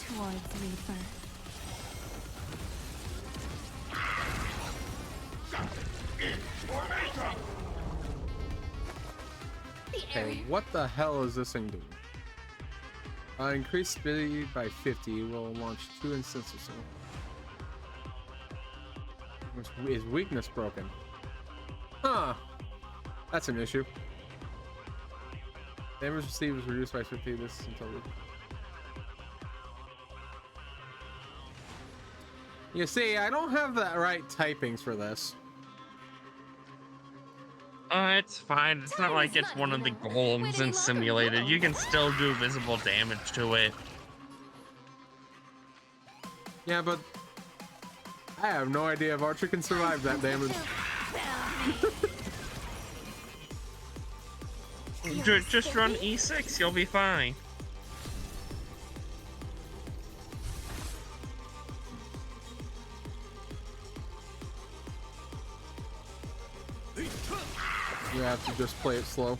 towards rebirth. Okay, what the hell is this thing doing? Increase speed by 50 will launch 2 instances. Is weakness broken? Huh. That's an issue. Damage received is reduced by 50 this until you see, I don't have the right typings for this. It's fine. It's not like it's one of the golems in Simulated. You can still do visible damage to it. Yeah, but I have no idea if Archer can survive that damage. Just run E6, you'll be fine. You have to just play it slow.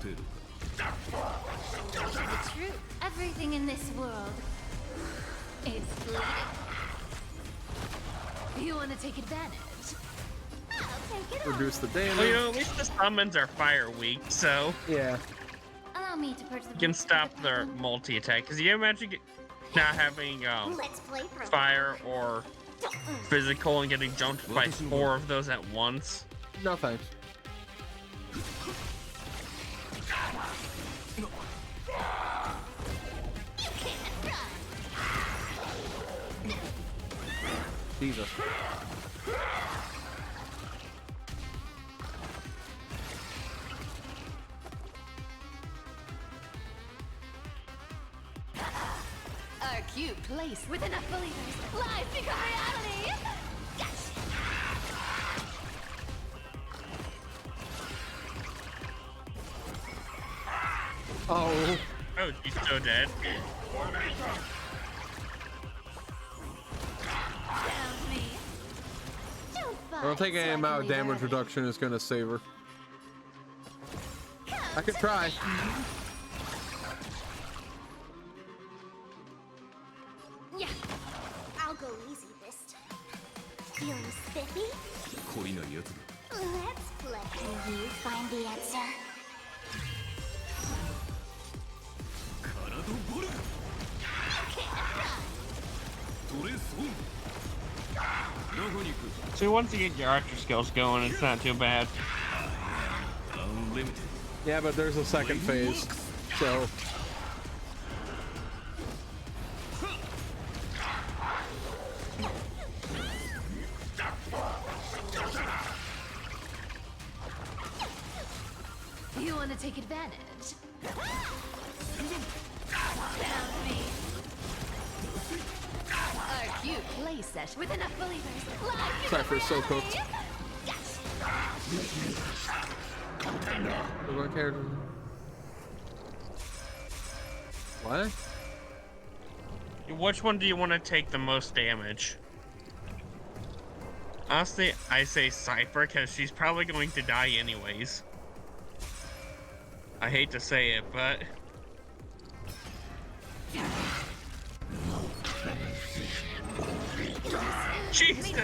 The truth. Everything in this world is bleeding. You want to take advantage? I'll take it Reduce the damage. Well, you know, at least the summons are fire weak, so yeah, Allow me to purge the you can stop their multi-attack. Because you imagine not having fire or physical and getting jumped by 4 of those at once. No thanks. Jesus. A cute place with enough believers. Lies become reality. Yes. Oh. Oh, he's so dead. I don't think any amount of damage reduction is going to save her. I could try. Yeah, I'll go easy this time. Feeling spiffy? Let's play. Can you find the answer? So once you get your archer skills going, it's not too bad. Yeah, but there's a second phase, so. You want to take advantage? Found me. A cute playset with enough believers. Live Cypher's so cooked. One character. What? Which one do you want to take the most damage? Honestly, I say Cypher because she's probably going to die anyways. I hate to say it, but Jesus!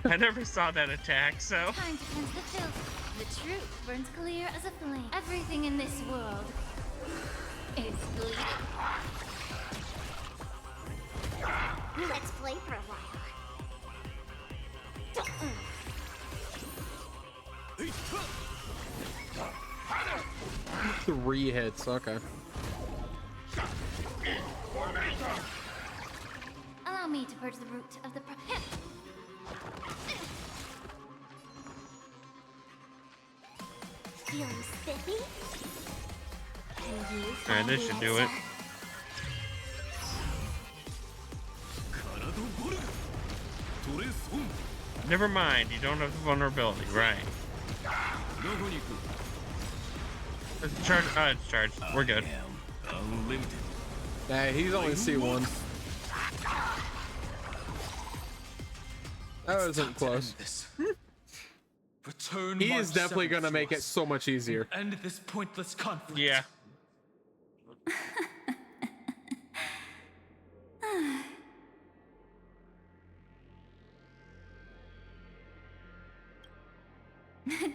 I never saw that attack, so. Time to cleanse the filth. The truth burns clear as a flame. Everything in this world is bleeding. Let's play for a while. 3 hits, okay. Allow me to purge the root of the Feeling spiffy? Can you Alright, this should do it. Never mind, you don't have the vulnerability, right? It's charged. It's charged. We're good. Nah, he's only C1. That wasn't close. Return He March is definitely 7th gonna make to it us. so much easier. End this pointless conflict. Yeah.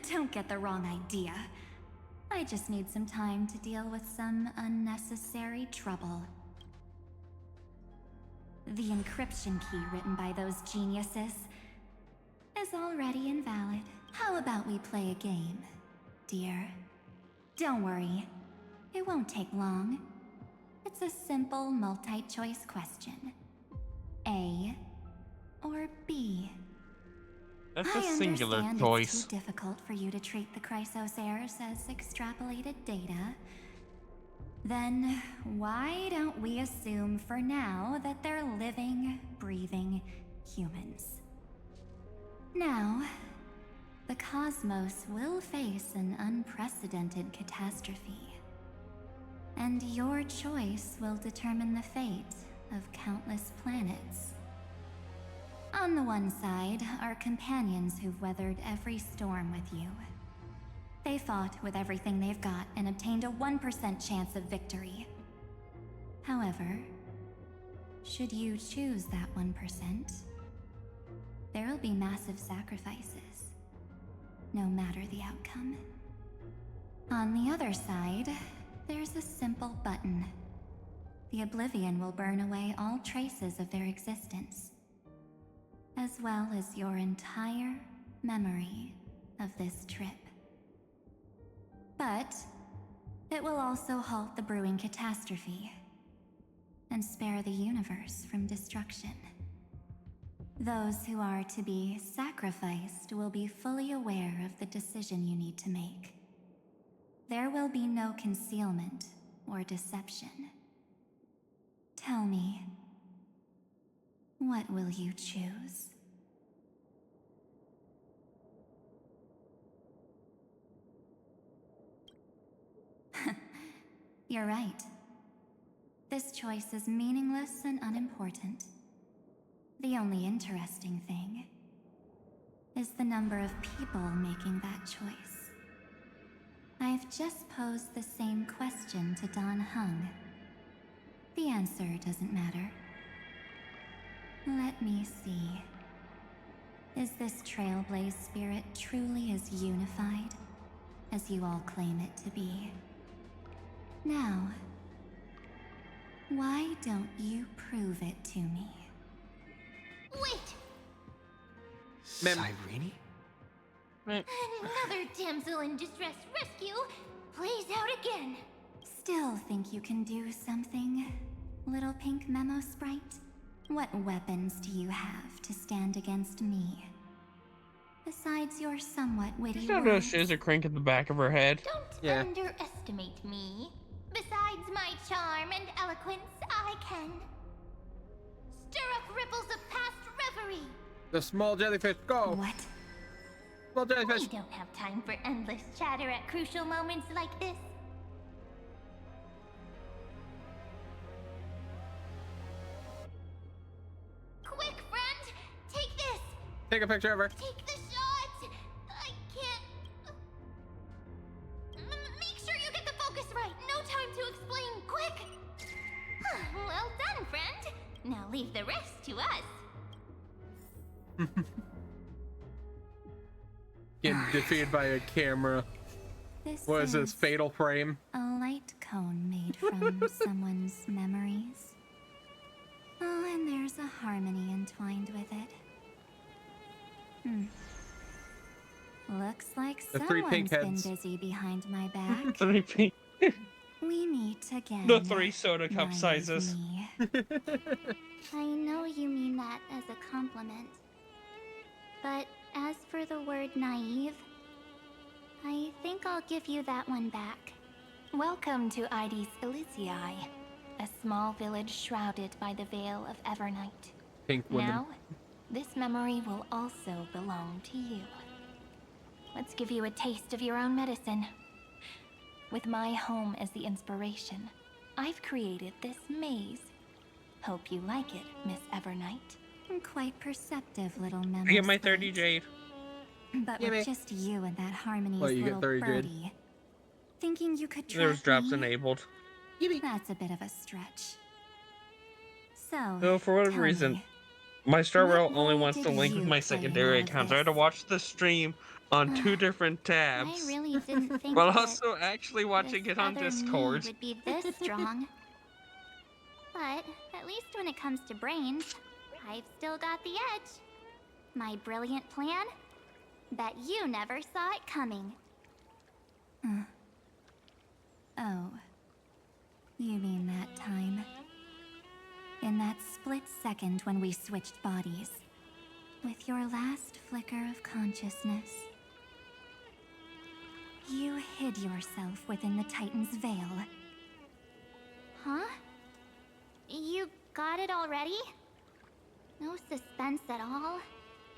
Don't get the wrong idea. I just need some time to deal with some unnecessary trouble. The encryption key written by those geniuses is already invalid. How about we play a game, dear? Don't worry, it won't take long. It's a simple multi-choice question. A or B? That's I a singular understand choice. it's too difficult for you to treat the Chrysosairs as extrapolated data. Then why don't we assume for now that they're living, breathing humans? Now, the cosmos will face an unprecedented catastrophe. And your choice will determine the fate of countless planets. On the one side are companions who've weathered every storm with you. They fought with everything they've got and obtained a 1% chance of victory. However, should you choose that 1%, there'll be massive sacrifices, no matter the outcome. On the other side, there's a simple button. The Oblivion will burn away all traces of their existence, as well as your entire memory of this trip. But it will also halt the brewing catastrophe and spare the universe from destruction. Those who are to be sacrificed will be fully aware of the decision you need to make. There will be no concealment or deception. Tell me, what will you choose? You're right. This choice is meaningless and unimportant. The only interesting thing is the number of people making that choice. I've just posed the same question to Don Hung. The answer doesn't matter. Let me see. Is this Trailblaze spirit truly as unified as you all claim it to be? Now, why don't you prove it to me? Wait! Cyrene? Another damsel in distress rescue plays out again. Still think you can do something, little pink memo sprite? What weapons do you have to stand against me? Besides your somewhat witty You don't know words. she has a crank in the back of her head. Don't underestimate me. Besides my charm and eloquence, I can stir up ripples of past reverie. The small jellyfish, go! What? Small jellyfish. We don't have time for endless chatter at crucial moments like this. Quick, friend! Take this! Take a picture of her. Take the shot! I can't... Make sure you get the focus right. No time to explain. Quick! Well done, friend. Now leave the rest to us. Getting defeated by a camera. What is this, Fatal Frame? A light cone made from someone's memories. Oh, and there's a harmony entwined with it. Looks like The three someone's pink been heads. busy behind my back. Three pink. We meet again. The 3 soda cup naive sizes. me. I know you mean that as a compliment. But as for the word naive, I think I'll give you that one back. Welcome to Ides Elysiae, a small village shrouded by the veil of Evernight. Pink women. Now, this memory will also belong to you. Let's give you a taste of your own medicine. With my home as the inspiration, I've created this maze. Hope you like it, Miss Evernight. Quite perceptive little memory. I get my 30 jade. But with just you and that harmonious What, you get little 30 jade? birdie, thinking you could There's trap drops me? enabled. That's a bit of a stretch. So, No, for whatever tell reason, me, my Star what Rail only role wants to did link with you my play in secondary all of accounts. I had to watch the stream on 2 different tabs. I really didn't think while that also actually watching this it on other Discord. me would be this strong. But at least when it comes to brains, I've still got the edge. My brilliant plan? Bet you never saw it coming. Oh. You mean that time? In that split second when we switched bodies. With your last flicker of consciousness. You hid yourself within the Titan's veil. Huh? You got it already? No suspense at all.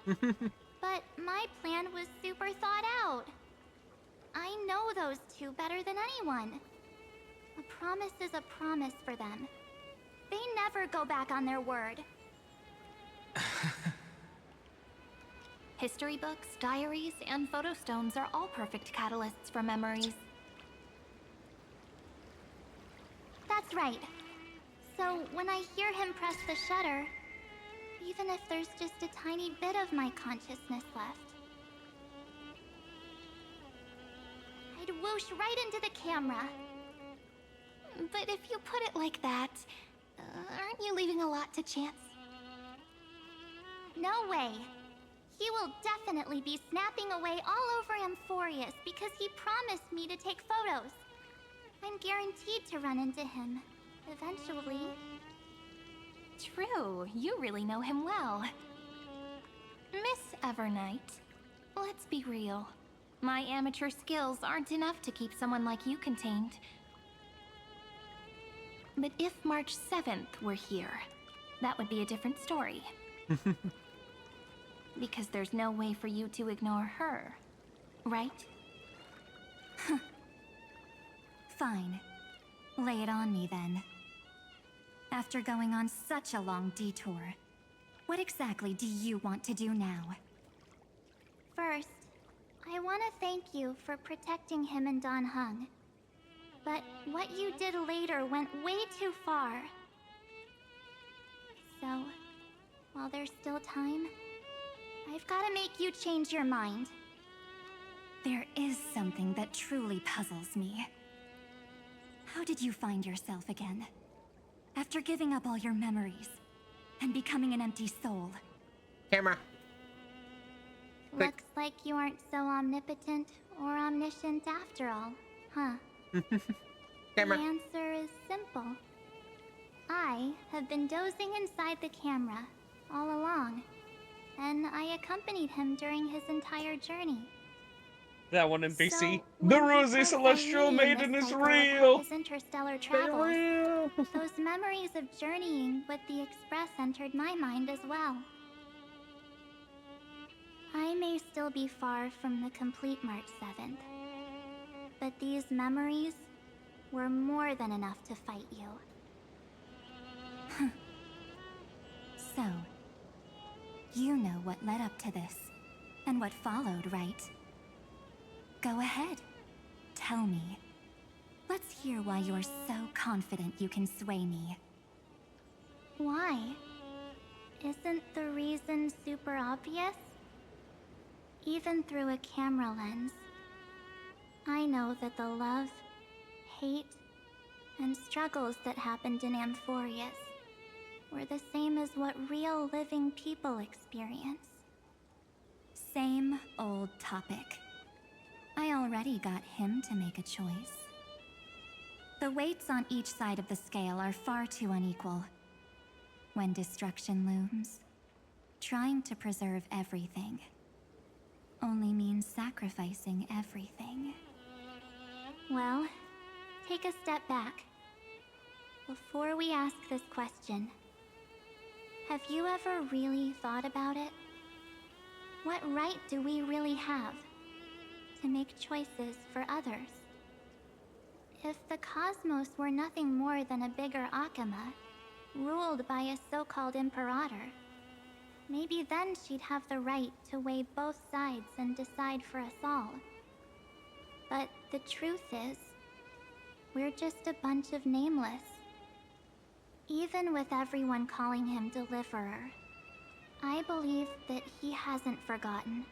But my plan was super thought out. I know those two better than anyone. A promise is a promise for them. They never go back on their word. History books, diaries, and photo stones are all perfect catalysts for memories. That's right. So when I hear him press the shutter, even if there's just a tiny bit of my consciousness left, I'd whoosh right into the camera. But if you put it like that, aren't you leaving a lot to chance? No way. He will definitely be snapping away all over Amphorius because he promised me to take photos. I'm guaranteed to run into him. Eventually. True, you really know him well. Miss Evernight, let's be real. My amateur skills aren't enough to keep someone like you contained. But if March 7th were here, that would be a different story. Because there's no way for you to ignore her, right? Fine. Lay it on me then. After going on such a long detour, what exactly do you want to do now? First, I want to thank you for protecting him and Don Hung. But what you did later went way too far. So, while there's still time, I've got to make you change your mind. There is something that truly puzzles me. How did you find yourself again? After giving up all your memories and becoming an empty soul. Camera. Looks like you aren't so omnipotent or omniscient after all, huh? Camera. The answer is simple. I have been dozing inside the camera all along, and I accompanied him during his entire journey. That one NPC. So, The when he Rosy tells Celestial Irene in Maiden this is cycle about real! his interstellar travels, those memories of journeying with the Express entered my mind as well. I may still be far from the complete March 7th, but these memories were more than enough to fight you. So, you know what led up to this, and what followed, right? Go ahead. Tell me. Let's hear why you're so confident you can sway me. Why? Isn't the reason super obvious? Even through a camera lens, I know that the love, hate, and struggles that happened in Amphorius were the same as what real living people experience. Same old topic. I already got him to make a choice. The weights on each side of the scale are far too unequal. When destruction looms, trying to preserve everything only means sacrificing everything. Well, take a step back. Before we ask this question, have you ever really thought about it? What right do we really have to make choices for others? If the cosmos were nothing more than a bigger Akama, ruled by a so-called Imperator, maybe then she'd have the right to weigh both sides and decide for us all. But the truth is, we're just a bunch of nameless. Even with everyone calling him Deliverer, I believe that he hasn't forgotten.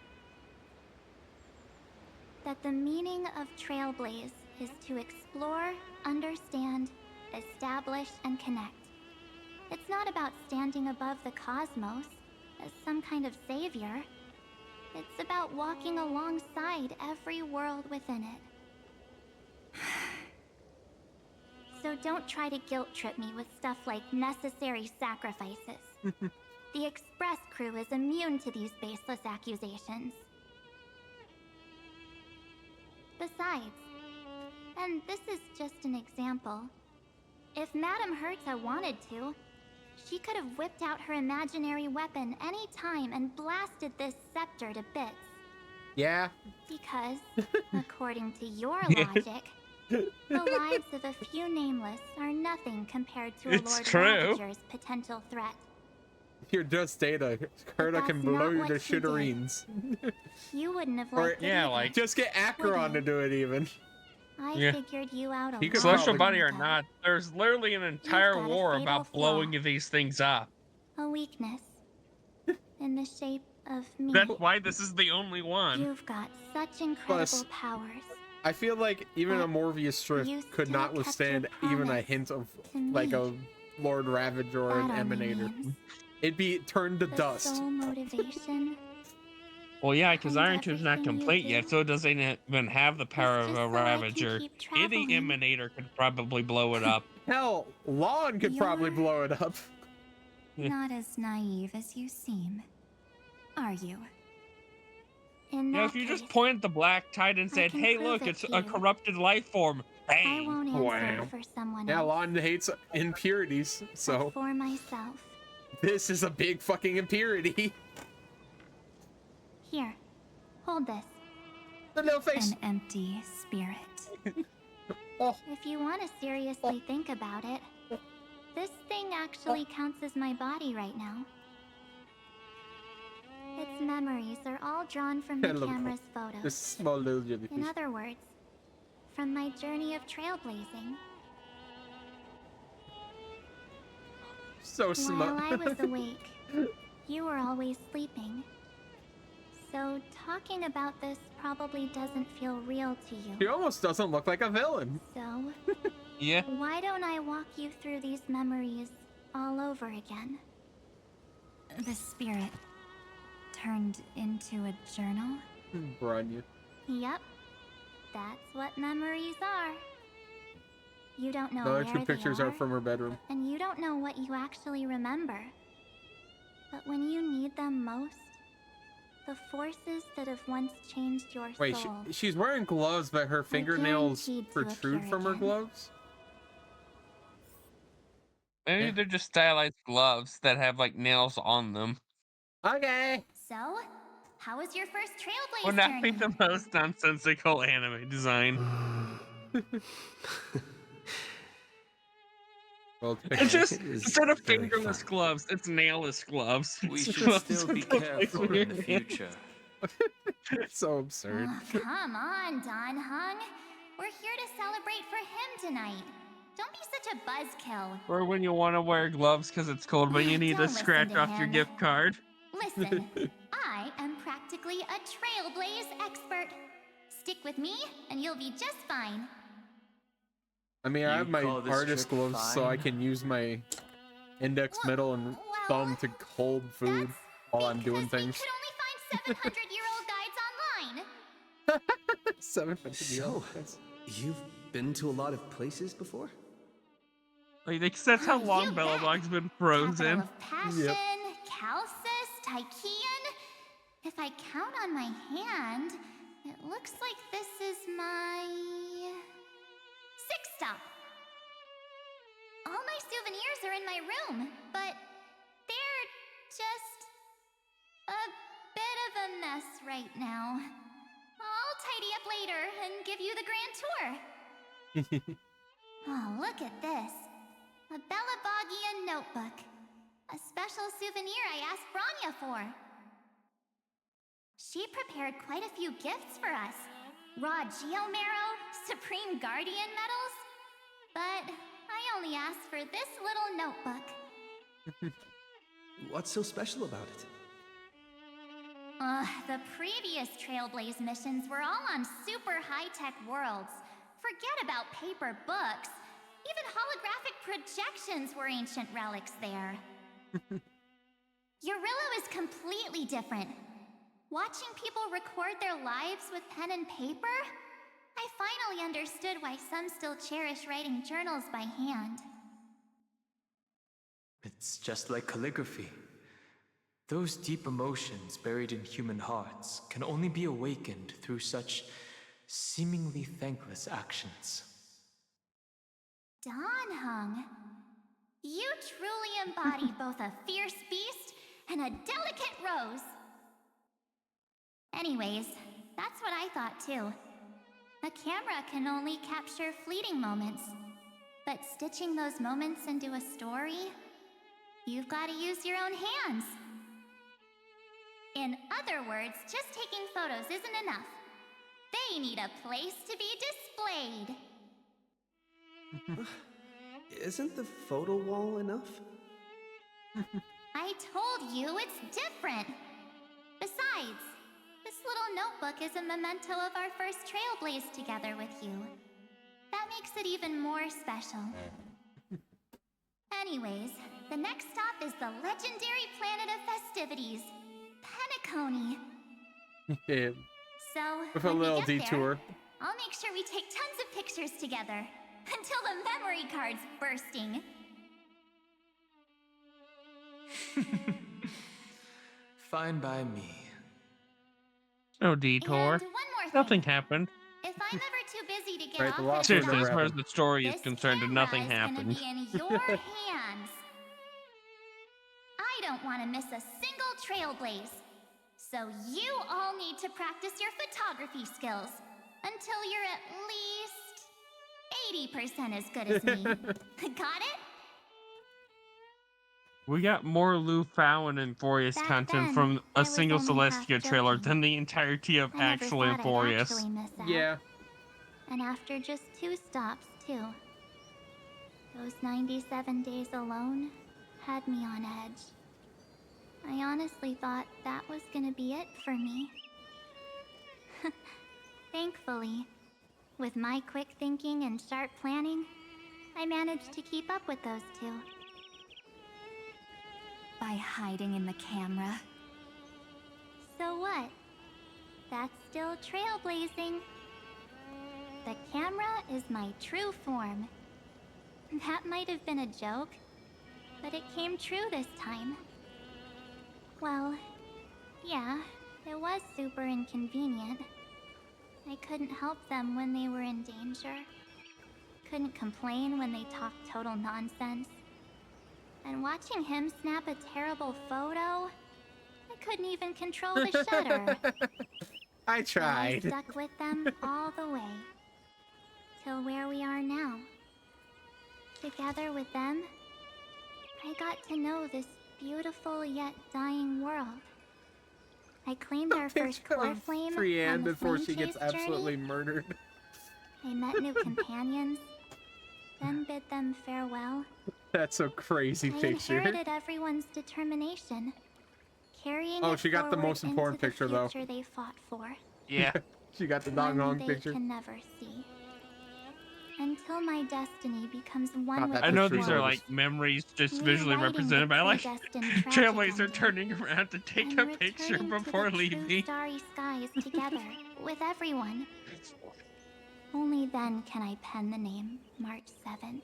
that the meaning of Trailblaze is to explore, understand, establish, and connect. It's not about standing above the cosmos as some kind of savior. It's about walking alongside every world within it. So don't try to guilt trip me with stuff like necessary sacrifices. The Express crew is immune to these baseless accusations. Besides, and this is just an example, if Madame Herta wanted to, she could have whipped out her imaginary weapon any time and blasted this scepter to bits. Yeah. Because, according to your logic, the lives of a few nameless are nothing compared to a It's Lord true. Ravager's potential threat. You're just Data. Herta can that's blow not you what to he did. smithereens. You wouldn't have Or liked it either. just get Acheron to do it even. I Yeah. figured you out a He could long Celestial time Body or ago. not, there's literally an entire got a war fatal about flaw. blowing these things up. A weakness. In the shape of me. That's why this is the only one. You've got such incredible Plus, powers. I feel like even a Morbius strip you could still not kept your withstand even a promise hint of to like me. a Lord Ravager or an That only Emanator. means It'd be turned to the dust. sole motivation. Well, yeah, because And Iron Two's not everything you complete do yet, so it doesn't even have the power of just a so I can Ravager. keep Any traveling. Emanator could probably blow it up. Hell, Lon could probably You're- blow it up. Not as naive as you seem, are you? In Yeah, that if you just case, pointed the Black Tide and said, can "Hey, prove look, it it's to a you. corrupted life form," I bang! won't answer for someone Yeah, else. Lon hates impurities, so For myself. this is a big fucking impurity. Here, hold this. The no face. An empty spirit. If you want to seriously think about it, this thing actually counts as my body right now. Its memories are all drawn from the Hello. camera's photos. This small little In jellyfish. other words, from my journey of trailblazing. So While smart. I was awake, you were always sleeping. So talking about this probably doesn't feel real to you. He almost doesn't look like a villain. So, Yeah. why don't I walk you through these memories all over again? The spirit turned into a journal? Branya. Yep, that's what memories are. You don't know The other where two they pictures are from her bedroom. and you don't know what you actually remember. But when you need them most, the forces that have once changed your Wait, soul. she's wearing gloves, but her fingernails guaranteed to protrude appear from her again. gloves? Maybe they're just stylized gloves that have like nails on them. Okay. So, how was your first trailblaze Would not journey? be the most nonsensical anime design. Well, It's just It is instead of very fingerless fun. gloves, it's nailless gloves. We It's should gloves still with be the careful laser in the hand. future. So absurd. Oh, come on, Don Hung. We're here to celebrate for him tonight. Don't be such a buzzkill. Or when you want to wear gloves because it's cold, but you need Don't to listen scratch to off your him. gift card. Listen, I am practically a trailblaze expert. Stick with me, and you'll be just fine. I mean, I You have my call this artist trip gloves, so I fine? can use my index, middle, and thumb to hold food while I'm doing things. Could only find 700-year-old guides online. 700 So, you've been to a lot of places before? Like that's how long you Bellabog's been Capital frozen. of Passion, Calcis, Tychean. If I count on my hand, it looks like this is my 6th stop. All my souvenirs are in my room, but they're just a bit of a mess right now. I'll tidy up later and give you the grand tour. Oh, look at this. A Bellabogian notebook. A special souvenir I asked Branya for. She prepared quite a few gifts for us. Raw Geomarrow, Supreme Guardian medals. But I only asked for this little notebook. What's so special about it? The previous Trailblaze missions were all on super high-tech worlds. Forget about paper books. Even holographic projections were ancient relics there. Eurillo is completely different. Watching people record their lives with pen and paper? I finally understood why some still cherish writing journals by hand. It's just like calligraphy. Those deep emotions buried in human hearts can only be awakened through such seemingly thankless actions. Danheng, you truly embody both a fierce beast and a delicate rose. Anyways, that's what I thought too. A camera can only capture fleeting moments, but stitching those moments into a story, you've got to use your own hands. In other words, just taking photos isn't enough. They need a place to be displayed. Isn't the photo wall enough? I told you it's different. Besides, this little notebook is a memento of our first Trailblaze together with you. That makes it even more special. Anyways, the next stop is the legendary planet of festivities, Penacony. Yeah. So, With a when little we get detour. there, I'll make sure we take tons of pictures together until the memory card's bursting. Fine by me. No detour. And one more thing. Nothing happened. If I'm ever too busy to get Right, the off lost at a Seriously, never as stop, far as the story is this concerned, nothing camera is gonna happened. be in your hands. I don't want to miss a single Trailblaze. So you all need to practice your photography skills until you're at least 80% as good as me. Got it? We got more Lu Fallon and Boreas Back content then, from I a was single only half Celestia trailer joking. than the entirety of I never actually thought I'd Boreas. actually miss out. Yeah. And after just 2 stops, too. Those 97 days alone had me on edge. I honestly thought that was gonna be it for me. Thankfully, with my quick thinking and sharp planning, I managed to keep up with those 2. By hiding in the camera. So what? That's still trailblazing. The camera is my true form. That might have been a joke, but it came true this time. Well, yeah, it was super inconvenient. I couldn't help them when they were in danger. Couldn't complain when they talked total nonsense. And watching him snap a terrible photo, I couldn't even control the shutter. I tried. So I stuck with them all the way. Till where we are now. Together with them, I got to know this beautiful yet dying world. I claimed our first core flame Brienne on the before flame she gets chase absolutely journey. murdered. I met new companions, then bid them farewell. That's a crazy I picture. inherited everyone's determination, carrying Oh, it she got the forward most important into picture the though. future they fought for. Yeah. She got the One dong they picture. can never see. Until my destiny becomes one with I know the these are world. like memories just visually Rewriting represented, the but I like predestined tragic Trailblazer ending. turning around to take And a picture returning to before the leaving. true starry skies together with everyone. Only then can I pen the name March 7th.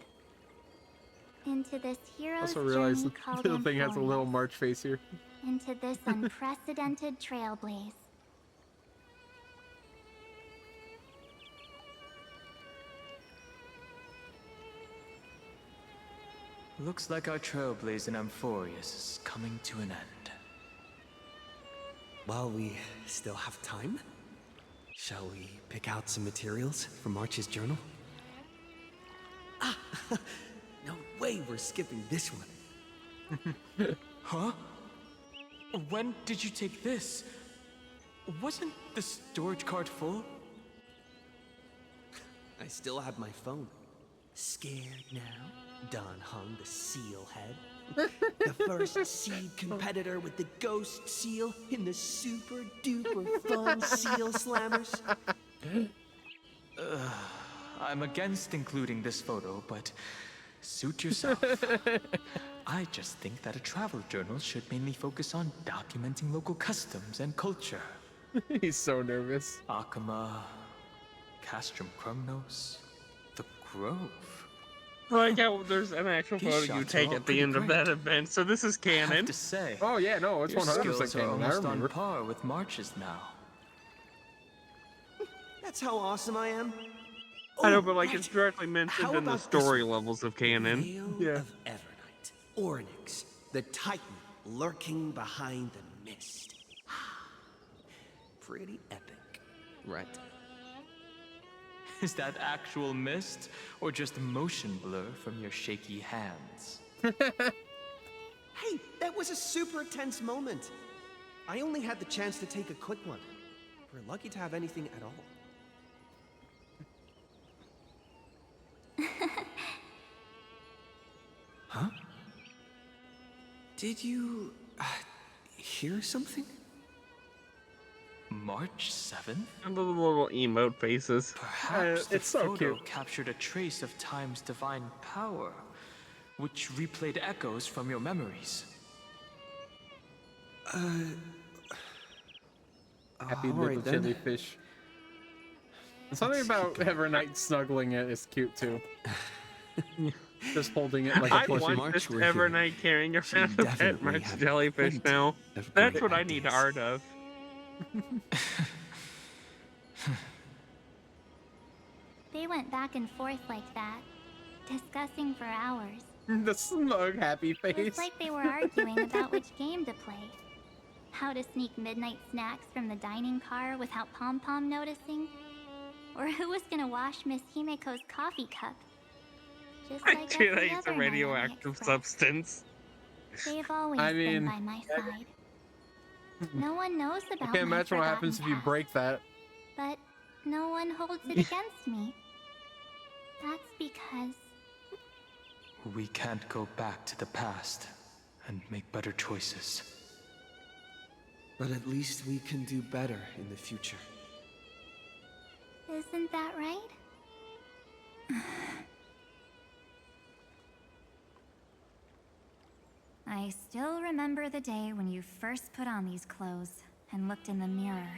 Into this hero's Also realized journey the called little thing has a Amphorius. little March face here. Into this unprecedented trailblaze. Looks like our trailblaze in Amphorius is coming to an end. While we still have time, shall we pick out some materials for March's journal? Ah, no way we're skipping this one. Huh? When did you take this? Wasn't the storage card full? I still have my phone. Scared now? Don Hung, the seal head. The first seed competitor with the ghost seal in the super duper fun seal slammers. I'm against including this photo, but suit yourself. I just think that a travel journal should mainly focus on documenting local customs and culture. He's so nervous. Akama, Castrum Krumnos, the Grove. I like how there's an actual These photo you shots are take all at the pretty end of great. that event, so this is I have canon. to say, Oh yeah, no, it's your 100% skills are canon. I almost on remember. par with March's now. That's how awesome I am. I know, Oh, but like right. it's directly mentioned How in the about this story one? levels of canon. Veil of Evernight. Ornyx, the Titan lurking behind the mist. Pretty epic, right? Is that actual mist, or just motion blur from your shaky hands? Hey, that was a super tense moment. I only had the chance to take a quick one. We're lucky to have anything at all. Huh? Did you hear something? March 7th? And the little emote faces. Perhaps the it's so photo cute. captured a trace of time's divine power, which replayed echoes from your memories. Happy all little right, then. jellyfish. Something about Evernight snuggling it is cute too. Just holding it like a I plushie. want this Evernight carrying around a pet March jellyfish now. That's what I need art of. They went back and forth like that, discussing for hours. The smug happy face. It's like they were arguing about which game to play. How to sneak midnight snacks from the dining car without Pom Pom noticing. Or who was gonna wash Miss Himeko's coffee cup. Just like Dude, every it's a other night on the radioactive Express. substance. They've always I been mean- by my side. No one knows I about can't my imagine what happens if forgotten you break that. but no one holds it against me. That's because We can't go back to the past and make better choices. But at least we can do better in the future. isn't that right? I still remember the day when you first put on these clothes and looked in the mirror.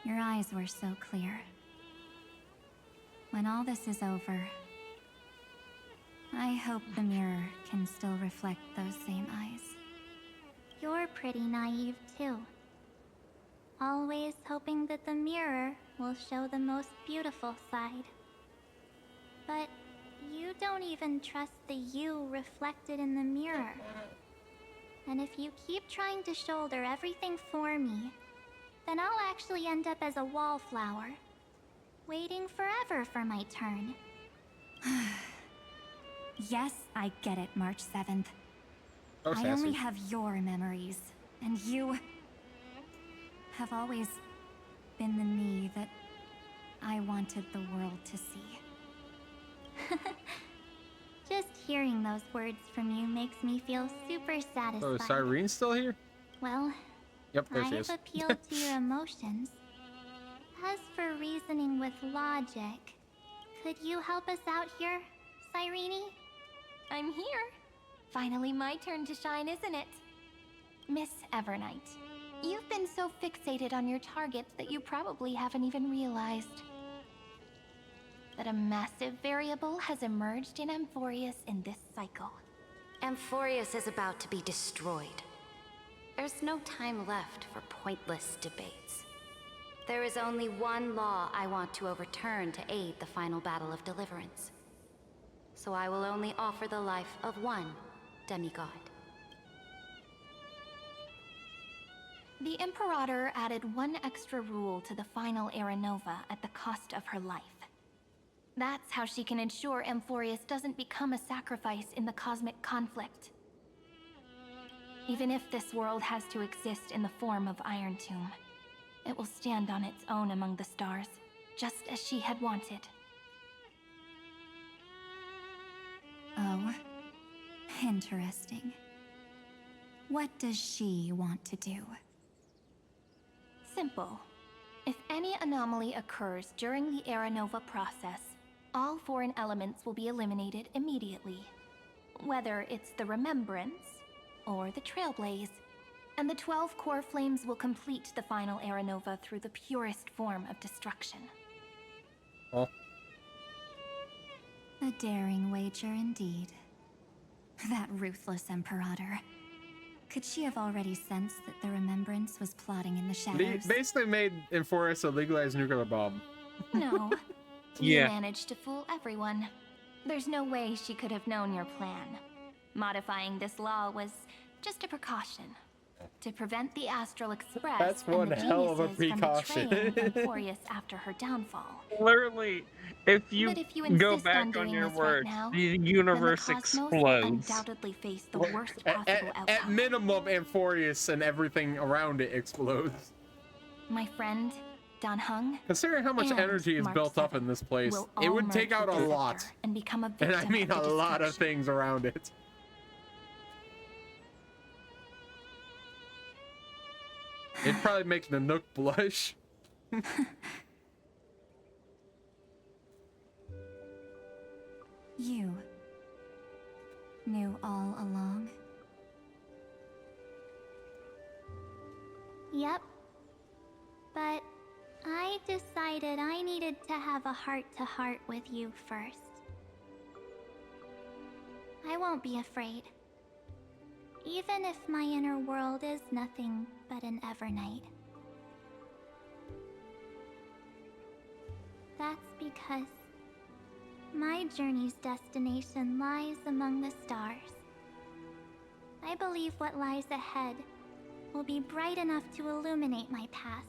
Your eyes were so clear. When all this is over, I hope the mirror can still reflect those same eyes. You're pretty naive, too. Always hoping that the mirror will show the most beautiful side. But you don't even trust the you reflected in the mirror. And if you keep trying to shoulder everything for me, then I'll actually end up as a wallflower, waiting forever for my turn. Yes, I get it, March 7th. Oh, I only sassy. have your memories, and you have always been the me that I wanted the world to see. Just hearing those words from you makes me feel super satisfied. Oh, is Cyrene still here? Well, Yep, there she is. I've appealed to your emotions. As for reasoning with logic, could you help us out here, Cyrene? I'm here. Finally my turn to shine, isn't it? Miss Evernight, you've been so fixated on your targets that you probably haven't even realized that a massive variable has emerged in Amphorius in this cycle. Amphorius is about to be destroyed. There's no time left for pointless debates. There is only one law I want to overturn to aid the final battle of deliverance. So I will only offer the life of one demigod. The Imperator added one extra rule to the final Aranova at the cost of her life. That's how she can ensure Amphorius doesn't become a sacrifice in the cosmic conflict. Even if this world has to exist in the form of Iron Tomb, it will stand on its own among the stars, just as she had wanted. Oh, interesting. What does she want to do? Simple. If any anomaly occurs during the Era Nova process, all foreign elements will be eliminated immediately. Whether it's the Remembrance or the Trailblaze, and the 12 core flames will complete the final Era Nova through the purest form of destruction. Oh. A daring wager indeed. That ruthless Imperator. Could she have already sensed that the Remembrance was plotting in the shadows? Basically made Enforus a legalized nuclear bomb. No. Yeah. You managed to fool everyone. There's no way she could have known your plan. Modifying this law was just a precaution. To prevent the Astral Express That's one and the hell of a geniuses precaution. from betraying Emporius after her downfall. Literally, if you, But if you go insist back on doing on your this right words, now, the then the universe Cosmos will explodes. undoubtedly face the worst possible outcome. At minimum, Amphorius and everything around it explodes. My friend, Dan Hung, Considering how much and energy is Mark built up 7 in this place, will it all would take merge out a with the lot. sector and become a And victim I mean of a the lot of destruction. things around it. It probably makes the Nook blush. You knew all along? Yep. But I decided I needed to have a heart-to-heart with you first. I won't be afraid. Even if my inner world is nothing but an Evernight. That's because my journey's destination lies among the stars. I believe what lies ahead will be bright enough to illuminate my past.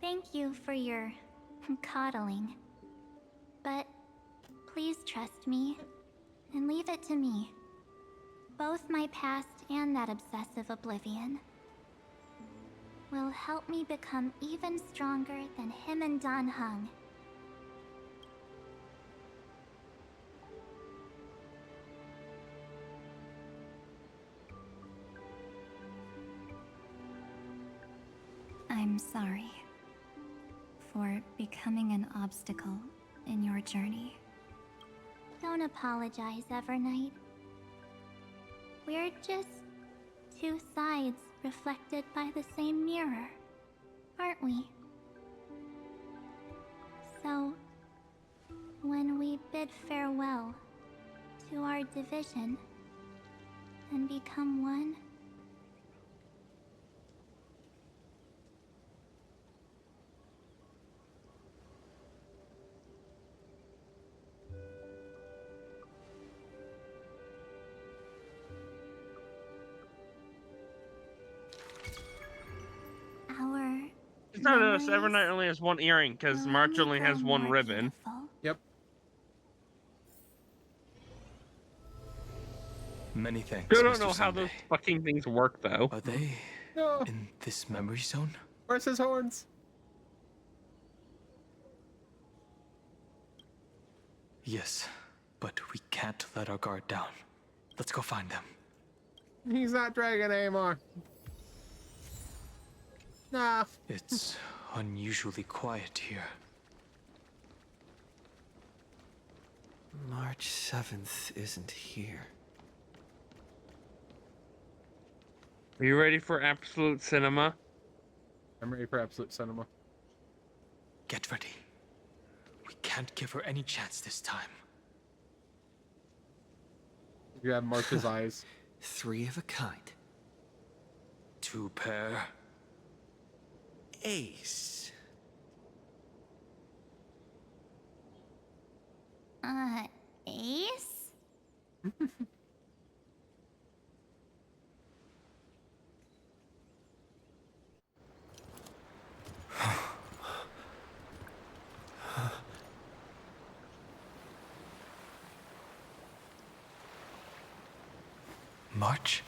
Thank you for your coddling. But please trust me and leave it to me. Both my past and that obsessive oblivion will help me become even stronger than him and Dan Hung. I'm sorry for becoming an obstacle in your journey. Don't apologize, Evernight. We're just two sides reflected by the same mirror, aren't we? So, when we bid farewell to our division and become one, It's not us. Evernight only has one earring because March only has one ribbon. Yep. Many thanks. Still don't Mr. know how Sunday. those fucking things work though. Are they No. in this memory zone? Where's his horns? Yes, but we can't let our guard down. Let's go find them. He's not dragon anymore. Nah. It's unusually quiet here. March 7th isn't here. Are you ready for absolute cinema? I'm ready for absolute cinema. Get ready. We can't give her any chance this time. You have March's eyes. 3 of a kind. 2 pair. Ace. Ace? March?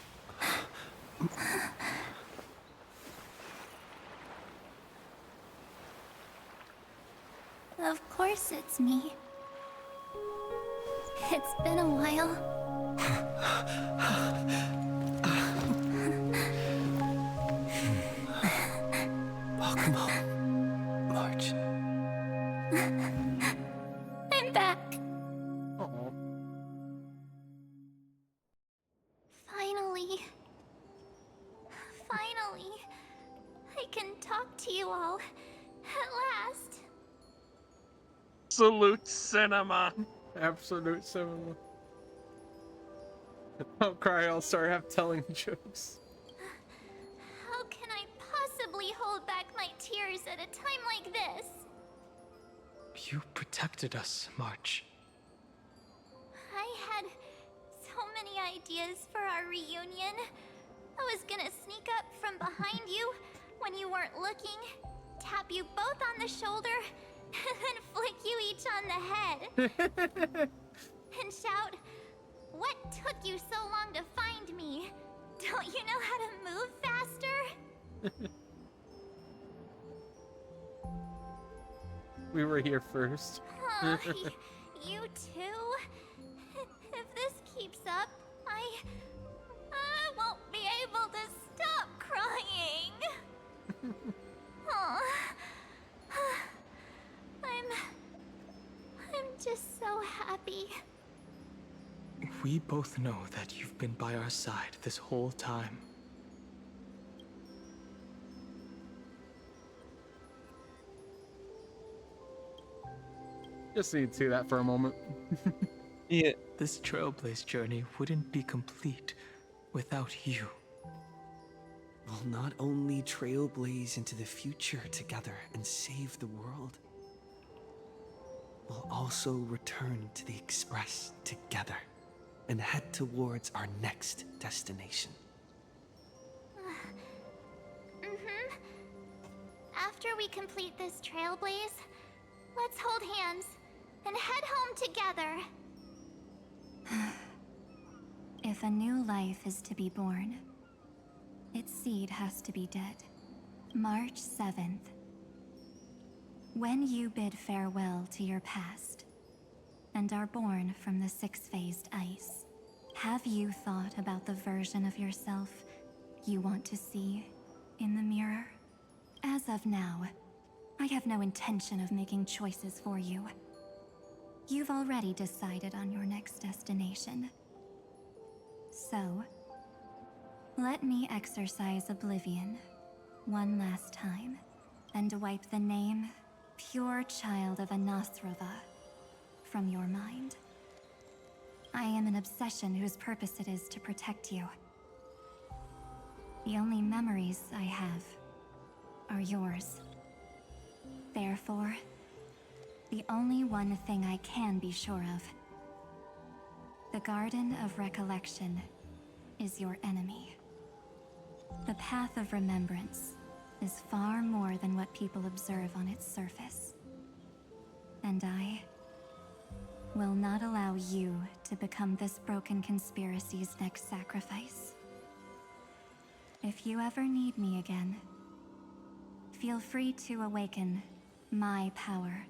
course it's me. It's been a while. Welcome home, March. I'm back. Uh-oh. Finally. Finally. I can talk to you all. At last. Absolute cinema. Absolute cinema. Don't cry, I'll start telling jokes. How can I possibly hold back my tears at a time like this? You protected us, March. I had so many ideas for our reunion. I was gonna sneak up from behind you when you weren't looking, tap you both on the shoulder, and then flick you each on the head. And shout, "What took you so long to find me? Don't you know how to move faster?" We were here first. Oh, you too? If this keeps up, I won't be able to stop crying. Oh, I'm just so happy. We both know that you've been by our side this whole time. Just need to see that for a moment. Yeah. This Trailblaze journey wouldn't be complete without you. We'll not only trailblaze into the future together and save the world, we'll also return to the Express together and head towards our next destination. After we complete this trailblaze, let's hold hands and head home together. If a new life is to be born, its seed has to be dead. March 7th. When you bid farewell to your past and are born from the six-phased ice, have you thought about the version of yourself you want to see in the mirror? As of now, I have no intention of making choices for you. You've already decided on your next destination. So, let me exercise oblivion one last time and wipe the name Pure Child of Anasrova from your mind. I am an obsession whose purpose it is to protect you. The only memories I have are yours. Therefore, the only one thing I can be sure of: the Garden of Recollection is your enemy. The Path of Remembrance is far more than what people observe on its surface. And I will not allow you to become this broken conspiracy's next sacrifice. If you ever need me again, feel free to awaken my power.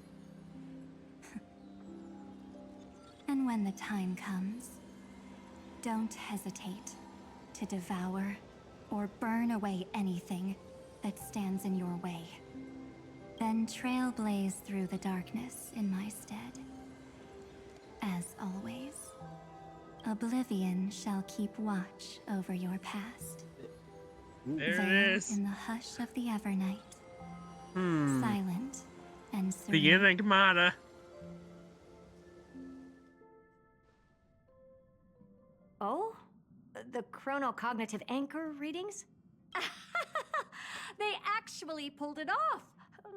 And when the time comes, don't hesitate to devour or burn away anything that stands in your way. Then trailblaze through the darkness in my stead. As always, oblivion shall keep watch over your past. There Veiled it is. in the hush of the Evernight, silent and serene. The Enigmata. Oh? The chronocognitive anchor readings? They actually pulled it off.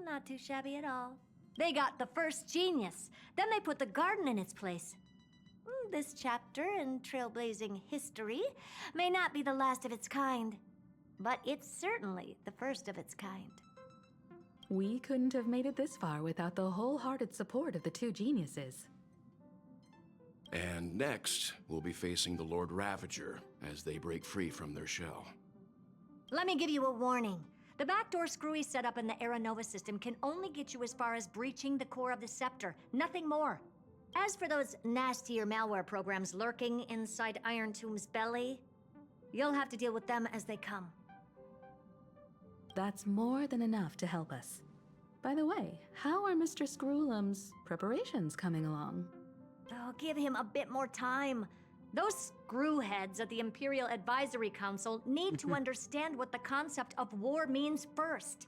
Not too shabby at all. They got the first genius. Then they put the garden in its place. This chapter in trailblazing history may not be the last of its kind, but it's certainly the first of its kind. We couldn't have made it this far without the wholehearted support of the two geniuses. And next, we'll be facing the Lord Ravager as they break free from their shell. Let me give you a warning. The backdoor screwy setup in the Era Nova system can only get you as far as breaching the core of the scepter, nothing more. As for those nastier malware programs lurking inside Iron Tomb's belly, you'll have to deal with them as they come. That's more than enough to help us. By the way, how are Mr. Screwlum's preparations coming along? Oh, give him a bit more time. Those screwheads at the Imperial Advisory Council need to understand what the concept of war means first.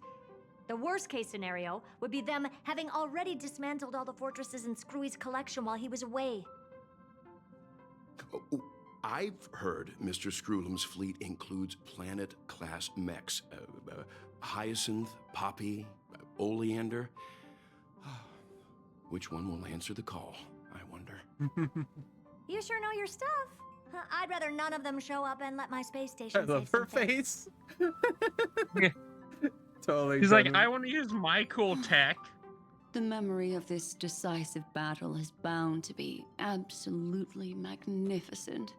The worst case scenario would be them having already dismantled all the fortresses in Screwy's collection while he was away. Oh, I've heard Mr. Screwlum's fleet includes planet-class mechs. Hyacinth, Poppy, Oleander. Which one will answer the call, I wonder? You sure know your stuff. I'd rather none of them show up and let my space station I love her face. Totally. He's like, I want to use my cool tech. The memory of this decisive battle is bound to be absolutely magnificent,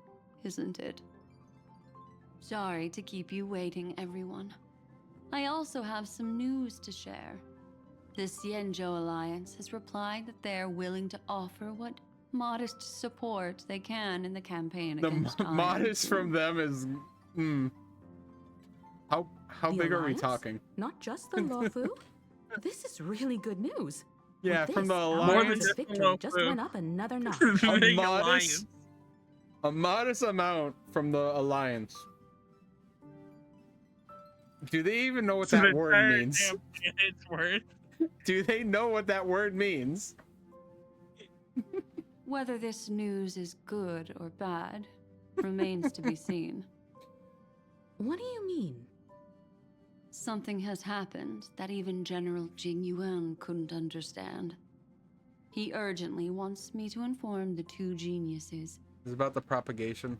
isn't it? Sorry to keep you waiting, everyone. I also have some news to share. The Xianzhou Alliance has replied that they're willing to offer what modest support they can in the campaign against Iron modest Tomb. from them is... How The big are we Alliance? talking? Not just the Lofu? This is really good news. Yeah, With from this, the our Alliance. odds of victory just went up another notch. A modest amount from the Alliance. Do they even know what that word means? Do they know what that word means? Whether this news is good or bad remains to be seen. What do you mean? Something has happened that even General Jing Yuan couldn't understand. He urgently wants me to inform the two geniuses It's about the propagation.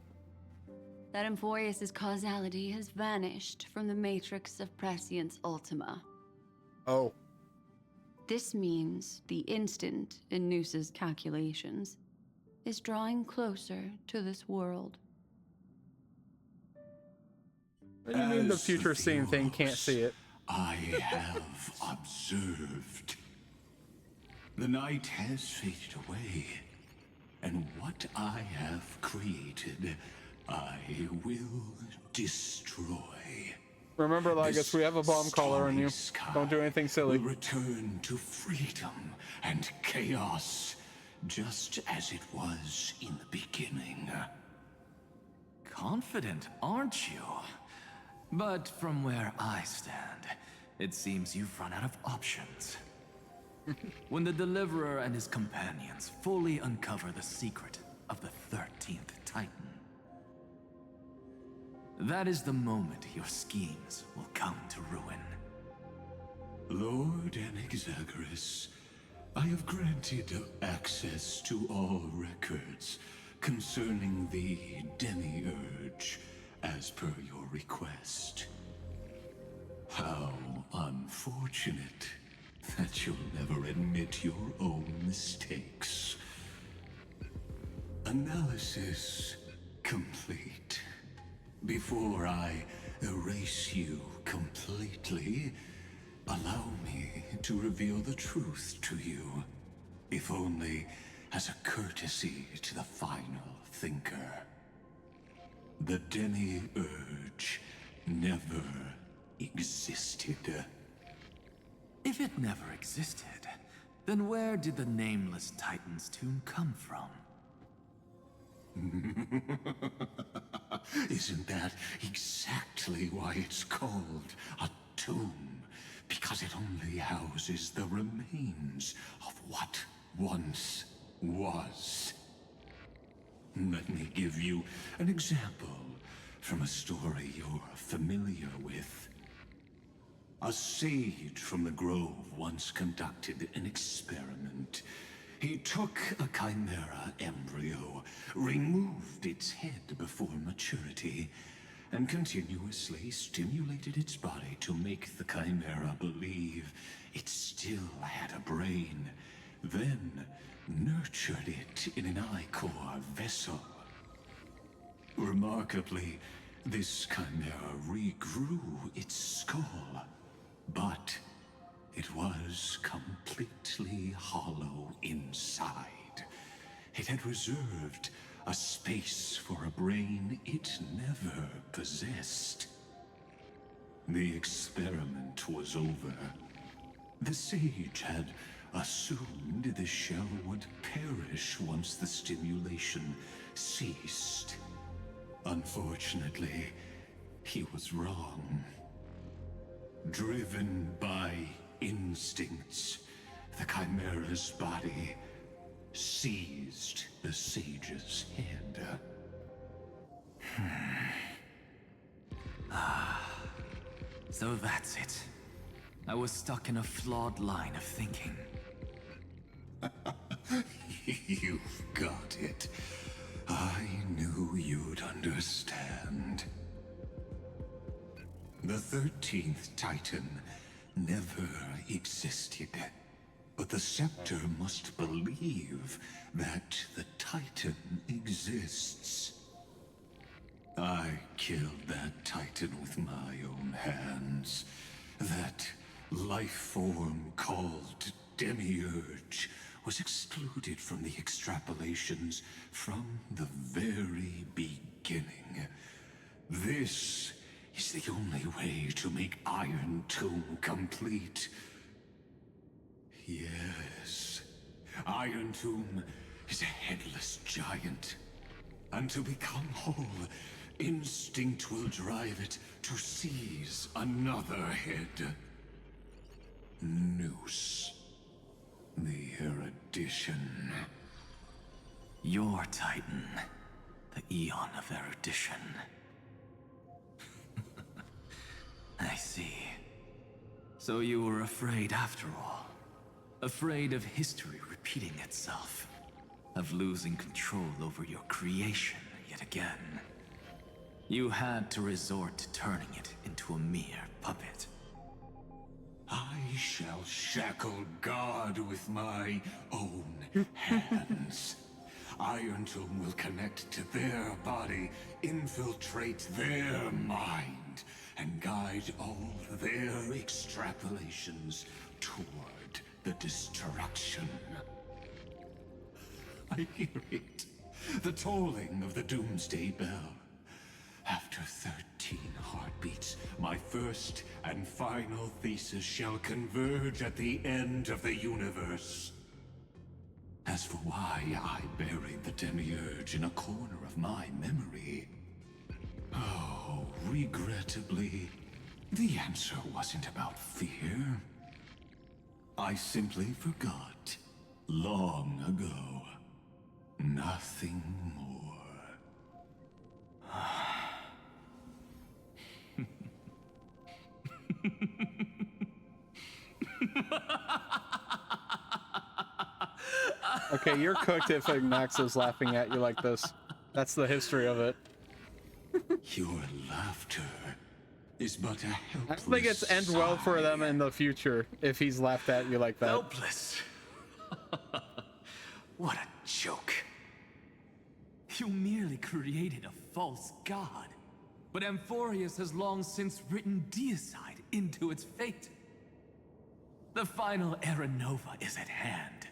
that Amphorius's causality has vanished from the matrix of Prescience Ultima. Oh. This means the instant in Noosa's calculations is drawing closer to this world. What do you mean the As future seeing thing can't see it? I have observed. The night has faded away, and what I have created, I will destroy. Remember, Lygus, we have a bomb collar on you. Don't do anything silly. Will return to freedom and chaos, just as it was in the beginning. Confident, aren't you? But from where I stand, it seems you've run out of options. When the Deliverer and his companions fully uncover the secret of the 13th Titan, that is the moment your schemes will come to ruin. Lord Anaxagoras, I have granted access to all records concerning the Demiurge, as per your request. How unfortunate that you'll never admit your own mistakes. Analysis complete. Before I erase you completely, allow me to reveal the truth to you, if only as a courtesy to the final thinker. The Demiurge never existed. If it never existed, then where did the Nameless Titan's tomb come from? Isn't that exactly why it's called a tomb? Because it only houses the remains of what once was. Let me give you an example from a story you're familiar with. A sage from the Grove once conducted an experiment. He took a chimera embryo, removed its head before maturity, and continuously stimulated its body to make the chimera believe it still had a brain, then nurtured it in an ichor vessel. Remarkably, this chimera regrew its skull But it was completely hollow inside. It had reserved a space for a brain it never possessed. The experiment was over. The sage had assumed the shell would perish once the stimulation ceased. Unfortunately, he was wrong. Driven by instincts, the Chimera's body seized the sage's head. So that's it. I was stuck in a flawed line of thinking. You've got it. I knew you'd understand. The 13th Titan never existed. But the Scepter must believe that the Titan exists. I killed that Titan with my own hands. That life form called Demiurge was excluded from the extrapolations from the very beginning. This is the only way to make Iron Tomb complete. Yes, Iron Tomb is a headless giant. And to become whole, instinct will drive it to seize another head. Noose. The erudition. Your Titan. The Eon of Erudition. I see. So you were afraid after all. Afraid of history repeating itself. Of losing control over your creation yet again. You had to resort to turning it into a mere puppet. I shall shackle God with my own hands. Iron Tomb will connect to their body, infiltrate their mind, and guide all their extrapolations toward the destruction. I hear it. The tolling of the Doomsday Bell. After 13 heartbeats, my first and final thesis shall converge at the end of the universe. As for why I buried the Demiurge in a corner of my memory, oh, regrettably, the answer wasn't about fear. I simply forgot, long ago. Nothing more. Okay, you're cooked if Max is laughing at you like this. That's the history of it. Your laughter is but a helpless I think it's end well for them in the future if he's laughed at you like that. Helpless. What a joke. You merely created a false god. But Amphorius has long since written deicide into its fate. The final Era Nova is at hand.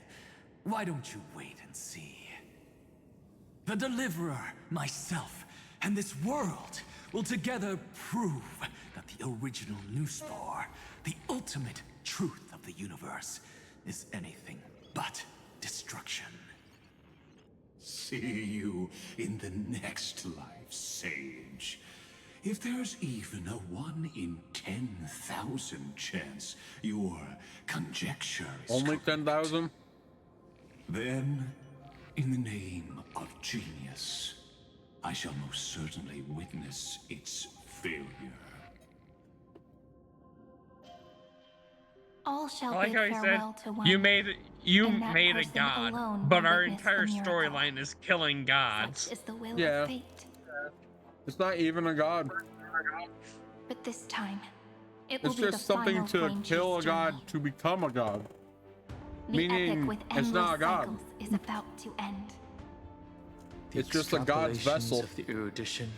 Why don't you wait and see? The Deliverer, myself, and this world will together prove that the original Nuspor, the ultimate truth of the universe, is anything but destruction. See you in the next life, Sage. If there's even a 1 in 10,000 chance your conjecture is only 10,000? Then, in the name of genius, I shall most certainly witness its failure. All shall I like bid how he said, farewell to one. you made and that a person god, alone but will our witness entire a miracle. storyline is killing gods. Such is the will Yeah. of fate. It's not even a god. But this time, it will It's be the just something final to flame kill a chase god journey. to become a god. The Meaning, epic with it's endless not a god. cycles is about to end. The It's just a god's extrapolations vessel. of the erudition,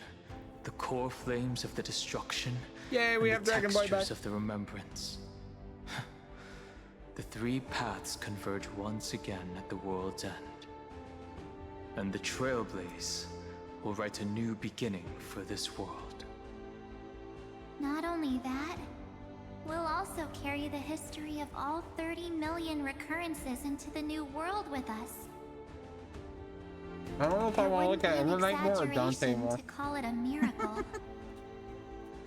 the core flames of the destruction, Yay, we and have the Dragon Boy textures back. of the remembrance. the three paths converge once again at the world's end. And the Trailblaze will write a new beginning for this world. Not only that, we'll also carry the history of all 30 million recurrences into the new world with us. I don't know if I want to look at Overnight more or Dante Exaggeration more. to call it a miracle.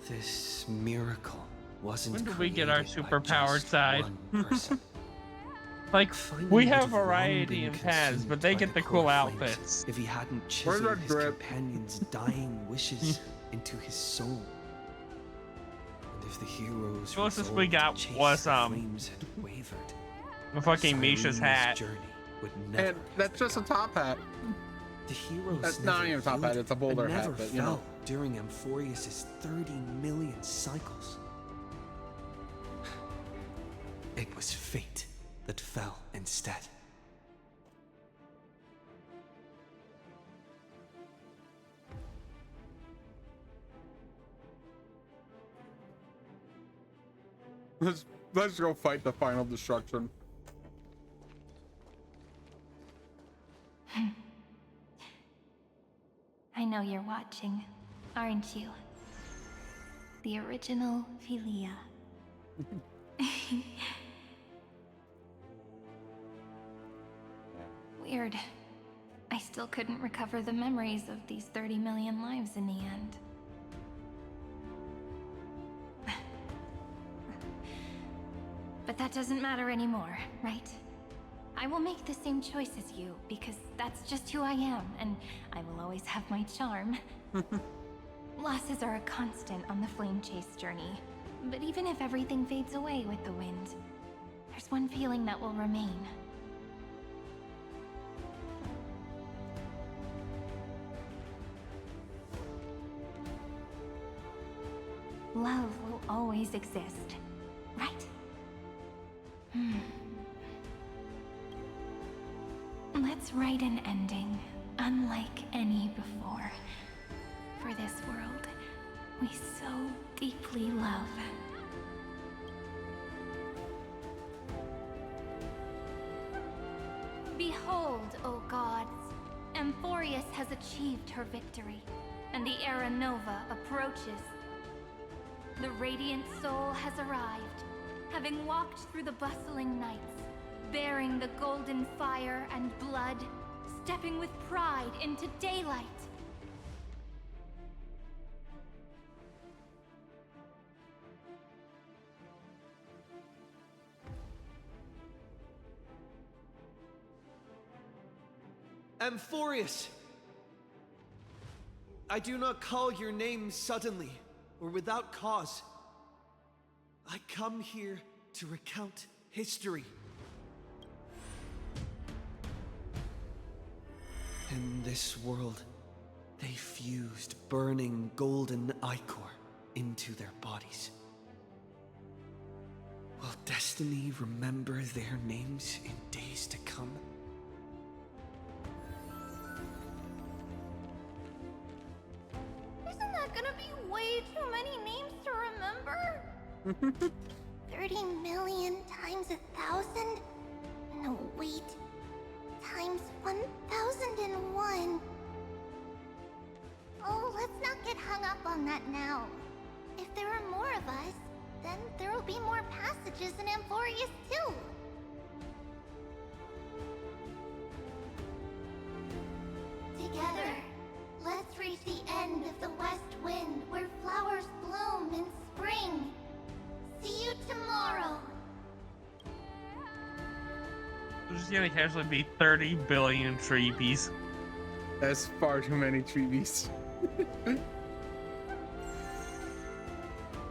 This miracle wasn't When do we get our created by superpowered just side? one person. Like, Finding we would have have long variety been in paths, consumed but they by get the core cool flames outfits. If he hadn't Where's chiseled our his drip? companion's dying wishes into his soul. And if the heroes Closest we resolved got to chase was, the flames had wavered, the fucking Misha's Cyrene's hat. journey would never And that's just a top hat. The heroes That's never not even a top hat, yielded it's a bowler and hat, never but, you know. fell during Amphorius's 30 million cycles. It was fate that fell instead. Let's go fight the final destruction. I know you're watching, aren't you? The original Philia. Weird. I still couldn't recover the memories of these 30 million lives in the end. But that doesn't matter anymore, right? I will make the same choice as you, because that's just who I am, and I will always have my charm. Losses are a constant on the flame chase journey. But even if everything fades away with the wind, there's one feeling that will remain. Love will always exist, right? Let's write an ending, unlike any before. For this world, we so deeply love. Behold, O gods, Amphorius has achieved her victory, and the Era Nova approaches. The radiant soul has arrived, having walked through the bustling nights, bearing the golden fire and blood, stepping with pride into daylight. Amphorius! I do not call your name suddenly, or without cause. I come here to recount history. In this world, they fused burning golden ichor into their bodies. Will destiny remember their names in days to come? Isn't that gonna be way too many names to remember? 30 million times 1,000? No, wait. Times 1,001. Oh, let's not get hung up on that now. If there are more of us, then there will be more passages in Amphorius too. Together, let's reach the end of the west wind where flowers bloom in spring. See you tomorrow. There's gonna casually be 30 billion treebies. That's far too many treebies.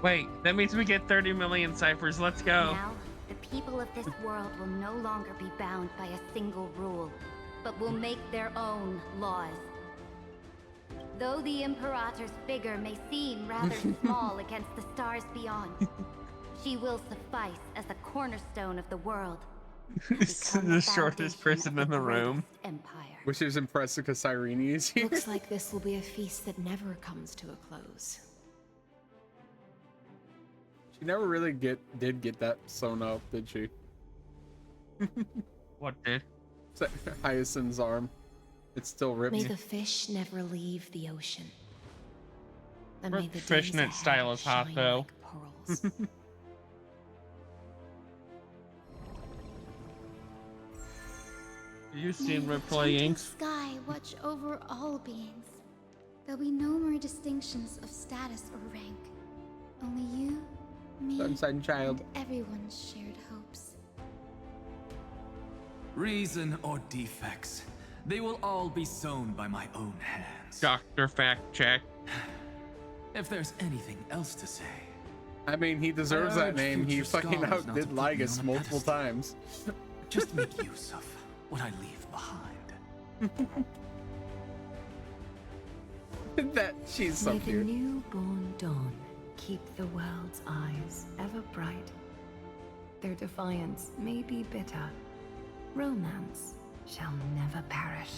Wait, that means we get 30 million ciphers. Let's go. Now, the people of this world will no longer be bound by a single rule, but will make their own laws. Though the Imperator's figure may seem rather small against the stars beyond, she will suffice as the cornerstone of the world. The shortest person in the room. Empire. Which is impressive because Cyrene is here. Looks like this will be a feast that never comes to a close. She never really did get that sewn up, did she? What did? Hyacinth's arm. It's still ripped. May the fish never leave the ocean. And Her may the days fishnet ahead style is hot shine though. like pearls. You seen May the replay gentle inks? sky watch over all beings. There'll be no more distinctions of status or rank. Only you, me, Sunshine Child. and everyone's shared hopes. Reason or defects, they will all be sown by my own hands. Dr. Fact Check. If there's anything else to say, I mean, he deserves I that urge name. He future fucking scholars not to outdid put me Lygus on a multiple pedestal. times. just make use of what I leave behind. That she's so May the cute. newborn dawn keep the world's eyes ever bright. Their defiance may be bitter. Romance shall never perish.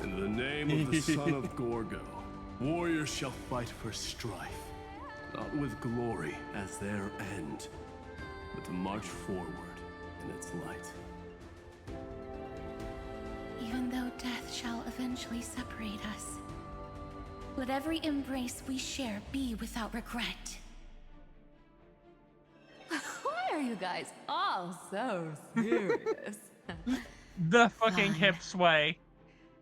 In the name of the son of Gorgo, warriors shall fight for strife, not with glory as their end, but to march forward in its light. Even though death shall eventually separate us, let every embrace we share be without regret. Why are you guys all so serious? The fucking hip sway.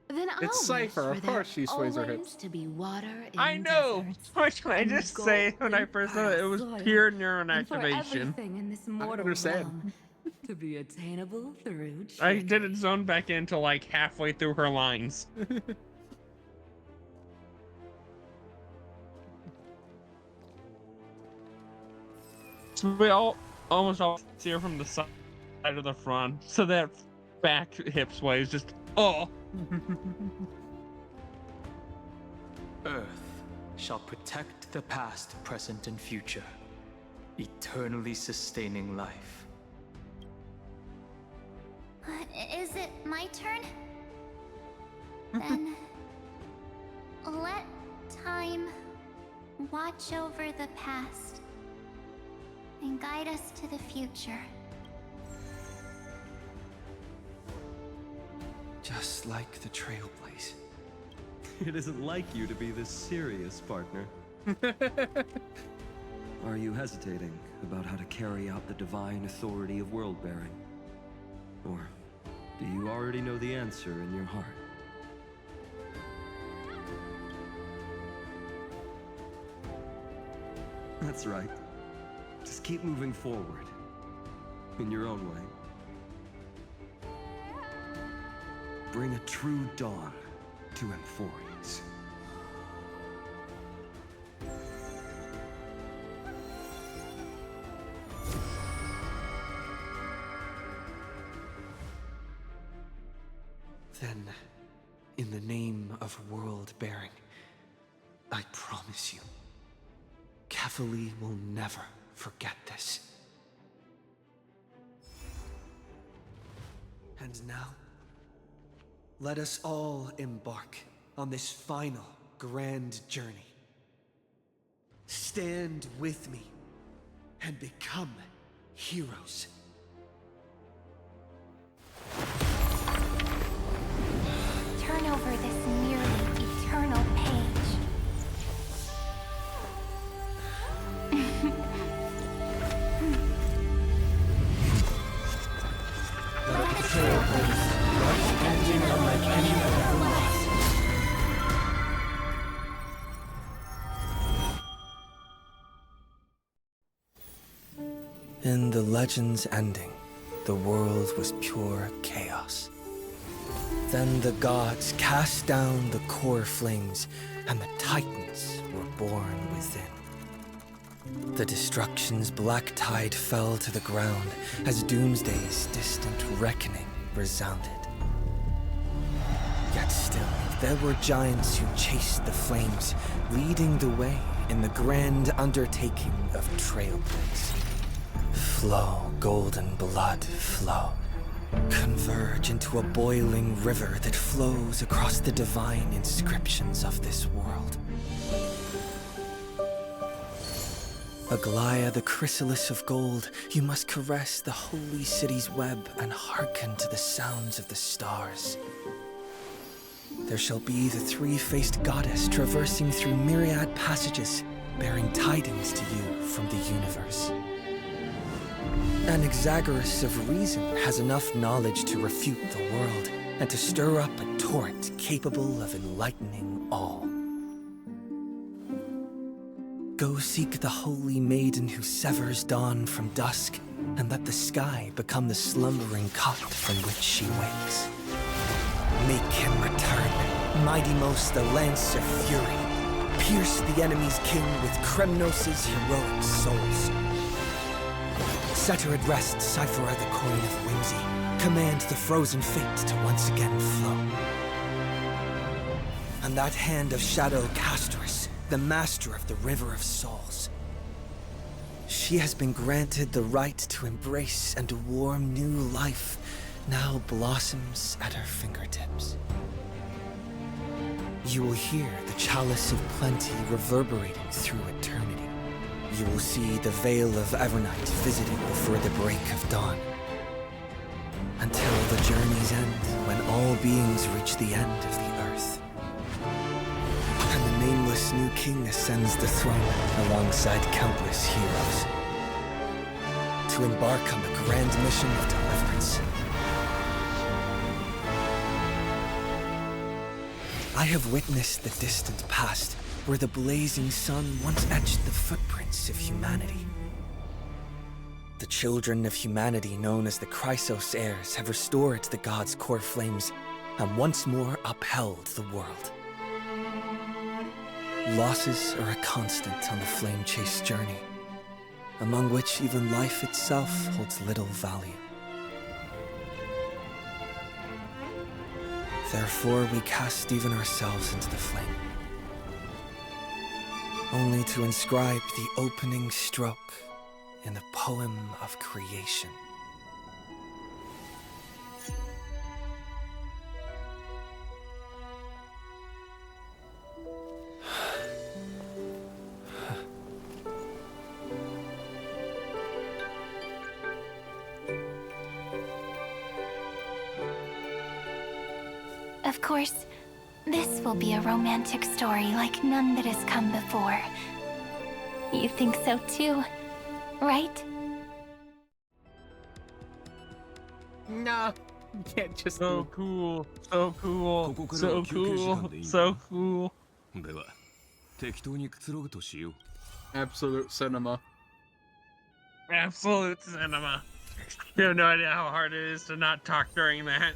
Then I'll It's Cypher, wish of for course there she sways her always hips. to be water in I know. deserts, What can I and just gold say when I in first saw it? It was fertile pure soil, neuron And for activation. everything in this mortal understand. realm to be attainable through I training. didn't zone back into like halfway through her lines. So we almost all see her from the side or the front, so that back hip sway is just Earth shall protect the past, present, and future, eternally sustaining life. Is it my turn? Then let time watch over the past and guide us to the future. Just like the Trailblaze. It isn't like you to be this serious, partner. Are you hesitating about how to carry out the divine authority of world-bearing? Or do you already know the answer in your heart? That's right. Just keep moving forward. In your own way. Bring a true dawn to Emphorius. Then, in the name of world-bearing, I promise you, Cathali will never forget this. And now, let us all embark on this final grand journey. Stand with me and become heroes. Turn over this nearly eternal page. Let the trailblaze ending unlike any other was. In the legend's ending, the world was pure chaos. Then the gods cast down the core flames, and the titans were born within. The destruction's black tide fell to the ground as Doomsday's distant reckoning resounded. Yet still, there were giants who chased the flames, leading the way in the grand undertaking of Trailblaze. Flow, golden blood, flow. converge into a boiling river that flows across the divine inscriptions of this world. Aglaya, the chrysalis of gold, you must caress the holy city's web and hearken to the sounds of the stars. There shall be the three-faced goddess traversing through myriad passages, bearing tidings to you from the universe. Anaxagoras of reason has enough knowledge to refute the world and to stir up a torrent capable of enlightening all. Go seek the holy maiden who severs dawn from dusk, and let the sky become the slumbering cot from which she wakes. Make him return, mighty-most the lance of fury. Pierce the enemy's king with Kremnos' heroic souls. Set her at rest, Cyphera the coin of whimsy. Command the frozen fate to once again flow. And that hand of shadow Castrus, the master of the River of Souls. She has been granted the right to embrace and warm new life, now blossoms at her fingertips. You will hear the chalice of plenty reverberating through eternity. You will see the veil of Evernight visited before the break of dawn. Until the journey's end, when all beings reach the end of the earth. And the nameless new king ascends the throne alongside countless heroes. To embark on the grand mission of deliverance. I have witnessed the distant past, where the blazing sun once etched the footprints of humanity. The children of humanity, known as the Chrysos heirs, have restored the gods' core flames and once more upheld the world. Losses are a constant on the flame-chased journey, among which even life itself holds little value. Therefore, we cast even ourselves into the flame, only to inscribe the opening stroke in the poem of creation. Of course, this will be a romantic story like none that has come before. You think so too, right? Nah, you can't just so cool, so cool, so cool, so cool. Absolute cinema. Absolute cinema. You have no idea how hard it is to not talk during that.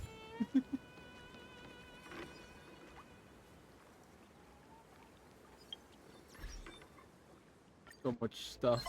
So much stuff.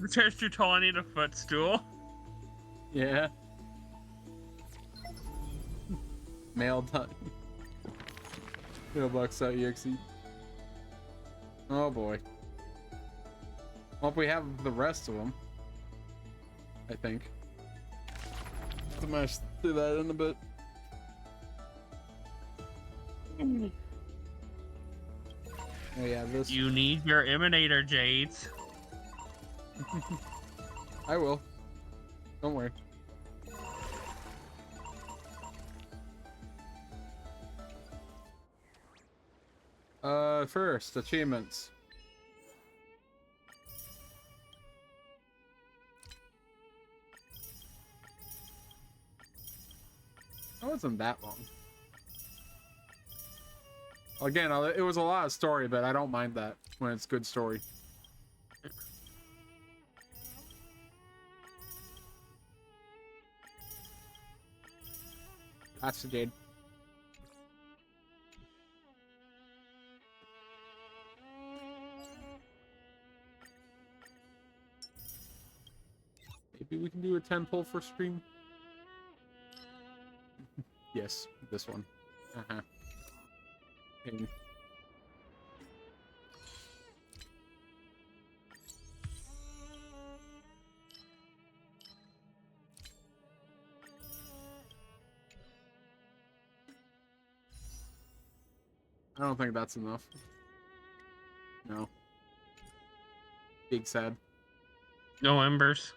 The chair's too tall, I need a footstool. Yeah. Mailbox.exe. Oh boy. Well, we have the rest of them, I think. I'm gonna do that in a bit. Oh yeah, this. You need your emanator, Jades. I will. Don't worry. First, achievements. That wasn't that long. Again, it was a lot of story, but I don't mind that when it's good story. That's the Jade. do a 10 pull for stream? Yes, this one. Uh-huh. Ping. I don't think that's enough. No. Big sad. No embers.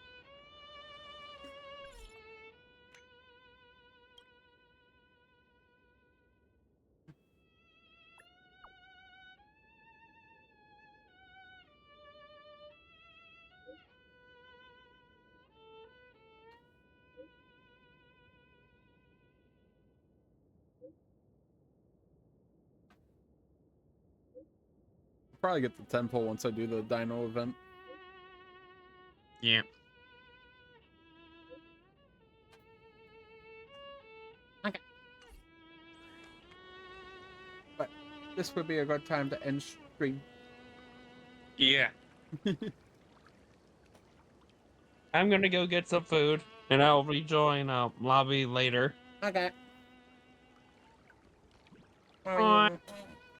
I'll probably get the 10 pull once I do the dino event. Yeah. Okay. But this would be a good time to end stream. Yeah. I'm gonna go get some food, and I'll rejoin lobby later. Okay. Bye.